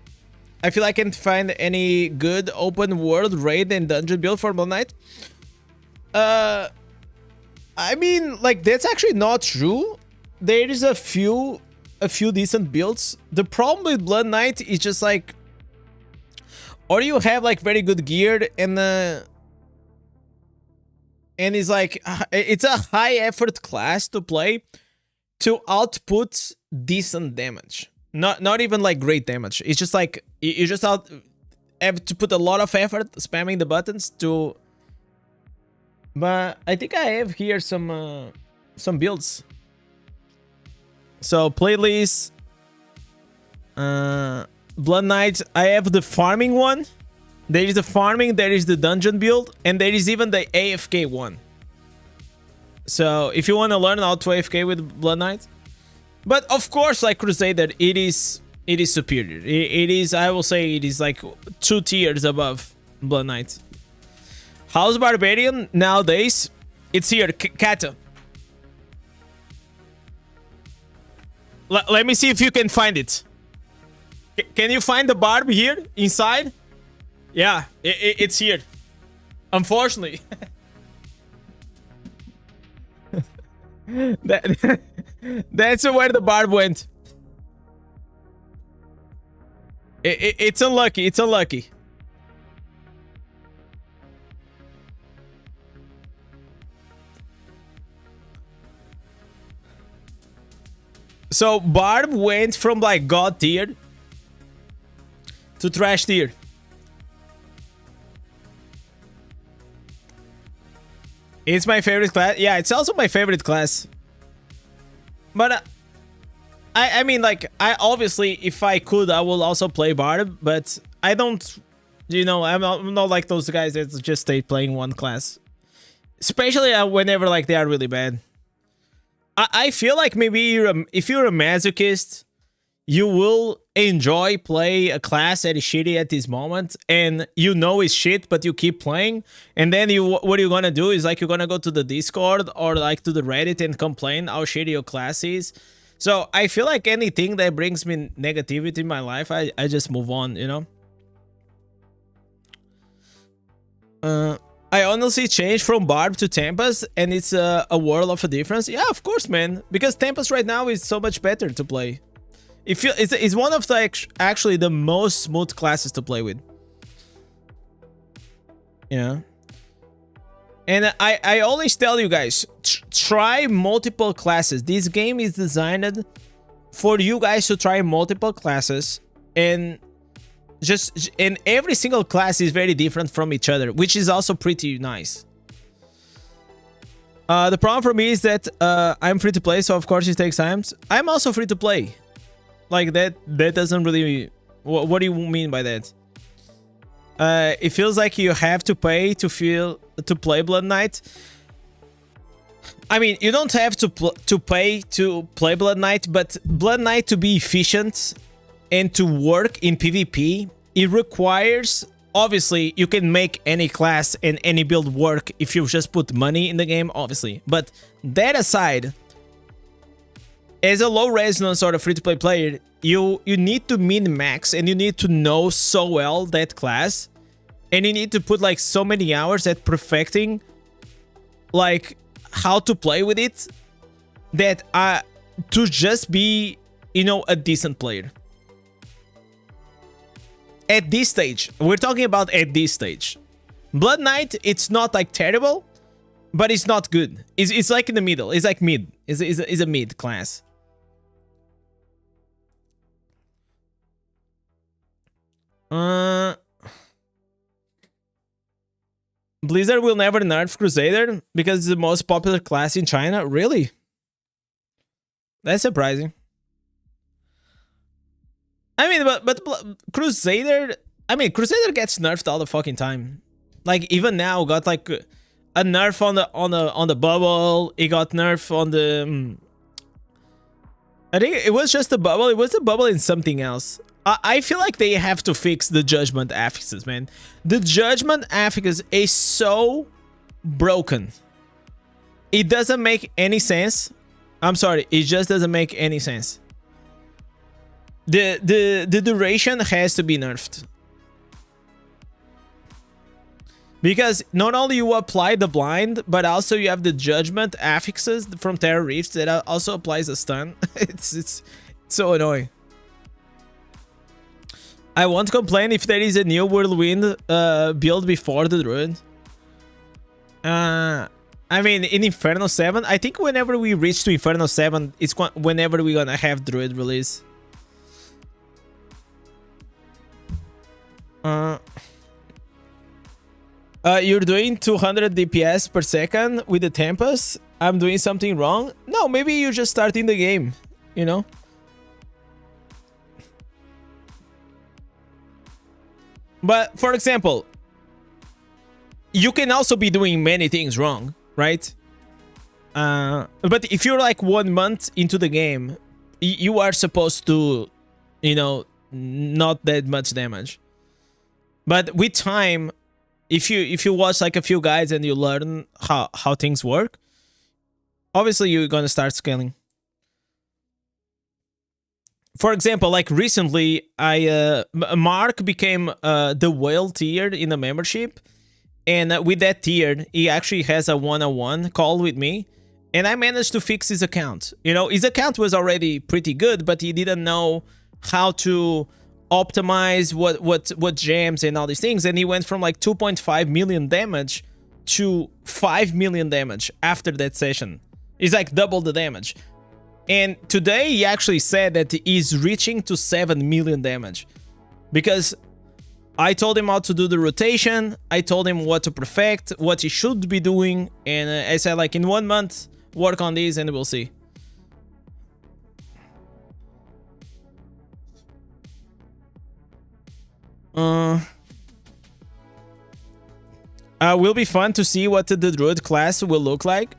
I feel I can't find any good open world raid and dungeon build for Blood Knight. I mean, like, that's actually not true. There is a few decent builds. The problem with Blood Knight is just like, or you have like very good gear and it's like it's a high effort class to play to output decent damage. Not even like great damage. It's just like you just have to put a lot of effort spamming the buttons to. But I think I have here some builds. So playlist, Blood Knight. I have the farming one. There is the farming. There is the dungeon build, and there is even the AFK one. So if you want to learn how to AFK with Blood Knight. But of course, like Crusader, it is superior. It is, I will say, it is like 2 tiers above Blood Knight. How's Barbarian nowadays? It's here, Kata. Let me see if you can find it. Can you find the barb here inside? Yeah, it's here. Unfortunately. That's where the barb went. It's unlucky. It's unlucky. So barb went from like god tier to trash tier. It's my favorite class. Yeah, it's also my favorite class. But I mean, like, I obviously, if I could, I will also play Barb, but I don't, you know, I'm not like those guys that just stay playing one class. Especially whenever, like, they are really bad. I feel like maybe if you're a masochist, you will enjoy play a class that is shitty at this moment, and you know it's shit, but you keep playing. And then what you're gonna do is like you're gonna go to the Discord or like to the Reddit and complain how shitty your class is. So I feel like anything that brings me negativity in my life, I just move on, you know. I honestly changed from Barb to Tempest, and it's a world of a difference. Yeah, of course, man. Because Tempest right now is so much better to play. It's one of the actually the most smooth classes to play with. Yeah. And I always tell you guys, try multiple classes. This game is designed for you guys to try multiple classes, and every single class is very different from each other, which is also pretty nice. The problem for me is that I'm free to play, so of course it takes time. I'm also free to play. Like that doesn't really... What do you mean by that? It feels like you have to pay to play Blood Knight. I mean, you don't have to pay to play Blood Knight, but Blood Knight, to be efficient and to work in PvP, it requires... Obviously, you can make any class and any build work if you just put money in the game, obviously. But that aside, as a low resonance or a free-to-play player, you need to min-max, and you need to know so well that class, and you need to put like so many hours at perfecting like how to play with it, that to just be, you know, a decent player. At this stage, we're talking about at this stage. Blood Knight, it's not like terrible, but it's not good. It's like in the middle. It's like mid. It's a mid class. Blizzard will never nerf Crusader because it's the most popular class in China. Really? That's surprising. I mean, but Crusader... I mean, Crusader gets nerfed all the fucking time. Like, even now, got like a nerf on the bubble. It got nerf on the... I think it was just a bubble. It was a bubble in something else. I feel like they have to fix the judgment affixes, man. The judgment affix is so broken. It doesn't make any sense. I'm sorry, it just doesn't make any sense. The duration has to be nerfed. Because not only you apply the blind, but also you have the judgment affixes from Terra Rifts that also applies a stun. It's so annoying. I won't complain if there is a new Whirlwind build before the Druid. I mean, in Inferno 7, I think whenever we reach to Inferno 7, it's whenever we're gonna have Druid release. You're doing 200 DPS per second with the Tempest. I'm doing something wrong? No, maybe you're just starting the game, you know? But, for example, you can also be doing many things wrong, right? But if you're like 1 month into the game, you are supposed to, you know, not that much damage. But with time, if you watch like a few guides and you learn how things work, obviously you're gonna start scaling. For example, like recently, Mark became the whale tier in the membership, and with that tier, he actually has a one-on-one call with me, and I managed to fix his account. You know, his account was already pretty good, but he didn't know how to optimize what gems and all these things, and he went from like 2.5 million damage to 5 million damage after that session. He's like double the damage. And today he actually said that he's reaching to 7 million damage. Because I told him how to do the rotation, I told him what to perfect, what he should be doing, and I said like in 1 month, work on these and we'll see. Will be fun to see what the Druid class will look like.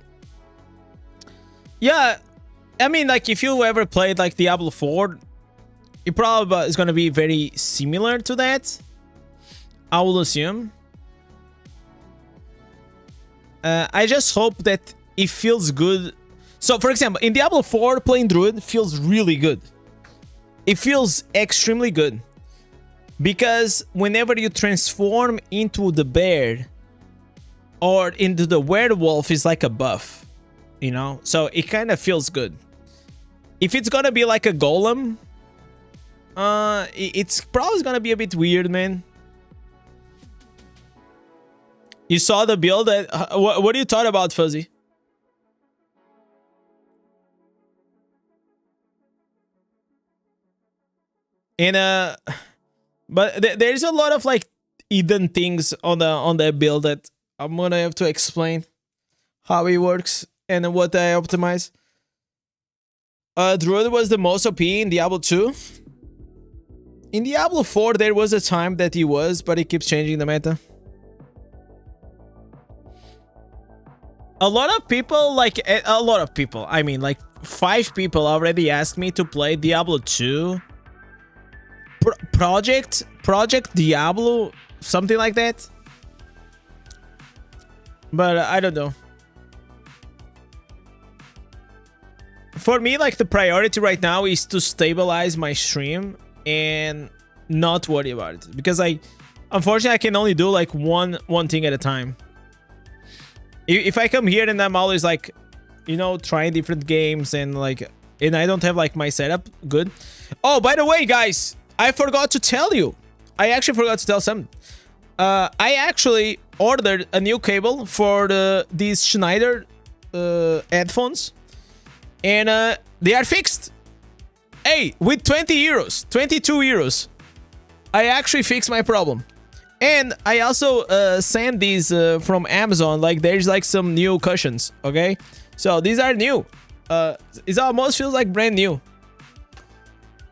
Yeah, I mean, like, if you ever played, like, Diablo 4, it probably is going to be very similar to that, I will assume. I just hope that it feels good. So, for example, in Diablo 4, playing Druid feels really good. It feels extremely good. Because whenever you transform into the bear or into the werewolf, is like a buff. You know? So, it kind of feels good. If it's gonna be like a golem, it's probably gonna be a bit weird, man. You saw the build that... what do you thought about, Fuzzy? And but there's a lot of like hidden things on the build that I'm gonna have to explain how it works and what I optimize. Druid was the most OP in Diablo 2. In Diablo 4, there was a time that he was, but it keeps changing the meta. A lot of people, I mean, like 5 people already asked me to play Diablo 2. Project Diablo, something like that. But I don't know. For me, like, the priority right now is to stabilize my stream and not worry about it. Because unfortunately, I can only do like one thing at a time. If I come here and I'm always like, you know, trying different games and I don't have like my setup good. Oh, by the way, guys, I forgot to tell you. I actually forgot to tell something. I actually ordered a new cable for these Schneider headphones. And they are fixed. Hey, with 20 euros, 22 euros. I actually fixed my problem. And I also sent these from Amazon. Like, there's like some new cushions, okay? So these are new. It almost feels like brand new.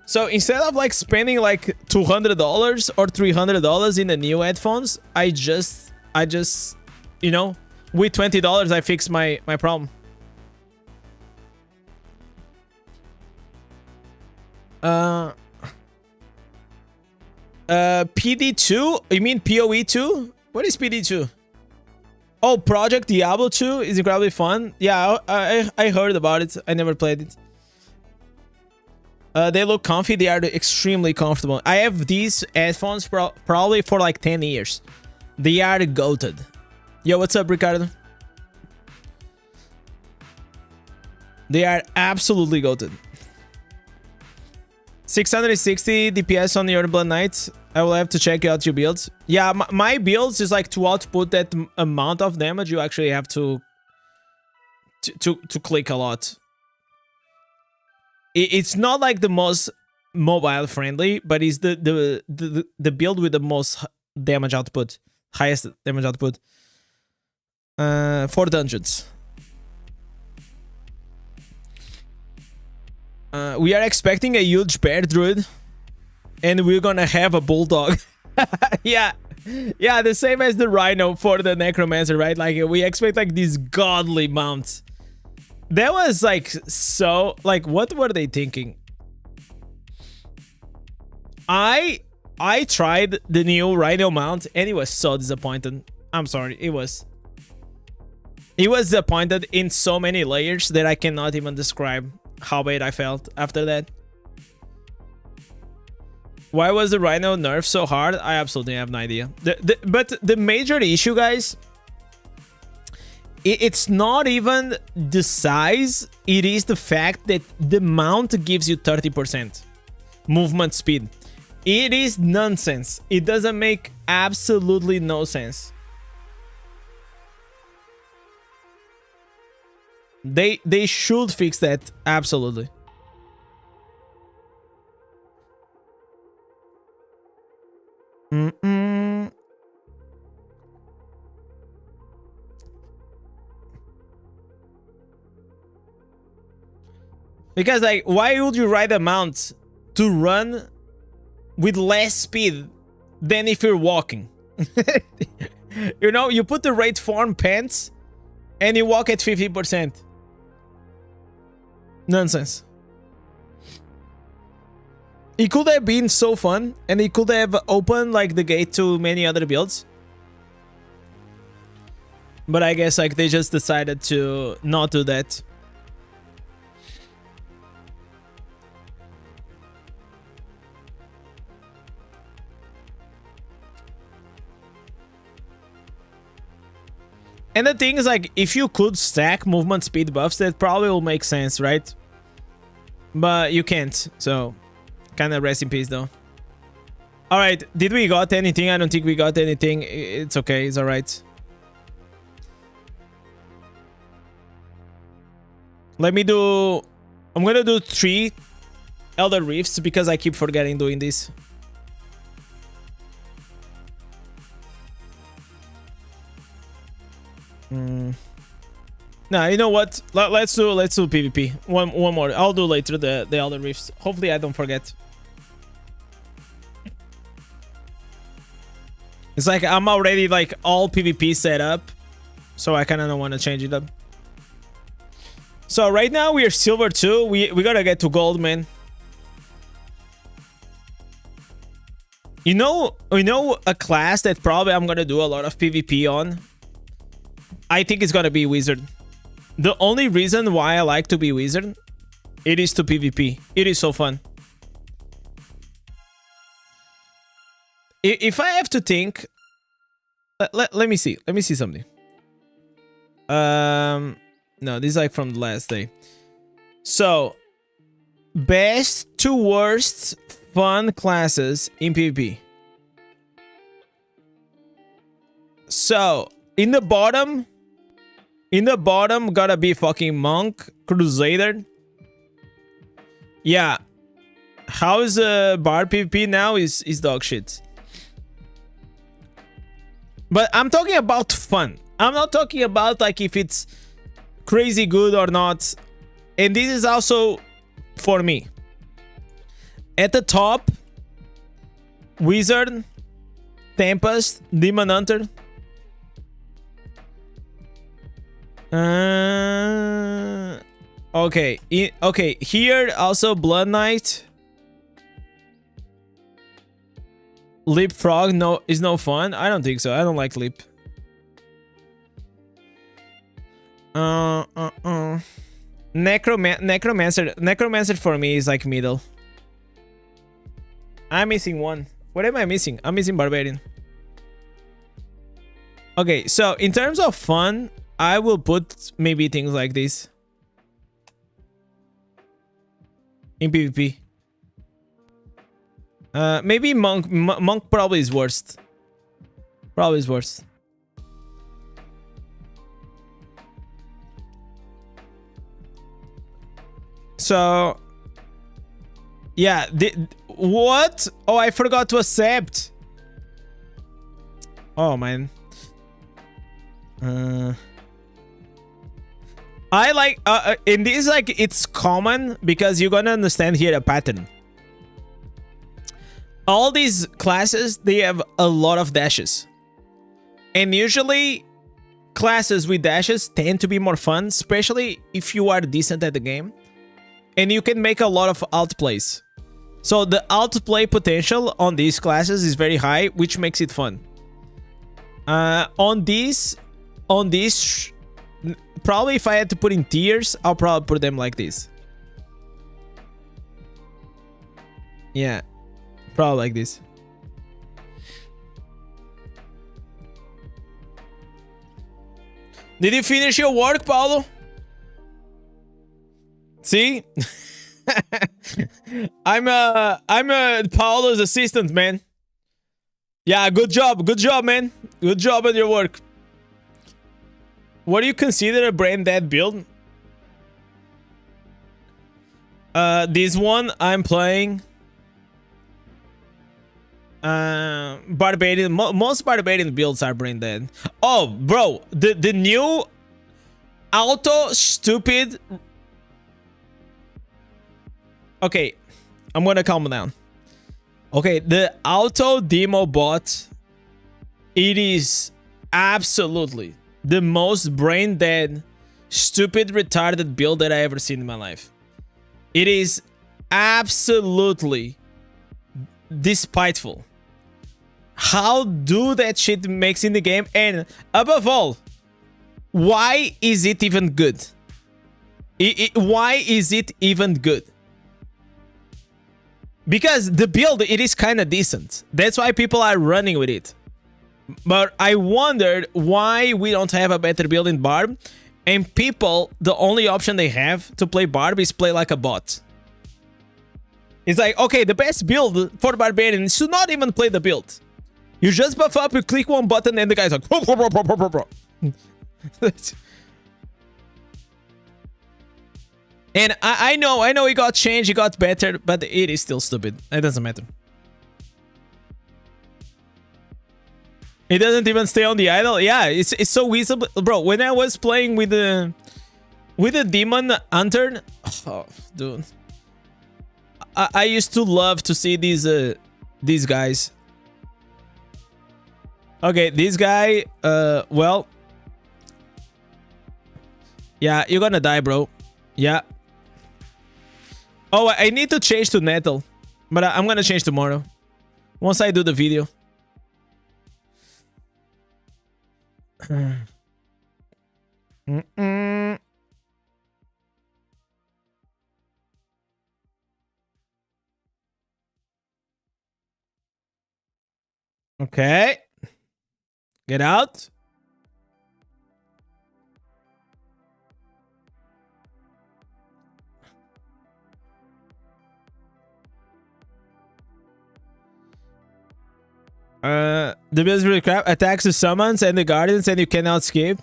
So instead of like spending like $200 or $300 in the new headphones, I just, you know, with $20 I fixed my problem. PD2? You mean PoE2? What is PD2? Oh, Project Diablo 2 is incredibly fun. Yeah, I heard about it. I never played it. They look comfy. They are extremely comfortable. I have these headphones probably for like 10 years. They are goated. Yo, what's up, Ricardo? They are absolutely goated. 660 DPS on your Blood Knight. I will have to check out your builds. Yeah, my builds is like to output that amount of damage. You actually have to click a lot. It's not like the most mobile friendly, but it's the build with the most damage output, highest damage output. 4 dungeons. We are expecting a huge bear druid, and we're gonna have a bulldog. Yeah, the same as the rhino for the necromancer, right? Like, we expect like these godly mounts. That was like so, like, what were they thinking? I tried the new rhino mount and it was so disappointed. I'm sorry, it was disappointed in so many layers that I cannot even describe how bad I felt after that. Why was the rhino nerf so hard? I absolutely have no idea. But the major issue, guys, it's not even the size. It is the fact that the mount gives you 30% movement speed. It is nonsense. It doesn't make absolutely no sense. They should fix that, absolutely. Because, like, why would you ride a mount to run with less speed than if you're walking? You know, you put the right form pants and you walk at 50%. Nonsense. It could have been so fun, and it could have opened like the gate to many other builds. But I guess like they just decided to not do that. And the thing is, like, if you could stack movement speed buffs, that probably will make sense, right? But you can't, so kind of rest in peace, though. All right, did we got anything? I don't think we got anything. It's okay, it's all right. Let me do... I'm gonna do 3 Elder Rifts because I keep forgetting doing this. Nah, you know what? Let's do PvP. One more. I'll do later the Elder Rifts. Hopefully I don't forget. It's like I'm already like all PvP set up, so I kind of don't want to change it up. So right now we are silver 2. We gotta get to gold, man. You know a class that probably I'm gonna do a lot of PvP on. I think it's gonna be Wizard. The only reason why I like to be Wizard, it is to PvP. It is so fun. If I have to think, let me see. Let me see something. No, this is like from the last day. So, best to worst fun classes in PvP. So, in the bottom gotta be fucking Monk, Crusader. Yeah. How's bar PvP now is dog shit. But I'm talking about fun. I'm not talking about like if it's crazy good or not. And this is also for me. At the top, Wizard, Tempest, Demon Hunter. Okay. Okay, here also Blood Knight. Leapfrog is no fun. I don't think so. I don't like Leap. Necromancer for me is like middle. I'm missing one. What am I missing? I'm missing Barbarian. Okay, so in terms of fun, I will put maybe things like this in PvP. Maybe Monk. Monk probably is worst. Probably is worst. So, yeah. What? Oh, I forgot to accept. Oh, man. I like in this, like, it's common because you're gonna understand here a pattern. All these classes, they have a lot of dashes, and usually classes with dashes tend to be more fun, especially if you are decent at the game and you can make a lot of alt plays. So the alt play potential on these classes is very high, which makes it fun. On these, probably if I had to put in tiers, I'll probably put them like this. Yeah, probably like this. Did you finish your work, Paulo? See? I'm Paulo's assistant, man. Yeah, good job, man. Good job on your work. What do you consider a brain dead build? This one I'm playing. Barbarian. Most Barbarian builds are brain dead. Oh, bro, the new auto stupid. Okay, I'm gonna calm down. Okay, the auto demo bot. It is absolutely the most brain dead, stupid, retarded build that I ever seen in my life. It is absolutely despiteful. How do that shit makes in the game? And above all, why is it even good? Why is it even good? Because the build, it is kind of decent. That's why people are running with it. But I wondered why we don't have a better build in Barb. And people, the only option they have to play Barb is play like a bot. It's like, okay, the best build for the Barbarian is to not even play the build. You just buff up, you click one button, and the guy's like... And I know it got changed, it got better, but it is still stupid. It doesn't matter. It doesn't even stay on the idle. Yeah, it's so visible, bro. When I was playing with the demon hunter, oh, dude, I used to love to see these guys. Okay, this guy, well, yeah, you're gonna die, bro. Yeah. Oh, I need to change to Nettle, but I'm gonna change tomorrow once I do the video. Okay. Get out. The build is really crap. Attacks the summons and the guardians and you cannot skip.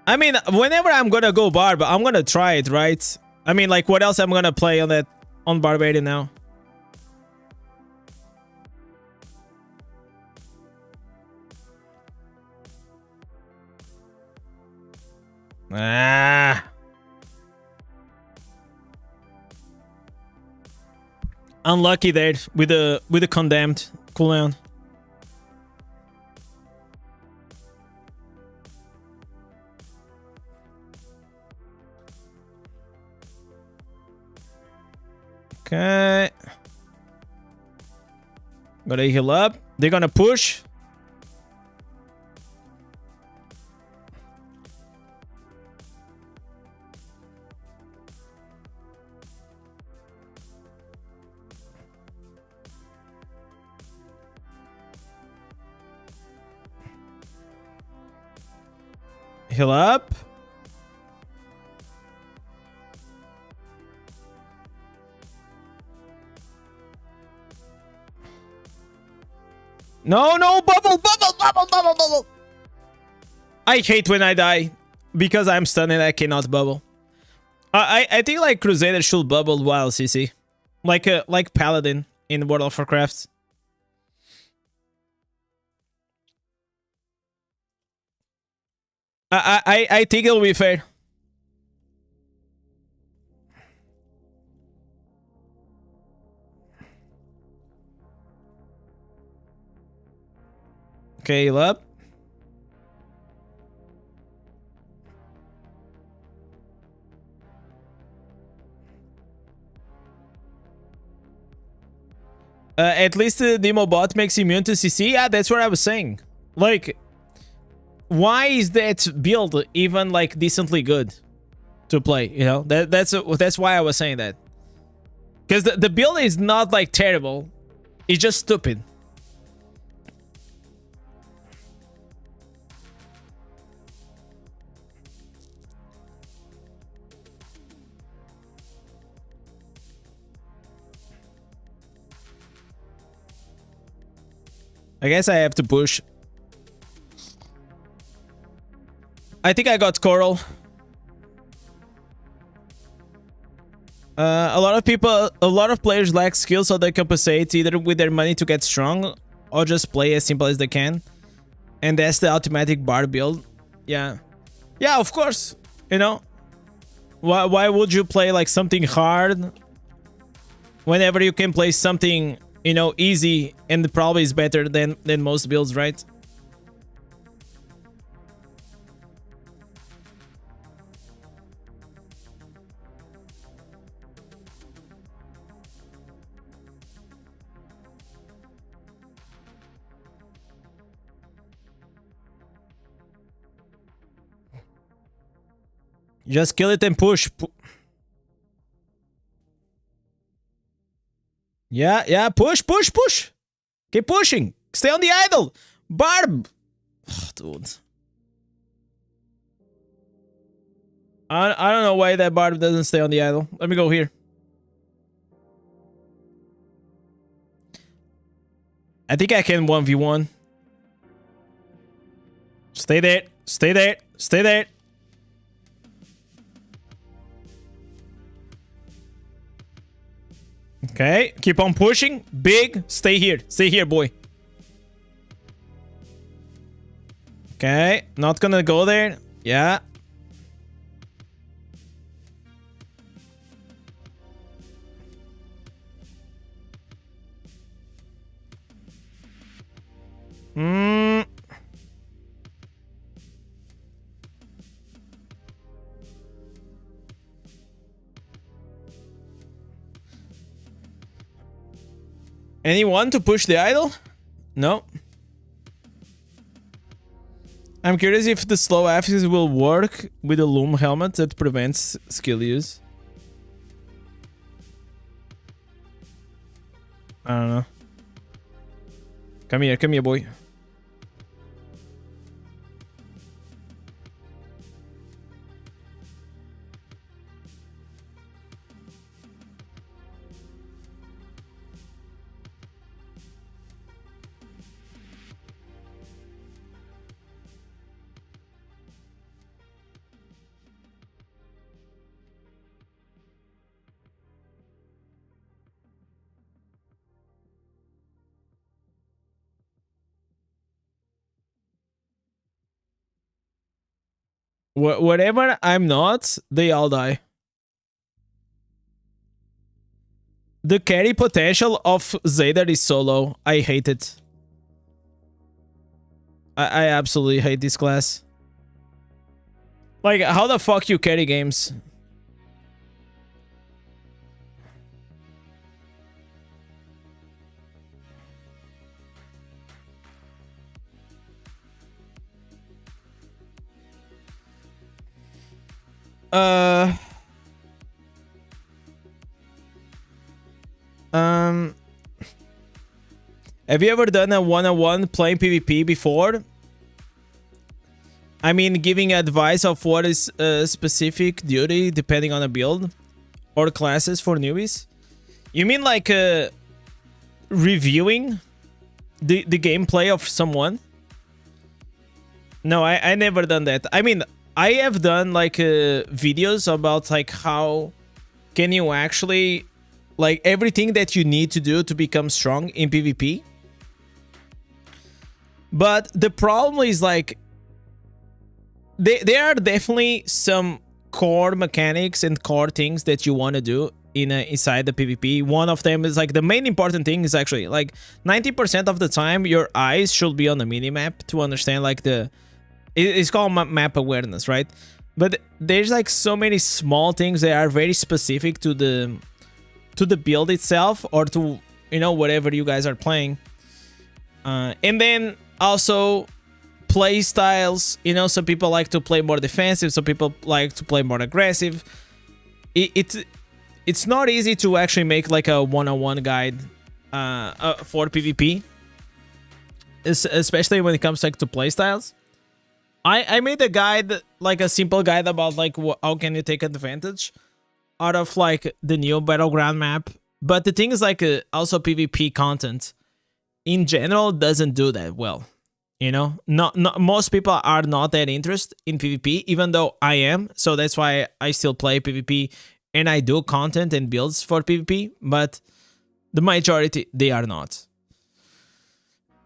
I mean, whenever I'm gonna go Barb, I'm gonna try it, right? I mean, like, what else I'm gonna play on Barbarian now? Ah. Unlucky there with the condemned cooldown. Okay. Gotta heal up. They're gonna push. Heal up. No, bubble. I hate when I die because I'm stunned and I cannot bubble. I think like Crusader should bubble while CC, like Paladin in World of Warcraft. I think it'll be fair. Okay, heal up. At least the demo bot makes immune to CC. Yeah, that's what I was saying. Like, why is that build even like decently good to play? You know, that's why I was saying that. Because the build is not like terrible. It's just stupid. I guess I have to push. I think I got Coral. A lot of players lack skill, so they compensate either with their money to get strong or just play as simple as they can. And that's the automatic bar build. Yeah. Yeah, of course. You know, why would you play like something hard whenever you can play something, you know, easy and probably is better than most builds, right? Just kill it and push. Yeah, push. Keep pushing. Stay on the idle. Barb. Oh, dude. I don't know why that Barb doesn't stay on the idle. Let me go here. I think I can 1v1. Stay there. Stay there. Stay there. Okay, keep on pushing. Big. Stay here. Stay here, boy. Okay, not gonna go there. Yeah. Anyone to push the idol? No. I'm curious if the slow axis will work with the loom helmet that prevents skill use. I don't know. Come here, boy. Whatever I'm not, they all die. The carry potential of Crusader is so low. I hate it. I absolutely hate this class. Like, how the fuck you carry games? Have you ever done a one-on-one playing PvP before? I mean, giving advice of what is a specific duty depending on a build or classes for newbies? You mean like reviewing the gameplay of someone? No, I never done that. I mean, I have done like videos about like how can you actually like everything that you need to do to become strong in PvP. But the problem is like there are definitely some core mechanics and core things that you want to do in inside the PvP. One of them is like the main important thing is actually like 90% of the time your eyes should be on the minimap to understand like the it's called map awareness, right? But there's like so many small things that are very specific to the build itself or to, you know, whatever you guys are playing. And then also play styles, you know, some people like to play more defensive, some people like to play more aggressive. It's not easy to actually make like a one-on-one guide for PvP, especially when it comes like to play styles. I made a guide, like a simple guide about like how can you take advantage out of like the new battleground map. But the thing is like also PvP content in general doesn't do that well. You know, not most people are not that interested in PvP, even though I am. So that's why I still play PvP and I do content and builds for PvP. But the majority, they are not.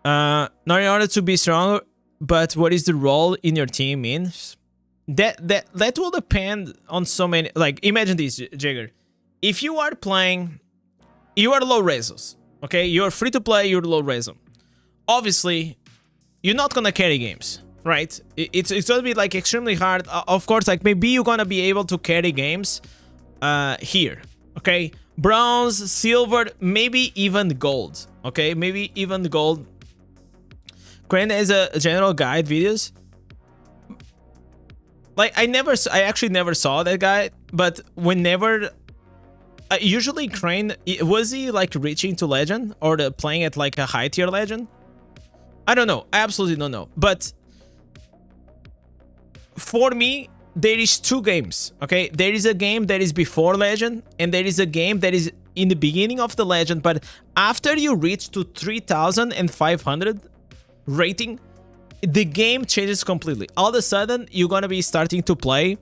Not in order to be strong, but what is the role in your team means? That will depend on so many. Like, imagine this, Jagger. If you are playing, you are low resos. Okay, you're free to play. You're low reso. Obviously, you're not gonna carry games, right? It's gonna be like extremely hard. Of course, like maybe you're gonna be able to carry games here. Okay, bronze, silver, maybe even gold. Okay, maybe even gold. Crane has a general guide videos. like I actually never saw that guy, but whenever usually Crane, was he like reaching to legend or playing at like a high tier legend? I don't know. I absolutely don't know. But for me, there is two games, okay? There is a game that is before legend, and there is a game that is in the beginning of the legend, but after you reach to 3,500 rating, the game changes completely. All of a sudden, you're gonna be starting to play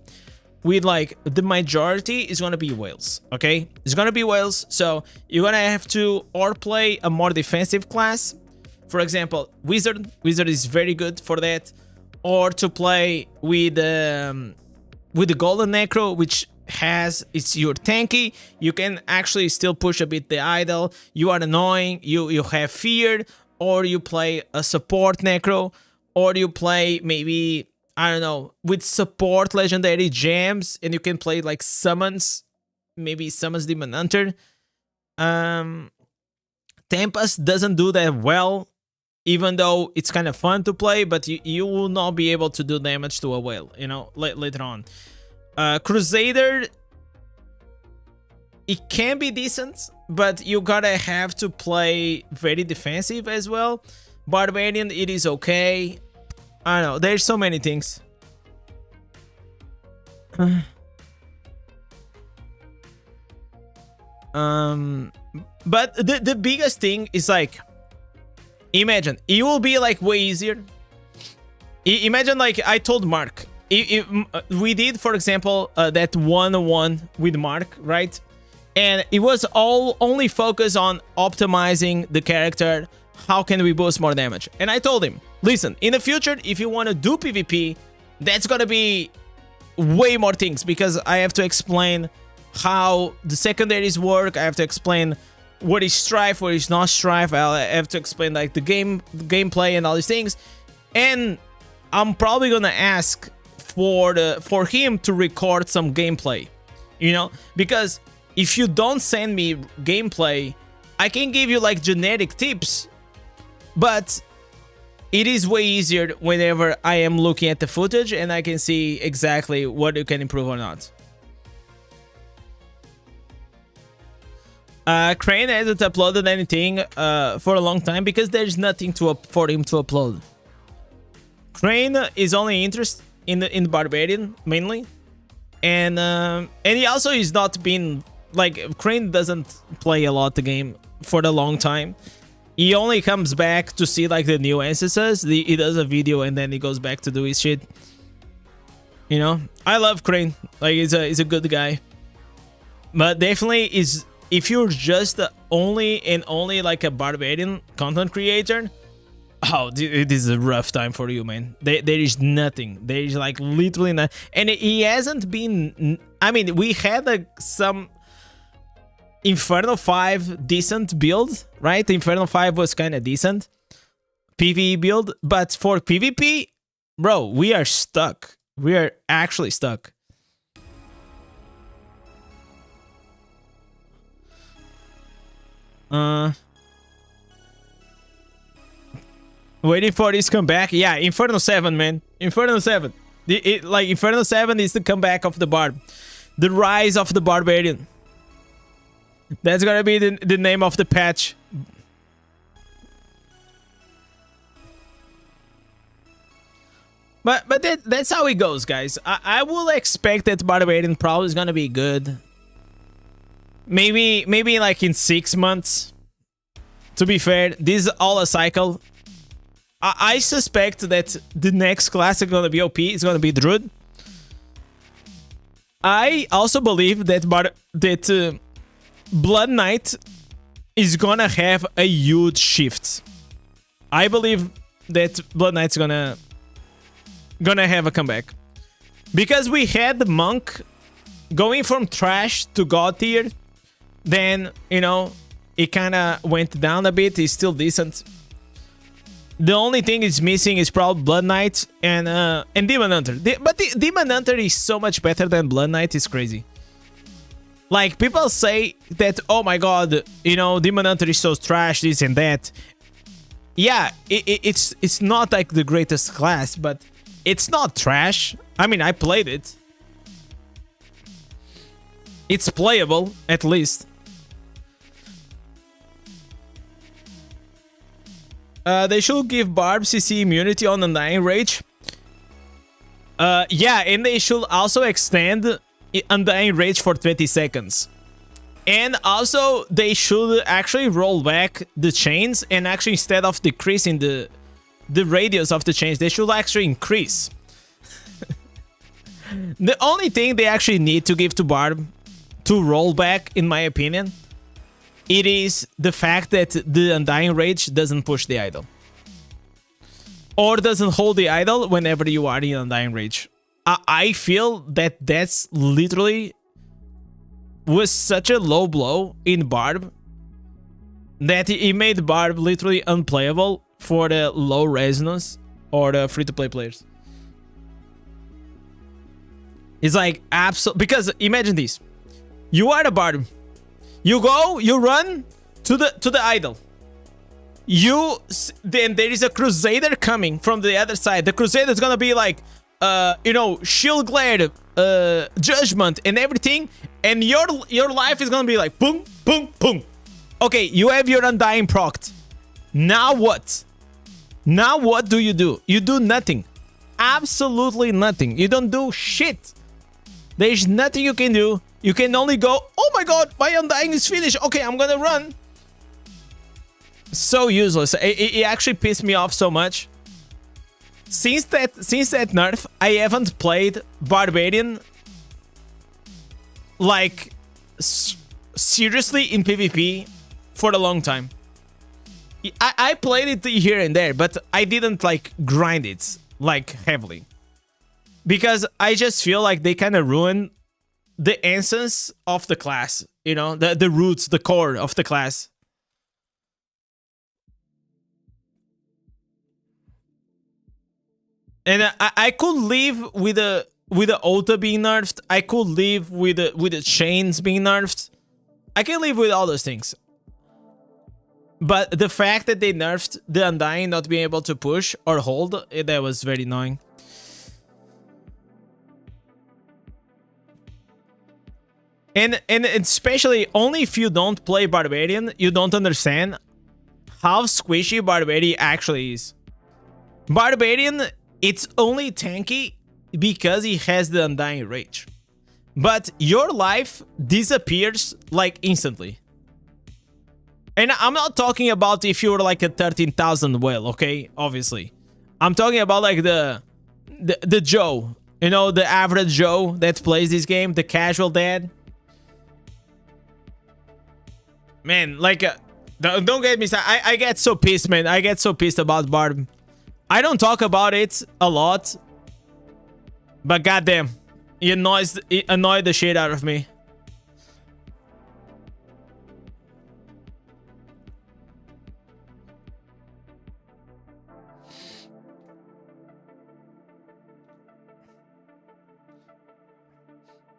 with like the majority is gonna be whales, okay? It's gonna be whales, so you're gonna have to or play a more defensive class, for example, wizard. Wizard is very good for that, or to play with the golden necro, which it's your tanky. You can actually still push a bit the idol. You are annoying. You have fear, or you play a support necro, or you play maybe, I don't know, with support legendary gems, and you can play like summons, maybe summons Demon Hunter. Tempest doesn't do that well, even though it's kind of fun to play, but you will not be able to do damage to a whale, you know, later on. Crusader, it can be decent, but you gotta have to play very defensive as well. Barbarian, it is okay. I don't know, there's so many things. But the biggest thing is like, imagine it will be like way easier. Imagine like I told Mark, we did, for example, that 1-on-1 with Mark, right? And it was only focused on optimizing the character. How can we boost more damage? And I told him, listen, in the future, if you want to do PvP, that's gonna be way more things, because I have to explain how the secondaries work. I have to explain what is strife, what is not strife. I have to explain like the gameplay and all these things. And I'm probably gonna ask for him to record some gameplay, you know, because if you don't send me gameplay, I can give you like generic tips, but it is way easier whenever I am looking at the footage and I can see exactly what you can improve or not. Crane hasn't uploaded anything for a long time because there's nothing for him to upload. Crane is only interested in the Barbarian mainly, and he also is not been like, Crane doesn't play a lot the game for a long time. He only comes back to see like the new ancestors. He does a video and then he goes back to do his shit. You know, I love Crane. Like he's a good guy, but definitely is, if you're just only like a Barbarian content creator, oh, this is a rough time for you, man. There is nothing. There is like literally nothing. And he hasn't been, I mean, we had like some Inferno 5 decent build, right? The Inferno 5 was kind of decent PvE build, but for PvP, bro, we are stuck. We are actually stuck. Waiting for his comeback. Yeah, Inferno 7, man. Inferno 7. Like Inferno 7 is the comeback of the Barb. The rise of the Barbarian. That's gonna be the name of the patch. But that's how it goes, guys. I will expect that Barbarian probably is gonna be good. Maybe like in 6 months. To be fair, this is all a cycle. I suspect that the next class is gonna be OP. It's gonna be Druid. I also believe that Blood Knight is gonna have a huge shift. I believe that Blood Knight's gonna have a comeback, because we had the Monk going from trash to God tier. Then, you know, it kind of went down a bit. It's still decent. The only thing it's missing is probably Blood Knight and Demon Hunter. But Demon Hunter is so much better than Blood Knight. It's crazy. Like, people say that, oh my god, you know, Demon Hunter is so trash, this and that. Yeah, it's not like the greatest class, but it's not trash. I mean, I played it. It's playable, at least. They should give Barb CC immunity on Undying Rage. Yeah, and they should also extend Undying Rage for 20 seconds. And also, they should actually roll back the chains, and actually, instead of decreasing the radius of the chains, they should actually increase. The only thing they actually need to give to Barb to roll back, in my opinion, it is the fact that the Undying Rage doesn't push the idol. Or doesn't hold the idol whenever you are in Undying Rage. I feel that that's literally was such a low blow in Barb that it made Barb literally unplayable for the low resonance or the free-to-play players. It's like absolute, because imagine this. You are the Barb. You go, you run to the idol. Then there is a Crusader coming from the other side. The Crusader is gonna be like, you know, shield glare, judgment, and everything, and your life is gonna be like boom, boom, boom. Okay, you have your Undying procced. Now what? Now what do? You do nothing. Absolutely nothing. You don't do shit. There's nothing you can do. You can only go, oh my god, my Undying is finished. Okay, I'm gonna run. So useless. It actually pissed me off so much. Since that nerf, I haven't played Barbarian like seriously in PvP for a long time. I played it here and there, but I didn't like grind it like heavily. Because I just feel like they kind of ruin the essence of the class, you know, the roots, the core of the class. And I could live with the Ota being nerfed. I could live with the chains being nerfed. I can live with all those things. But the fact that they nerfed the Undying not being able to push or hold, that was very annoying. And especially only if you don't play Barbarian, you don't understand how squishy Barbarian actually is. Barbarian, it's only tanky because he has the Undying Rage. But your life disappears like instantly. And I'm not talking about if you're like a 13,000 well, okay? Obviously. I'm talking about like the Joe. You know, the average Joe that plays this game, the casual dad. Man, like, don't get me started. I get so pissed, man. I get so pissed about Barb. I don't talk about it a lot. But goddamn, it annoyed the shit out of me.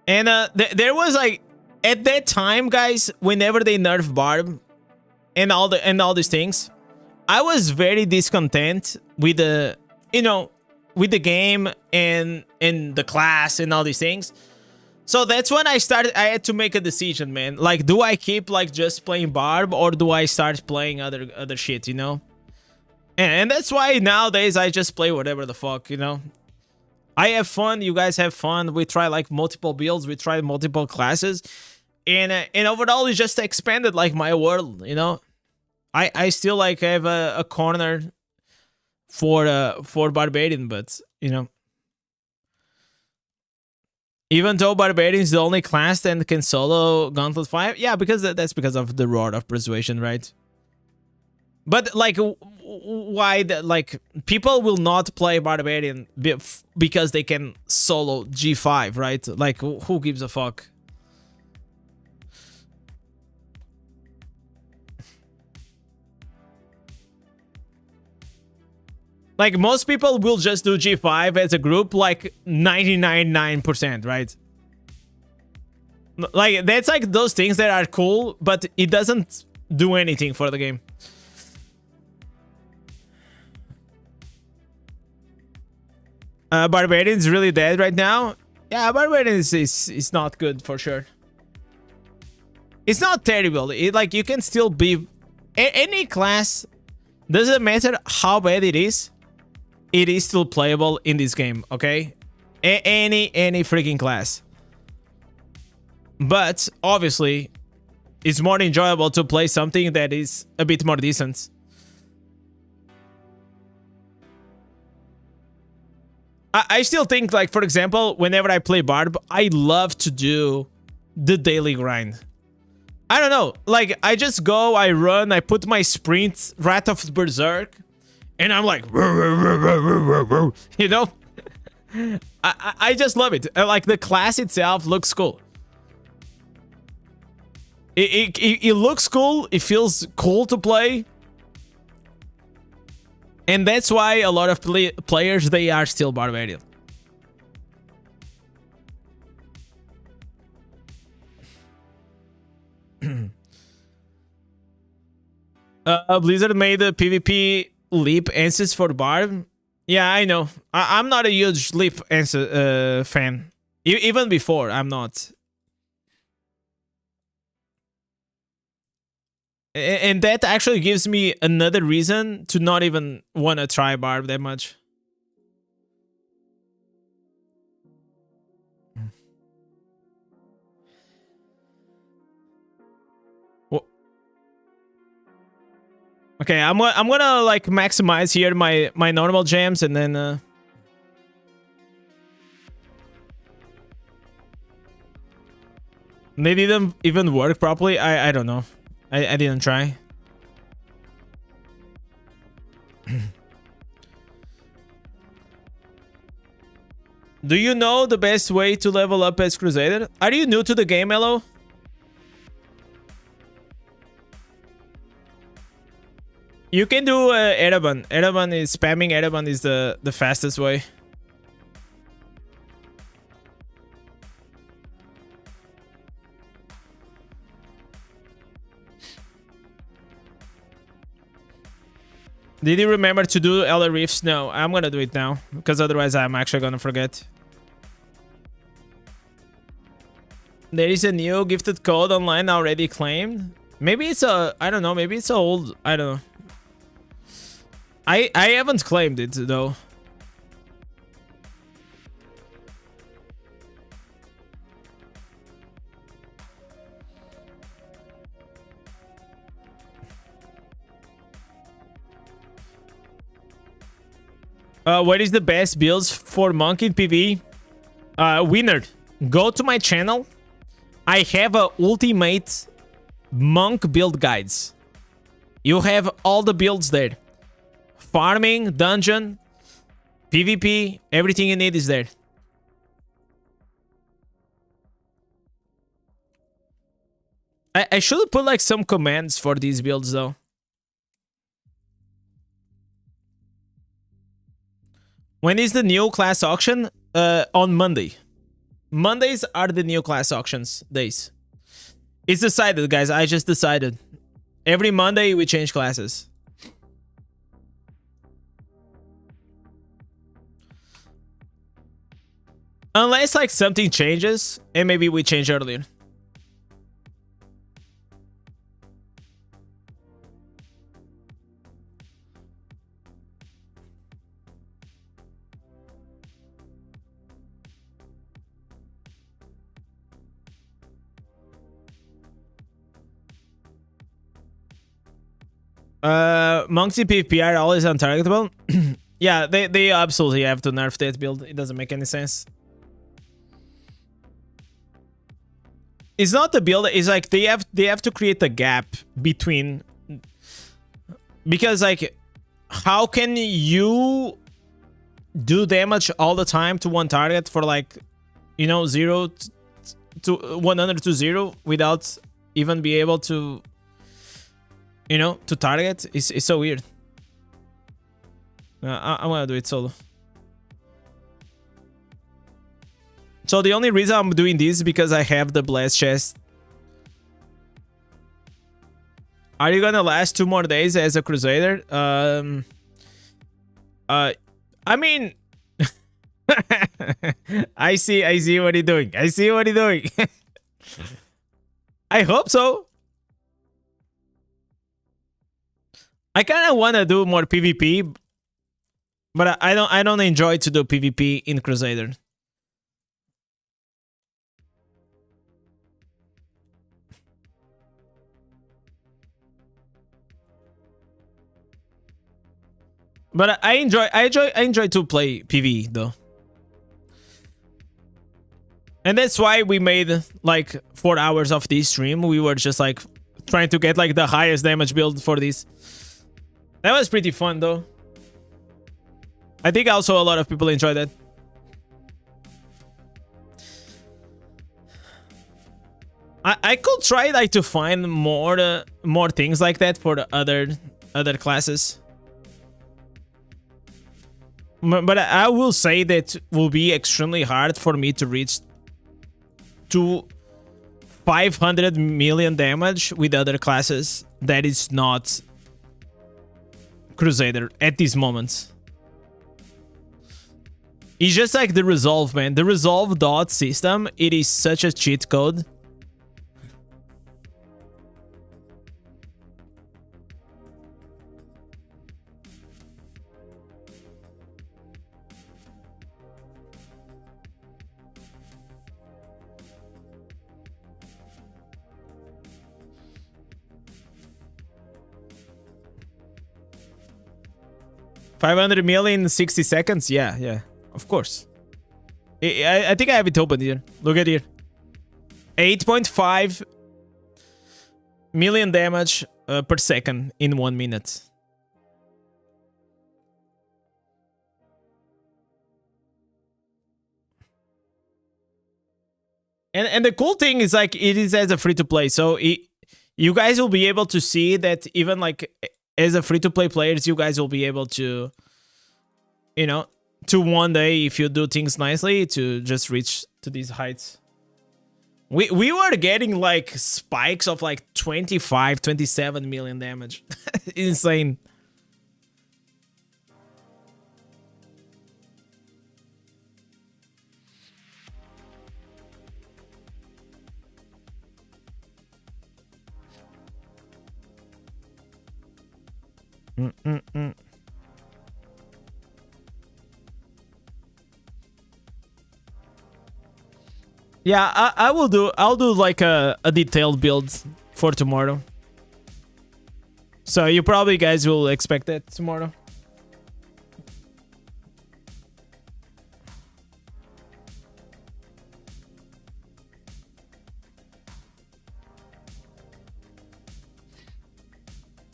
And there was like, at that time, guys, whenever they nerf Barb and all these things, I was very discontent with the, you know, with the game and the class and all these things. So that's when I had to make a decision, man. Like, do I keep like just playing Barb or do I start playing other shit, you know? And that's why nowadays I just play whatever the fuck, you know? I have fun, you guys have fun. We try like multiple builds, we try multiple classes. And overall it just expanded like my world, you know? I still like have a corner for Barbarian, but you know, even though Barbarian is the only class that can solo Gauntlet 5, yeah, because that's because of the Rod of Persuasion, right? But like, why like people will not play Barbarian because they can solo G5, right? Like, who gives a fuck? Like, most people will just do G5 as a group, like 99.9%, right? Like, that's like those things that are cool, but it doesn't do anything for the game. Barbarian's really dead right now. Yeah, Barbarian is not good for sure. It's not terrible. It like you can still be any class. Doesn't matter how bad it is still playable in this game. Okay, any freaking class. But obviously, it's more enjoyable to play something that is a bit more decent. I still think, like, for example, whenever I play Barb, I love to do the daily grind. I don't know, like, I just go, I run, I put my sprint right off Berserk, and I'm like, you know? I just love it. Like, the class itself looks cool. It looks cool, it feels cool to play. And that's why a lot of players, they are still Barbarian. Blizzard made the PvP leap answers for Barb. Yeah, I know. I'm not a huge leap answer fan. Even before, I'm not. And that actually gives me another reason to not even want to try Barb that much. Well, okay, I'm gonna like maximize here my normal gems, and then they didn't even work properly. I don't know. I didn't try. Do you know the best way to level up as Crusader? Are you new to the game, Elo? You can do Ereban. Ereban is spamming. Ereban is the fastest way. Did you remember to do Elder Reefs? No, I'm gonna do it now, because otherwise I'm actually gonna forget. There is a new gifted code online already claimed. Maybe it's a, I don't know, maybe it's a old, I don't know. I haven't claimed it though. What is the best builds for Monk in PV? Winner, go to my channel. I have a ultimate Monk build guides. You have all the builds there. Farming, dungeon, PvP, everything you need is there. I should put like some commands for these builds though. When is the new class auction? On Monday. Mondays are the new class auctions days. It's decided, guys. I just decided. Every Monday we change classes. Unless like something changes and maybe we change earlier. Monks in PvP are always untargetable. Yeah, they absolutely have to nerf that build. It doesn't make any sense. It's not the build, it's like they have to create a gap between, because like how can you do damage all the time to one target for like, you know, 0 to 100 to 0 without even be able to, you know, to target? It's so weird. I'm gonna do it solo. So the only reason I'm doing this is because I have the blast chest. Are you gonna last 2 more days as a Crusader? I mean, I see what you're doing. I see what you're doing. I hope so. I kind of want to do more PvP, but I don't enjoy to do PvP in Crusader. But I enjoy to play PvE though. And that's why we made like 4 hours of this stream. We were just like trying to get like the highest damage build for this. That was pretty fun though. I think also a lot of people enjoyed that. I could try like to find more things like that for the other classes. But I will say that will be extremely hard for me to reach to 500 million damage with other classes. That is not Crusader at this moment. It's just like the resolve, man. The resolve dot system, it is such a cheat code. $500 million in 60 seconds? Yeah, of course. I think I have it open here. Look at here. 8.5 million damage per second in 1 minute. And the cool thing is like it is as a free-to-play. So you guys will be able to see that even like as a free-to-play players, you guys will be able to, you know, to one day, if you do things nicely, to just reach to these heights. We were getting like spikes of like 25, 27 million damage. Insane. Yeah, I'll do like a detailed build for tomorrow. So you probably guys will expect that tomorrow.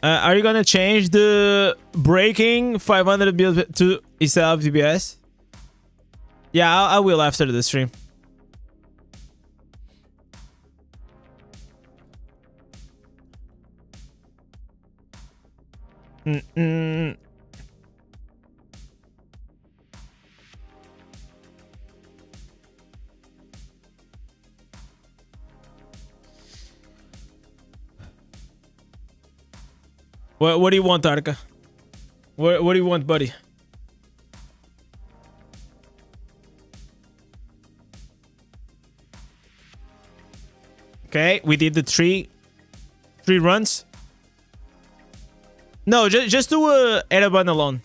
Are you gonna change the breaking 500 build to instead of DPS? Yeah, I will after the stream. What do you want, Arca? What do you want, buddy? Okay, we did the three runs. No, just do Ereban alone.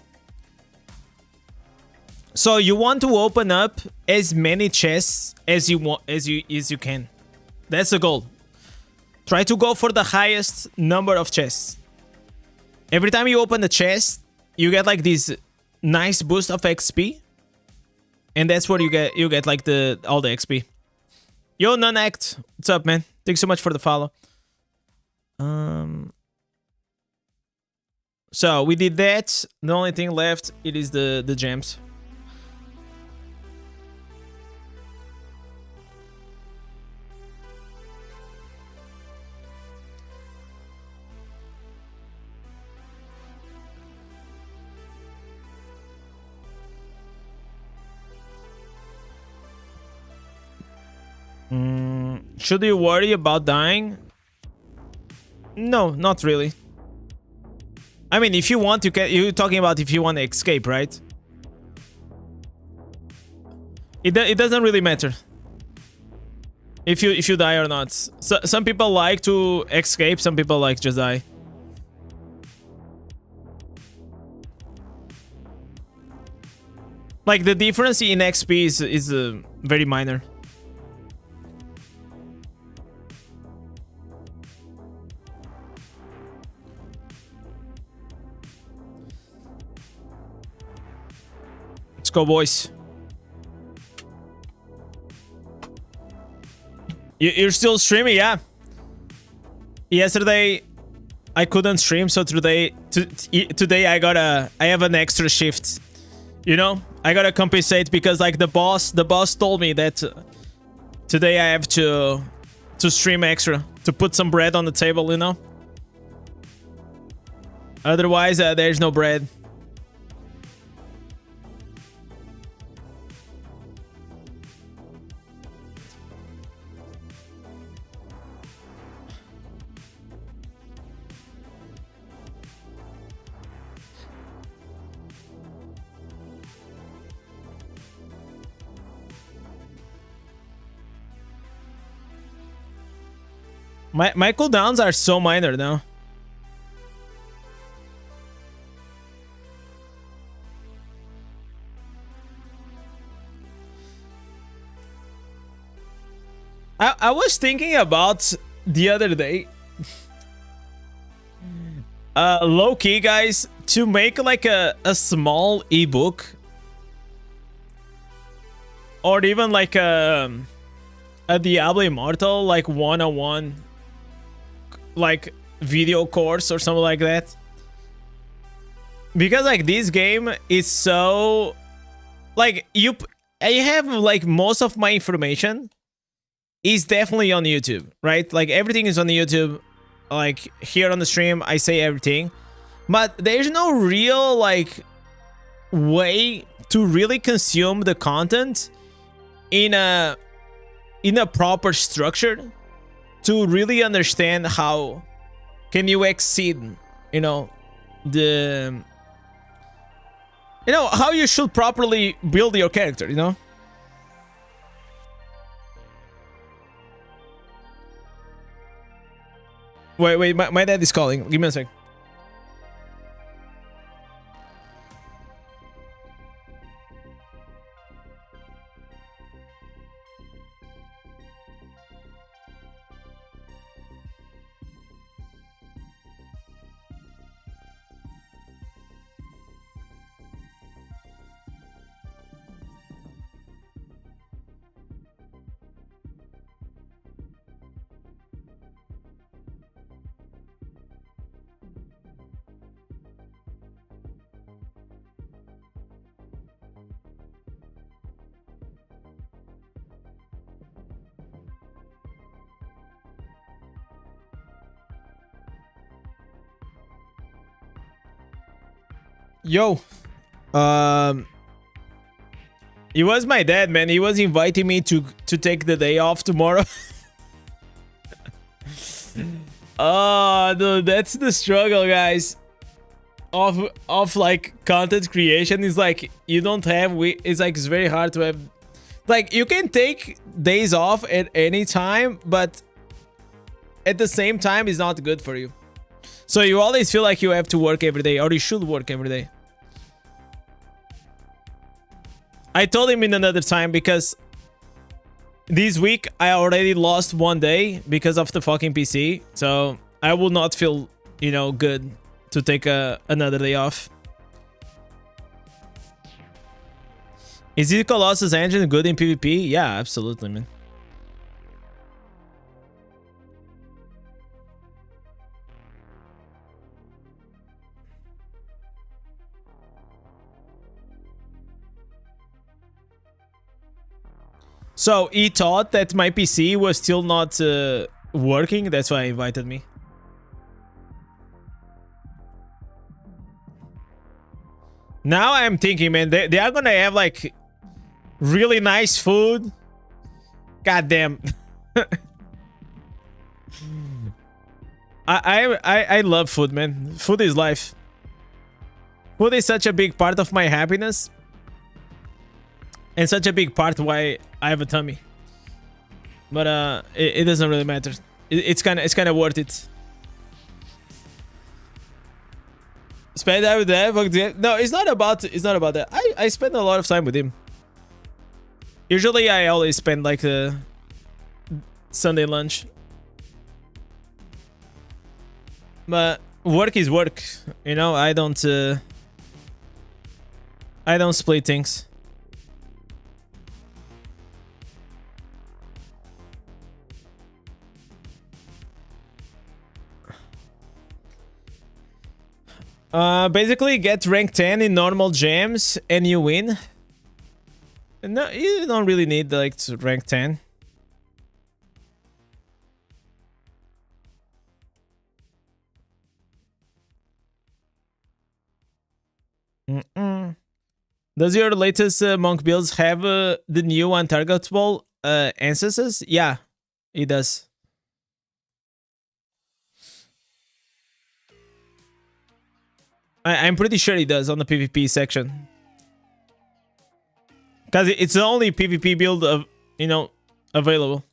So you want to open up as many chests as you can. That's the goal. Try to go for the highest number of chests. Every time you open the chest, you get like this nice boost of XP, and that's where you get like all the XP. Yo, non-act, what's up, man? Thanks so much for the follow. So we did that. The only thing left it is the gems. Should you worry about dying? No, not really. I mean, if you want, you can. You're talking about if you want to escape, right? It doesn't really matter if you die or not. So, some people like to escape, some people like just die. Like the difference in XP is very minor. Let's go, boys. You're still streaming, yeah? Yesterday I couldn't stream, so today I have an extra shift. You know, I gotta compensate because like the boss told me that today I have to stream extra to put some bread on the table, you know. Otherwise, there's no bread. My cooldowns are so minor now. I was thinking about the other day, low key guys, to make like a small ebook or even like a Diablo Immortal like 101 like video course or something like that, because like this game is so like I have like most of my information is definitely on YouTube, right? Like everything is on YouTube. Like here on the stream I say everything, but there's no real like way to really consume the content in a proper structure to really understand how can you exceed, you know, how you should properly build your character, you know. Wait, my dad is calling. Give me a sec. Yo, it was my dad, man. He was inviting me to take the day off tomorrow. Oh, dude, that's the struggle, guys. Of like content creation is like you don't have. It's like it's very hard to have. Like you can take days off at any time, but at the same time, it's not good for you. So you always feel like you have to work every day, or you should work every day. I told him in another time because this week I already lost one day because of the fucking PC. So I will not feel, you know, good to take another day off. Is it Colossus engine good in PvP? Yeah, absolutely, man. So he thought that my PC was still not working. That's why he invited me. Now I'm thinking, man, they are gonna have like really nice food. God damn. I love food, man. Food is life. Food is such a big part of my happiness. and such a big part why I have a tummy. But it doesn't really matter. It's kind of worth it. Spend time with that? No, it's not about that. I spend a lot of time with him. Usually I always spend like a Sunday lunch. But work is work, you know. I don't split things. Basically get rank 10 in normal gems and you win. No, you don't really need like to rank 10. Does your latest monk builds have the new untargetable ancestors? Yeah, it does. I'm pretty sure it does on the PvP section. Because it's the only PvP build of, you know, available.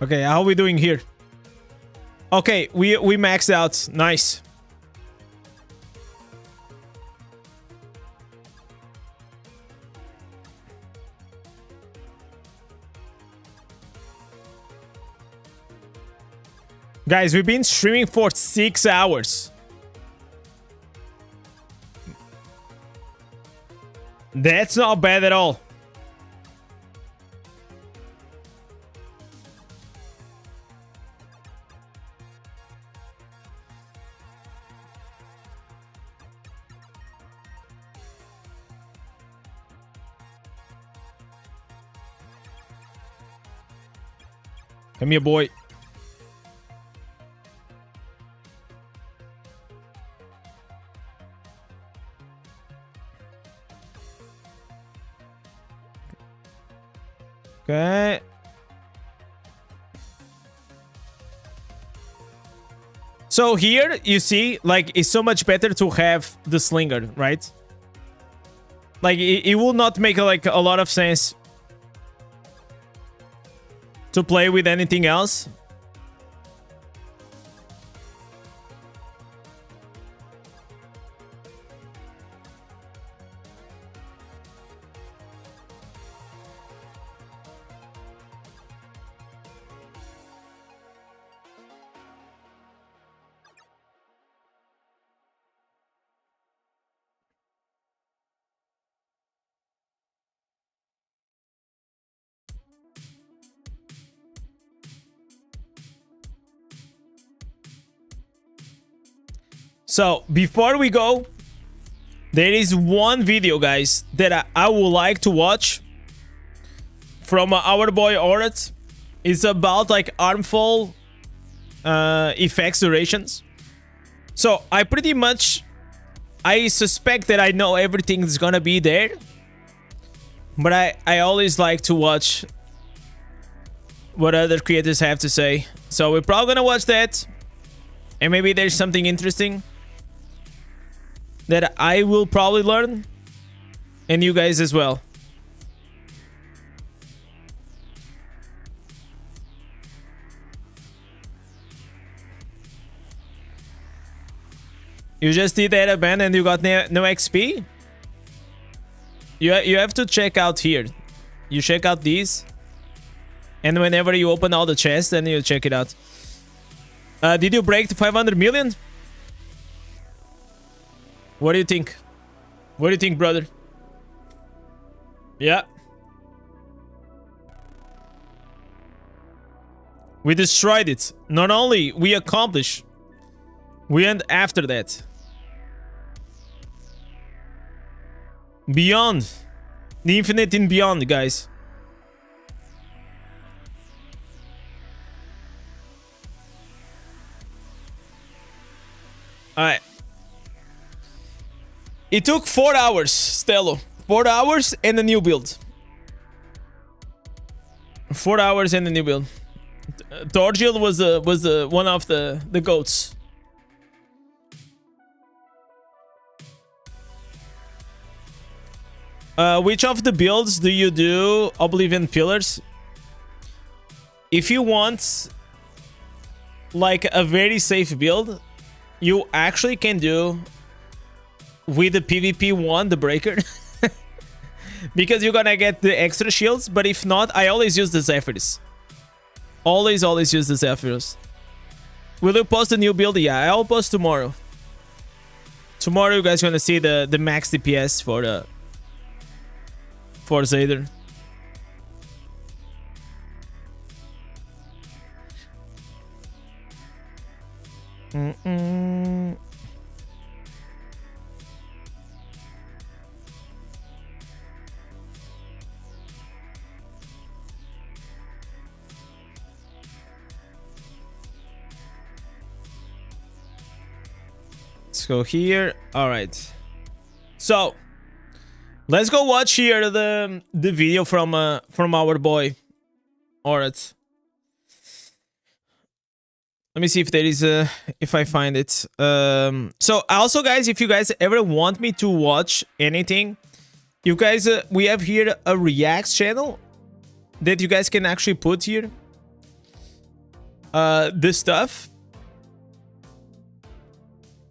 Okay, how are we doing here? Okay, we maxed out. Nice. Guys, we've been streaming for 6 hours. That's not bad at all. Come here, boy. Okay. So here, you see, like, it's so much better to have the slinger, right? Like, it will not make, like, a lot of sense to play with anything else. So, before we go, there is one video, guys, that I would like to watch from our boy Orat. It's about, like, armful effects durations. So, I suspect that I know everything is gonna be there. But I always like to watch what other creators have to say. So, we're probably gonna watch that. And maybe there's something interesting that I will probably learn, and you guys as well. You just did that event and you got no XP? You have to check out here. You check out these, and whenever you open all the chests, then you check it out. Did you break the 500 million? What do you think? What do you think, brother? Yeah. We destroyed it. Not only we accomplished, we went after that. Beyond. The infinite and beyond, guys. It took 4 hours, Stello. 4 hours and a new build. 4 hours and a new build. Torgil was one of the goats. Which of the builds do you do Oblivion Pillars? If you want like a very safe build, you actually can do with the PvP one, the breaker. Because you're gonna get the extra shields, but if not, I always use the Zephyrs. Always use the Zephyrs. Will you post a new build? Yeah, I'll post tomorrow. Tomorrow you guys gonna see the max DPS for Crusader. Let's go here. All right. So let's go watch here the video from our boy. All right. Let me see if there is if I find it. So also, guys, if you guys ever want me to watch anything, you guys, we have here a reacts channel that you guys can actually put here. This stuff.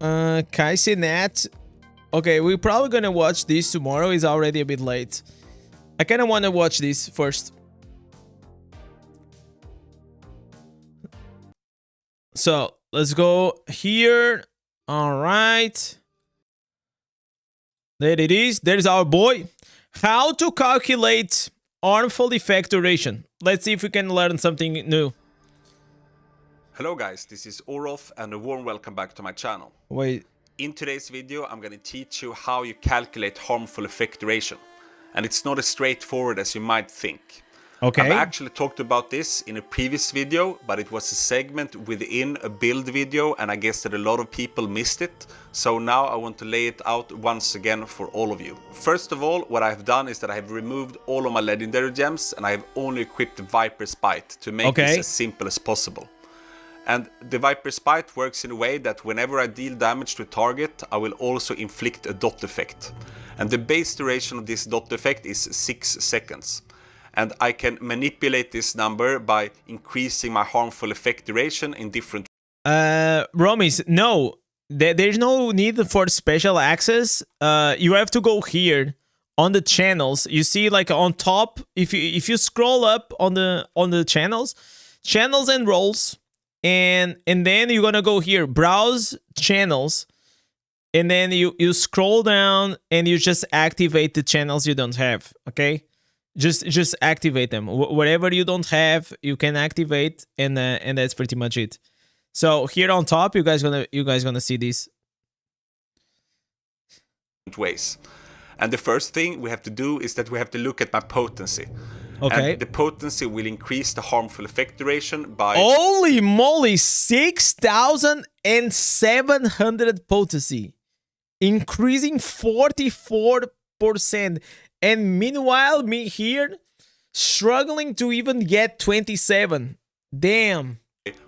Kaisenat. Okay, we're probably gonna watch this tomorrow. It's already a bit late. I kind of want to watch this first. So let's go here. All right. There it is. There's our boy. How to calculate harmful effect duration. Let's see if we can learn something new. Hello guys, this is Orof and a warm welcome back to my channel. Wait. In today's video I'm going to teach you how you calculate harmful effect duration. And it's not as straightforward as you might think. Okay. I've actually talked about this in a previous video, but it was a segment within a build video and I guess that a lot of people missed it. So now I want to lay it out once again for all of you. First of all, what I've done is that I have removed all of my legendary gems and I have only equipped Viper's Bite to make this as simple as possible. And the Viper's Bite works in a way that whenever I deal damage to a target, I will also inflict a dot effect. And the base duration of this dot effect is 6 seconds. And I can manipulate this number by increasing my harmful effect duration in different Romis, no. There's no need for special access. You have to go here on the channels. You see like on top, if you scroll up on the channels and roles. And then you're gonna go here, browse channels, and then you scroll down and you just activate the channels you don't have. Okay, just activate them. Whatever you don't have, you can activate, and that's pretty much it. So here on top, you guys gonna see this ways. And the first thing we have to do is that we have to look at my potency. Okay. And the potency will increase the harmful effect duration by... Holy moly, 6,700 potency. Increasing 44%. And meanwhile, me here, struggling to even get 27. Damn.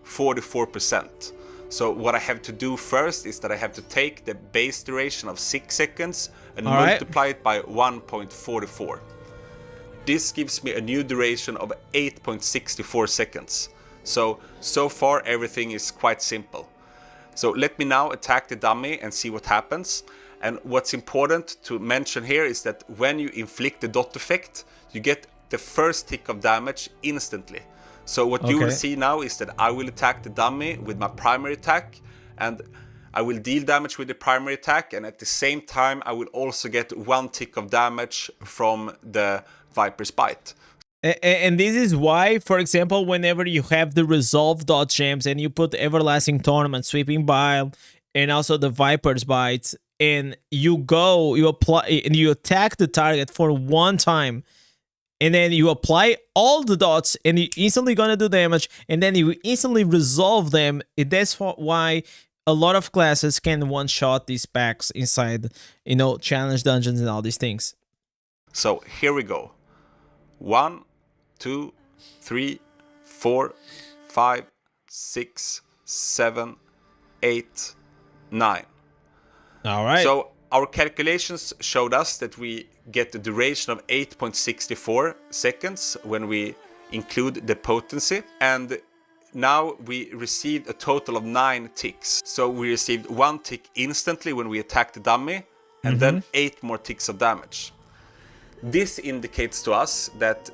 44%. So what I have to do first is that I have to take the base duration of 6 seconds and multiply it by 1.44. This gives me a new duration of 8.64 seconds. So far everything is quite simple. So let me now attack the dummy and see what happens. And what's important to mention here is that when you inflict the dot effect, you get the first tick of damage instantly. So what you will see now is that I will attack the dummy with my primary attack, and I will deal damage with the primary attack, and at the same time I will also get 1 tick of damage from the Viper's Bite. And this is why, for example, whenever you have the resolve dot gems and you put Everlasting Tournament, Sweeping Bile, and also the Viper's Bite, and you apply and you attack the target for 1 time, and then you apply all the dots and you instantly gonna do damage, and then you instantly resolve them. That's why a lot of classes can one-shot these packs inside, you know, challenge dungeons and all these things. So here we go. 1, 2, 3, 4, 5, 6, 7, 8, 9. All right. So our calculations showed us that we get the duration of 8.64 seconds when we include the potency, and now we received a total of 9 ticks. So we received 1 tick instantly when we attacked the dummy, and then 8 more ticks of damage. This indicates to us that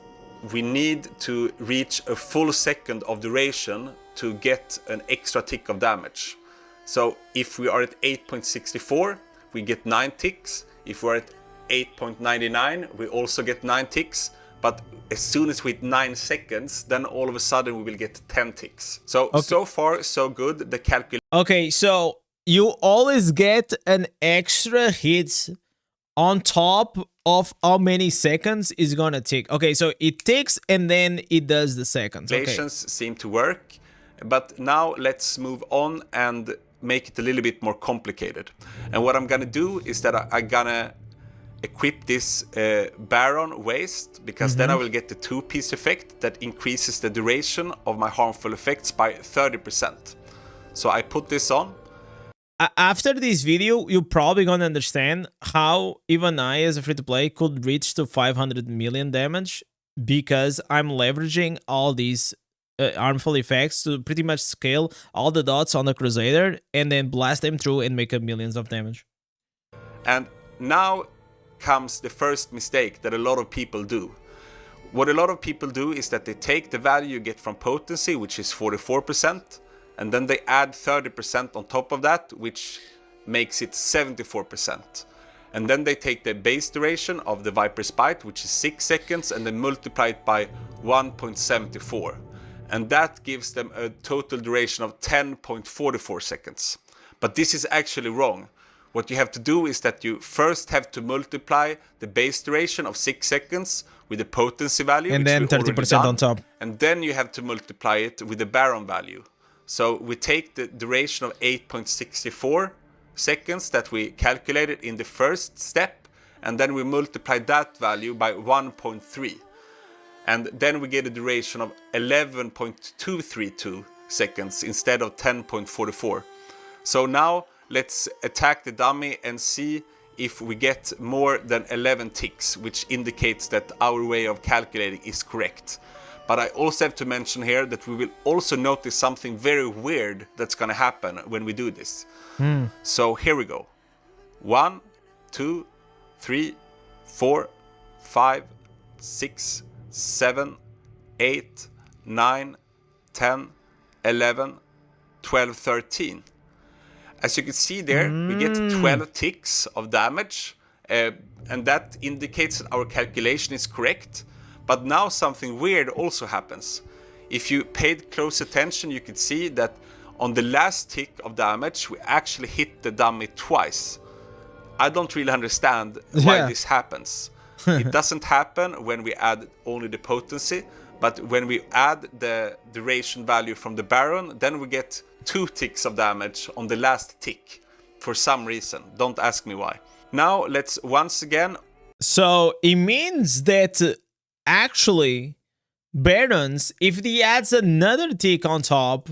we need to reach a full second of duration to get an extra tick of damage. So if we are at 8.64, we get 9 ticks. If we're at 8.99, we also get 9 ticks. But as soon as we hit 9 seconds, then all of a sudden we will get 10 ticks. So, so far, so good. The calculation. Okay, so you always get an extra hit on top of how many seconds is gonna take. Okay, so it takes and then it does the seconds. Calculations seem to work. But now let's move on and make it a little bit more complicated. And what I'm gonna do is that I'm gonna equip this Baron waste, because then I will get the 2-piece effect that increases the duration of my harmful effects by 30%. So I put this on. After this video, you're probably gonna understand how even I, as a free-to-play, could reach to 500 million damage, because I'm leveraging all these harmful effects to pretty much scale all the dots on the Crusader and then blast them through and make millions of damage. And now comes the first mistake that a lot of people do. What a lot of people do is that they take the value you get from potency, which is 44%, and then they add 30% on top of that, which makes it 74%. And then they take the base duration of the Viper's Bite, which is 6 seconds, and then multiply it by 1.74. And that gives them a total duration of 10.44 seconds. But this is actually wrong. What you have to do is that you first have to multiply the base duration of 6 seconds with the potency value, and then 30% on top. And then you have to multiply it with the Baron value. So we take the duration of 8.64 seconds that we calculated in the first step, and then we multiply that value by 1.3. And then we get a duration of 11.232 seconds instead of 10.44. So now let's attack the dummy and see if we get more than 11 ticks, which indicates that our way of calculating is correct. But I also have to mention here that we will also notice something very weird that's gonna happen when we do this. So here we go. 1, 2, 3, 4, 5, 6, 7, 8, 9, 10, 11, 12, 13. As you can see there, we get 12 ticks of damage, and that indicates that our calculation is correct. But now something weird also happens. If you paid close attention, you could see that on the last tick of damage, we actually hit the dummy twice. I don't really understand why this happens. It doesn't happen when we add only the potency, but when we add the duration value from the Baron, then we get 2 ticks of damage on the last tick for some reason. Don't ask me why. Now let's once again. So it means that actually Barons, if he adds another tick on top,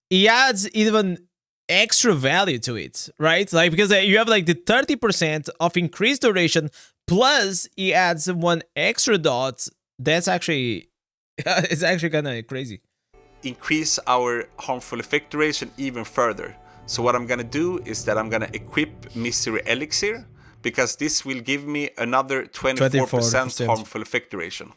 he adds even extra value to it, right? Like, because you have like the 30% of increased duration plus he adds 1 extra dot. That's actually it's actually kind of crazy. Increase our harmful effect duration even further. So what I'm gonna do is that I'm gonna equip Misery Elixir, because this will give me another 24% harmful effect duration.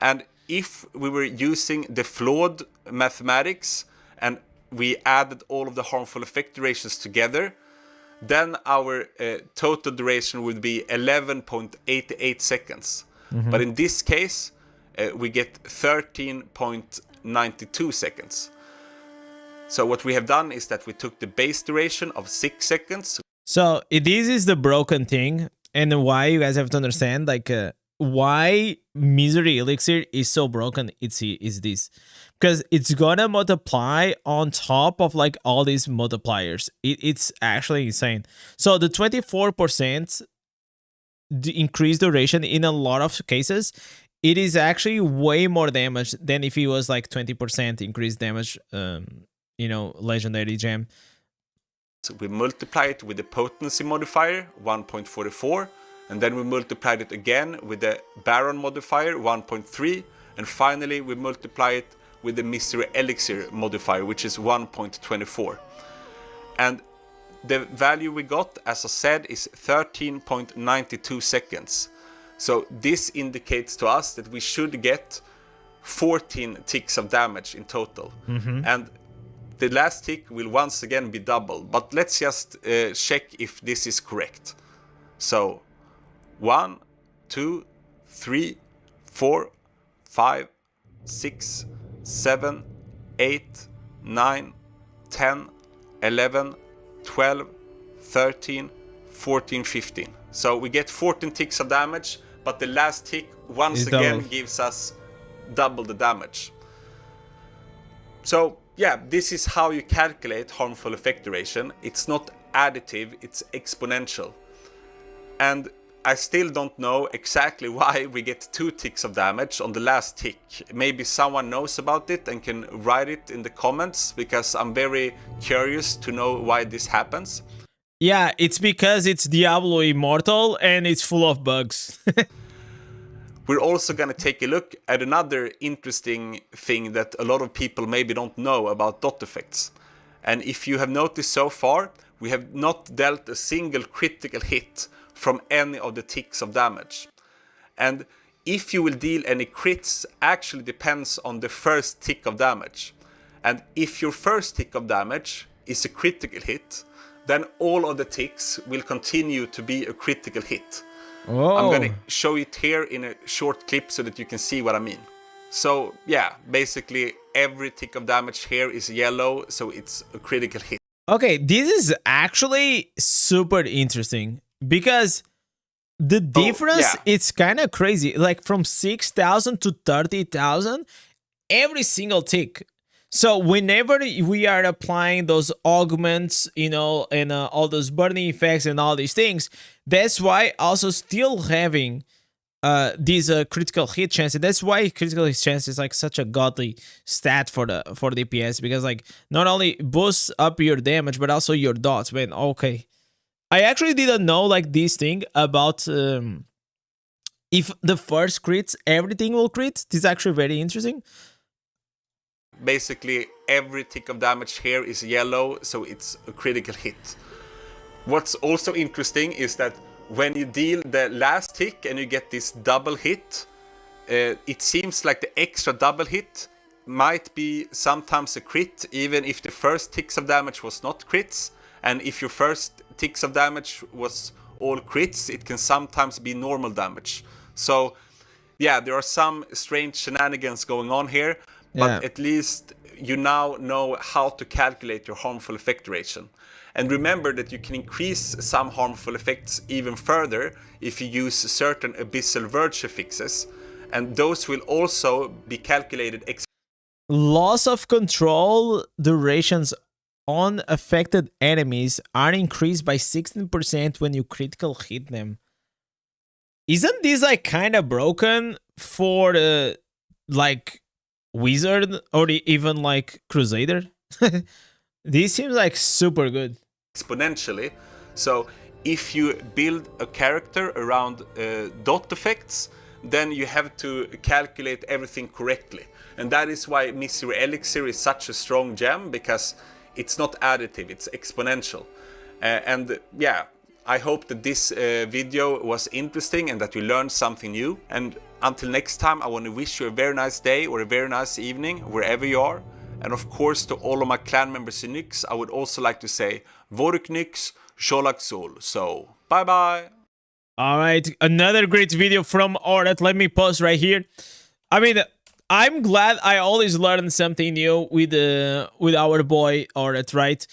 And if we were using the flawed mathematics and we added all of the harmful effect durations together, then our total duration would be 11.88 seconds. But in this case, we get 13.92 seconds. So what we have done is that we took the base duration of 6 seconds. So this is the broken thing, and why you guys have to understand, like why Misery Elixir is so broken. Is this because it's gonna multiply on top of like all these multipliers. It's actually insane. So the 24% increased duration in a lot of cases, it is actually way more damage than if it was like 20% increased damage. You know, legendary gem. So we multiply it with the potency modifier 1.44, and then we multiplied it again with the Baron modifier 1.3, and finally we multiply it with the Mystery Elixir modifier, which is 1.24. And the value we got, as I said, is 13.92 seconds. So this indicates to us that we should get 14 ticks of damage in total. And the last tick will once again be double, but let's just check if this is correct. So 1, 2, 3, 4, 5, 6, 7, 8, 9, 10, 11, 12, 13, 14, 15. So we get 14 ticks of damage, but the last tick once again gives us double the damage. So yeah, this is how you calculate harmful effect duration. It's not additive, it's exponential. And I still don't know exactly why we get 2 ticks of damage on the last tick. Maybe someone knows about it and can write it in the comments, because I'm very curious to know why this happens. Yeah, it's because it's Diablo Immortal and it's full of bugs. We're also going to take a look at another interesting thing that a lot of people maybe don't know about dot effects. And if you have noticed so far, we have not dealt a single critical hit from any of the ticks of damage. And if you will deal any crits actually depends on the first tick of damage. And if your first tick of damage is a critical hit, then all of the ticks will continue to be a critical hit. Oh. I'm going to show it here in a short clip so that you can see what I mean. So yeah, basically every tick of damage here is yellow, so it's a critical hit. Okay, this is actually super interesting because the difference, it's kind of crazy. Like from 6,000 to 30,000, every single tick. So whenever we are applying those augments, you know, and all those burning effects and all these things, that's why also still having these critical hit chances. That's why critical hit chance is like such a godly stat for the DPS, because like not only boosts up your damage but also your dots. Man, okay, I actually didn't know like this thing about if the first crits everything will crit. This is actually very interesting. Basically every tick of damage here is yellow, so it's a critical hit. What's also interesting is that when you deal the last tick and you get this double hit, it seems like the extra double hit might be sometimes a crit, even if the first ticks of damage was not crits. And if your first ticks of damage was all crits, it can sometimes be normal damage. So yeah, there are some strange shenanigans going on here, but at least you now know how to calculate your harmful effect duration. And remember that you can increase some harmful effects even further if you use certain Abyssal Verge affixes, and those will also be calculated. Loss of control durations on affected enemies are increased by 16% when you critical hit them. Isn't this like kind of broken for the like Wizard or even like Crusader? This seems like super good. Exponentially. So if you build a character around dot effects, then you have to calculate everything correctly. And that is why Mystery Elixir is such a strong gem, because it's not additive, it's exponential. And yeah, I hope that this video was interesting and that you learned something new. And until next time, I want to wish you a very nice day or a very nice evening, wherever you are. And of course, to all of my clan members in Nyx, I would also like to say Vork Nyx, Sholak Sol. So, bye bye. All right, another great video from Ordet. Let me pause right here. I mean, I'm glad I always learn something new with our boy Ordet, right?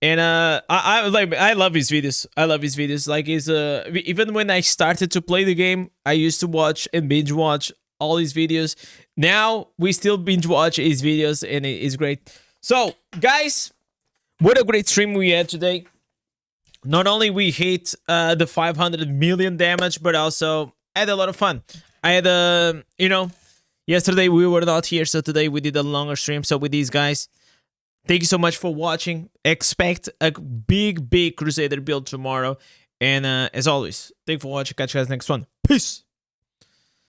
And I love his videos. I love his videos. Like he's even when I started to play the game, I used to watch and binge watch all his videos. Now we still binge watch his videos, and it's great. So guys, what a great stream we had today. Not only we hit the 500 million damage, but also had a lot of fun. I had you know, yesterday we were not here, so today we did a longer stream. So with these guys, thank you so much for watching. Expect a big Crusader build tomorrow. And as always, thank you for watching. Catch you guys next one. Peace.